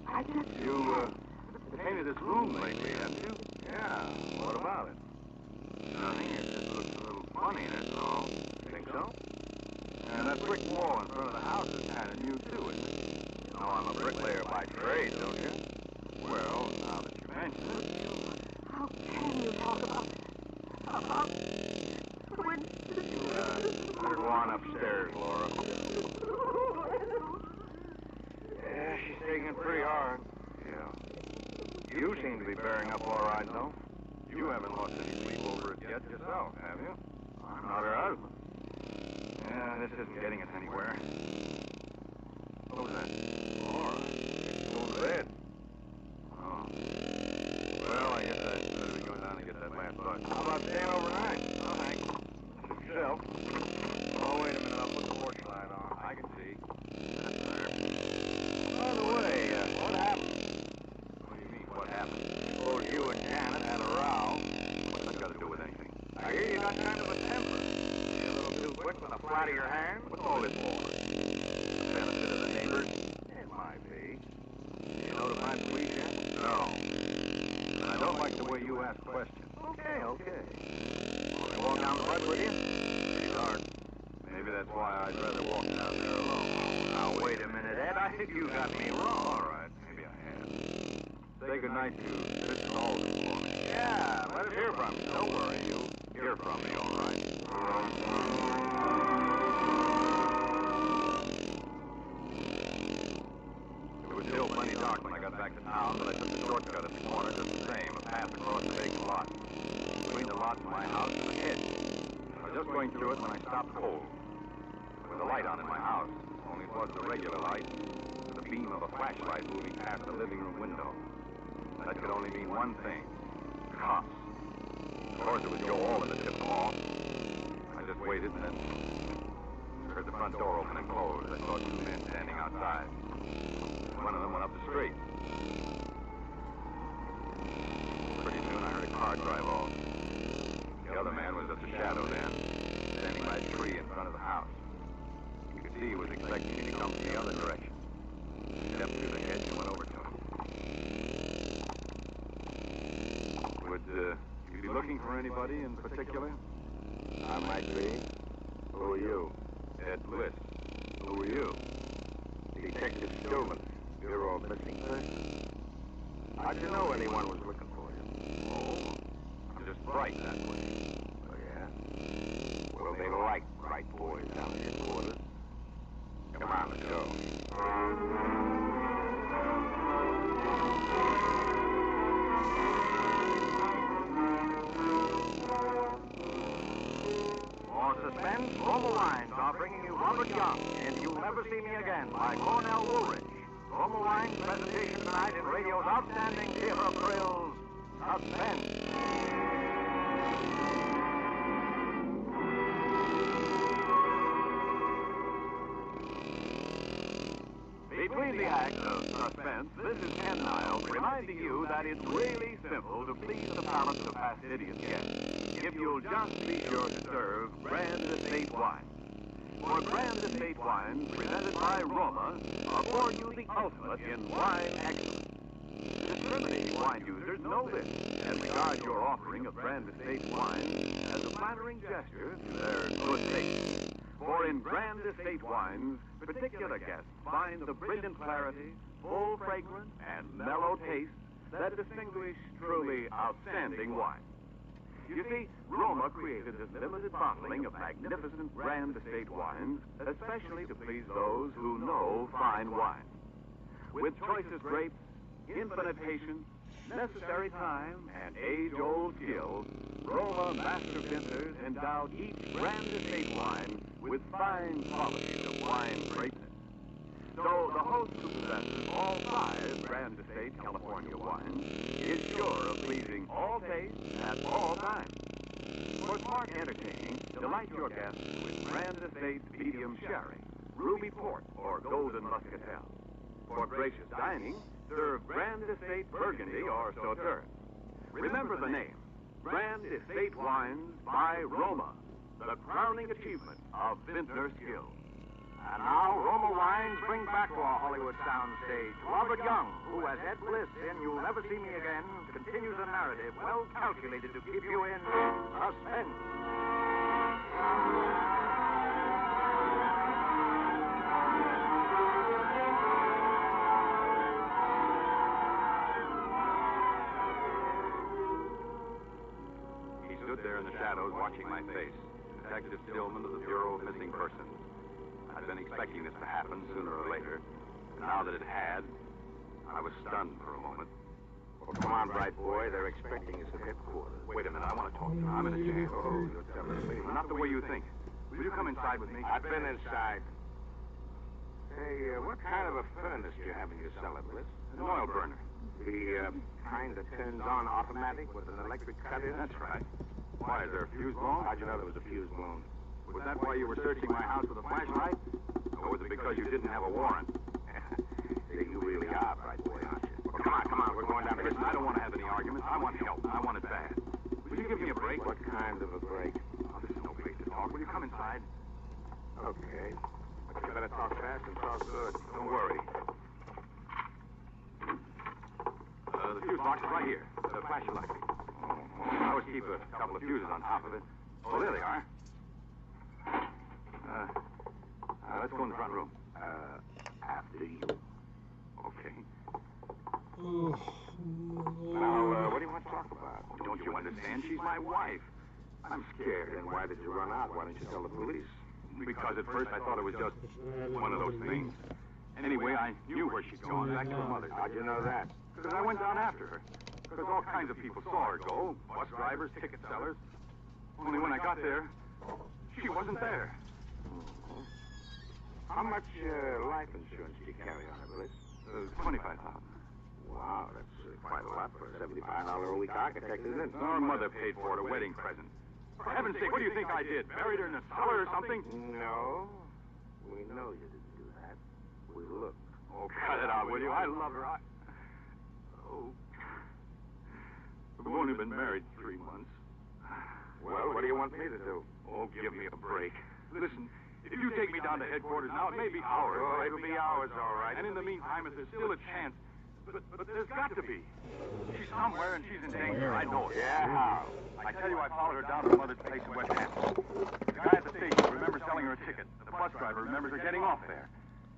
I just... You, painted this room lately, haven't you? Yeah. What about it? Nothing. It just looks a little funny, that's all. Think so? And that brick wall in front of the house is kind of new, too, isn't it? You know, I'm a bricklayer by trade, don't you? Well, now that you mention it. How can you talk about when... You, better go on upstairs, Laura. Yeah, she's taking it pretty hard. Yeah. You seem to be bearing up all right, though. You haven't lost any sleep over it yet yourself, have you? I'm not her husband. Yeah, this isn't getting us anywhere. Who's that? Laura. She's going to bed. Oh. Well, I guess I better be going down and get that last bus. How about staying overnight? No, thanks. Yourself. Oh, wait a minute. I'll put the porch light on. I can see. That's better. By the way, what happened? What do you mean, what happened? Suppose you and Janet had a row. What's that got to do with anything? I hear you got kind of a temper. You're a little too quick with the flat of your hand. What's all this for? The benefit of the neighbors? It might be. You notify the police yet? No. And I don't like the way you ask questions. Okay. Want me to walk down the road with you? Pretty hard. Maybe that's why I'd rather walk down there alone. Now, wait a minute, Ed. I think you got me wrong. All right, maybe I have. Say goodnight to Mrs. Alden for me. Yeah, let us hear from you. Don't worry, you'll hear from me, all right. It was still plenty dark when I got back to town, but I took the shortcut at the corner just the same, a path across the vacant lot. Between the lot and my house was a hedge. I was just going through it when I stopped cold. There was a light on in my house, only it wasn't a regular light. It was the beam of a flashlight moving past the living room window. That could only mean one thing. Cops. Of course, it was Joe Alden that tipped them off. I just waited and then heard the front door open and close. I saw two men standing outside. One of them went up the street. Pretty soon I heard a car drive off. The other man was just a shadow then, standing by a tree in front of the house. You could see he was expecting me to come from the other direction. I stepped through the hedge and went over to him. Would you be looking for anybody in particular? I might be. Who are you? Ed Bliss. Who are you? Detective Stillman, Bureau of Missing Persons. How'd you know anyone was looking for you? Oh, I'm just bright that way. Oh, yeah? Well, they like bright boys down at headquarters. Come on, let's go. For suspense, Roma Wines are bringing you Robert Young in You'll Never See Me Again by Cornell Woolrich. Roma Wines' presentation tonight in radio's outstanding theater of thrills, Suspense. Between the acts of Suspense, this is Ken Niles reminding you that it's really simple to please the palates of fastidious guests if you'll just be sure to serve Grand Estate wine. For Grand Estate wines presented by Roma afford you the ultimate in wine excellence. Discriminating wine users know this and regard your offering of Grand Estate wines as a flattering gesture to their good taste. For in Grand Estate wines, particular guests find the brilliant clarity, full fragrance, and mellow taste that distinguish truly outstanding wine. You see, Roma created this limited bottling of magnificent Grand Estate wines, especially to please those who know fine wine. With choicest grapes, infinite patience, necessary time, and age-old skill, Roma master vintners endowed each Grand Estate wine with fine qualities of wine greatness. So the host who possesses all 5 Grand Estate California wines is sure of pleasing all tastes at all times. For smart entertaining, delight your guests with Grand Estate Medium Sherry, Ruby Port, or Golden Muscatel. For gracious dining, serve Grand Estate Burgundy or Sauterne. Remember the name, Grand Estate Wines by Roma, the crowning achievement of vintner skill. And now, Roma Wines bring back to our Hollywood soundstage Robert Young, who, as Ed Bliss in You'll Never See Me Again, continues a narrative well calculated to keep you in suspense. He stood there in the shadows watching my face, Detective Stillman of the Bureau of Missing Persons. I'd been expecting this to happen sooner or later, and now that it had, I was stunned for a moment. Well, come on, bright boy. They're expecting us at headquarters. Wait a minute, I want to talk to you. I'm in a jam. Oh, you're telling me. Not the way you think. Will you come inside with me? I've been inside. Hey, what kind of a furnace do you have in your cellar, Bliss? An oil burner. The kind that turns on automatic with an electric cut-in? That's right. Why, is there a fuse blown? How'd you know there was a fuse blown? Was that why you were searching my house with a flashlight? Or was it because you didn't have a warrant? You really are, bright boy, aren't you? Well, come on, we're going down to listen. I don't want to have any arguments. I want help. I want it bad. Will you give me a break? What kind of a break? Oh, this is no place to talk. Will you come inside? Okay. But you better talk fast and talk good. Don't worry. The fuse box is right here. The flasher light. I always keep a couple of fuses on top of it. Oh, there they are. Let's go in the front room. After you. Okay. Now, what do you want to talk about? Don't you understand? She's my wife. I'm scared. Then why did you run out? Why didn't you tell the police? Because at first I thought it was just one of those things. Anyway, I knew where she'd gone, back to her mother's. How'd you know that? Because I went down after her. Because all kinds of people saw her go. Bus drivers, ticket sellers. Only when I got there, she wasn't there. How much life insurance do you carry on her, Bliss? $25,000. Wow, that's quite a lot for a $75 a week architect, isn't it? Our mother paid for it, a wedding present. For heaven's sake, what do you think I did? Buried her in a cellar or something? No. We know you didn't do that. We looked. Oh, cut it out, will you? I love her. Oh. We've only been married 3 months. Well, what do you want me to do? Oh, give me a break. Listen, if you take me down to headquarters now, it may be hours. Oh, it'll be hours, all right. And in the meantime, if there's still a chance, but there's got to be. She's somewhere and she's in danger. I know it. Yeah, how? I tell you, I followed her down to her mother's place in West Hampton. The guy at the station remembers selling her a ticket. The bus driver remembers her getting off there.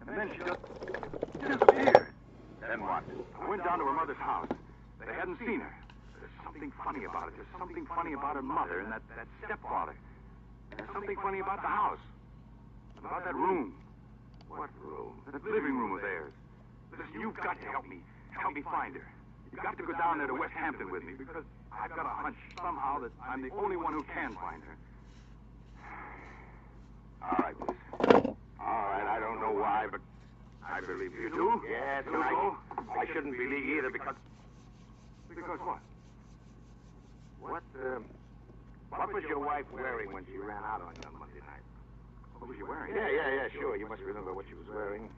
And then she just disappeared. Then what? I went down to her mother's house. They hadn't seen her. There's something funny about it. There's something funny about her mother and that stepfather. And there's something funny about the house. And about that room. What room? That living room of theirs. Listen, you've got to help me. Help me find her. You've got to go down there to West Hampton with me because I've got a hunch somehow that I'm the only one who can find her. All right, Bliss. All right, I don't know why, but I believe you. You do? Yes, You and I shouldn't believe either because... Because what? What was your wife wearing when she ran out on you on Monday night? What was she wearing? Yeah, sure. You must remember what she was wearing.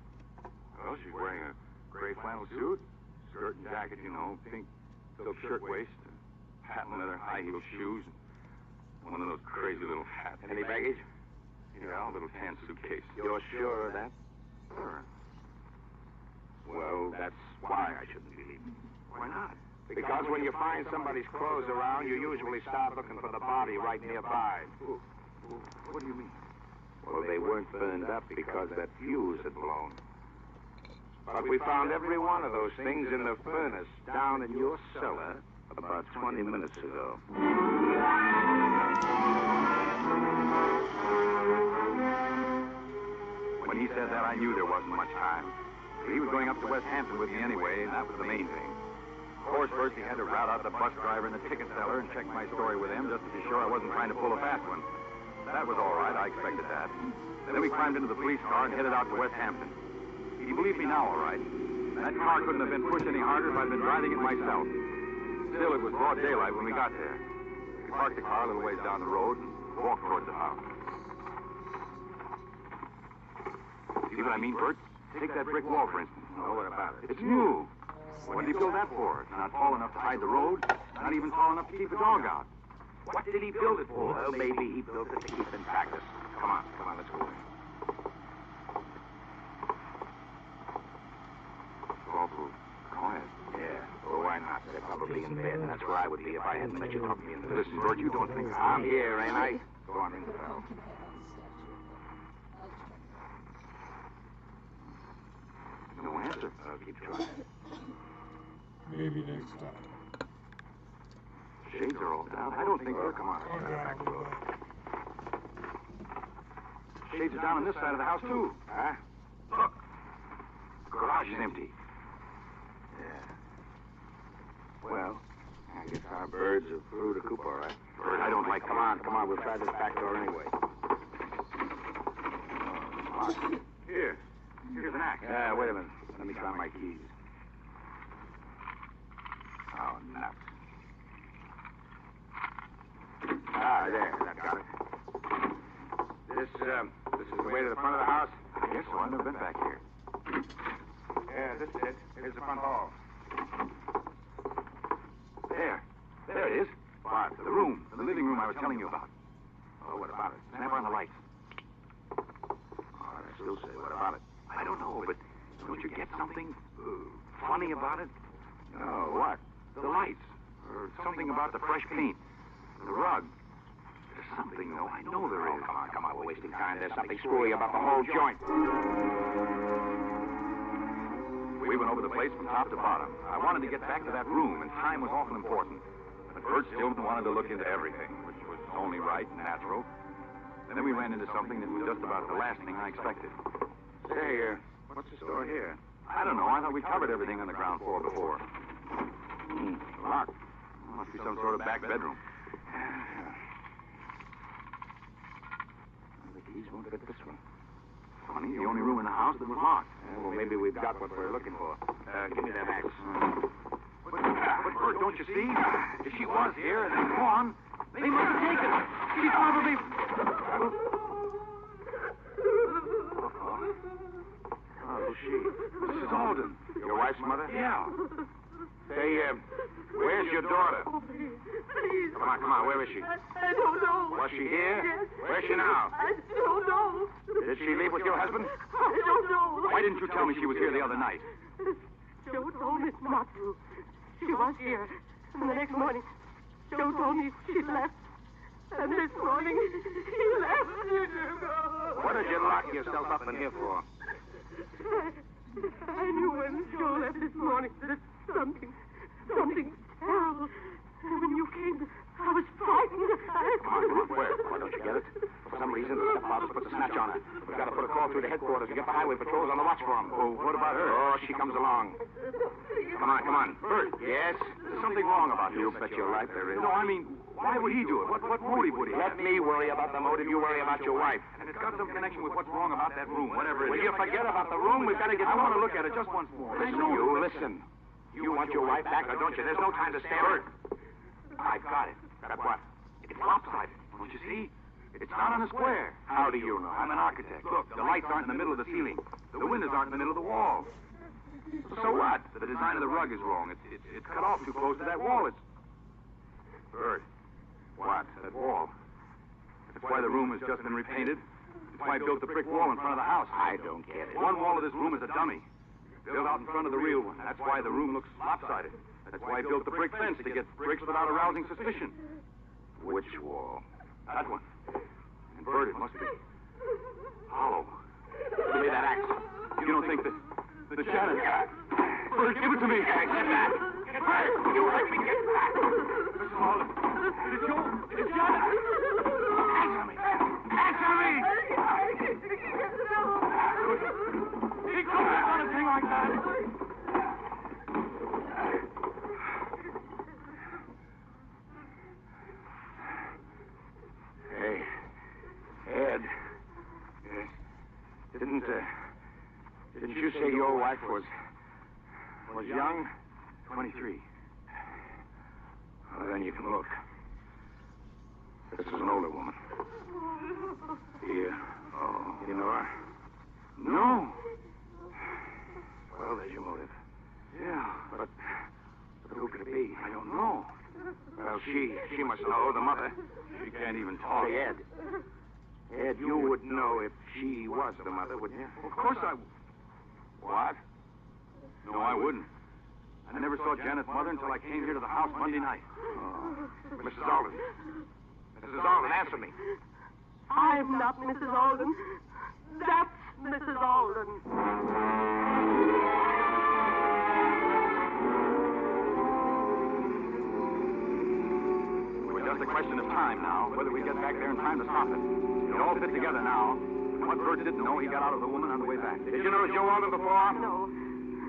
Well, she's wearing a gray flannel suit, skirt and jacket, you know, pink silk shirtwaist, patent leather high-heeled shoes, and one of those crazy little hats. Any baggage? Yeah, a little tan suitcase. You're sure of that? Sure. Well, that's why I shouldn't believe you. Why not? Because when you find somebody's clothes around, you usually start looking for the body right nearby. What do you mean? Well, they weren't burned up because that fuse had blown. But we found every one of those things in the furnace down in your cellar about 20 minutes ago. When he said that, I knew there wasn't much time. He was going up to West Hampton with me anyway, and that was the main thing. Of course, first he had to rout out the bus driver and the ticket seller and check my story with him just to be sure I wasn't trying to pull a fast one. That was all right. I expected that. And then we climbed into the police car and headed out to West Hampton. He believed me now, all right. That car couldn't have been pushed any harder if I'd been driving it myself. Still, it was broad daylight when we got there. We parked the car a little ways down the road and walked towards the house. See what I mean, Bert? Take that brick wall, for instance. Oh, what about it? It's new. What did he build that for? It's not tall enough to hide the road, not even tall enough to keep a dog out. What did he build it for? Well, maybe he built it to keep in practice. Come on, let's go in. It's awful quiet. Yeah, well, why not? They're probably in bed, and that's where I would be if I hadn't let you talk me into this. Listen, Bert, you don't think... I'm here, ain't I? Go on in, pal. No answer. I'll keep trying. Maybe next time. Shades are all down. I don't think... Oh, come on. Let's go back road. Shades are down on this side of the house, too. Huh? Look. The garage is empty. Yeah. Well, I guess our birds have flew to coop all right. Bert, I don't like... Come on. We'll try this back door anyway. Here. Here's an axe. Yeah, wait a minute. Let me try my keys. Oh, nuts. Ah, there. That got it. This is the way to the front of the house? I guess so. I've never been back here. Yeah, this is it. Here's the front hall. There it is. What? The room. The living room I was telling you about. Oh, what about it? Snap on the lights. Oh, I still say, what about it? I don't know, but don't you get something funny about it? Oh, what? The lights. Or something about the fresh paint. The rug. There's something, though. I know there is. Come on. We're wasting time. There's something screwy about the whole joint. We went over the place from top to bottom. I wanted to get back to that room, and time was awful important. But Bert still wanted to look into everything, which was only right and natural. And then we ran into something that was just about the last thing I expected. Say, what's the store here? I don't know. I thought we covered everything on the ground floor before. Locked. Must be some sort of back bedroom. The keys won't fit this one. Funny, the only room in the house that was locked. Well, maybe we've got what we're looking for. Give me that axe. But Bert, don't you see? If she was here and they're gone, they must have taken her. She's probably... Oh, who's she? Mrs. Alden. Your wife's mother? Yeah. Say, where's your daughter? Please. Come on, where is she? I don't know. Was she here? Yes. Where's she now? I don't know. Did she leave with your husband? I don't know. Why didn't you tell me she was here the other night? Joe told me not to. She was here. And the next morning, Joe told me she left. And this morning, he left. What did you lock yourself up in here for? I knew when Joe left this morning that something terrible. And when you came, I was frightened. Come on. Where? Why don't you get it? For some reason, the stepfather's put the snatch on her. We've got to put a call through to headquarters and get the highway patrols on the watch for him. Oh, what about her? Oh, she comes along. Come on. Bert. Yes? There's something wrong about You this. bet your life there is. No, I mean, why would he do it? What motive would he have? Let me worry about the motive. You worry about your wife. And it's got some connection with what's wrong about that room, whatever it is. Will you forget about the room? We've got to get... I want to look at it just once more. Listen. You want your wife back, or don't you? There's no time to stare. I've got it. Got what? It's lopsided. Don't you see? It's not on a square. How do you know? I'm an architect. Look, the lights aren't in the middle of the ceiling. The windows aren't in the middle of the wall. So what? The design of the rug is wrong. It's cut off too close to that wall. It's... Bert. What? That wall. That's why the room has just been repainted. That's why I built the brick wall in front of the house. I don't get it. One wall of this room is a dummy. Built out in front of the real one. That's why the room looks lopsided. That's why I built the brick fence, to get bricks without arousing suspicion. Which wall? That one. And Bert, it must be hollow. Give me that axe. You don't think that the janitor... Bert, give it to me. Get back. Get back. You let me get back. Mrs. Alden. It's Joe. It's Janet. Answer me. Answer me. He couldn't have done a thing like that. Didn't you say your wife was young? 23. Well, then you can look. This is an older woman. Here. Oh, you know her? No. Well, there's your motive. Yeah, but who could it be? I don't know. Well, she must know, the mother. She can't even talk. Say, Ed. Ed, you would know if she was the mother, wouldn't you? Of course I would. What? No, I wouldn't. I never saw Janet's mother until I came here to the house Monday night. Oh. Mrs. Alden. Mrs. Alden, answer me. I'm not Mrs. Alden. That's Mrs. Alden. It was just a question of time now, whether we get back there in time to stop it. It all fit together now. What Bert didn't know, he got out of the woman on the way back. Did you know Joe Alden before? No.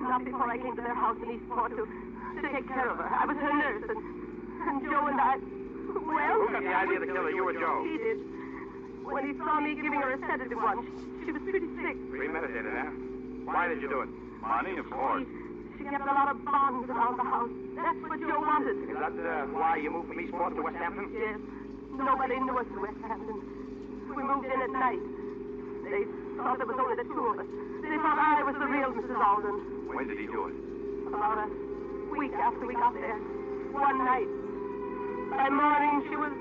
Not before I came to their house in Eastport to take care of her. I was her nurse, and Joe and I... Well... Who got the idea to kill her, you or Joe? He did. When he saw me giving her a sedative once, she was pretty sick. Premeditated, huh? Why did you do it? Money, of course. She kept a lot of bonds around the house. That's what Joe wanted. Is that why you moved from Eastport to West Hampton? Yes. Nobody knew us in West Hampton. We moved in at night. They thought there was only the two of us. They thought I was the real Mrs. Alden. When did he do it? About a week after we got there. One night. By morning, she was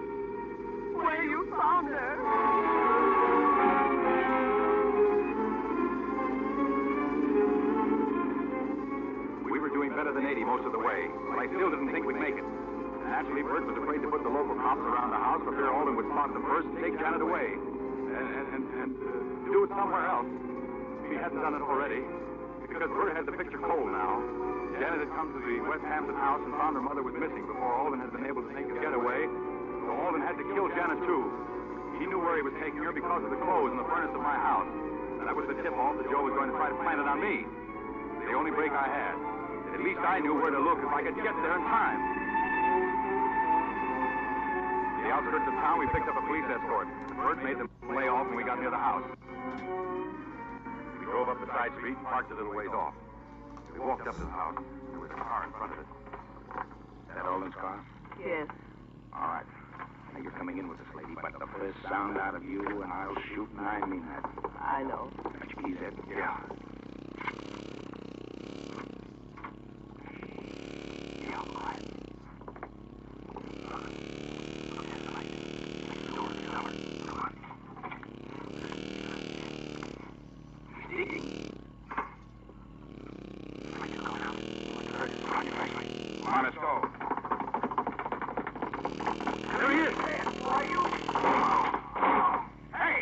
where you found her. We were doing better than 80 most of the way, but I still didn't think we'd make it. Naturally, Bert was afraid to put the local cops around the house for fear Alden would spot them first and take Janet away. And do it somewhere else. If he hadn't done it already. Because Bert had the picture cold now. Janet had come to the West Hampton house and found her mother was missing before Alden had been able to make his getaway. So Alden had to kill Janet, too. He knew where he was taking her because of the clothes in the furnace of my house. And that was the tip-off that Joe was going to try to plant it on me. The only break I had. At least I knew where to look if I could get there in time. At the outskirts of town, we picked up a police escort. Bert made them lay off when we got near the house. We drove up the side street and parked a little ways off. We walked up to the house. There was a car in front of it. That Alden's car? Yes. All right. Now, you're coming in with this lady, but the first sound out of you, and I'll shoot, and I mean that. I know. Got your keys, Ed? Yeah. Yeah, all right. Come on, let's go. There he is. Who are you? Hey!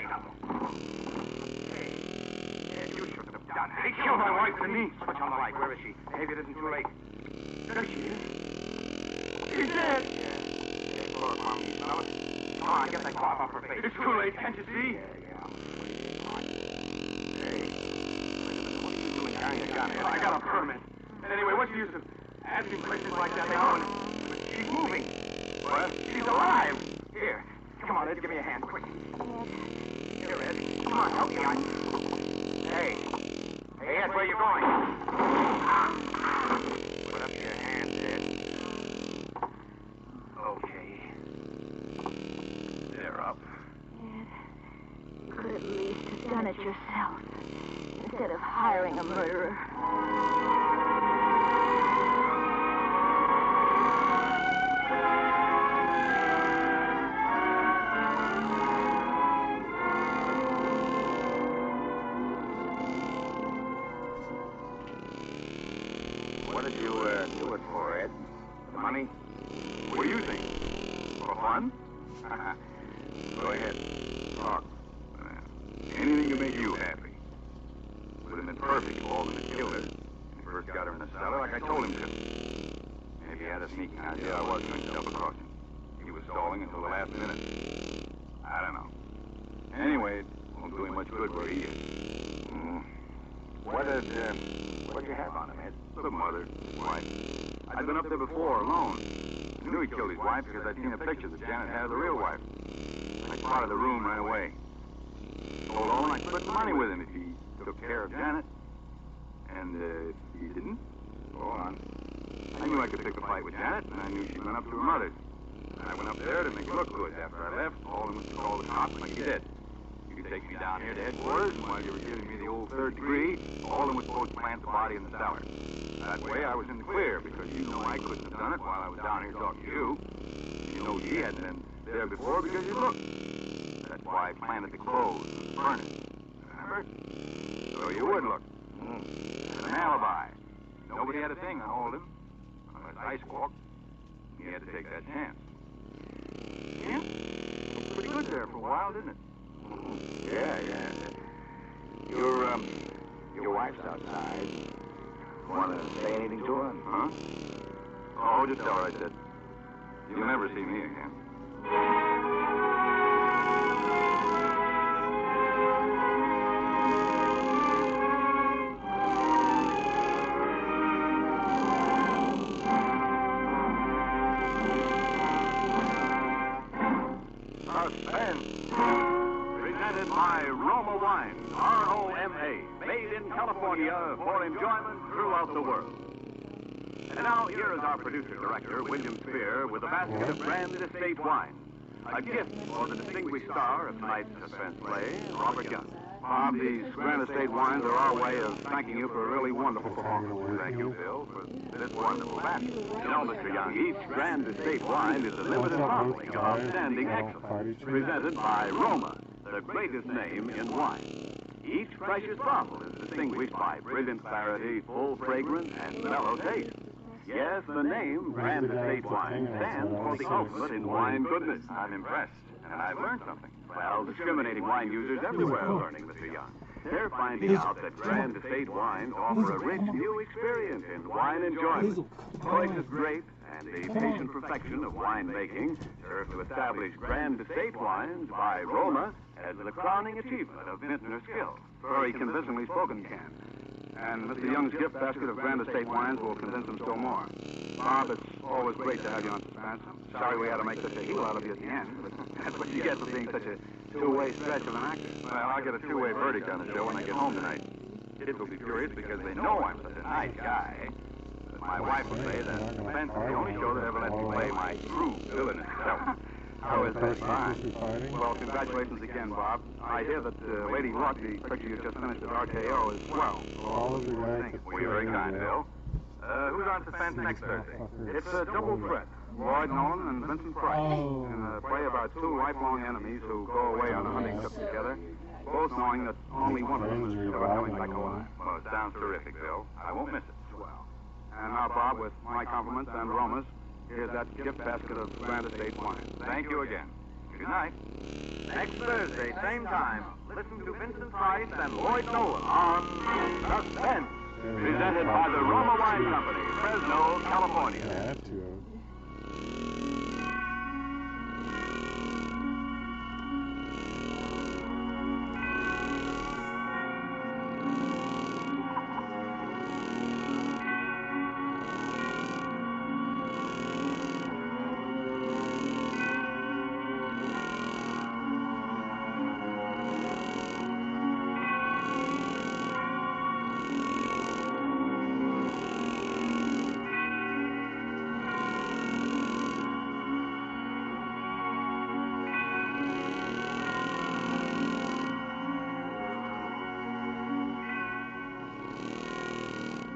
Hey, you shouldn't have done that. He killed my wife and me. Switch on the light. Where is she? Maybe it isn't too late. There she is. She's dead. Yeah, chloroform, you smell it? Come on, get that cloth off her face. It's too late, can't you see? Yeah. Hey, wait a minute. What are you doing carrying a gun? I got a permit. Anyway, what's the use of asking questions like that now? She's moving. What? She's alive. Here. Come on, Ed. Give me a hand, quick. Here, Ed. Come on, help me. Hey. Hey, Ed, where are you going? Put up your hands, Ed. Okay. They're up. Ed, you could at least have done it yourself instead of hiring a murderer. What did you do it for, Ed? The money? What do you think? For fun? Go ahead. Talk. Anything to make you happy. Would have been perfect if Alden had killed her. He first got her in the cellar like I told him to. Maybe he had a sneaking idea I was going to double cross him. He was stalling until the last minute. I don't know. Anyway, it won't do him much good where he is. What'd you have on him, Ed? The mother, his wife. I'd been up there before, alone. I knew he killed his wife because I'd seen a picture that Janet had of the real wife. I spotted the room right away. Told Owen I'd split the money with him if he took care of Janet. And he didn't? Go on. I knew I could pick a fight with Janet, and I knew she'd run up to her mother's. I went up there to make it look good. After I left, Alden was to call the cops like he did. You could take me down here to headquarters, and while you were giving me the old third degree, Alden was supposed to plant the body in the cellar. That way I was in the clear, because you know I couldn't have done it while I was down here talking to you. You know she hadn't been there before because you looked. That's why I planted the clothes and the furnace. Remember? So you would look. An alibi. Nobody had a thing on Alden. Unless I squawked. He had to take that chance. Yeah? Looked pretty good there for a while, didn't it? Yeah. Your wife's outside. Want to say anything to her? Huh? Oh, just tell her I said, you'll never see me again. Suspense. Presented by Roma Wine, R-O-M-A, made in California for enjoyment throughout the world. And now here is our producer-director, William Spear, with a basket of Grand Estate wine. A gift for the distinguished star of tonight's suspense play, Robert Young. Bob, these Grand Estate wines are our way of thanking you for a really wonderful performance. Thank you, Phil, for this wonderful basket. You know, Mr. Young, each Grand Estate wine is a limited bottling of outstanding excellence, presented by Roma, the greatest name in wine. Each precious bottle is distinguished by brilliant clarity, full fragrance, and mellow taste. Yes, the name Grand Estate Wine stands for the ultimate in wine goodness. I'm impressed, and I've learned something. Well, discriminating wine users everywhere are learning, Mr. Young. They're finding out that Grand Estate wines offer a rich new experience in wine enjoyment. Choice is great, and the patient perfection of winemaking serves to establish Grand Estate wines by Roma as the crowning achievement of vintner skill. Very convincingly spoken, Ken. And Mr. Young's gift basket of Grand Estate wines will convince them still more. Bob, it's always great to have you on Suspense. I'm sorry we had to make such a heel out of you at the end, but that's what you get for being such a two-way stretch of an actor. Well, I'll get a two-way verdict on the show when I get home tonight. Kids will be furious because they know I'm such a nice guy. But my wife will say that Suspense is the only show that ever lets me play my true villainous self. How is that fine? Well, congratulations again, Bob. I hear that Lady Luck, the picture you just finished at RKO, is swell. All of the guys. Well, you're very kind, Bill. Who's on Suspense next Thursday? It's a double threat. Lloyd Nolan and Vincent Price. In a play about two lifelong enemies who go away on a hunting trip together, both knowing that only one of them is ever coming back alive. Well, it sounds terrific, Bill. I won't miss it. Swell. And now, Bob, with my compliments and Roma's, here's that gift basket of Grand Estate wine. Thank you again. Good night. Next Thursday, same time, listen to Vincent Price and Lloyd Nolan on Suspense, presented by the Roma Wine Company, Fresno, California. I have to.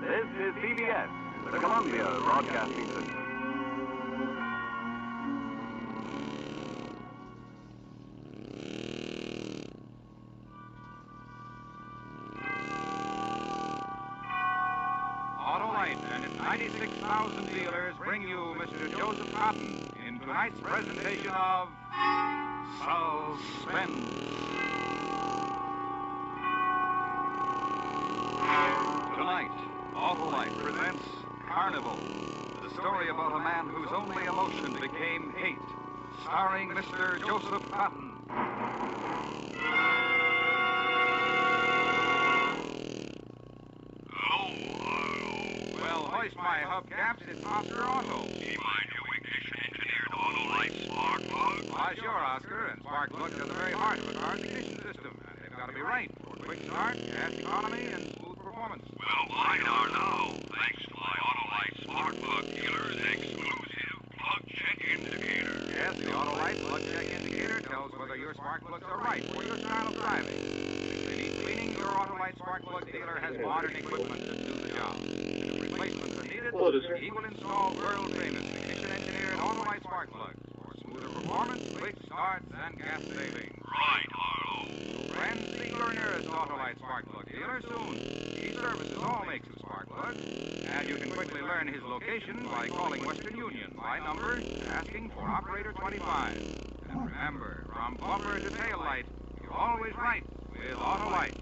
This is CBS, the Columbia Broadcasting System. Autolite and its 96,000 dealers bring you Mr. Joseph Cotton in tonight's presentation of Suspense. Tonight, Autolite presents Carnival, the story about a man whose only emotion became hate, starring Mr. Joseph Cotton. Well, hoist my hubcaps, it's Oscar Otto. See my new ignition-engineered Autolite spark plug? Why, sure, Oscar, and spark plugs are the very heart of a car's ignition system, and they've got to be right for quick quick start, gas economy, and smooth performance. Well, mine are now, thanks to my Autolite Spark Plug dealer's exclusive plug check indicator. Yes, the Autolite plug check indicator tells whether your spark plugs are right for your style of driving. If they need cleaning, your Autolite Spark Plug dealer has modern equipment to do the job. If replacements are needed, he will install world-famous ignition-engineered Autolite Spark Plugs for smoother performance, quick starts, and gas saving. Right, Harlow. Friends, see your nearest Autolite Spark Plug dealer soon. He services all makes of spark plugs, and you can quickly learn his location by calling Western Union by number, asking for Operator 25. And remember, from bumper to tail light, you're always right with Autolite.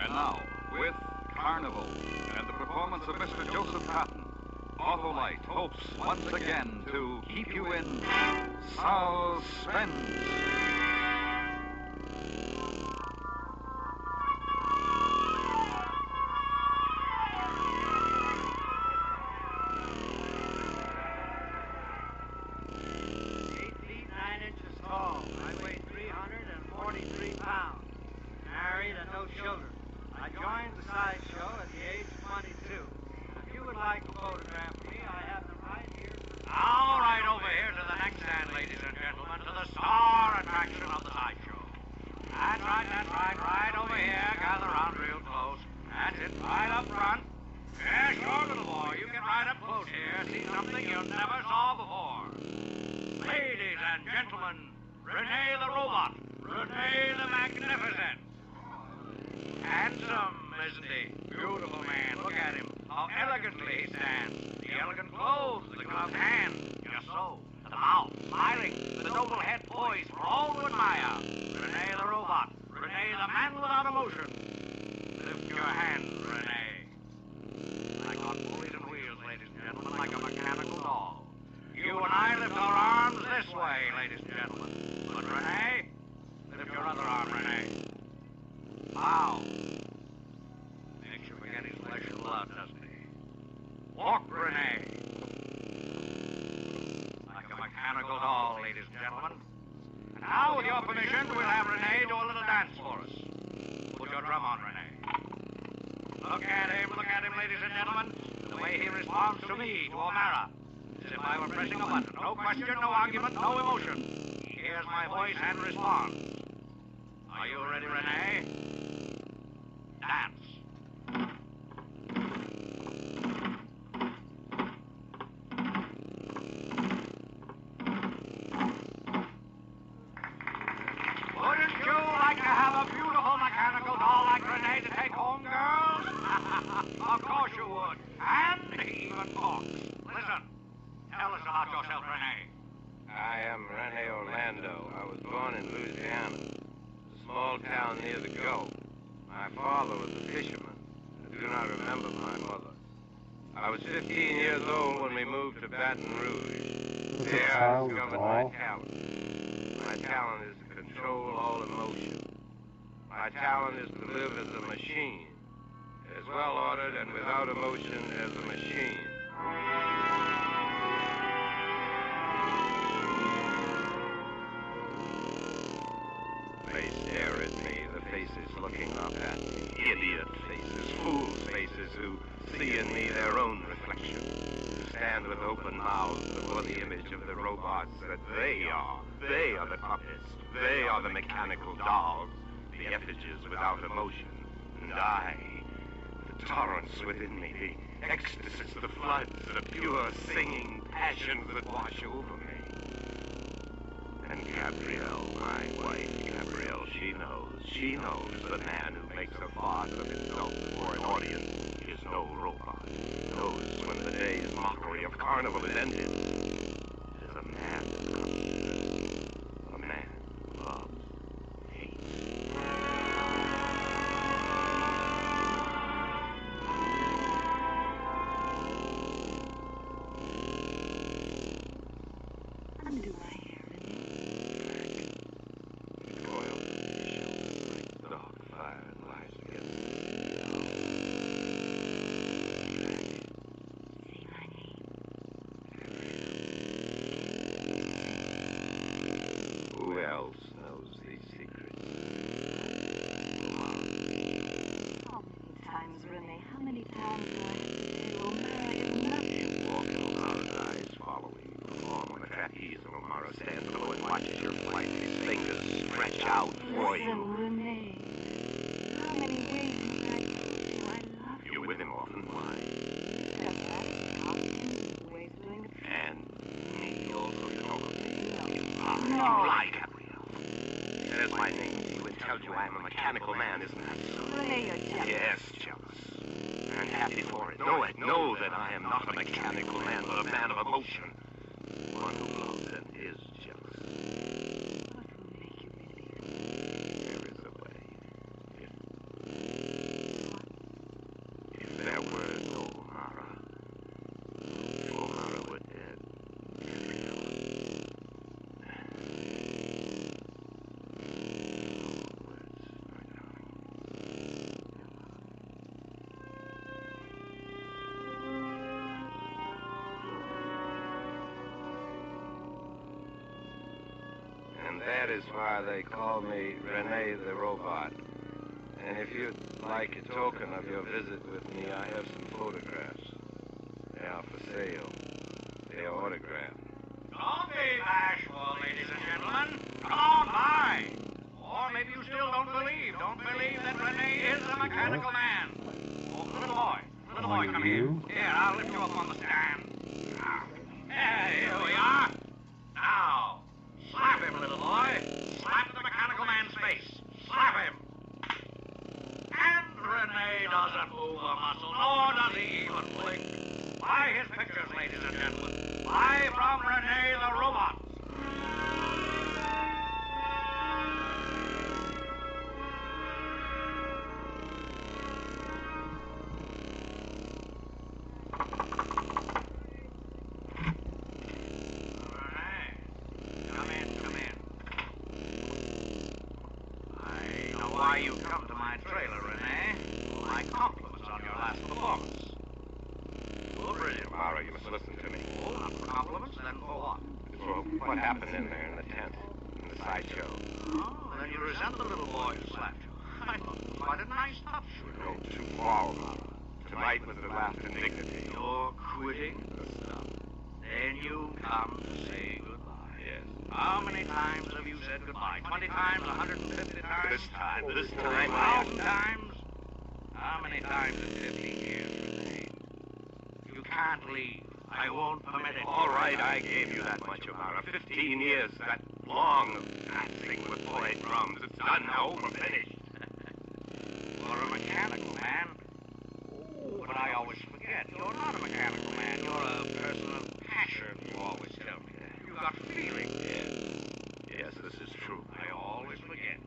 And now, with Carnival and the performance of Mr. Joseph Cotton, Autolite hopes once again to keep you in suspense. Tall. I weigh 343 pounds. Married and no children. I joined the sideshow at the age of 22. If you would like to photograph me, I have them right here. All right, over here to the next stand, ladies and gentlemen, to the star attraction of the sideshow. That's right, right over here. Gather around real close. That's it, right up front. Yeah, sure, little boy, you get right up close here. See something you never saw before. Ladies and gentlemen, Rene the Robot, Rene the Magnificent. Handsome, isn't he? Beautiful man, look at him. How elegantly he stands. The elegant clothes, the gloved hands, just so. The mouth, smiling, with a noble head poised for all to admire. Rene the Robot, Rene the man without emotion. Lift your hands, Rene. Like on pulleys and wheels, ladies and gentlemen, like a mechanical doll. You and I lift our arms this way, ladies and gentlemen. But Rene, lift your other arm, Rene. Wow. Makes you forget his flesh and blood, doesn't he? Walk, Rene. Like a mechanical doll, ladies and gentlemen. And now, with your permission, we'll have Rene do a little dance for us. Put your drum on, Rene. Look at him, ladies and gentlemen. The way he responds to me, to O'Mara. As if I were pressing a button. No question, no argument, no emotion. He hears my voice and responds. Are you ready, Rene? Dance. Wouldn't you like to have a beautiful mechanical doll like Rene to take home, girls? Of course you would. And he even talks. Listen. Tell us about yourself, Rene. I am Rene Orlando. I was born in Louisiana, a small town near the Gulf. My father was a fisherman. I do not remember my mother. I was 15 years old when we moved to Baton Rouge. There I discovered my talent. My talent is to control all emotion. My talent is to live as a machine, as well ordered and without emotion as a machine. They stare at me, the faces looking up at me. Idiot faces, fools faces who see in me their own reflection. Who stand with open mouths before the image of the robots that they are. They are the puppets. They are the mechanical dolls. The effigies without emotion. And I, the torrents within me, the ecstasies, the floods, the pure singing passions that wash over me. And Gabrielle, my wife, Gabrielle, she knows the man who makes a farce of himself before an audience is no robot. Knows when the day's mockery of carnival is ended. It is a man that comes. A man who loves, hates. Undo my hair, Rene. Dark fire and lies against the Say my name. watch out for you. Renee, how many ways must I tell you I love you? You're with him often. Why? Does that help him? Ways of doing it. And me also, you know. No. You lie, Gabrielle. There's my name to you and tells you I am a mechanical man, isn't that so? Renee, you're jealous. Yes, jealous. And happy for it. Know that I am not a mechanical man, but a man of emotion. One who loves and is jealous. What will make you believe? There is a way. If there were no Mara, if Mara were dead, and that is why they call me Renee the Robot. And if you'd like a token of your visit with me, I have some photographs. They are for sale. They are autographed. Don't be bashful, ladies and gentlemen. Come on by. Or maybe you still don't believe. Don't believe that Renee is a mechanical man. Oh, little boy, come here. Here, I'll lift you up on the stand. Here we are. Now, slap him, little boy. Slap the mechanical man's face. Slap him. And Renee doesn't move a muscle, nor does he even blink. Buy his pictures, ladies and gentlemen. Buy from Renee the Robot. Come in. I know why you come to my trailer, Renee. My compliments on your last performance. Oh, brilliant, Mara. You must listen to me. Oh, not for compliments, then for what? For what happened in there in the tent, in the sideshow. Oh, then you resent the little boy who slapped you. I thought it was quite a nice touch. You go too far, Mara. Tonight was the last indignity. You're quitting the stuff. Then you come to say goodbye. Yes. How many times have you said goodbye? 20 times? 150 times? This time. 1,000 times? How many times in 15 years, Renee? You can't leave. I won't permit it. All right, I gave you that much, Amara. 15 years, that long dancing with toy drums. It's done now. We're finished. You're a mechanical man. Oh, but I always forget. You're not a mechanical man. You're a person of passion, you always tell me. You've got feeling. Yes, this is true. I always forget.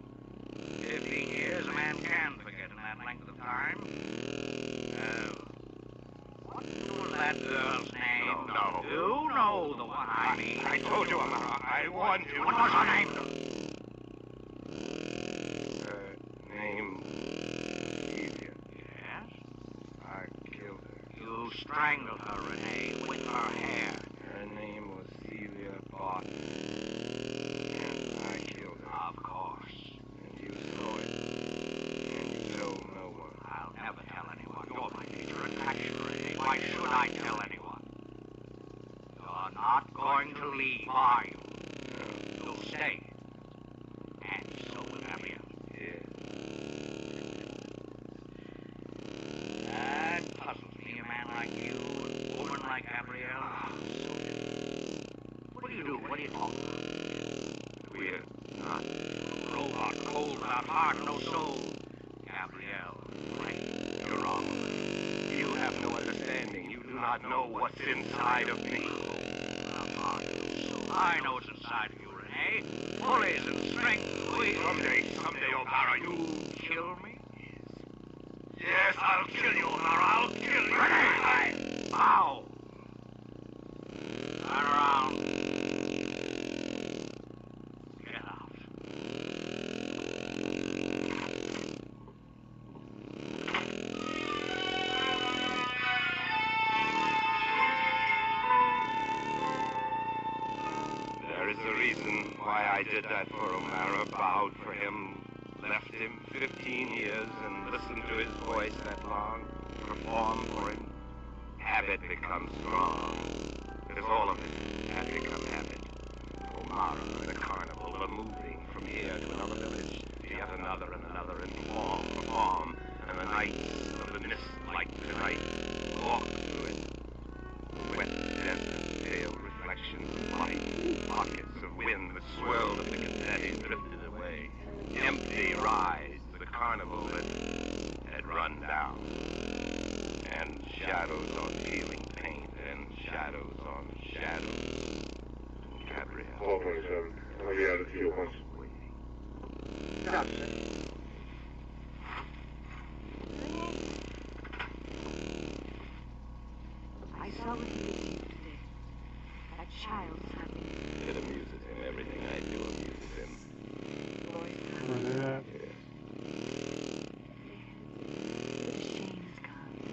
15 years, a man can forget in that length of time. What was that girl's name? No. You know the one I mean. I told you, Amara. I warned you. What was her name? Her name... Celia. Yes? I killed her. You strangled her, Renee, with her hair. Her name was Celia Barton. And I killed her. Of course. And you saw it. And you told no one. I'll never tell anyone. You're my nature and passion, Renee. Why should I tell anyone? You're not going to leave, are you? No. You'll stay. And so will Gabrielle. Yeah. That puzzles me, a man like you, a woman like Gabrielle. What do you do? What do you talk about? We're not. Robot, cold without heart, no soul. Gabrielle, right? You're wrong. You have no understanding. You do not know what's inside of me. Without heart, no soul. I know what's inside of you, Renee. Pulleys and strength. Someday, O'Mara, you kill me? Yes, I'll kill you, O'Mara. I'll kill you. Renee! Ow! Turn around. Get out. There is a reason why I did that for O'Mara, bowed for him, left him 15 years and listened to his voice that long, performed for him. Habit becomes strong. Because all of it had become habit. Mara, the carnival, the moving from here to another village, to yet another and another, and perform, and the nights of the mist like tonight walk through it. Wet, dense, pale reflections of light, pockets of wind that swirled the confetti drifted away. Empty rides, the carnival that had run down. And shadows on peeling paint, and shadows on shadows. Gabrielle. 1227. I'll be out of fuel once. I saw what he did to you today. That child's happy. It amuses him. Everything I do amuses him. Yeah.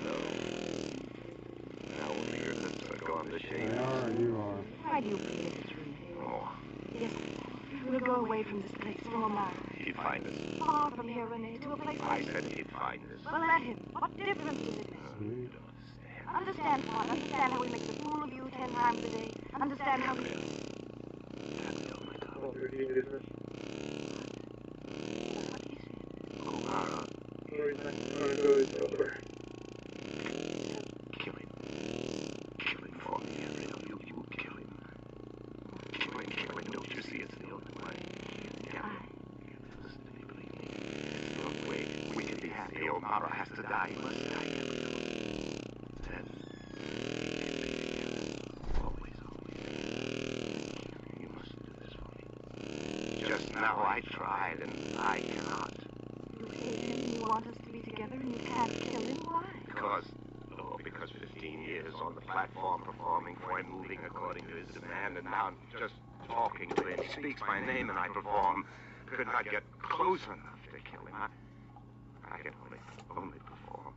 No. Now only your lips are gone to shame. You are. Why do you believe it's true? Oh, Yes, we'll go away from this place, from Omar. he'd find us. Far from here, Renee, to a place I said he'd find us. Well, let him. What difference does it make? Understand what? Understand how he makes a fool of you 10 times a day? Understand how he... business. Omara. Over. Kill him. Kill him for me, Gabrielle. You kill him. Kill him. Don't you see it's the only way? Gabrielle, listen to me, believe me. It's the only way we can be happy. Omara has to die. He must die, Gabrielle. Then, always. You must do this for me. Just now I tried, and I cannot. You hate him, you want us to be together, and you can't kill him? Why? Because 15 years on the platform performing for him, moving according to his demand, and now just talking to him. He speaks my name and I perform. Could not get close enough to kill him. I can only perform.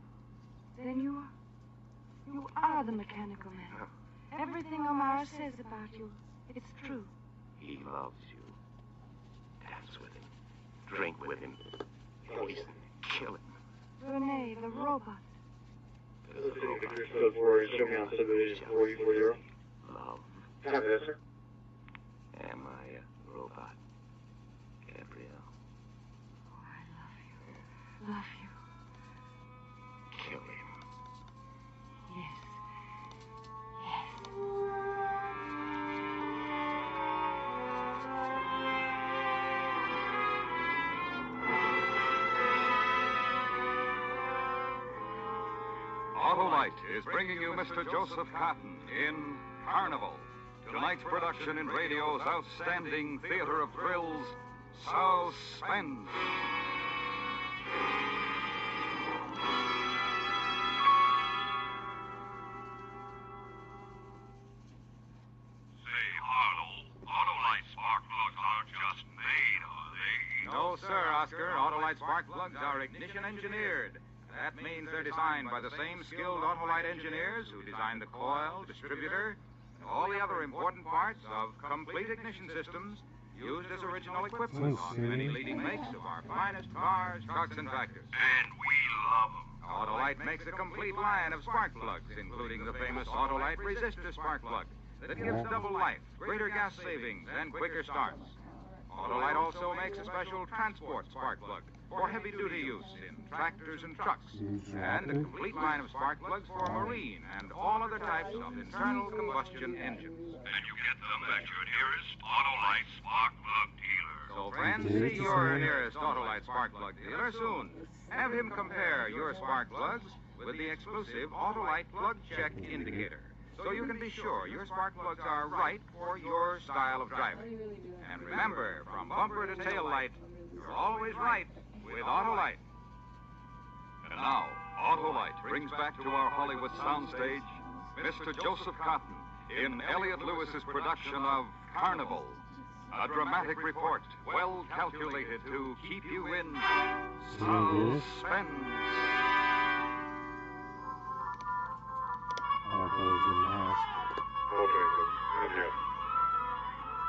Then you are the mechanical man. Everything Omar says about you, it's true. He loves you. Dance with him. Drink with him. Poison. Kill him. Renee, the robot. Love. Yes, sir. Am I a robot? Gabrielle. Oh, I love you. Love you. Kill him. Yes. Autolite is bringing you Mr. Joseph Cotton in Carnival, tonight's production in radio's outstanding theater of thrills, Suspense. Say, Arnold, Autolite spark plugs aren't just made, are they? No, sir, Oscar. Autolite spark plugs are ignition engineered. That means they're designed by the same skilled Autolite engineers who designed the coil, distributor, and all the other important parts of complete ignition systems used as original equipment on many leading makes of our finest cars, trucks, and tractors. And we love them. Autolite makes a complete line of spark plugs, including the famous Autolite resistor spark plug that gives double life, greater gas savings, and quicker starts. Autolite also makes a special transport spark plug for heavy-duty use in tractors and trucks, and a complete line of spark plugs for marine and all other types of internal combustion engines. And you get them at your nearest Autolite spark plug dealer. So, friends, see your nearest Autolite spark plug dealer soon. Have him compare your spark plugs with the exclusive Autolite plug check indicator, so you can be sure your spark plugs are right for your style of driving. And remember, from bumper to tail light, you're always right with Autolite. And now, Autolite brings back to our Hollywood soundstage Mr. Joseph Cotton in Elliot Lewis's production of Carnival, a dramatic report well calculated to keep you in suspense.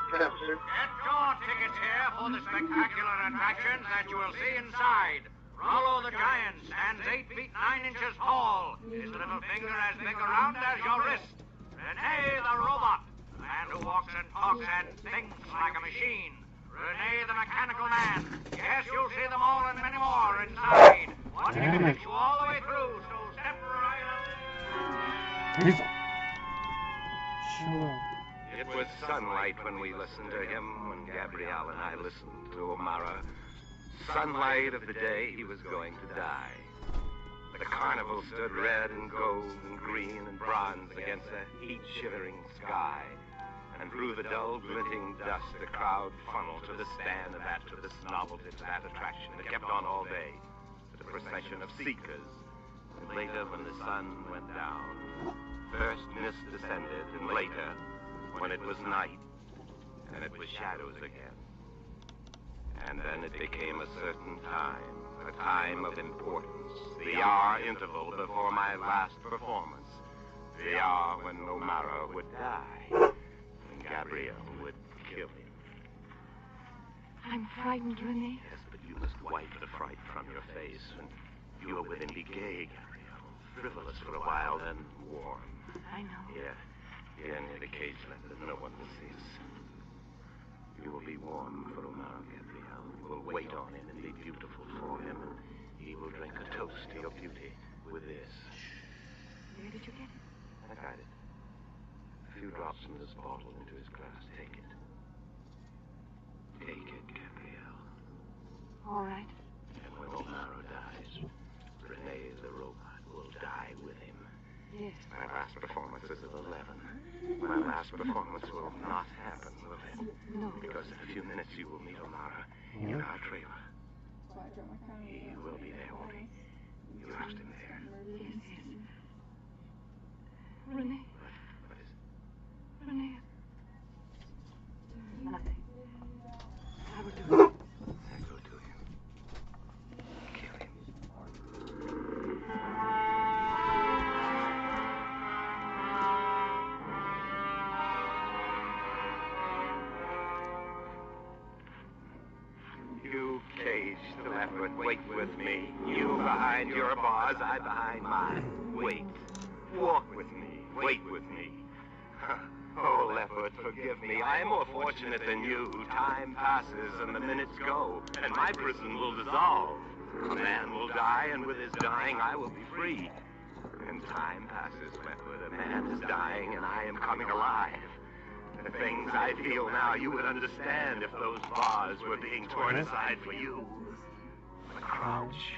Get your tickets here for the spectacular attractions that you will see inside. Rollo the Giant stands 8 feet 9 inches tall. His little finger as big around as your wrist. Renee the Robot, The man who walks and talks and thinks like a machine. Rene the Mechanical Man. Yes, you'll see them all and many more inside. Watching him take you all the way through, so step right up. Chill out. It was sunlight when we listened to him, when Gabrielle and I listened to O'Mara. Sunlight of the day he was going to die. The carnival stood red and gold and green and bronze against a heat-shivering sky. And through the dull, glinting dust, the crowd funneled to the stand of that, to this novelty, to that attraction that kept on all day. The procession of seekers. And later, when the sun went down, first mist descended, and later, when it was night, and it was shadows again. And then it became a certain time, a time of importance, the hour interval before my last performance, the hour when O'Mara would die, and Gabrielle would kill him. I'm frightened, Rene. Yes, but you must wipe the fright from your face, and you will within be gay, Gabrielle, frivolous for a while, then warm. I know. Here near the cage that no one will see us. You will be warm for O'Mara, Gabrielle. You will wait on him and be beautiful for him, and he will drink a toast to your beauty with this. Where did you get it? I got it. A few drops from this bottle into his glass. Take it. Take it, Gabrielle. All right. And when O'Mara dies, Rene the robot will die with him. Yes. My last performance is at 11. My last performance will not happen, will it? No. Because in a few minutes you will meet O'Mara in our trailer. He will be there, won't he? You lost him there. Yes, yes. Rene. What is it? Rene. Nothing. I will do it. Go to him. Kill him. You caged leopard, wait with me. You behind your bars, I behind mine. Wait. Walk with me. Wait with me. Oh, leopard, forgive me. I am more fortunate than you. Time passes and the minutes go, and my prison will dissolve. A man will die, and with his dying, I will be free. And time passes, leopard. A man is dying, and I am coming alive. The things I feel now, you would understand if those bars were being torn aside for you. But crouch.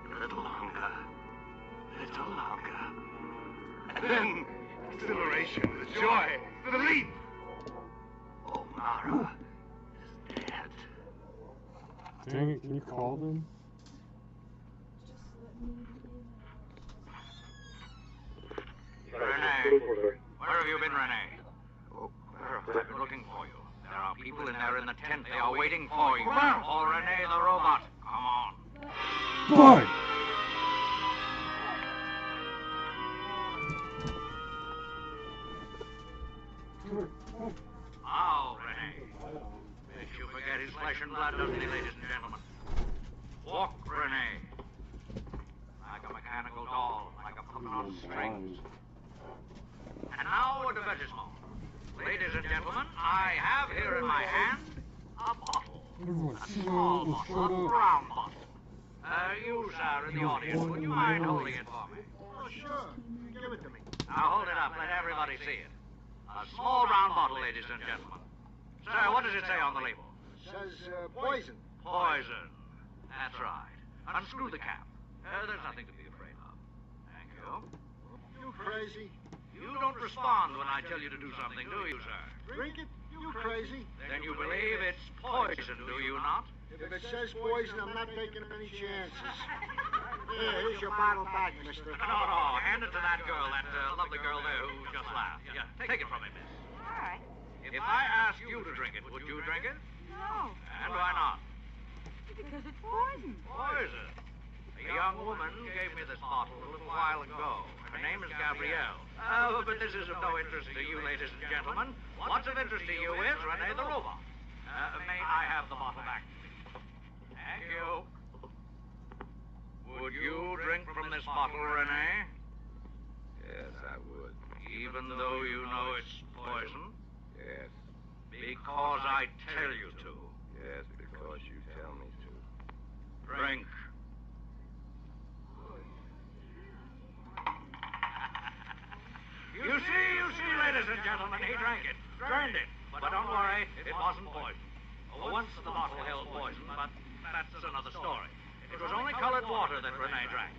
A little longer. A little longer. And then, exhilaration, the joy, the leap. O'Mara is dead. Dang it, can you call them? Rene, where have you been, Rene? I've been looking for you. There are people in there in the tent. They are waiting for you. Oh, Rene the robot. Come on. Boy! Now, Rene. Makes you forget his flesh and blood, doesn't he, ladies and gentlemen? Walk, Rene. Like a mechanical doll, like a puppet on strings. And now a divertissement. Ladies and gentlemen, I have here in my hand a bottle. A small bottle, a brown bottle. You, sir, in the audience, would you mind holding it for me? Oh, sure. Give it to me. Now hold it up, let everybody see it. A small brown bottle, ladies and gentlemen. Sir, what does it say on the label? It says poison. Poison. That's right. Unscrew the cap. There's nothing to be afraid of. Thank you. You crazy. You don't respond when I tell you to do something, do you, sir? Drink it? You crazy. Then you believe it's poison, do you not? If it says poison, I'm not taking any chances. Here, here's your bottle back, mister. No, hand it to that girl, that lovely girl there who just laughed. Yeah, take it from me, miss. All right. If I asked you to drink it, would you drink it? No. And why not? Because it's poison. Poison. A young woman gave me this bottle a little while ago. Her name is Gabrielle. Oh, but this is of no interest to you, ladies and gentlemen. What's of interest to you is Rene the robot. May I have the bottle back? Thank you. Would you drink from this bottle, Rene? Yes, I would. Even though you know it's poison? Yes. Because I tell you to. Yes, because you tell me to. Drink. You see, ladies and gentlemen, he drank it, drained it. But don't worry, it wasn't poison. Once the bottle held poison, but that's another story. It was only colored water that Renee drank.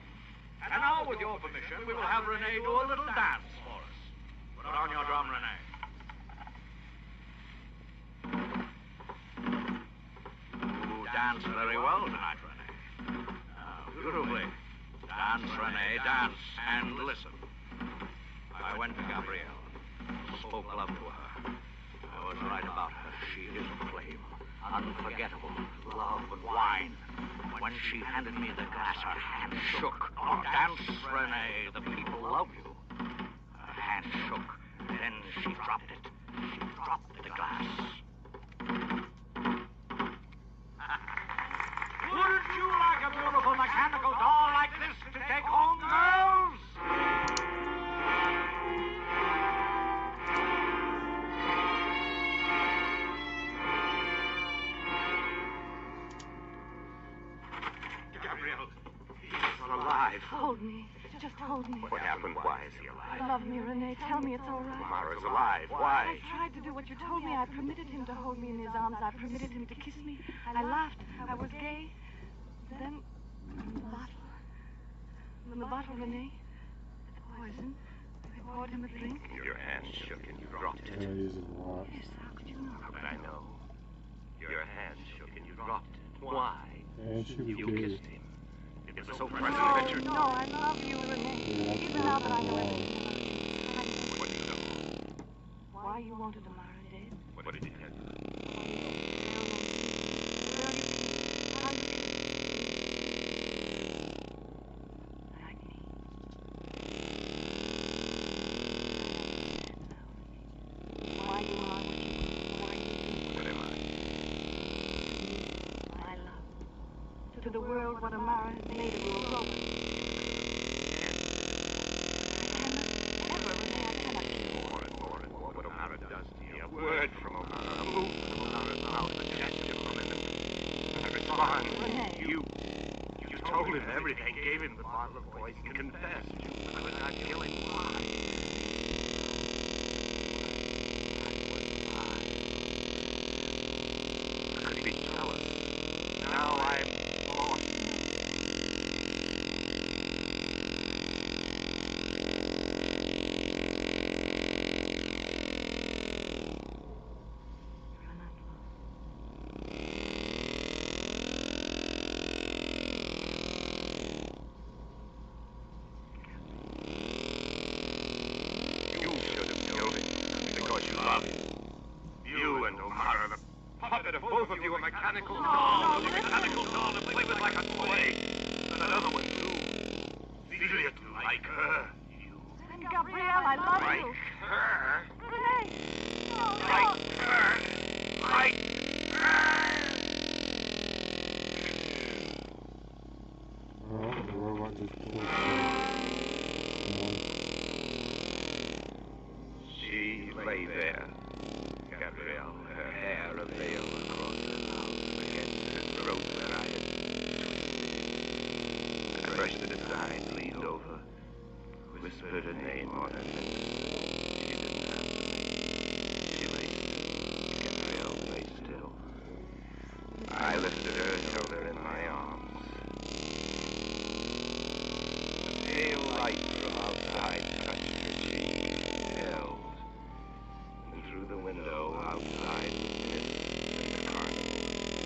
And now, with your permission, we will have Renee do a little dance for us. Put on your drum, Renee. You dance very well tonight, Renee. Beautifully. Dance, Renee, dance, and listen. I went to Gabrielle, spoke love to her. I was right about her. She is a flame. Unforgettable. Love and wine. When she handed me the glass, her hand shook. Oh, dance, Renee. The people love you. Her hand shook. Then she dropped it. She dropped the glass. Wouldn't you like a beautiful mechanical doll like this to take home, girls? Gabrielle, he's alive. Hold me. Just hold me. What happened? Why is he alive? Love me, Renee. Tell me it's all right. Mara's alive. Why? I tried to do what you told me. I permitted him to hold me in his arms. I permitted him to kiss me. I laughed. I was gay. Then, in the bottle, Renee, the poison. I poured him a drink. Your hand shook and you dropped it. Yeah, he's a lot. Yes, how could you know? How could I know? Your hand shook and you dropped it. Why? And she was You gay. kissed him. It was so present No, that you're... no, I love you, Renee. Even now that I know everything about you. I know What do you know? why you wanted Amara dead. What did he tell you? To the world what Amara has made of your Roman. I cannot kill. More and more what O'Mara does to you. A word from O'Mara, a move from O'Mara's mouth, a gesture from him. I respond. You told him everything, gave him the bottle of poison, confessed. You could not kill him. Why? I could be jealous. Now I'm born. You should have killed him because you love him. You and O'Mara, the puppet of both of you, a mechanical doll, a mechanical doll to play with like a toy. And another one, too. Feel it like her. And Gabrielle, I love Like you. her. Renee! No, no. Like her. Like her. Oh, the robot just pulled her. She lay there, Gabrielle, her hair a veil across her mouth, against her throat where I had twisted. I brushed it aside, leaned over, whispered her name on her lips. She didn't answer me. She lay still. Gabrielle lay still. I lifted her, held her in my arms. A pale light from outside touched her cheek, held. And through the window outside was mist and the carnival,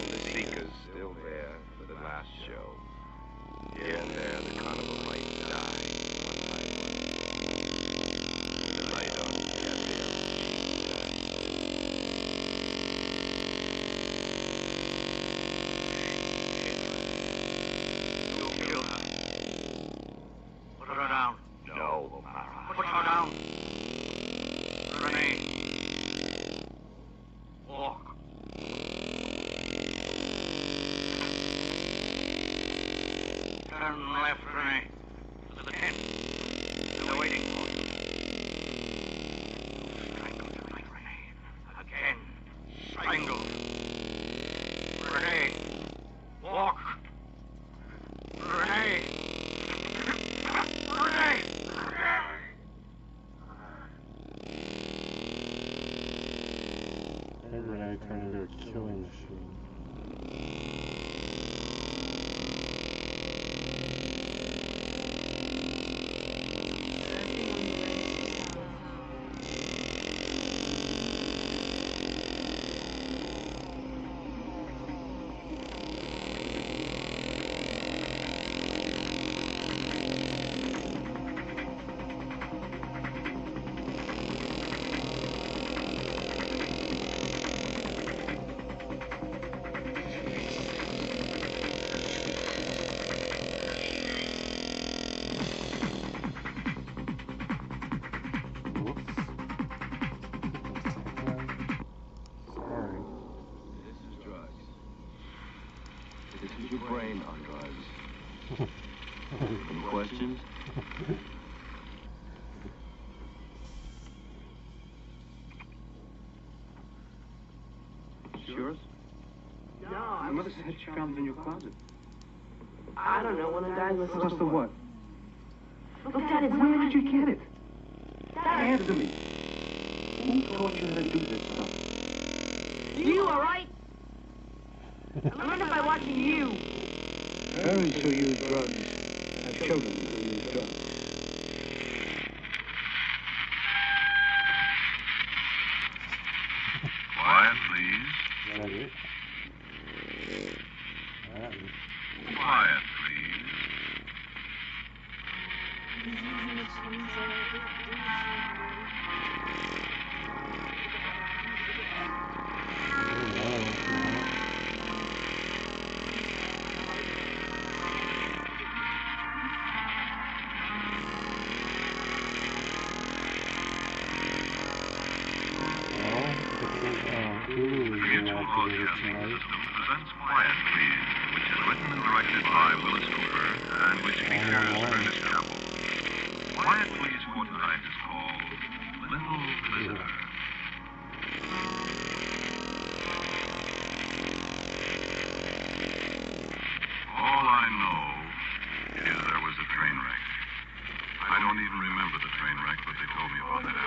and the seekers still there for the last show. Here and there the carnival lights died, one by one. And the light on Gabrielle's cheek died. You'll kill her. Put her down. No, O'Mara. Put her down. Renee. Walk. Turn left, Renee. To the tent. They're waiting for you. Strangled her. fine on drugs. Any questions? It's yours? No, My mother said she found it in your closet. I don't know. One of the guys must have Plus the what? Look, Dad, it's Where did you get it? Dad. Answer me. Who taught you how to do this stuff? You, all right? I learned it by watching you. Parents who use drugs have children who use drugs. Quiet, please. Quiet, please. The Mutual Broadcasting System presents Quiet, Please, which is written and directed by Willis Cooper and which features Ernest Chappell. Quiet, Please for tonight is called Little Visitor. All I know is there was a train wreck. I don't even remember the train wreck, but they told me about that